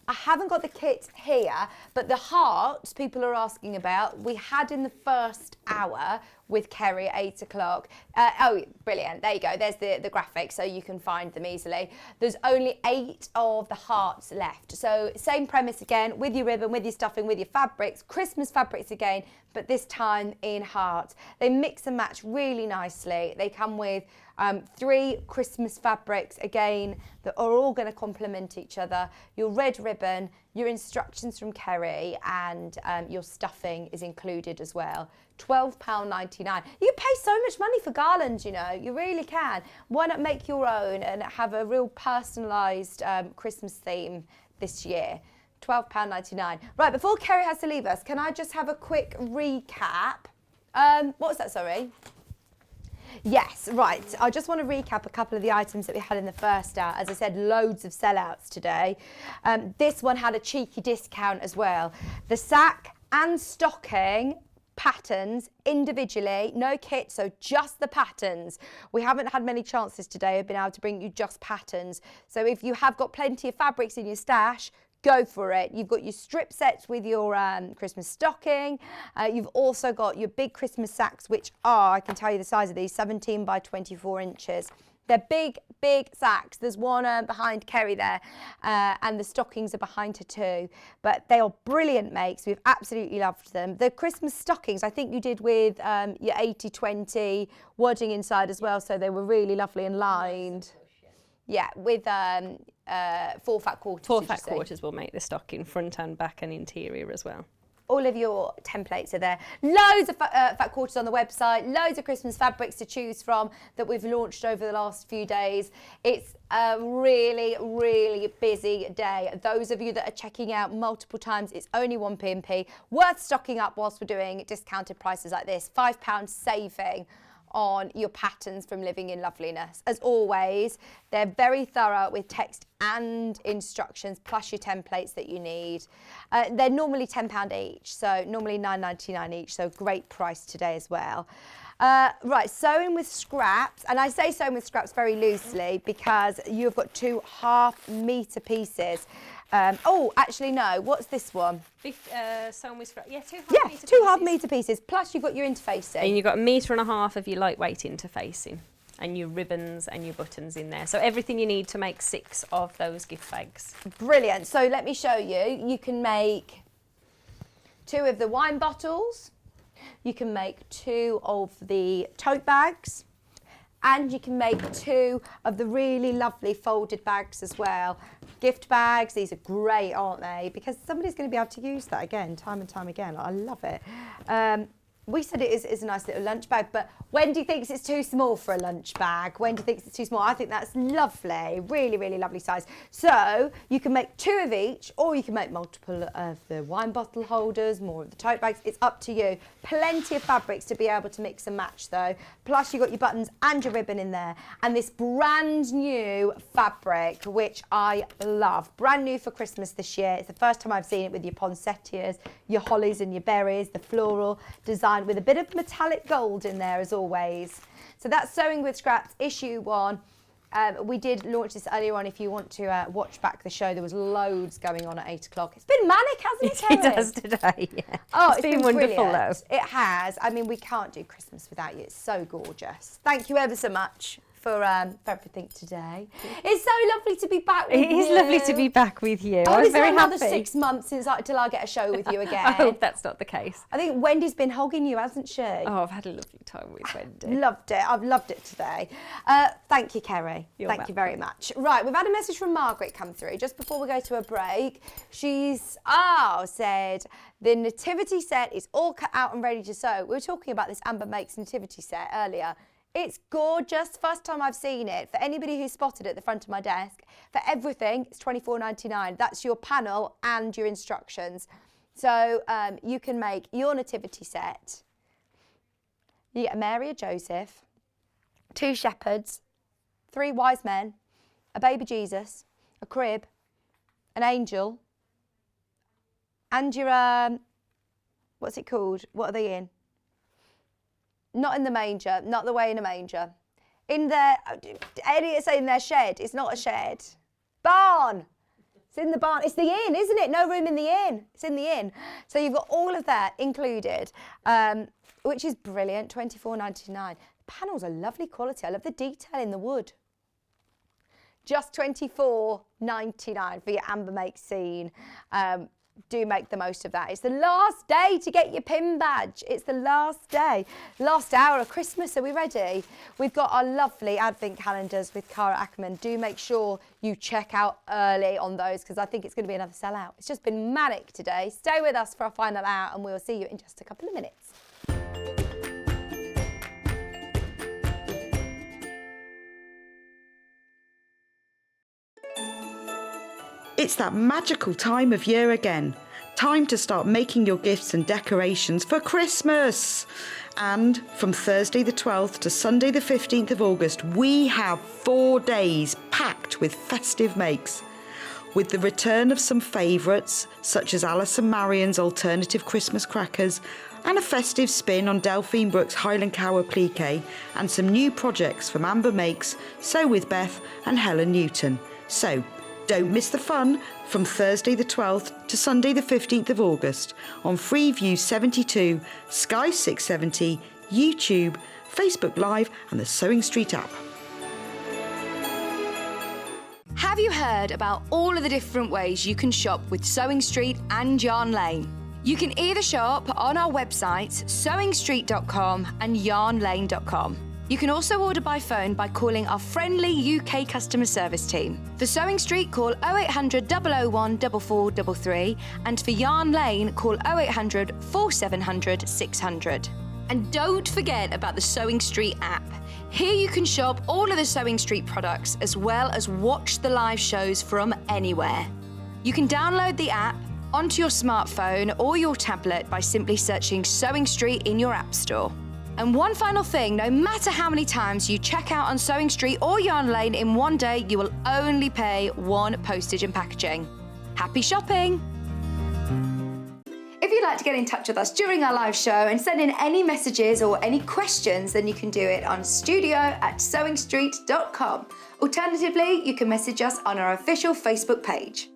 I haven't got the kit here, but the hearts people are asking about, we had in the first hour with Kerrie at 8 o'clock. Oh, brilliant. There you go. There's the graphic, so you can find them easily. There's only 8 of the hearts left. So same premise again, with your ribbon, with your stuffing, with your fabrics, Christmas fabrics again, but this time in heart. They mix and match really nicely. They come with 3 Christmas fabrics, again, that are all going to complement each other. Your red ribbon, your instructions from Kerrie, and your stuffing is included as well. £12.99. You pay so much money for garlands, you know, you really can. Why not make your own and have a real personalised Christmas theme this year? £12.99. Right, before Kerrie has to leave us, can I just have a quick recap? What was that, sorry? Yes, right. I just want to recap a couple of the items that we had in the first hour. As I said, loads of sellouts today. This one had a cheeky discount as well. The sack and stocking patterns individually, no kit, so just the patterns. We haven't had many chances today of being able to bring you just patterns. So if you have got plenty of fabrics in your stash, go for it. You've got your strip sets with your Christmas stocking. You've also got your big Christmas sacks, which are, I can tell you the size of these, 17 by 24 inches. They're big, big sacks. There's one behind Kerrie there, and the stockings are behind her too. But they are brilliant makes. We've absolutely loved them. The Christmas stockings, I think you did with your 80-20 wadding inside as well, so they were really lovely and lined. Yeah, with 4 fat quarters. 4 fat quarters will make the stocking front and back and interior as well. All of your templates are there. Loads of fat quarters on the website, loads of Christmas fabrics to choose from that we've launched over the last few days. It's a really, really busy day. Those of you that are checking out multiple times, it's only 1 P&P. Worth stocking up whilst we're doing discounted prices like this. £5 saving on your patterns from Living in Loveliness. As always, they're very thorough with text and instructions, plus your templates that you need. They're normally £10 each, so normally £9.99 each, so great price today as well. Right, sewing with scraps, and I say sewing with scraps very loosely because you've got 2 half-metre pieces. Oh, actually no, what's this one? Sewing with scraps, yeah, 2 half-metre pieces. 2 half-metre pieces, plus you've got your interfacing. And you've got 1.5 metres of your lightweight interfacing, and your ribbons and your buttons in there. So everything you need to make 6 of those gift bags. Brilliant. So let me show you. You can make 2 of the wine bottles. You can make 2 of the tote bags. And you can make 2 of the really lovely folded bags as well. Gift bags, these are great, aren't they? Because somebody's going to be able to use that again, time and time again. I love it. we said it is a nice little lunch bag, but Wendy thinks it's too small for a lunch bag. Wendy thinks it's too small. I think that's lovely. Really, really lovely size. So you can make 2 of each, or you can make multiple of the wine bottle holders, more of the tote bags. It's up to you. Plenty of fabrics to be able to mix and match though. Plus you've got your buttons and your ribbon in there. And this brand new fabric, which I love. Brand new for Christmas this year. It's the first time I've seen it with your poinsettias, your hollies and your berries, the floral design with a bit of metallic gold in there as always. So that's Sewing with Scraps issue 1. We did launch this earlier on. If you want to watch back the show, there was loads going on at 8 o'clock. It's been manic, hasn't it, Kerrie? It does today, yeah. Oh, it's been wonderful brilliant. though. It has. I mean, we can't do Christmas without you. It's so gorgeous. Thank you ever so much for everything today. It's so lovely to be back with you. It is lovely to be back with you. Oh, I was it's very another happy. 6 months till I get a show with you again. I hope that's not the case. I think Wendy's been hogging you, hasn't she? Oh, I've had a lovely time with Wendy. Loved it. I've loved it today. Thank you, Kerrie. Thank you very much. Right, we've had a message from Margaret come through just before we go to a break. She's said the nativity set is all cut out and ready to sew. We were talking about this Amber Makes nativity set earlier. It's gorgeous. First time I've seen it. For anybody who's spotted it at the front of my desk, for everything, it's $24.99. That's your panel and your instructions. So you can make your nativity set. You get a Mary, a Joseph, 2 shepherds, 3 wise men, a baby Jesus, a crib, an angel, and your, what's it called? What are they in? Not in the manger, not the way in a manger. In their, Elliot's saying their shed. It's not a shed. Barn. It's in the barn. It's the inn, isn't it? No room in the inn. It's in the inn. So you've got all of that included, which is brilliant, $24.99. The panels are lovely quality. I love the detail in the wood. Just $24.99 for your Amber Make scene. Do make the most of that. It's the last day to get your pin badge. It's the last day. Last hour of Christmas. Are we ready? We've got our lovely advent calendars with Cara Ackerman. Do make sure you check out early on those because I think it's going to be another sellout. It's just been manic today. Stay with us for our final hour and we'll see you in just a couple of minutes. It's that magical time of year again. Time to start making your gifts and decorations for Christmas. And from Thursday the 12th to Sunday the 15th of August, we have 4 days packed with festive makes. With the return of some favourites, such as Alice and Marion's alternative Christmas crackers, and a festive spin on Delphine Brooks' Highland Cow applique, and some new projects from Amber Makes, Sew with Beth and Helen Newton. So, don't miss the fun from Thursday the 12th to Sunday the 15th of August on Freeview 72, Sky 670, YouTube, Facebook Live and the Sewing Street app. Have you heard about all of the different ways you can shop with Sewing Street and Yarn Lane? You can either shop on our websites sewingstreet.com and yarnlane.com. You can also order by phone by calling our friendly UK customer service team. For Sewing Street, call 0800 001 4433 and for Yarn Lane, call 0800 4700 600. And don't forget about the Sewing Street app. Here you can shop all of the Sewing Street products as well as watch the live shows from anywhere. You can download the app onto your smartphone or your tablet by simply searching Sewing Street in your app store. And one final thing, no matter how many times you check out on Sewing Street or Yarn Lane in one day, you will only pay 1 postage and packaging. Happy shopping! If you'd like to get in touch with us during our live show and send in any messages or any questions, then you can do it on studio@sewingstreet.com. Alternatively, you can message us on our official Facebook page.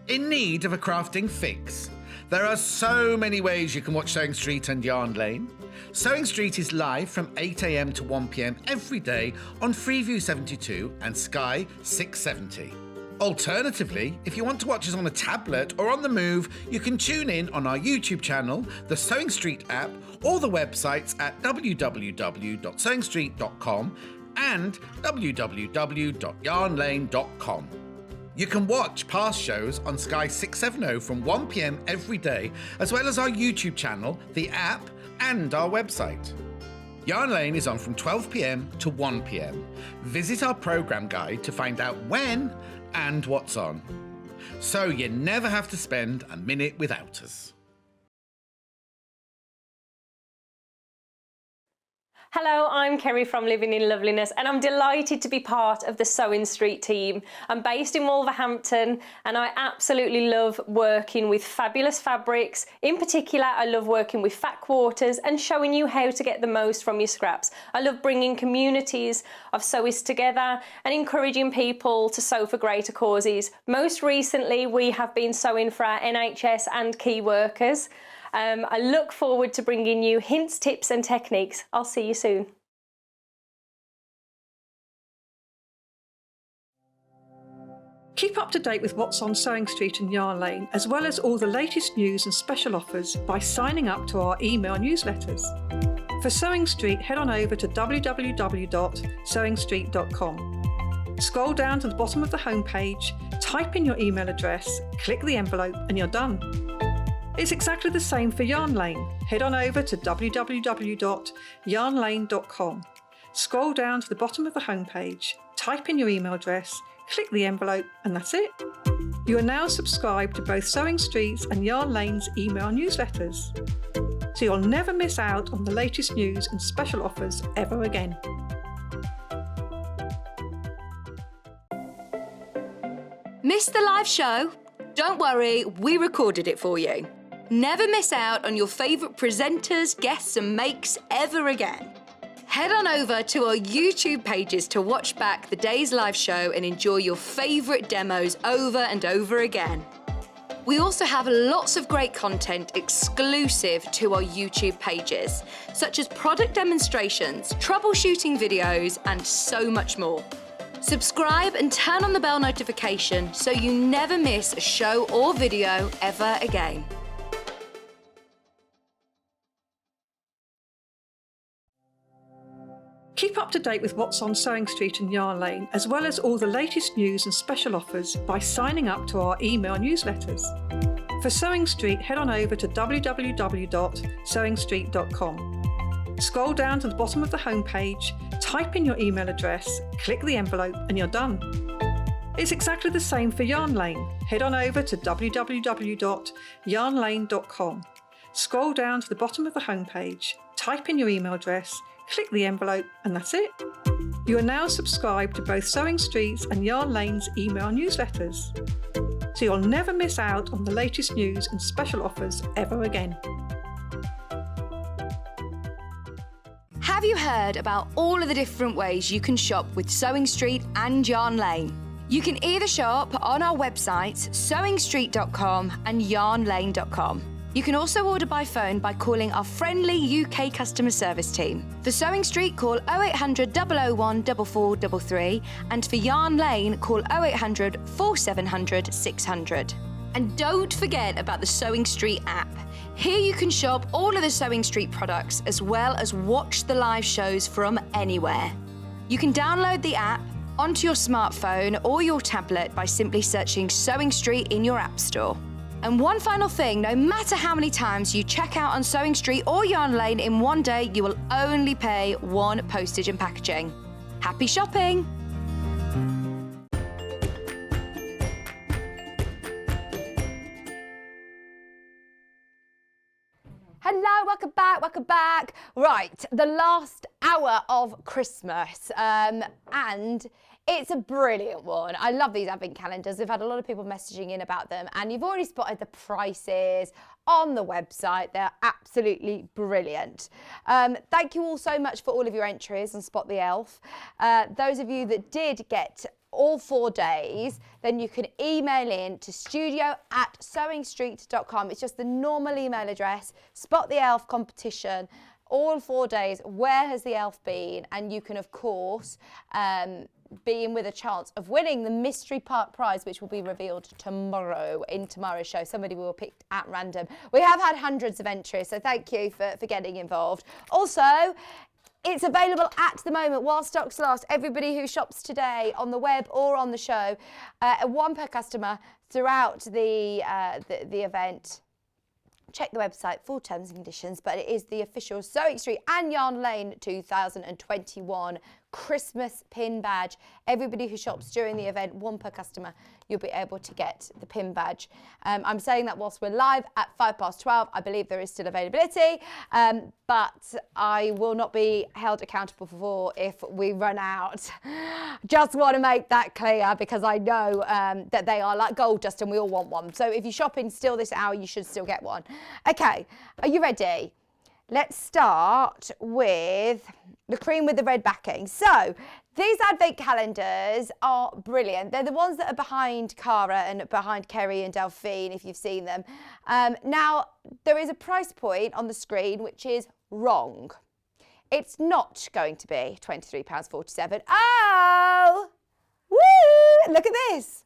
In need of a crafting fix? There are so many ways you can watch Sewing Street and Yarn Lane. Sewing Street is live from 8 a.m. to 1 p.m. every day on Freeview 72 and Sky 670. Alternatively, if you want to watch us on a tablet or on the move, you can tune in on our YouTube channel, the Sewing Street app, or the websites at www.sewingstreet.com and www.yarnlane.com. You can watch past shows on Sky 670 from 1 p.m. every day, as well as our YouTube channel, the app, and our website. Yarn Lane is on from 12 p.m. to 1 p.m. Visit our programme guide to find out when and what's on. So you never have to spend a minute without us. Hello, I'm Kerrie from Living in Loveliness, and I'm delighted to be part of the Sewing Street team. I'm based in Wolverhampton, and I absolutely love working with fabulous fabrics. In particular, I love working with fat quarters and showing you how to get the most from your scraps. I love bringing communities of sewists together and encouraging people to sew for greater causes. Most recently, we have been sewing for our NHS and key workers. I look forward to bringing you hints, tips and techniques. I'll see you soon. Keep up to date with what's on Sewing Street and Yarn Lane, as well as all the latest news and special offers by signing up to our email newsletters. For Sewing Street, head on over to www.sewingstreet.com. Scroll down to the bottom of the homepage, type in your email address, click the envelope and you're done. It's exactly the same for Yarn Lane. Head on over to www.yarnlane.com. Scroll down to the bottom of the homepage, type in your email address, click the envelope, and that's it. You are now subscribed to both Sewing Street's and Yarn Lane's email newsletters, so you'll never miss out on the latest news and special offers ever again. Missed the live show? Don't worry, we recorded it for you. Never miss out on your favourite presenters, guests and makes ever again. Head on over to our YouTube pages to watch back the day's live show and enjoy your favourite demos over and over again. We also have lots of great content exclusive to our YouTube pages, such as product demonstrations, troubleshooting videos, and so much more. Subscribe and turn on the bell notification so you never miss a show or video ever again. Keep up to date with what's on Sewing Street and Yarn Lane, as well as all the latest news and special offers by signing up to our email newsletters. For Sewing Street, head on over to www.sewingstreet.com. Scroll down to the bottom of the homepage, type in your email address, click the envelope, and you're done. It's exactly the same for Yarn Lane. Head on over to www.yarnlane.com. Scroll down to the bottom of the homepage, type in your email address, click the envelope, and that's it. You are now subscribed to both Sewing Street's and Yarn Lane's email newsletters, so you'll never miss out on the latest news and special offers ever again. Have you heard about all of the different ways you can shop with Sewing Street and Yarn Lane? You can either shop on our websites, sewingstreet.com and yarnlane.com. You can also order by phone by calling our friendly UK customer service team. For Sewing Street, call 0800 001 4433, and for Yarn Lane, call 0800 4700 600. And don't forget about the Sewing Street app. Here you can shop all of the Sewing Street products as well as watch the live shows from anywhere. You can download the app onto your smartphone or your tablet by simply searching Sewing Street in your app store. And one final thing, no matter how many times you check out on Sewing Street or Yarn Lane in one day, you will only pay one postage and packaging. Happy shopping! Hello, welcome back. Right, the last hour of Christmas, and it's a brilliant one. I love these advent calendars. We've had a lot of people messaging in about them, and you've already spotted the prices on the website. They're absolutely brilliant. Thank you all so much for all of your entries on Spot the Elf. Those of you that did get all 4 days, then you can email in to studio@sewingstreet.com. It's just the normal email address. Spot the Elf competition, all 4 days. Where has the elf been? And you can, of course, be in with a chance of winning the mystery part prize, which will be revealed tomorrow in tomorrow's show. Somebody will pick at random. We have had hundreds of entries, so thank you for getting involved. Also, It's available at the moment while stocks last. Everybody who shops today on the web or on the show, one per customer throughout the event. Check the website for terms and conditions, but it is the official Sewing Street and Yarn Lane 2021 Christmas pin badge. Everybody who shops during the event, one per customer, you'll be able to get the pin badge. I'm saying that whilst we're live at 12:05. I believe there is still availability, but I will not be held accountable for if we run out. Just want to make that clear because I know that they are like gold dust and we all want one. So if you're shopping still this hour, you should still get one. Okay, are you ready? Let's start with the cream with the red backing. So these advent calendars are brilliant. They're the ones that are behind Cara and behind Kerrie and Delphine, if you've seen them. Now, there is a price point on the screen which is wrong. It's not going to be £23.47. Oh! Woo! Look at this.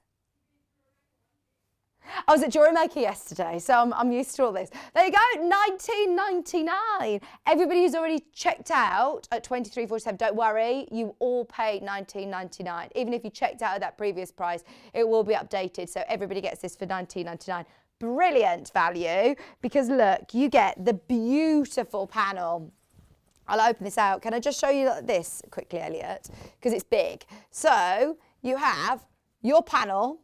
I was at Jewellery Maker yesterday, so I'm used to all this. There you go, £19.99. Everybody who's already checked out at £23.47, don't worry, you all pay £19.99. Even if you checked out at that previous price, it will be updated, so everybody gets this for £19.99. Brilliant value, because look, you get the beautiful panel. I'll open this out. Can I just show you this quickly, Elliot? Because it's big. So you have your panel,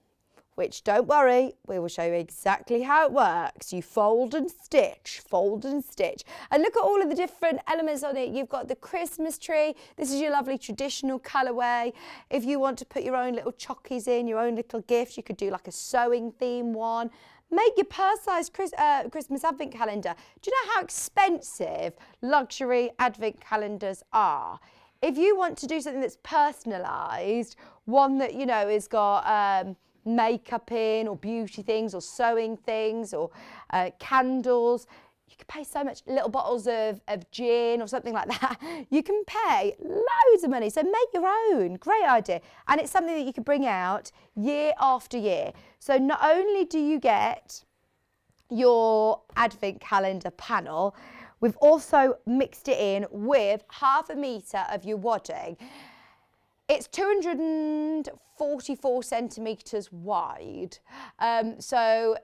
which, don't worry, we will show you exactly how it works. You fold and stitch, fold and stitch. And look at all of the different elements on it. You've got the Christmas tree. This is your lovely traditional colourway. If you want to put your own little chockies in, your own little gifts, you could do like a sewing theme one. Make your purse-sized Christmas advent calendar. Do you know how expensive luxury advent calendars are? If you want to do something that's personalised, one that, you know, has got makeup in or beauty things or sewing things or candles, you can pay so much. Little bottles of gin or something like that, you can pay loads of money. So make your own. Great idea. And it's something that you can bring out year after year. So not only do you get your advent calendar panel, we've also mixed it in with 1/2 metre of your wadding. It's 244 centimetres wide, so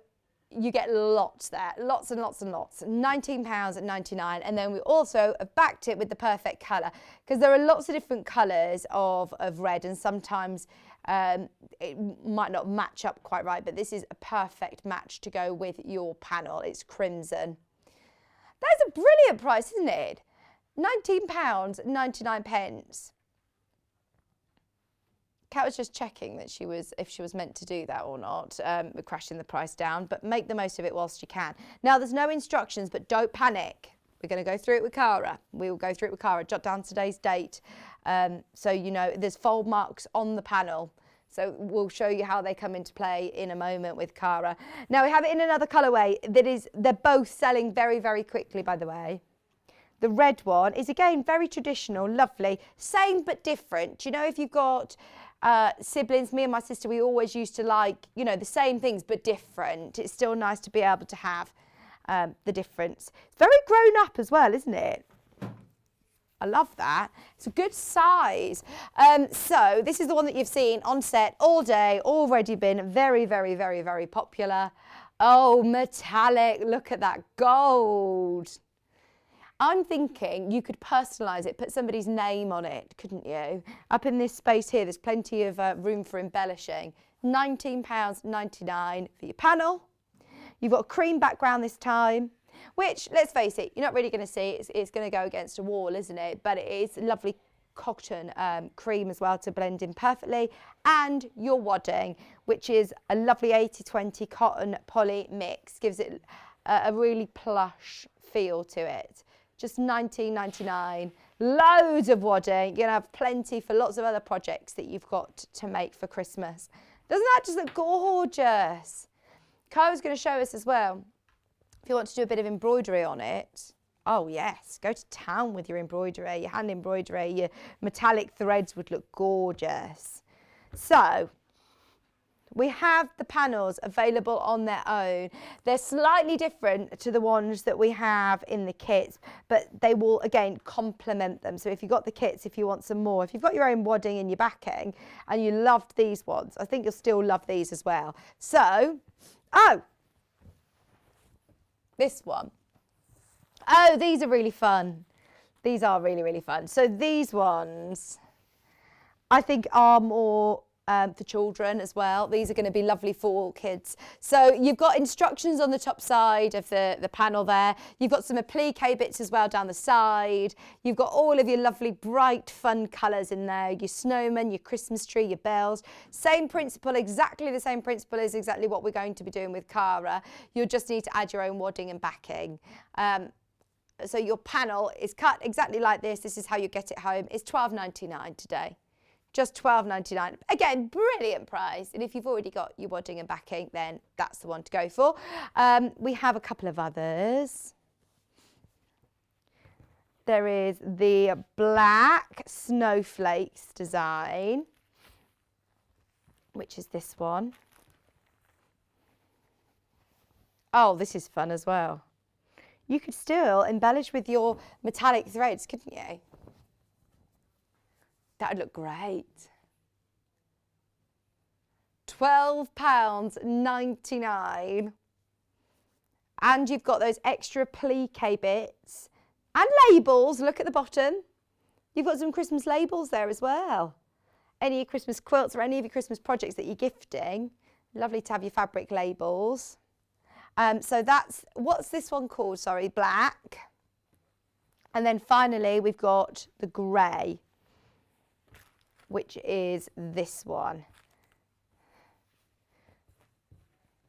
you get lots there, lots and lots and lots. £19.99, and then we also have backed it with the perfect colour, because there are lots of different colours of red, and sometimes it might not match up quite right, but this is a perfect match to go with your panel. It's crimson. That's a brilliant price, isn't it? £19.99. Kat was just checking that if she was meant to do that or not. We're crashing the price down, but make the most of it whilst you can. Now, there's no instructions, but don't panic. We're going to go through it with Cara. We will go through it with Cara. Jot down today's date. So, you know, there's fold marks on the panel. So we'll show you how they come into play in a moment with Cara. Now, we have it in another colourway. They're both selling very, very quickly, by the way. The red one is, again, very traditional, lovely. Same but different. You know, if you've got siblings, me and my sister, we always used to like, you know, the same things but different. It's still nice to be able to have the difference. It's very grown up as well, isn't it? I love that. It's a good size. So this is the one that you've seen on set all day, already been very, very, very, very popular. Oh, metallic, look at that gold. I'm thinking you could personalise it, put somebody's name on it, couldn't you? Up in this space here, there's plenty of room for embellishing. £19.99 for your panel. You've got a cream background this time, which, let's face it, you're not really going to see. It's going to go against a wall, isn't it? But it is lovely cotton cream as well to blend in perfectly. And your wadding, which is a lovely 80-20 cotton poly mix, gives it a really plush feel to it. Just £19.99, loads of wadding. You're going to have plenty for lots of other projects that you've got to make for Christmas. Doesn't that just look gorgeous? Cara's going to show us as well, if you want to do a bit of embroidery on it. Oh yes, go to town with your embroidery, your hand embroidery, your metallic threads would look gorgeous. So, We have the panels available on their own. They're slightly different to the ones that we have in the kits, but they will, again, complement them. So if you've got the kits, if you want some more, if you've got your own wadding and your backing and you loved these ones, I think you'll still love these as well. So, this one. Oh, these are really fun. These are really, really fun. So these ones, I think, are more for children as well. These are going to be lovely for kids. So you've got instructions on the top side of the panel there. You've got some applique bits as well down the side. You've got all of your lovely bright fun colours in there, your snowman, your Christmas tree, your bells. Same principle, exactly the same principle is exactly what we're going to be doing with Cara. You'll just need to add your own wadding and backing. So your panel is cut exactly like this. This is how you get it home. It's £12.99 today. Just £12.99. Again, brilliant price. And if you've already got your wadding and backing, then that's the one to go for. We have a couple of others. There is the black snowflakes design, which is this one. Oh, this is fun as well. You could still embellish with your metallic threads, couldn't you? That would look great. £12.99. And you've got those extra applique bits and labels. Look at the bottom. You've got some Christmas labels there as well. Any of your Christmas quilts or any of your Christmas projects that you're gifting. Lovely to have your fabric labels. So that's, what's this one called? Sorry, black. And then finally, we've got the grey, which is this one.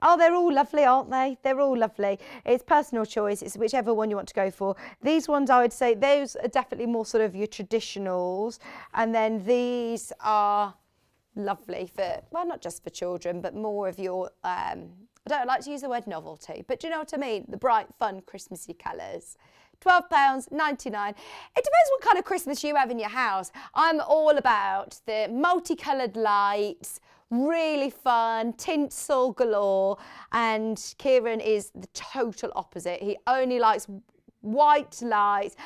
Oh, they're all lovely, aren't they? They're all lovely. It's personal choice. It's whichever one you want to go for. These ones, I would say, those are definitely more sort of your traditionals. And then these are lovely for, well, not just for children, but more of your, I don't like to use the word novelty, but do you know what I mean? The bright, fun, Christmassy colours. £12.99. It depends what kind of Christmas you have in your house. I'm all about the multicoloured lights, really fun, tinsel galore, and Kieran is the total opposite. He only likes white lights,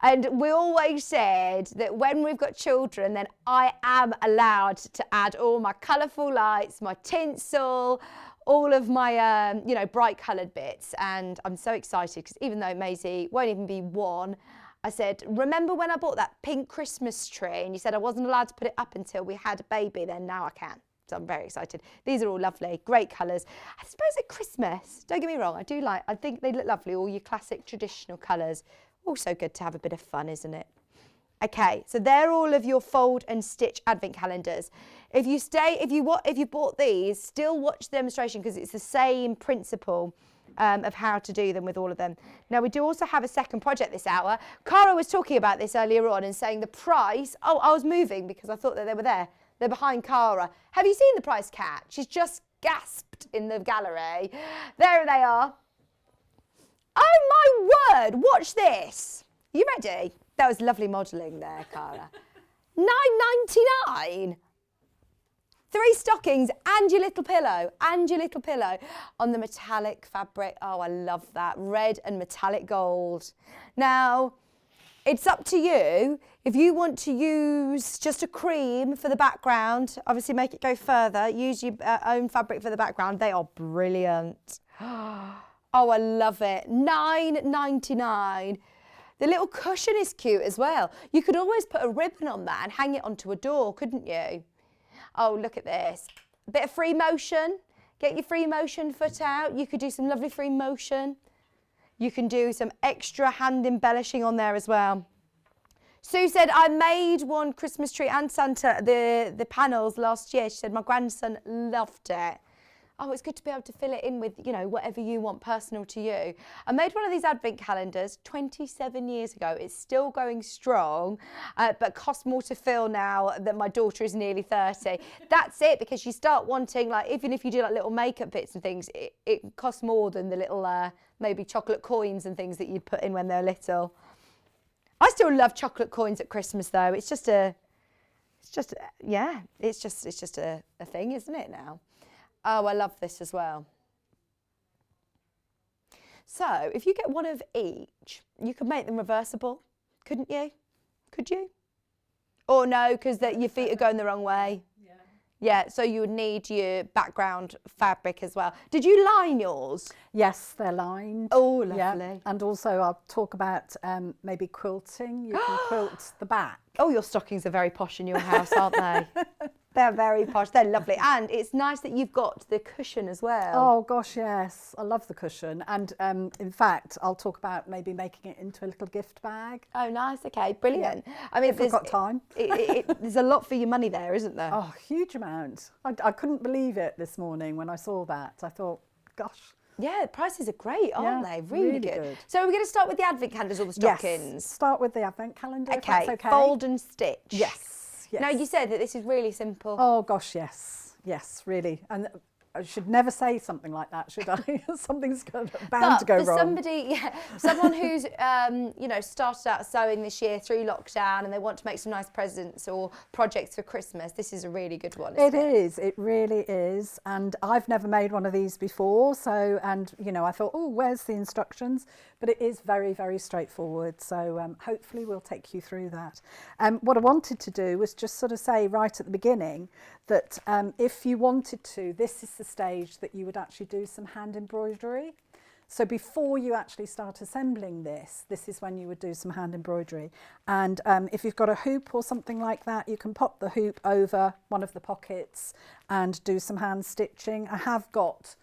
and we always said that when we've got children, then I am allowed to add all my colourful lights, my tinsel, all of my, you know, bright coloured bits. And I'm so excited because even though Maisie won't even be one, I said, remember when I bought that pink Christmas tree and you said I wasn't allowed to put it up until we had a baby? Then now I can. So I'm very excited. These are all lovely, great colours. I suppose at Christmas, don't get me wrong, I think they look lovely, all your classic traditional colours. Also good to have a bit of fun, isn't it? Okay, so they're all of your fold and stitch advent calendars. If you bought these, still watch the demonstration because it's the same principle of how to do them with all of them. Now we do also have a second project this hour. Cara was talking about this earlier on and saying the price. Oh, I was moving because I thought that they were there. They're behind Cara. Have you seen the price cat? She's just gasped in the gallery. There they are. Oh my word, watch this. You ready? That was lovely modelling there, Cara. £9.99. 3 stockings and your little pillow on the metallic fabric. Oh, I love that. Red and metallic gold. Now, it's up to you. If you want to use just a cream for the background, obviously make it go further. Use your own fabric for the background. They are brilliant. Oh, I love it. £9.99. The little cushion is cute as well. You could always put a ribbon on that and hang it onto a door, couldn't you? Oh, look at this. A bit of free motion. Get your free motion foot out. You could do some lovely free motion. You can do some extra hand embellishing on there as well. Sue said, I made one Christmas tree and Santa, the panels last year. She said, my grandson loved it. Oh, it's good to be able to fill it in with, you know, whatever you want personal to you. I made one of these advent calendars 27 years ago. It's still going strong, but costs more to fill now that my daughter is nearly 30. That's it, because you start wanting, like, even if you do like little makeup bits and things, it costs more than the little, maybe chocolate coins and things that you'd put in when they're little. I still love chocolate coins at Christmas though. It's just a thing, isn't it now? Oh, I love this as well. So if you get one of each, you could make them reversible, couldn't you? Could you? Or no, because your feet are going the wrong way. Yeah, so you would need your background fabric as well. Did you line yours? Yes, they're lined. Oh, lovely. Yeah. And also I'll talk about maybe quilting. You can quilt the back. Oh, your stockings are very posh in your house, aren't they? They're very posh. They're lovely. And it's nice that you've got the cushion as well. Oh, gosh, yes. I love the cushion. And in fact, I'll talk about maybe making it into a little gift bag. Oh, nice. Okay, brilliant. Yeah. I mean, if we've got time. There's a lot for your money there, isn't there? Oh, huge amount. I couldn't believe it this morning when I saw that. I thought, gosh. Yeah, the prices are great, aren't they? Really good. So we're going to start with the advent calendars or the stockings? Yes, start with the advent calendar, if okay, that's okay. Fold and stitch. Yes. Yes. Now, you said that this is really simple. Oh, gosh, yes. Yes, really. And I should never say something like that, should I? Something's bound to go wrong. Someone who's, started out sewing this year through lockdown and they want to make some nice presents or projects for Christmas, this is a really good one, isn't it? It is. It really is. And I've never made one of these before. So, and, I thought, oh, where's the instructions? But it is very, very straightforward. So hopefully we'll take you through that. What I wanted to do was just sort of say right at the beginning that if you wanted to, this is the stage that you would actually do some hand embroidery. So before you actually start assembling this is when you would do some hand embroidery. And if you've got a hoop or something like that, you can pop the hoop over one of the pockets and do some hand stitching. I have got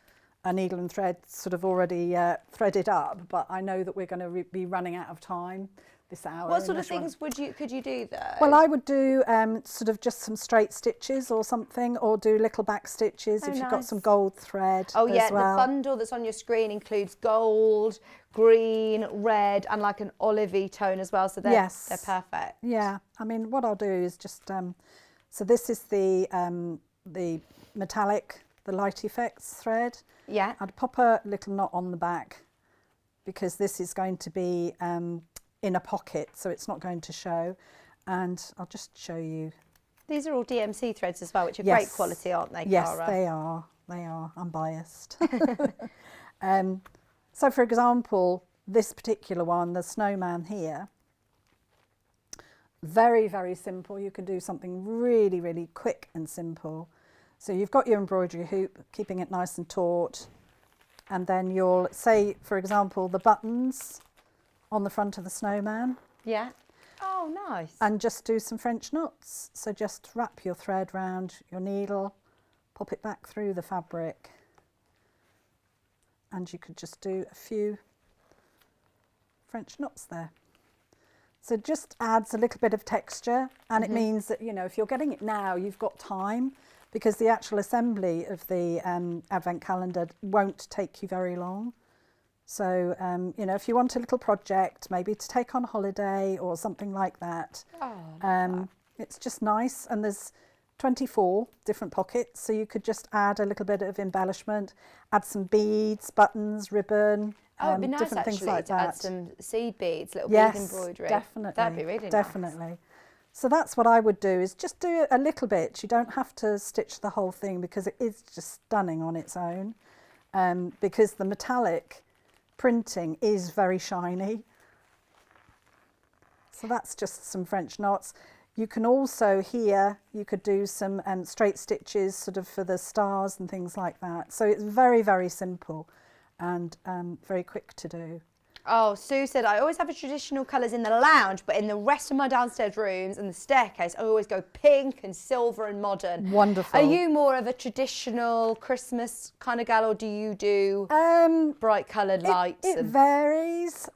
a needle and thread sort of already threaded up, but I know that we're going to be running out of time this hour. What sort of things could you do though? Well, I would do sort of just some straight stitches or something, or do little back stitches if you've got some gold thread. Oh yeah, as well. The bundle that's on your screen includes gold, green, red, and like an olivey tone as well. So they're perfect. Yeah, I mean, what I'll do is just so this is the metallic, the light effects thread. Yeah. I'd pop a little knot on the back because this is going to be in a pocket, so it's not going to show. And I'll just show you. These are all DMC threads as well, which are great quality, aren't they, Yes, Cara? they are. They are. I'm biased. So, for example, this particular one, the snowman here, very, very simple. You can do something really, really quick and simple. So you've got your embroidery hoop, keeping it nice and taut. And then you'll say, for example, the buttons on the front of the snowman. Yeah. Oh, nice. And just do some French knots. So just wrap your thread round your needle, pop it back through the fabric. And you could just do a few French knots there. So it just adds a little bit of texture, and it means that, if you're getting it now, you've got time, because the actual assembly of the advent calendar won't take you very long. So, if you want a little project, maybe to take on holiday or something like that, it's just nice. And there's 24 different pockets, so you could just add a little bit of embellishment, add some beads, buttons, ribbon, Oh, it'd be nice different things like to that. add some seed beads, little Yes, bead embroidery. definitely. That'd be really definitely. nice. So that's what I would do, is just do a little bit. You don't have to stitch the whole thing because it is just stunning on its own, because the metallic printing is very shiny. So that's just some French knots. You can also here, you could do some straight stitches sort of for the stars and things like that. So it's very, very simple and very quick to do. Oh, Sue said, I always have a traditional colours in the lounge, but in the rest of my downstairs rooms and the staircase, I always go pink and silver and modern. Wonderful. Are you more of a traditional Christmas kind of gal, or do you do bright coloured lights? It varies.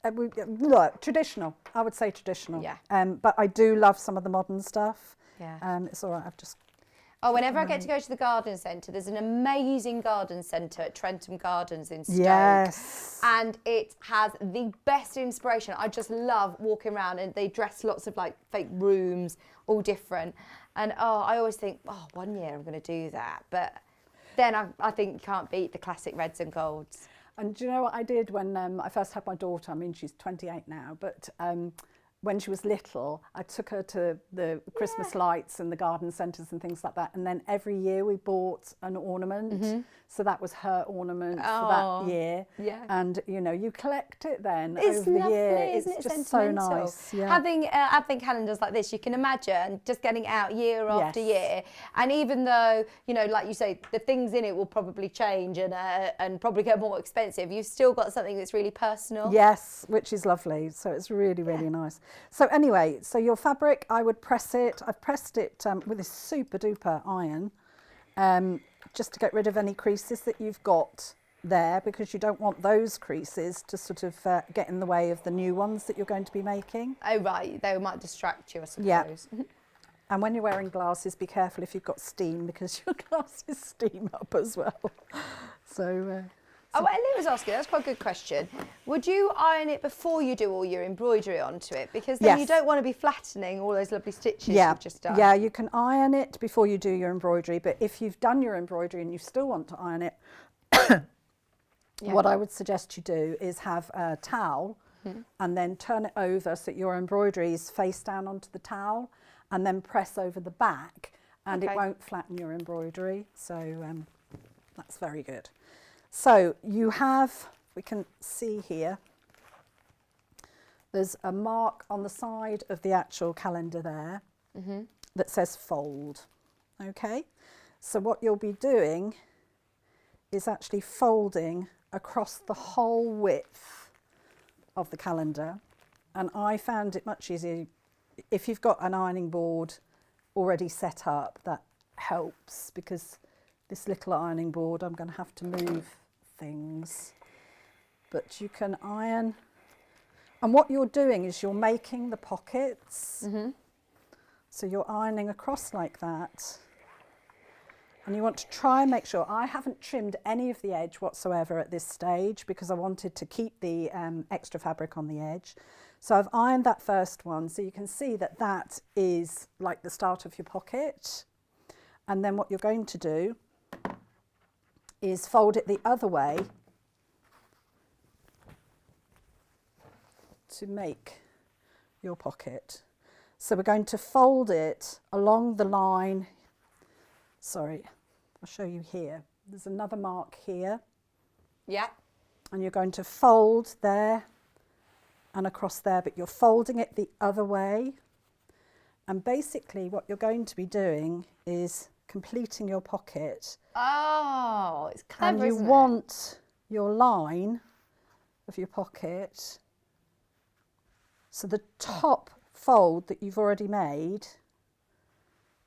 Look, traditional. I would say traditional. Yeah. But I do love some of the modern stuff. Yeah. It's all right. I've just. Oh, whenever I get to go to the garden centre, there's an amazing garden centre at Trentham Gardens in Stoke. Yes. And it has the best inspiration. I just love walking around, and they dress lots of like fake rooms, all different. And I always think, one year I'm going to do that. But then I think you can't beat the classic reds and golds. And do you know what I did when I first had my daughter? I mean, she's 28 now, but when she was little, I took her to the Christmas lights and the garden centres and things like that. And then every year we bought an ornament. So that was her ornament for that year. Yeah. And, you know, you collect it then It's over the lovely, year. isn't It's it? just so Sentimental. nice. Yeah. Having advent calendars like this, you can imagine just getting out year after year. And even though, you know, like you say, the things in it will probably change and probably get more expensive, you've still got something that's really personal. Yes, which is lovely. So it's really, really nice. So anyway, so your fabric, I would press it. I've pressed it with this super duper iron just to get rid of any creases that you've got there, because you don't want those creases to sort of get in the way of the new ones that you're going to be making. Oh, right. They might distract you, I suppose. Yeah. And when you're wearing glasses, be careful if you've got steam, because your glasses steam up as well. So... Oh, well, Ellie was asking, that's quite a good question. Would you iron it before you do all your embroidery onto it? Because then you don't want to be flattening all those lovely stitches you've just done. Yeah, you can iron it before you do your embroidery, but if you've done your embroidery and you still want to iron it, what I would suggest you do is have a towel and then turn it over so that your embroidery is face down onto the towel, and then press over the back, and it won't flatten your embroidery. So that's very good. So you have, we can see here, there's a mark on the side of the actual calendar there that says fold. Okay, so what you'll be doing is actually folding across the whole width of the calendar. And I found it much easier if you've got an ironing board already set up. That helps, because this little ironing board, I'm going to have to move things, but you can iron, and what you're doing is you're making the pockets. So you're ironing across like that, and you want to try and make sure. I haven't trimmed any of the edge whatsoever at this stage, because I wanted to keep the extra fabric on the edge. So I've ironed that first one, so you can see that that is like the start of your pocket. And then what you're going to do is fold it the other way to make your pocket. So we're going to fold it along the line. Sorry, I'll show you here. There's another mark here. Yeah. And you're going to fold there and across there, but you're folding it the other way. And basically what you're going to be doing is completing your pocket. Oh, it's clever, and you isn't want your line of your pocket, so the top fold that you've already made,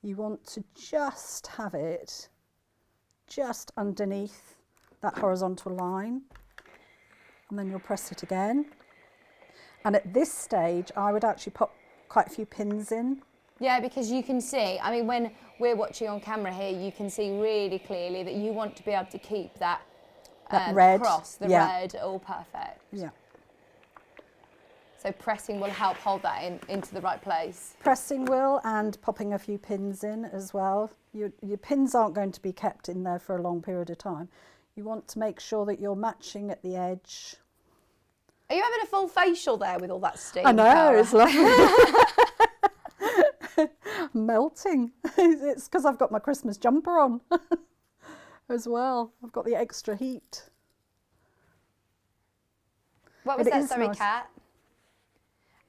you want to just have it just underneath that horizontal line, and then you'll press it again. And at this stage I would actually pop quite a few pins in. Yeah, because you can see, I mean, when we're watching on camera here, you can see really clearly that you want to be able to keep that red cross, the red, all perfect. Yeah. So pressing will help hold that into the right place. Pressing will, and popping a few pins in as well. Your pins aren't going to be kept in there for a long period of time. You want to make sure that you're matching at the edge. Are you having a full facial there with all that steam? I know, Cara? it's lovely. Melting. It's because I've got my Christmas jumper on as well. I've got the extra heat. What was But it that? is Sorry, nice. Kat.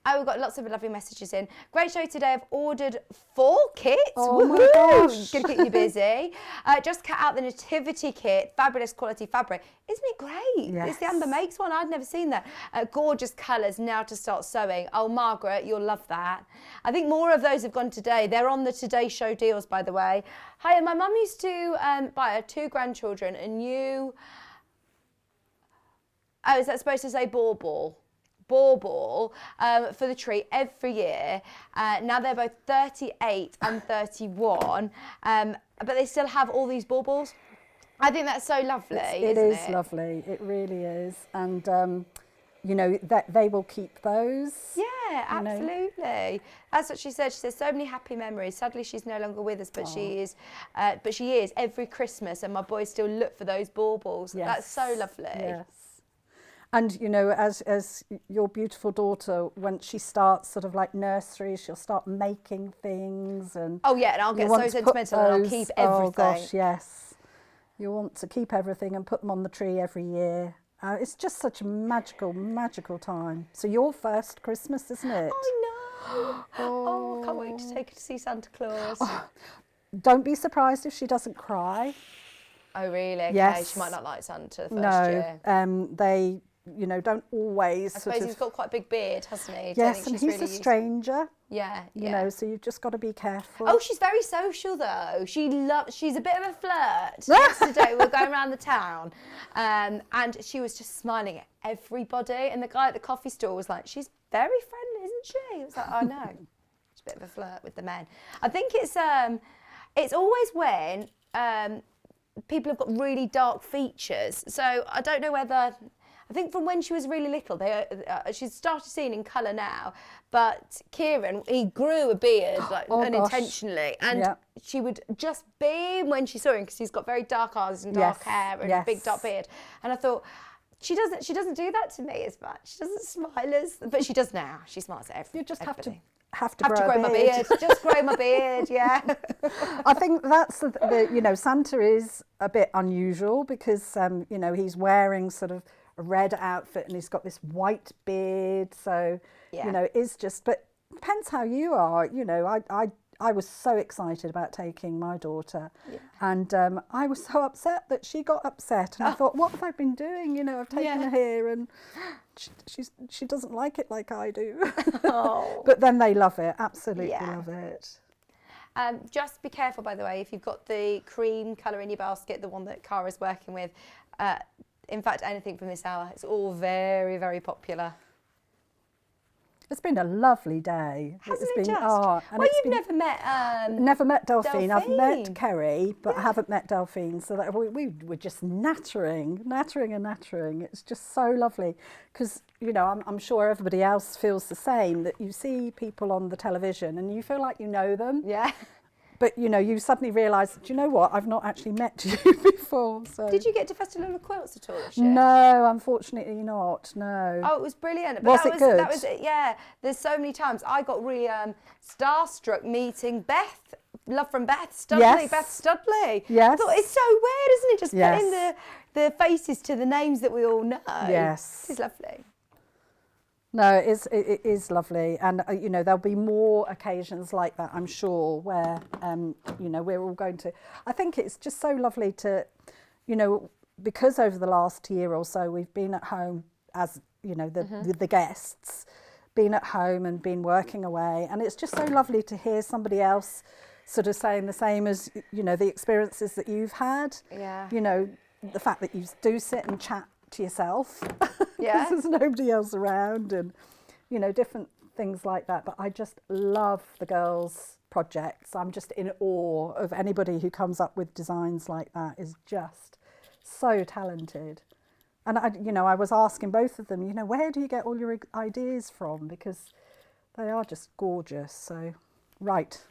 Oh, we've got lots of lovely messages in. Great show today. I've ordered 4 kits. Oh my Woohoo! gosh. Gonna keep you busy. Just cut out the nativity kit. Fabulous quality fabric. Isn't it great? Yes. It's the Amber Makes one. I'd never seen that. Gorgeous colours now to start sewing. Oh, Margaret, you'll love that. I think more of those have gone today. They're on the Today Show deals, by the way. Hiya, my mum used to buy her 2 grandchildren a new... Oh, is that supposed to say bauble for the tree every year. Now they're both 38 and 31, but they still have all these baubles. I think that's so lovely. It is lovely. It really is. And you know, that they will keep those. Yeah, absolutely. That's what she said. She says so many happy memories. Sadly, she's no longer with us, but she is. But she is every Christmas, and my boys still look for those baubles. Yes. That's so lovely. Yes. And, you know, as your beautiful daughter, when she starts sort of like nursery, she'll start making things. And oh yeah, and I'll get so sentimental and I'll keep everything. Oh gosh, yes. You want to keep everything and put them on the tree every year. It's just such a magical time. So your first Christmas, isn't it? I know. Oh, can't wait to take her to see Santa Claus. Oh, don't be surprised if she doesn't cry. Oh really? Yes. Okay, she might not like Santa the first year. They, you know, don't always. I suppose he's got quite a big beard, hasn't he? Yes, and he's a stranger. Yeah, you know, so you've just got to be careful. Oh, she's very social though. She's a bit of a flirt. Yesterday we were going around the town, and she was just smiling at everybody. And the guy at the coffee store was like, "She's very friendly, isn't she?" I was like, "I know." She's a bit of a flirt with the men. I think it's always when people have got really dark features. So I don't know whether. I think from when she was really little, she's started seeing in colour now. But Kieran, he grew a beard like unintentionally, and she would just beam when she saw him because he's got very dark eyes and dark hair and a big dark beard. And I thought, she doesn't do that to me as much. She doesn't smile but she does now. She smiles at everybody. You just have to grow my beard. Just grow my beard, yeah. I think that's you know, Santa is a bit unusual because you know, he's wearing sort of a red outfit and he's got this white beard, so you know, it's just, but depends how you are. You know, I was so excited about taking my daughter, and I was so upset that she got upset, and I thought, what have I been doing? You know, I've taken her here and she doesn't like it like I do. But then they love it, absolutely love it. Just be careful, by the way, if you've got the cream colour in your basket, the one that Cara's working with. In fact, anything from this hour, it's all very, very popular. It's been a lovely day. Hasn't it's it been, just? And well, you've never met... never met Delphine. I've met Kerrie, but I Yeah. haven't met Delphine. So that we were just nattering. It's just so lovely. Because, you know, I'm sure everybody else feels the same, that you see people on the television and you feel like you know them. Yeah. But, you know, you suddenly realise, do you know what? I've not actually met you before. So. Did you get to Festival of Quilts at all this year? No, unfortunately not, no. Oh, it was brilliant. But Was it good? That was it, yeah. There's so many times I got really starstruck meeting Beth, love from Beth Studley. Yes. Beth Studley. Yes. I thought, it's so weird, isn't it? Just putting the faces to the names that we all know. Yes. It's lovely. No, it is lovely, and you know, there'll be more occasions like that, I'm sure, where you know, we're all going to. I think it's just so lovely to, you know, because over the last year or so we've been at home as, you know, the guests, been at home and been working away, and it's just so lovely to hear somebody else sort of saying the same as, you know, the experiences that you've had. Yeah. You know, the fact that you do sit and chat to yourself, Yeah. because there's nobody else around, and you know, different things like that. But I just love the girls' projects. I'm just in awe of anybody who comes up with designs like that. Is just so talented. And I was asking both of them, you know, where do you get all your ideas from? Because they are just gorgeous. So, right.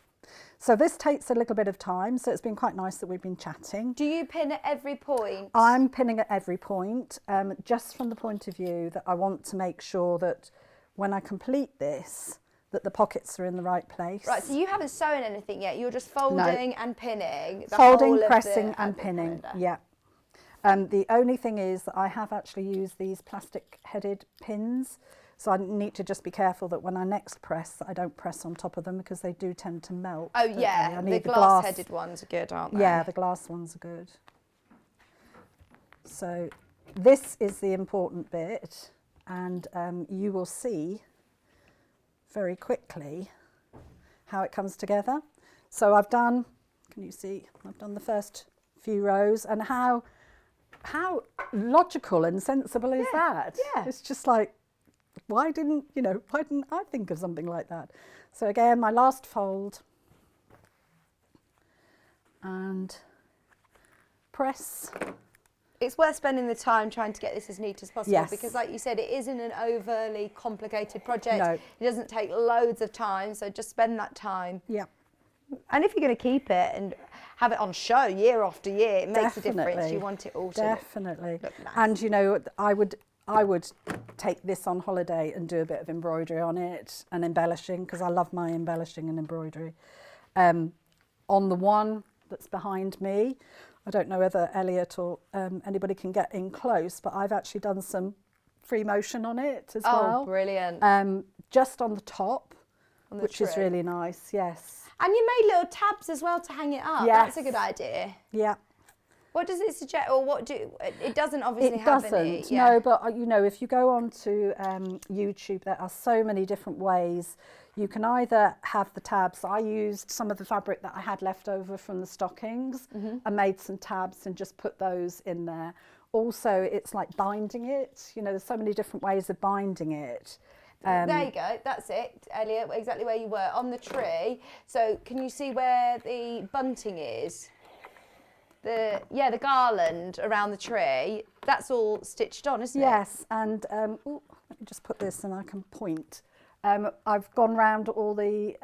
So this takes a little bit of time, so it's been quite nice that we've been chatting. Do you pin at every point? I'm pinning at every point, just from the point of view that I want to make sure that when I complete this, that the pockets are in the right place. Right, so you haven't sewn anything yet, you're just folding and pinning. Folding, pressing and pinning, yeah. The only thing is that I have actually used these plastic headed pins. So I need to just be careful that when I next press, I don't press on top of them because they do tend to melt. Oh yeah, the glass-headed ones are good, aren't they? Yeah, the glass ones are good. So this is the important bit, and you will see very quickly how it comes together. So I've done, can you see, I've done the first few rows, and how logical and sensible is that? Yeah. It's just like, why didn't I think of something like that? So again, my last fold, and press. It's worth spending the time trying to get this as neat as possible, because like you said, it isn't an overly complicated project. No. It doesn't take loads of time, so just spend that time. Yeah. And if you're going to keep it and have it on show year after year, it makes a difference. You want it all to look nice. And you know, I would take this on holiday and do a bit of embroidery on it and embellishing, because I love my embellishing and embroidery. On the one that's behind me, I don't know whether Elliot or anybody can get in close, but I've actually done some free motion on it as well. Oh, brilliant. Just on the top, On the which is tree. really nice, yes. And you made little tabs as well to hang it up. Yes. That's a good idea. Yeah. What does it suggest, or what do it doesn't obviously have any? It doesn't, no, but you know, if you go on to YouTube, there are so many different ways. You can either have the tabs. I used some of the fabric that I had left over from the stockings and made some tabs and just put those in there. Also, it's like binding it. You know, there's so many different ways of binding it. There you go, that's it, Elliot, exactly where you were, on the tree. So can you see where the bunting is? The garland around the tree, that's all stitched on, isn't it? Yes, and let me just put this and I can point. I've gone round all the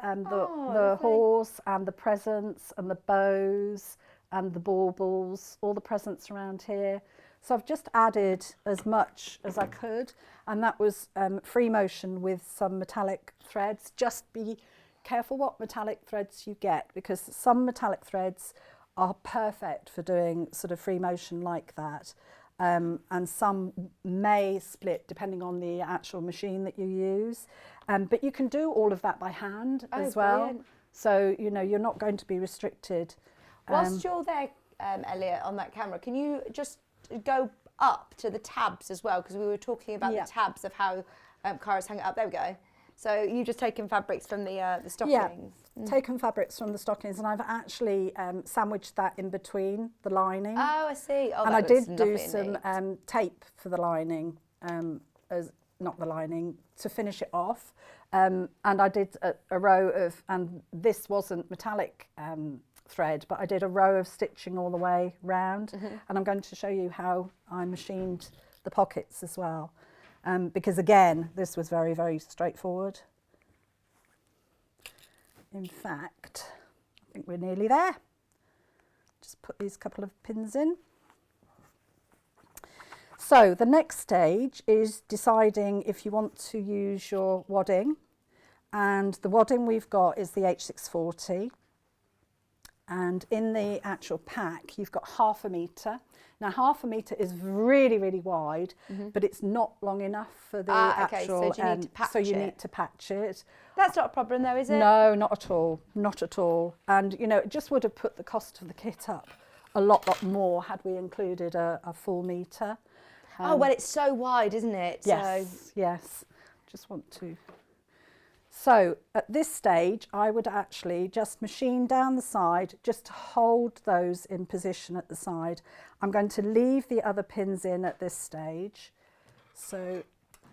horse and the presents and the bows and the baubles, all the presents around here. So I've just added as much as I could, and that was free motion with some metallic threads. Just be careful what metallic threads you get, because some metallic threads are perfect for doing sort of free motion like that, and some may split depending on the actual machine that you use, but you can do all of that by hand as well. Brilliant. So you know, you're not going to be restricted. Whilst you're there, Elliot, on that camera, can you just go up to the tabs as well, because we were talking about the tabs of how Cara's hung it up. There we go. So you've just taken fabrics from the stockings. Yeah, taken fabrics from the stockings, and I've actually sandwiched that in between the lining. Oh, I see. Oh, and that I did looks do lovely and some neat. tape for the lining, not the lining, to finish it off. And I did a row of, and this wasn't metallic thread, but I did a row of stitching all the way round, and I'm going to show you how I machined the pockets as well. Because again, this was very, very straightforward. In fact, I think we're nearly there. Just put these couple of pins in. So the next stage is deciding if you want to use your wadding, and the wadding we've got is the H640. And in the actual pack, you've got 1/2 metre. Now, 1/2 metre is really, really wide, but it's not long enough for the actual. So you need to patch so you it. need to patch it. That's not a problem, though, is it? No, not at all. Not at all. And you know, it just would have put the cost of the kit up a lot more had we included a full metre. Oh well, it's so wide, isn't it? Yes. So. Yes. Just want to. So at this stage, I would actually just machine down the side, just to hold those in position at the side. I'm going to leave the other pins in at this stage. So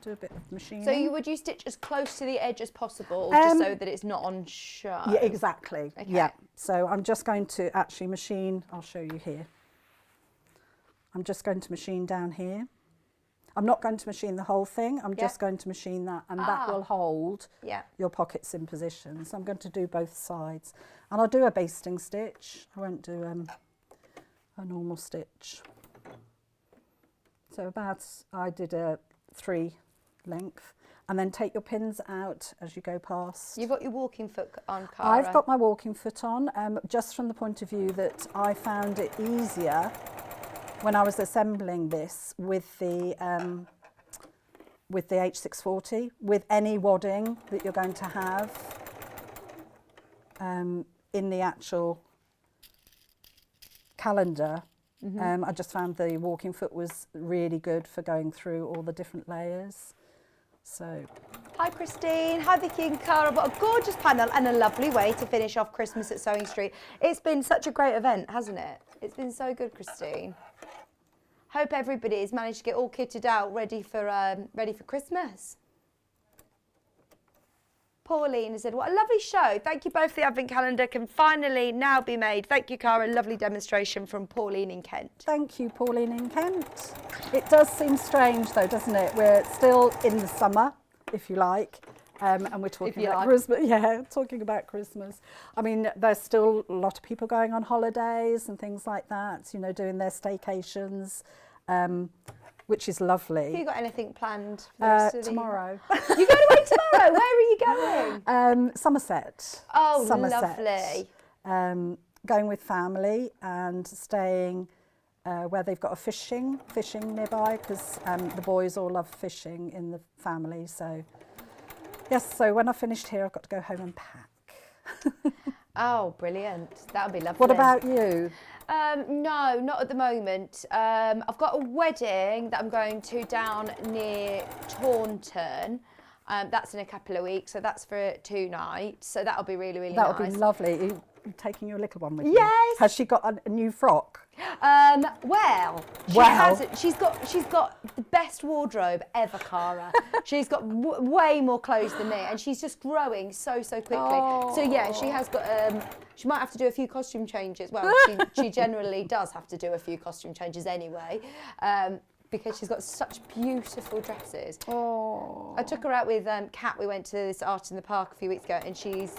do a bit of machining. So would you stitch as close to the edge as possible, just so that it's not on show? Yeah, exactly. Okay. Yeah. So I'm just going to actually machine. I'll show you here. I'm just going to machine down here. I'm not going to machine the whole thing. I'm just going to machine that, and that will hold your pockets in position. So I'm going to do both sides, and I'll do a basting stitch. I won't do a normal stitch. So I did a 3 length, and then take your pins out as you go past. You've got your walking foot on, Cara. I've got my walking foot on, just from the point of view that I found it easier when I was assembling this with the H640, with any wadding that you're going to have in the actual calendar. I just found the walking foot was really good for going through all the different layers. So, hi Christine, hi Vicky and Cara. What a gorgeous panel and a lovely way to finish off Christmas at Sewing Street. It's been such a great event, hasn't it? It's been so good, Christine. Hope everybody's managed to get all kitted out, ready for Christmas. Pauline has said, what a lovely show. Thank you both. The Advent calendar can finally now be made. Thank you, Cara. Lovely demonstration from Pauline in Kent. Thank you, Pauline in Kent. It does seem strange though, doesn't it? We're still in the summer, if you like. And we're talking about Christmas. Yeah, talking about Christmas. I mean, there's still a lot of people going on holidays and things like that, you know, doing their staycations. which is lovely. Have you got anything planned for the rest of the Tomorrow. You're going away tomorrow? Where are you going? Somerset. Oh, Somerset. lovely. Going with family and staying where they've got a fishing nearby, because the boys all love fishing in the family. So yes, so when I've finished here, I've got to go home and pack. Oh, brilliant. That would be lovely. What about you? No, not at the moment. I've got a wedding that I'm going to down near Taunton. That's in a couple of weeks, so that's for 2 nights. So that'll be really, really nice. That would be lovely. Are you taking your little one with you? Yes. Has she got a new frock? Well, she's got the best wardrobe ever, Cara. She's got way more clothes than me, and she's just growing so quickly. Oh. So yeah, she has got. She might have to do a few costume changes. Well, she generally does have to do a few costume changes anyway. Because she's got such beautiful dresses. Oh. I took her out with Kat. We went to this art in the park a few weeks ago, and she's.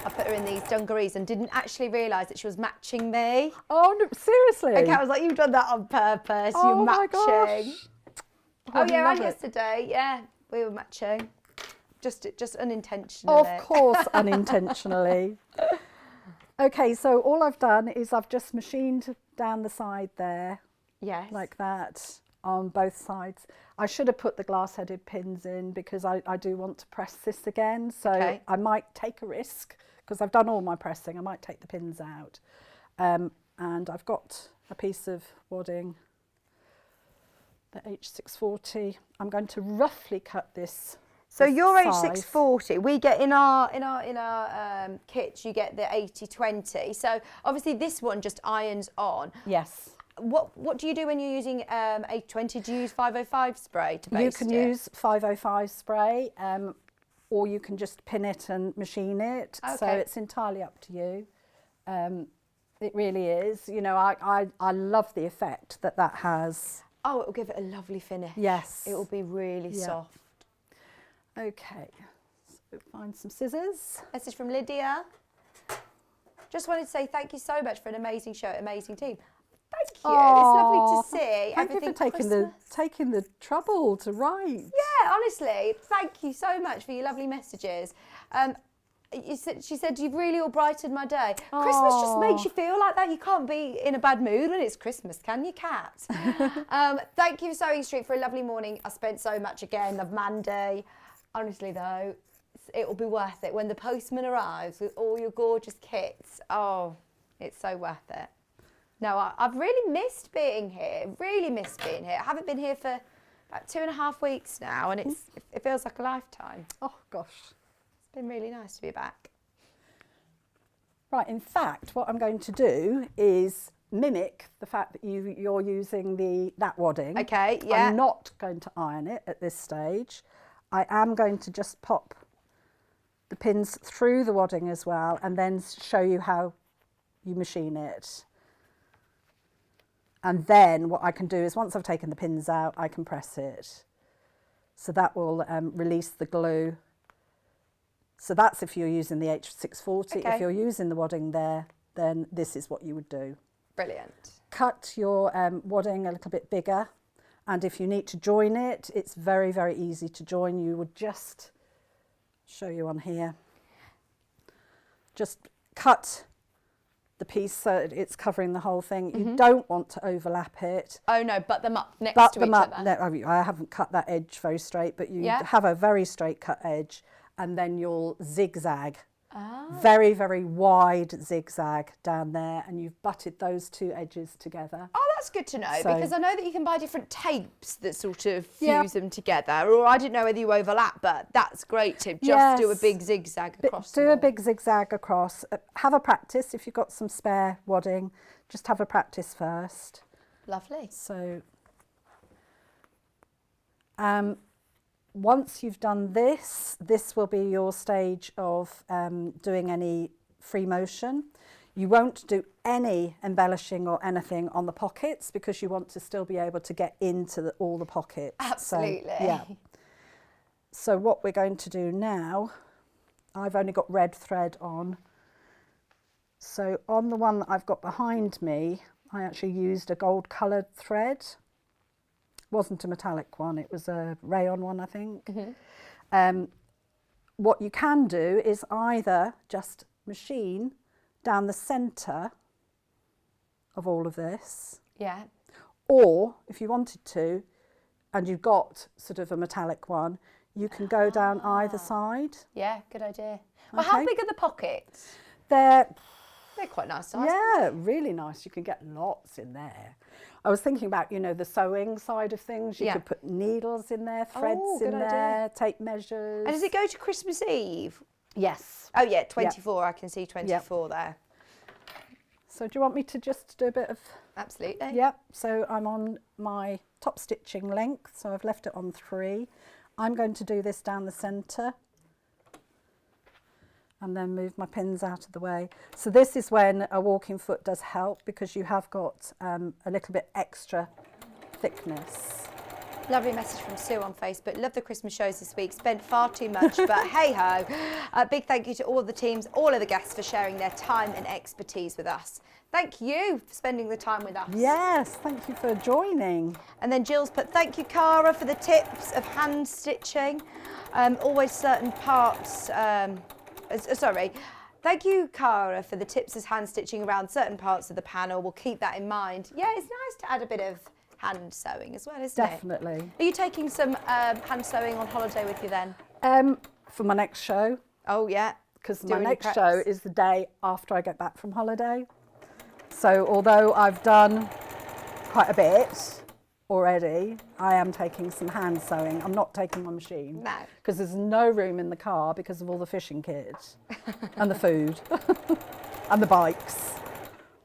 I put her in these dungarees and didn't actually realise that she was matching me. Oh, no, seriously? And Kat was like, "You've done that on purpose. Oh, You're my matching." gosh. Oh yeah, and love it. yesterday, yeah, we were matching. Just unintentionally. Of course, unintentionally. Okay, so all I've done is I've just machined down the side there. Yes. Like that on both sides. I should have put the glass-headed pins in because I do want to press this again. So Okay. I might take a risk because I've done all my pressing. I might take the pins out. And I've got a piece of wadding, the H640. I'm going to roughly cut this. So your size. H640, we get in our kits, you get the 80/20. So obviously this one just irons on. Yes. What do you do when you're using 820? Do you use 505 spray to baste You can use 505 spray, or you can just pin it and machine it. So Okay. it's entirely up to you. It really is. You know, I love the effect that has. Oh, it will give it a lovely finish. Yes. It will be really Yeah. soft. Okay, so find some scissors. Message from Lydia. Just wanted to say thank you so much for an amazing show, amazing team. Thank you. It's lovely to see. Thank you for taking the trouble to write. Yeah, honestly, thank you so much for your lovely messages. She said you've really all brightened my day. Christmas just makes you feel like that. You can't be in a bad mood when it's Christmas, can you, Kat? Thank you, Sewing Street, for a lovely morning. I spent so much again. Love Mandy. Honestly, though, it will be worth it when the postman arrives with all your gorgeous kits. Oh, it's so worth it. No, I've really missed being here. Really missed being here. I haven't been here for about 2.5 weeks now, and it feels like a lifetime. Oh gosh, it's been really nice to be back. Right. In fact, what I'm going to do is mimic the fact that you're using that wadding. Okay. Yeah. I'm not going to iron it at this stage. I am going to just pop the pins through the wadding as well, and then show you how you machine it. And then what I can do is once I've taken the pins out, I can press it. So that will release the glue. So that's if you're using the H640. Okay. If you're using the wadding there, then this is what you would do. Brilliant. Cut your wadding a little bit bigger. And if you need to join it, it's very, very easy to join. You would just show you on here. Just cut the piece so it's covering the whole thing. You don't want to overlap it. Oh no, butt them up next to each other. No, I haven't cut that edge very straight, but you have a very straight cut edge, and then you'll zigzag. Very, very wide zigzag down there, and you've butted those two edges together. Oh, that's good to know, because I know that you can buy different tapes that sort of Yeah. fuse them together, or I didn't know whether you overlap, but that's great to just do a big zigzag across Do them a all. big zigzag across. Have a practice if you've got some spare wadding. Just have a practice first. Lovely. So once you've done this, this will be your stage of doing any free motion. You won't do any embellishing or anything on the pockets because you want to still be able to get into all the pockets. Absolutely. So, yeah. So what we're going to do now, I've only got red thread on. So on the one that I've got behind me, I actually used a gold coloured thread. wasn't a metallic one, it was a rayon one, I think. Mm-hmm. What you can do is either just machine down the centre of all of this, Yeah. or if you wanted to, and you've got sort of a metallic one, you can go down either side. Yeah, good idea. Well, how Okay. big are the pockets? They're quite nice size. Yeah, really nice. You can get lots in there. I was thinking about, you know, the sewing side of things. You could put needles in there, threads in good there, idea. tape measures. And does it go to Christmas Eve? Yes. Oh yeah, 24. I can see 24 there. So do you want me to just do a bit of... Absolutely. Yep. So I'm on my top stitching length. So I've left it on 3. I'm going to do this down the centre and then move my pins out of the way. So this is when a walking foot does help, because you have got a little bit extra thickness. Lovely message from Sue on Facebook. Love the Christmas shows this week. Spent far too much, but hey ho. A big thank you to all the teams, all of the guests for sharing their time and expertise with us. Thank you for spending the time with us. Yes, thank you for joining. And then Jill's put, thank you, Cara, for the tips of hand stitching. Always certain parts, sorry. Thank you, Cara, for the tips of hand stitching around certain parts of the panel. We'll keep that in mind. Yeah, it's nice to add a bit of hand sewing as well, isn't it? Definitely. Are you taking some hand sewing on holiday with you then? For my next show. Oh, yeah. Because my Doing your next preps. show is the day after I get back from holiday. So although I've done quite a bit already, I am taking some hand sewing. I'm not taking my machine. No. Because there's no room in the car because of all the fishing kit and the food and the bikes.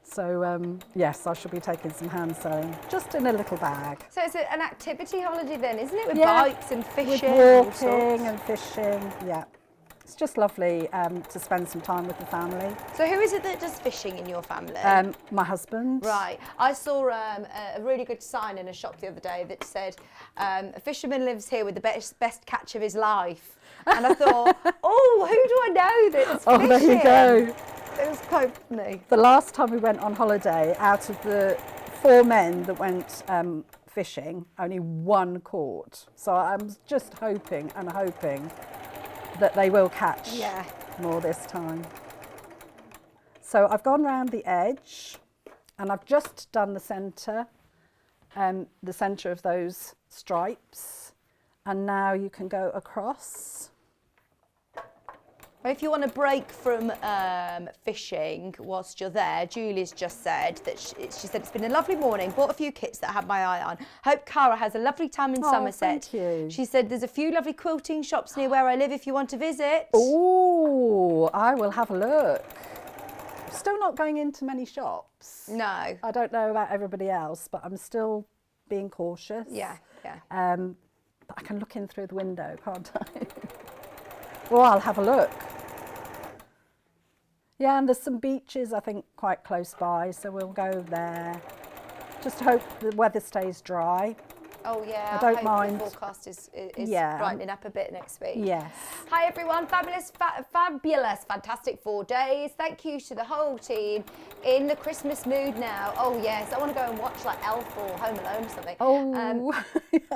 So yes, I shall be taking some hand sewing, just in a little bag. So it's an activity holiday then, isn't it? With Yeah, bikes and fishing. With and all walking sorts. and fishing, yeah. It's just lovely to spend some time with the family. So who is it that does fishing in your family? My husband. Right. I saw a really good sign in a shop the other day that said, a fisherman lives here with the best catch of his life. And I thought, oh, who do I know that's fishing? Oh, there you go. It was quite funny. The last time we went on holiday, out of the 4 men that went fishing, only 1 caught. So I'm just hoping and hoping that they will catch more this time. So I've gone round the edge and I've just done the centre of those stripes, and now you can go across. If you want to break from fishing whilst you're there, Julie's just said that she said it's been a lovely morning, bought a few kits that I had my eye on. Hope Cara has a lovely time in Somerset. Thank you. She said there's a few lovely quilting shops near where I live if you want to visit. Oh, I will have a look. Still not going into many shops. No. I don't know about everybody else, but I'm still being cautious. Yeah. But I can look in through the window, can't I? Well, I'll have a look. Yeah, and there's some beaches, I think, quite close by, so we'll go there. Just hope the weather stays dry. Oh yeah, I don't hope mind. the forecast is Yeah. brightening up a bit next week. Yes. Hi everyone, fabulous, fantastic 4 days. Thank you to the whole team. In the Christmas mood now. Oh yes, I want to go and watch like Elf or Home Alone or something. Oh.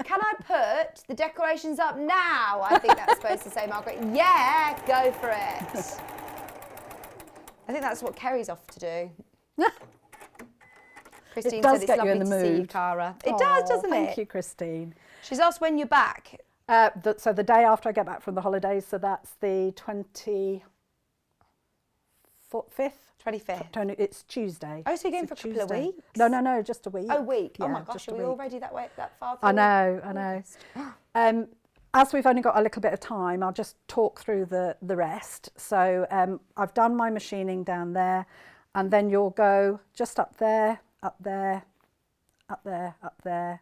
Can I put the decorations up now? I think that's supposed to say, Margaret. Yeah, go for it. I think that's what Kerrie's off to do. Christine It does said it's get you lovely in the to see you, mood. Cara. It does, doesn't it? Thank you, Christine. She's asked when you're back. So the day after I get back from the holidays, so that's the 25th? 25th. It's Tuesday. Oh, so you're going It's for a couple of weeks? No, just a week. Oh, week. Oh Yeah, my gosh, just a are we week. already that far through? I know. As we've only got a little bit of time, I'll just talk through the rest. So I've done my machining down there, and then you'll go just up there, up there, up there, up there,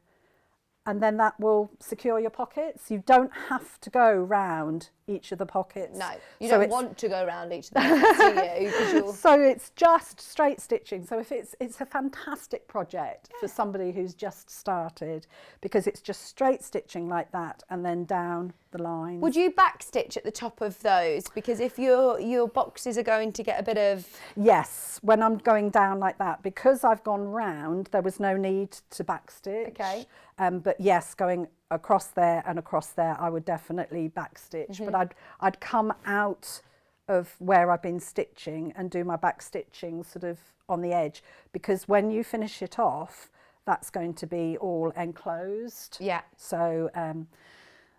and then that will secure your pockets. You don't have to go round each of the pockets. No, you So don't it's- want to go around each of the pockets, do you? 'Cause you'll... So it's just straight stitching. So if it's a fantastic project for somebody who's just started, because it's just straight stitching like that and then down the lines. Would you back stitch at the top of those? Because if your boxes are going to get a bit of... Yes, when I'm going down like that, because I've gone round, there was no need to backstitch. Okay. But yes, going across there and across there, I would definitely backstitch. But I'd come out of where I've been stitching and do my back stitching sort of on the edge, because when you finish it off, that's going to be all enclosed. Yeah. So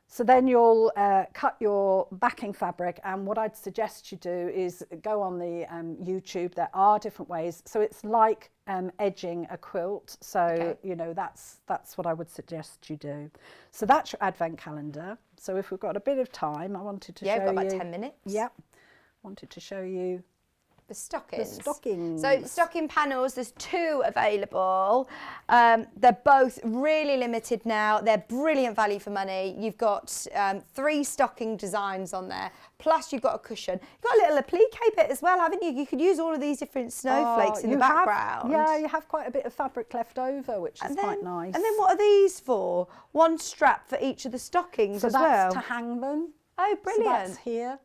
so then you'll cut your backing fabric, and what I'd suggest you do is go on the YouTube. There are different ways. So it's like edging a quilt. So, you know, that's what I would suggest you do. So that's your advent calendar. So if we've got a bit of time, I wanted to show you. Yeah, we've got about 10 minutes. Yep. Wanted to show you the stockings. The stockings. So stocking panels, there's 2 available. They're both really limited now. They're brilliant value for money. You've got 3 stocking designs on there, plus you've got a cushion. You've got a little applique bit as well, haven't you? You could use all of these different snowflakes in the background. Yeah, you have quite a bit of fabric left over, which is quite nice. And then what are these for? 1 strap for each of the stockings as well? So that's to hang them. Oh, brilliant. So that's here.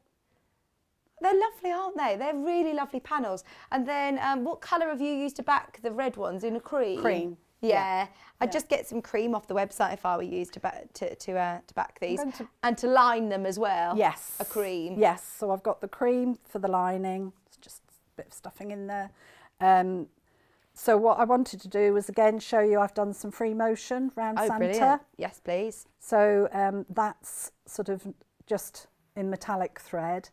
They're lovely, aren't they? They're really lovely panels. And then what colour have you used to back the red ones? In a cream? Cream. Yeah. I'd just get some cream off the website if I were you to back these. And to line them as well. Yes. A cream. Yes. So I've got the cream for the lining. It's just a bit of stuffing in there. So what I wanted to do was again show you I've done some free motion round Santa. Brilliant. Yes, please. So that's sort of just in metallic thread.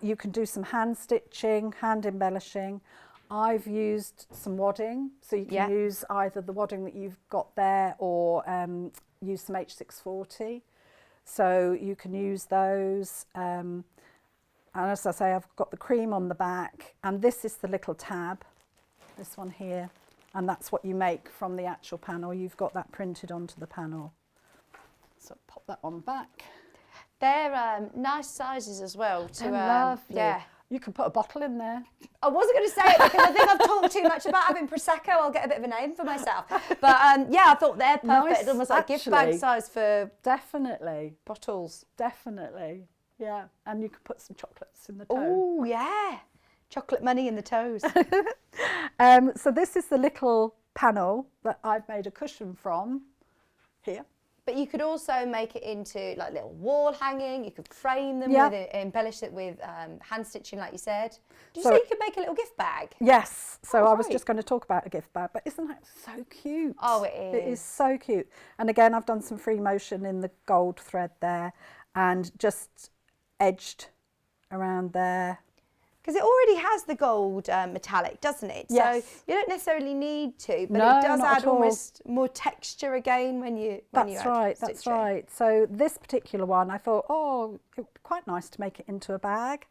You can do some hand stitching, hand embellishing. I've used some wadding, so you can use either the wadding that you've got there or use some H640. So you can use those. And as I say, I've got the cream on the back, and this is the little tab, this one here, and that's what you make from the actual panel. You've got that printed onto the panel. So pop that one back. They're nice sizes as well. Lovely. Yeah. You can put a bottle in there. I wasn't going to say it because I think I've talked too much about having Prosecco. I'll get a bit of a name for myself. But yeah, I thought they're perfect. Nice, Almost like gift bag size for definitely bottles. Definitely. Yeah. And you could put some chocolates in the toe. Oh, yeah. Chocolate money in the toes. So this is the little panel that I've made a cushion from here. But you could also make it into like little wall hanging. You could frame them with it, embellish it with hand stitching, like you said. Did you say you could make a little gift bag? Yes. So I was just going to talk about a gift bag, but isn't that so cute? Oh, it is. It is so cute. And again, I've done some free motion in the gold thread there and just edged around there. Because it already has the gold metallic, doesn't it? Yes. So you don't necessarily need to, but No, it does not add at all. almost more texture again when you That's right, stitching. that's right. So this particular one, I thought, oh, it would be quite nice to make it into a bag.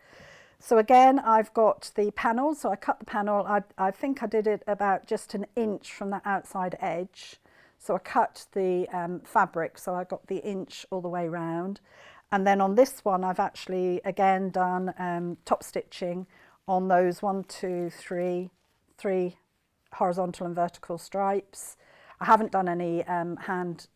So again, I've got the panel. So I cut the panel. I think I did it about just an inch from the outside edge. So I cut the fabric, so I got the inch all the way round. And then on this one, I've actually, again, done top stitching on those 3 horizontal and vertical stripes. I haven't done any hand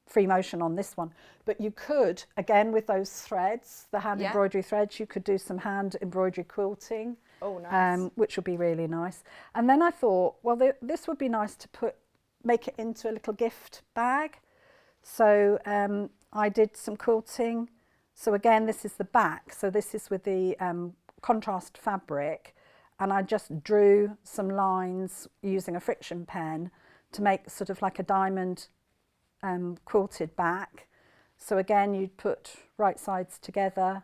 free motion on this one, but you could, again, with those threads, the hand embroidery threads, you could do some hand embroidery quilting. Oh, nice. Which would be really nice. And then I thought, well, this would be nice to make it into a little gift bag. So I did some quilting. So again, this is the back. So this is with the contrast fabric. And I just drew some lines using a friction pen to make sort of like a diamond quilted back. So again, you'd put right sides together.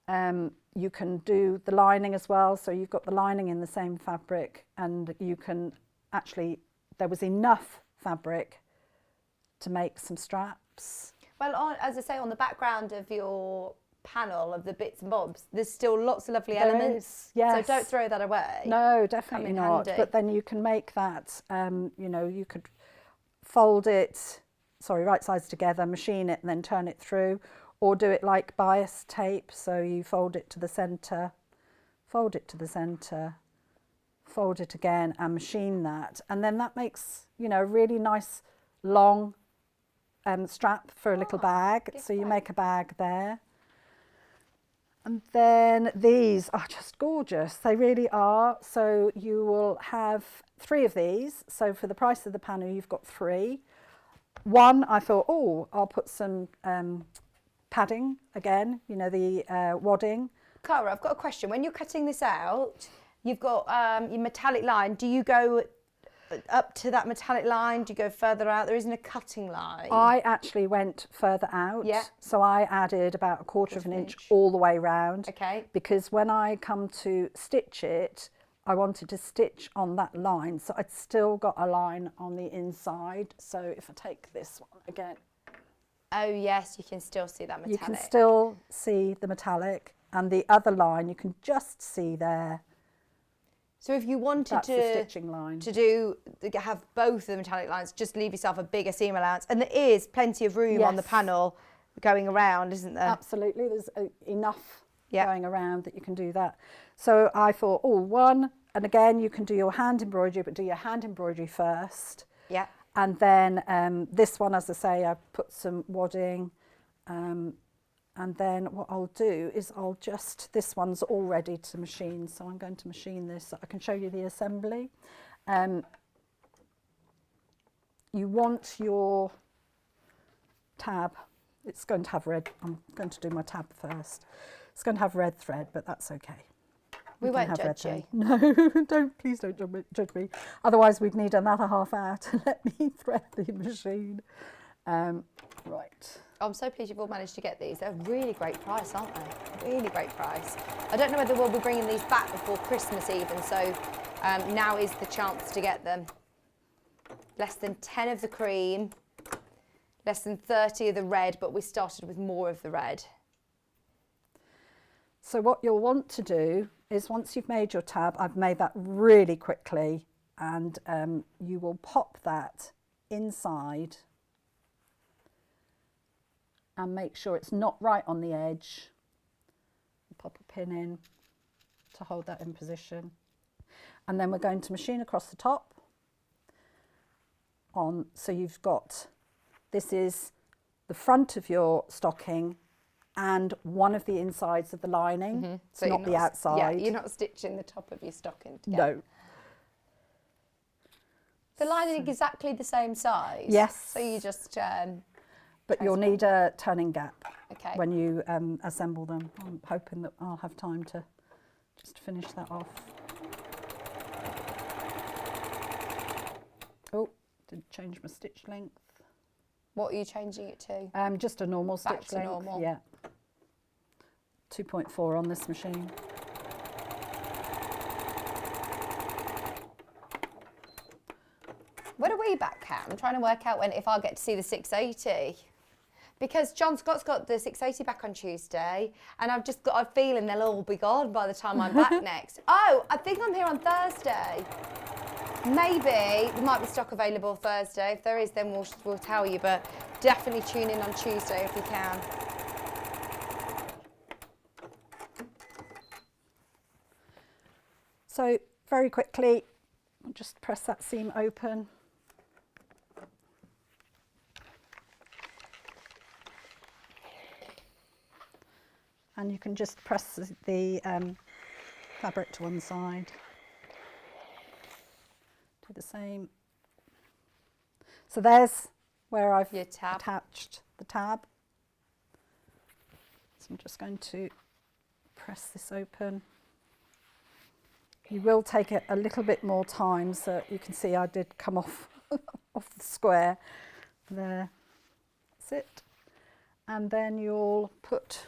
You can do the lining as well. So you've got the lining in the same fabric, and you can actually, there was enough fabric to make some straps. Well, as I say, on the background of your panel of the bits and bobs, there's still lots of lovely There elements. is, yes. So don't throw that away. No, definitely not. handy. But then you can make that, you know, you could fold it, right sides together, machine it and then turn it through, or do it like bias tape. So you fold it to the centre, fold it to the centre, fold it again and machine that. And then that makes, you know, a really nice long strap for a little bag. So you make a bag there. And then these are just gorgeous. They really are. So you will have 3 of these. So for the price of the panel, you've got 3. one, I thought, oh, I'll put some padding again, you know, the wadding. Cara, I've got a question. When you're cutting this out, you've got your metallic line. Do you go up to that metallic line? Do you go further out? There isn't a cutting line. I actually went further out. Yeah. So I added about a quarter of an inch all the way round. Okay. Because when I come to stitch it, I wanted to stitch on that line. So I'd still got a line on the inside. So if I take this one again. Oh yes, you can still see that metallic. You can still see the metallic, and the other line you can just see there. So if you wanted That's the stitching line. to have both the metallic lines, just leave yourself a bigger seam allowance. And there is plenty of room on the panel going around, isn't there? Absolutely, there's enough going around that you can do that. So I thought, oh, one, and again, you can do your hand embroidery, but do your hand embroidery first. Yeah. And then this one, as I say, I put some wadding. And then what I'll do is I'll just, this one's all ready to machine. So I'm going to machine this so I can show you the assembly. You want your tab, it's going to have red, I'm going to do my tab first. It's going to have red thread, but that's okay. We won't judge you. No, please don't judge me. Otherwise we'd need another half hour to let me thread the machine. Right. I'm so pleased you've all managed to get these. They're a really great price, aren't they? Really great price. I don't know whether we'll be bringing these back before Christmas even, so now is the chance to get them. Less than 10 of the cream, less than 30 of the red, but we started with more of the red. So what you'll want to do is once you've made your tab, I've made that really quickly, and you will pop that inside and make sure it's not right on the edge. Pop a pin in to hold that in position. And then we're going to machine across the top. So you've got, this is the front of your stocking and one of the insides of the lining, so not the outside. Yeah, you're not stitching the top of your stocking together. No. The lining exactly the same size? Yes. So you just... but you'll need a turning gap when you assemble them. I'm hoping that I'll have time to just finish that off. Oh, did change my stitch length. What are you changing it to? Just a normal stitch length. Back to normal. Yeah. 2.4 on this machine. When are we back, Kat? I'm trying to work out if I'll get to see the 680. Because John Scott's got the 680 back on Tuesday, and I've just got a feeling they'll all be gone by the time I'm back next. Oh, I think I'm here on Thursday. Maybe there might be stock available Thursday. If there is, then we'll tell you, but definitely tune in on Tuesday if you can. So very quickly, I'll just press that seam open. And you can just press the fabric to one side. Do the same. So there's where I've attached the tab. So I'm just going to press this open. You will take it a little bit more time, so you can see I did come off off the square there. That's it. And then you'll put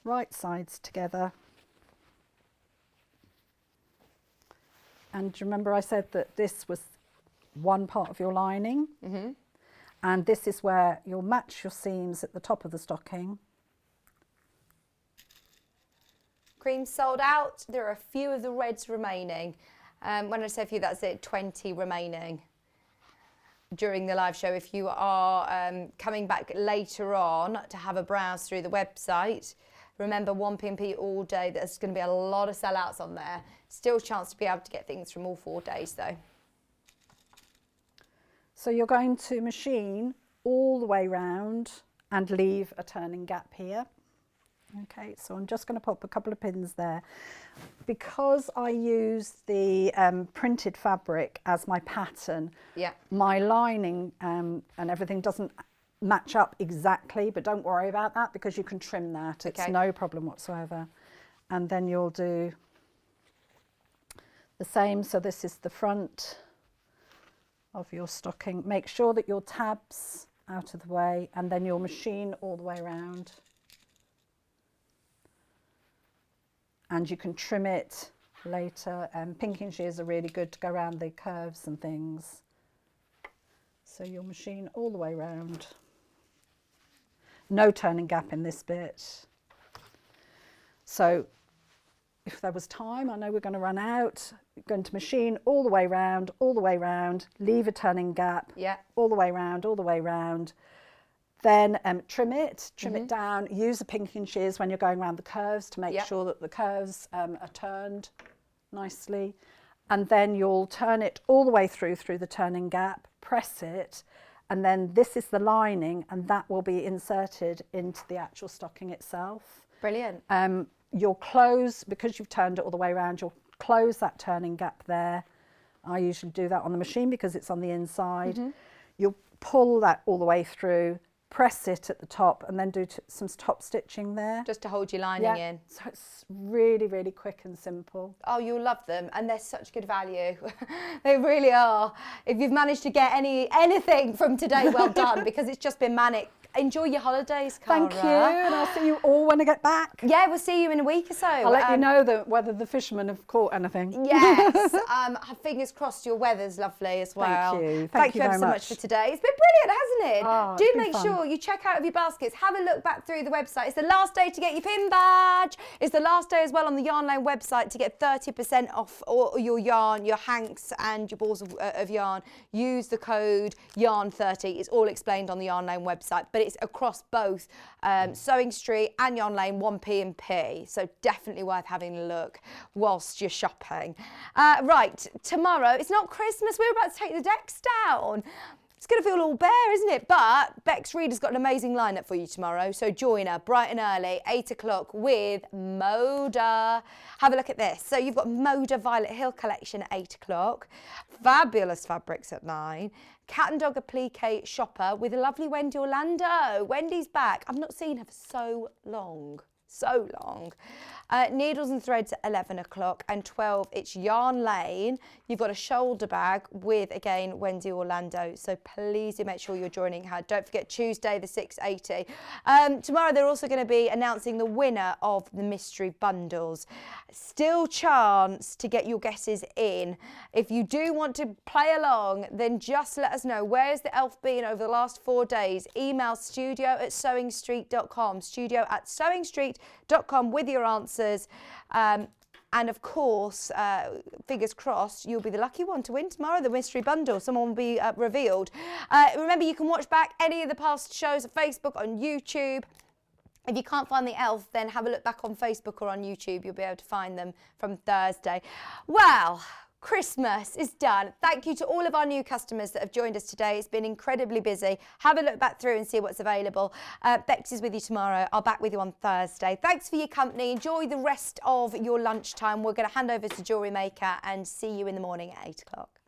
right sides together. And remember I said that this was one part of your lining, and this is where you'll match your seams at the top of the stocking. Cream sold out. There are a few of the reds remaining. When I say a few, that's it, 20 remaining during the live show. If you are coming back later on to have a browse through the website, remember 1PMP all day. There's going to be a lot of sellouts on there. Still a chance to be able to get things from all 4 days though. So you're going to machine all the way round and leave a turning gap here. Okay, so I'm just going to pop a couple of pins there. Because I use the printed fabric as my pattern, my lining and everything doesn't match up exactly, but don't worry about that because you can trim that. It's no problem whatsoever. And then you'll do the same. So this is the front of your stocking. Make sure that your tab's out of the way, and then you'll machine all the way around. And you can trim it later. Pinking shears are really good to go around the curves and things. So you'll machine all the way around. No turning gap in this bit. So if there was time, I know we're going to run out, you're going to machine all the way round, leave a turning gap, all the way round, then trim it down, use the pinking shears when you're going around the curves to make sure that the curves are turned nicely, and then you'll turn it all the way through the turning gap, press it, and then this is the lining, and that will be inserted into the actual stocking itself. Brilliant. You'll close, because you've turned it all the way around, you'll close that turning gap there. I usually do that on the machine because it's on the inside. You'll pull that all the way through, press it at the top, and then do some top stitching there. Just to hold your lining in. So it's really, really quick and simple. Oh, you'll love them, and they're such good value. They really are. If you've managed to get anything from today, well done, because it's just been manic. Enjoy your holidays, Cara. Thank you, and I'll see you all when I get back. Yeah, we'll see you in a week or so. I'll let you know whether the fishermen have caught anything. Yes, fingers crossed your weather's lovely as well. Thank you. Thank you ever so much for today. It's been brilliant, hasn't it? Oh, Do make sure you check out of your baskets. Have a look back through the website. It's the last day to get your pin badge. It's the last day as well on the Yarn Lane website to get 30% off all your yarn, your hanks and your balls of yarn. Use the code YARN30. It's all explained on the Yarn Lane website, but it's across both Sewing Street and Yarn Lane 1P&P, so definitely worth having a look whilst you're shopping. Right, tomorrow, it's not Christmas, we're about to take the decks down. It's going to feel all bare, isn't it? But Bex Reader's got an amazing lineup for you tomorrow, so join her bright and early, 8 o'clock with Moda. Have a look at this. So you've got Moda Violet Hill collection at 8 o'clock, fabulous fabrics at 9, Cat and Dog Applique shopper with a lovely Wendy Orlando. Wendy's back. I've not seen her for so long. Needles and Threads at 11 o'clock, and 12 it's Yarn Lane. You've got a shoulder bag with, again, Wendy Orlando, so please do make sure you're joining her. Don't forget Tuesday the 680. Tomorrow they're also going to be announcing the winner of the mystery bundles. Still chance to get your guesses in. If you do want to play along, then just let us know. Where's the elf been over the last 4 days? Email studio@sewingstreet.com, studio@sewingstreet.com with your answers. And of course, fingers crossed, you'll be the lucky one to win tomorrow, the mystery bundle. Someone will be revealed. Remember, you can watch back any of the past shows at Facebook, on YouTube. If you can't find the elf, then have a look back on Facebook or on YouTube. You'll be able to find them from Thursday. Well, Christmas is done. Thank you to all of our new customers that have joined us today. It's been incredibly busy. Have a look back through and see what's available. Bex is with you tomorrow. I'll back with you on Thursday. Thanks for your company. Enjoy the rest of your lunchtime. We're going to hand over to Jewellery Maker and see you in the morning at 8 o'clock.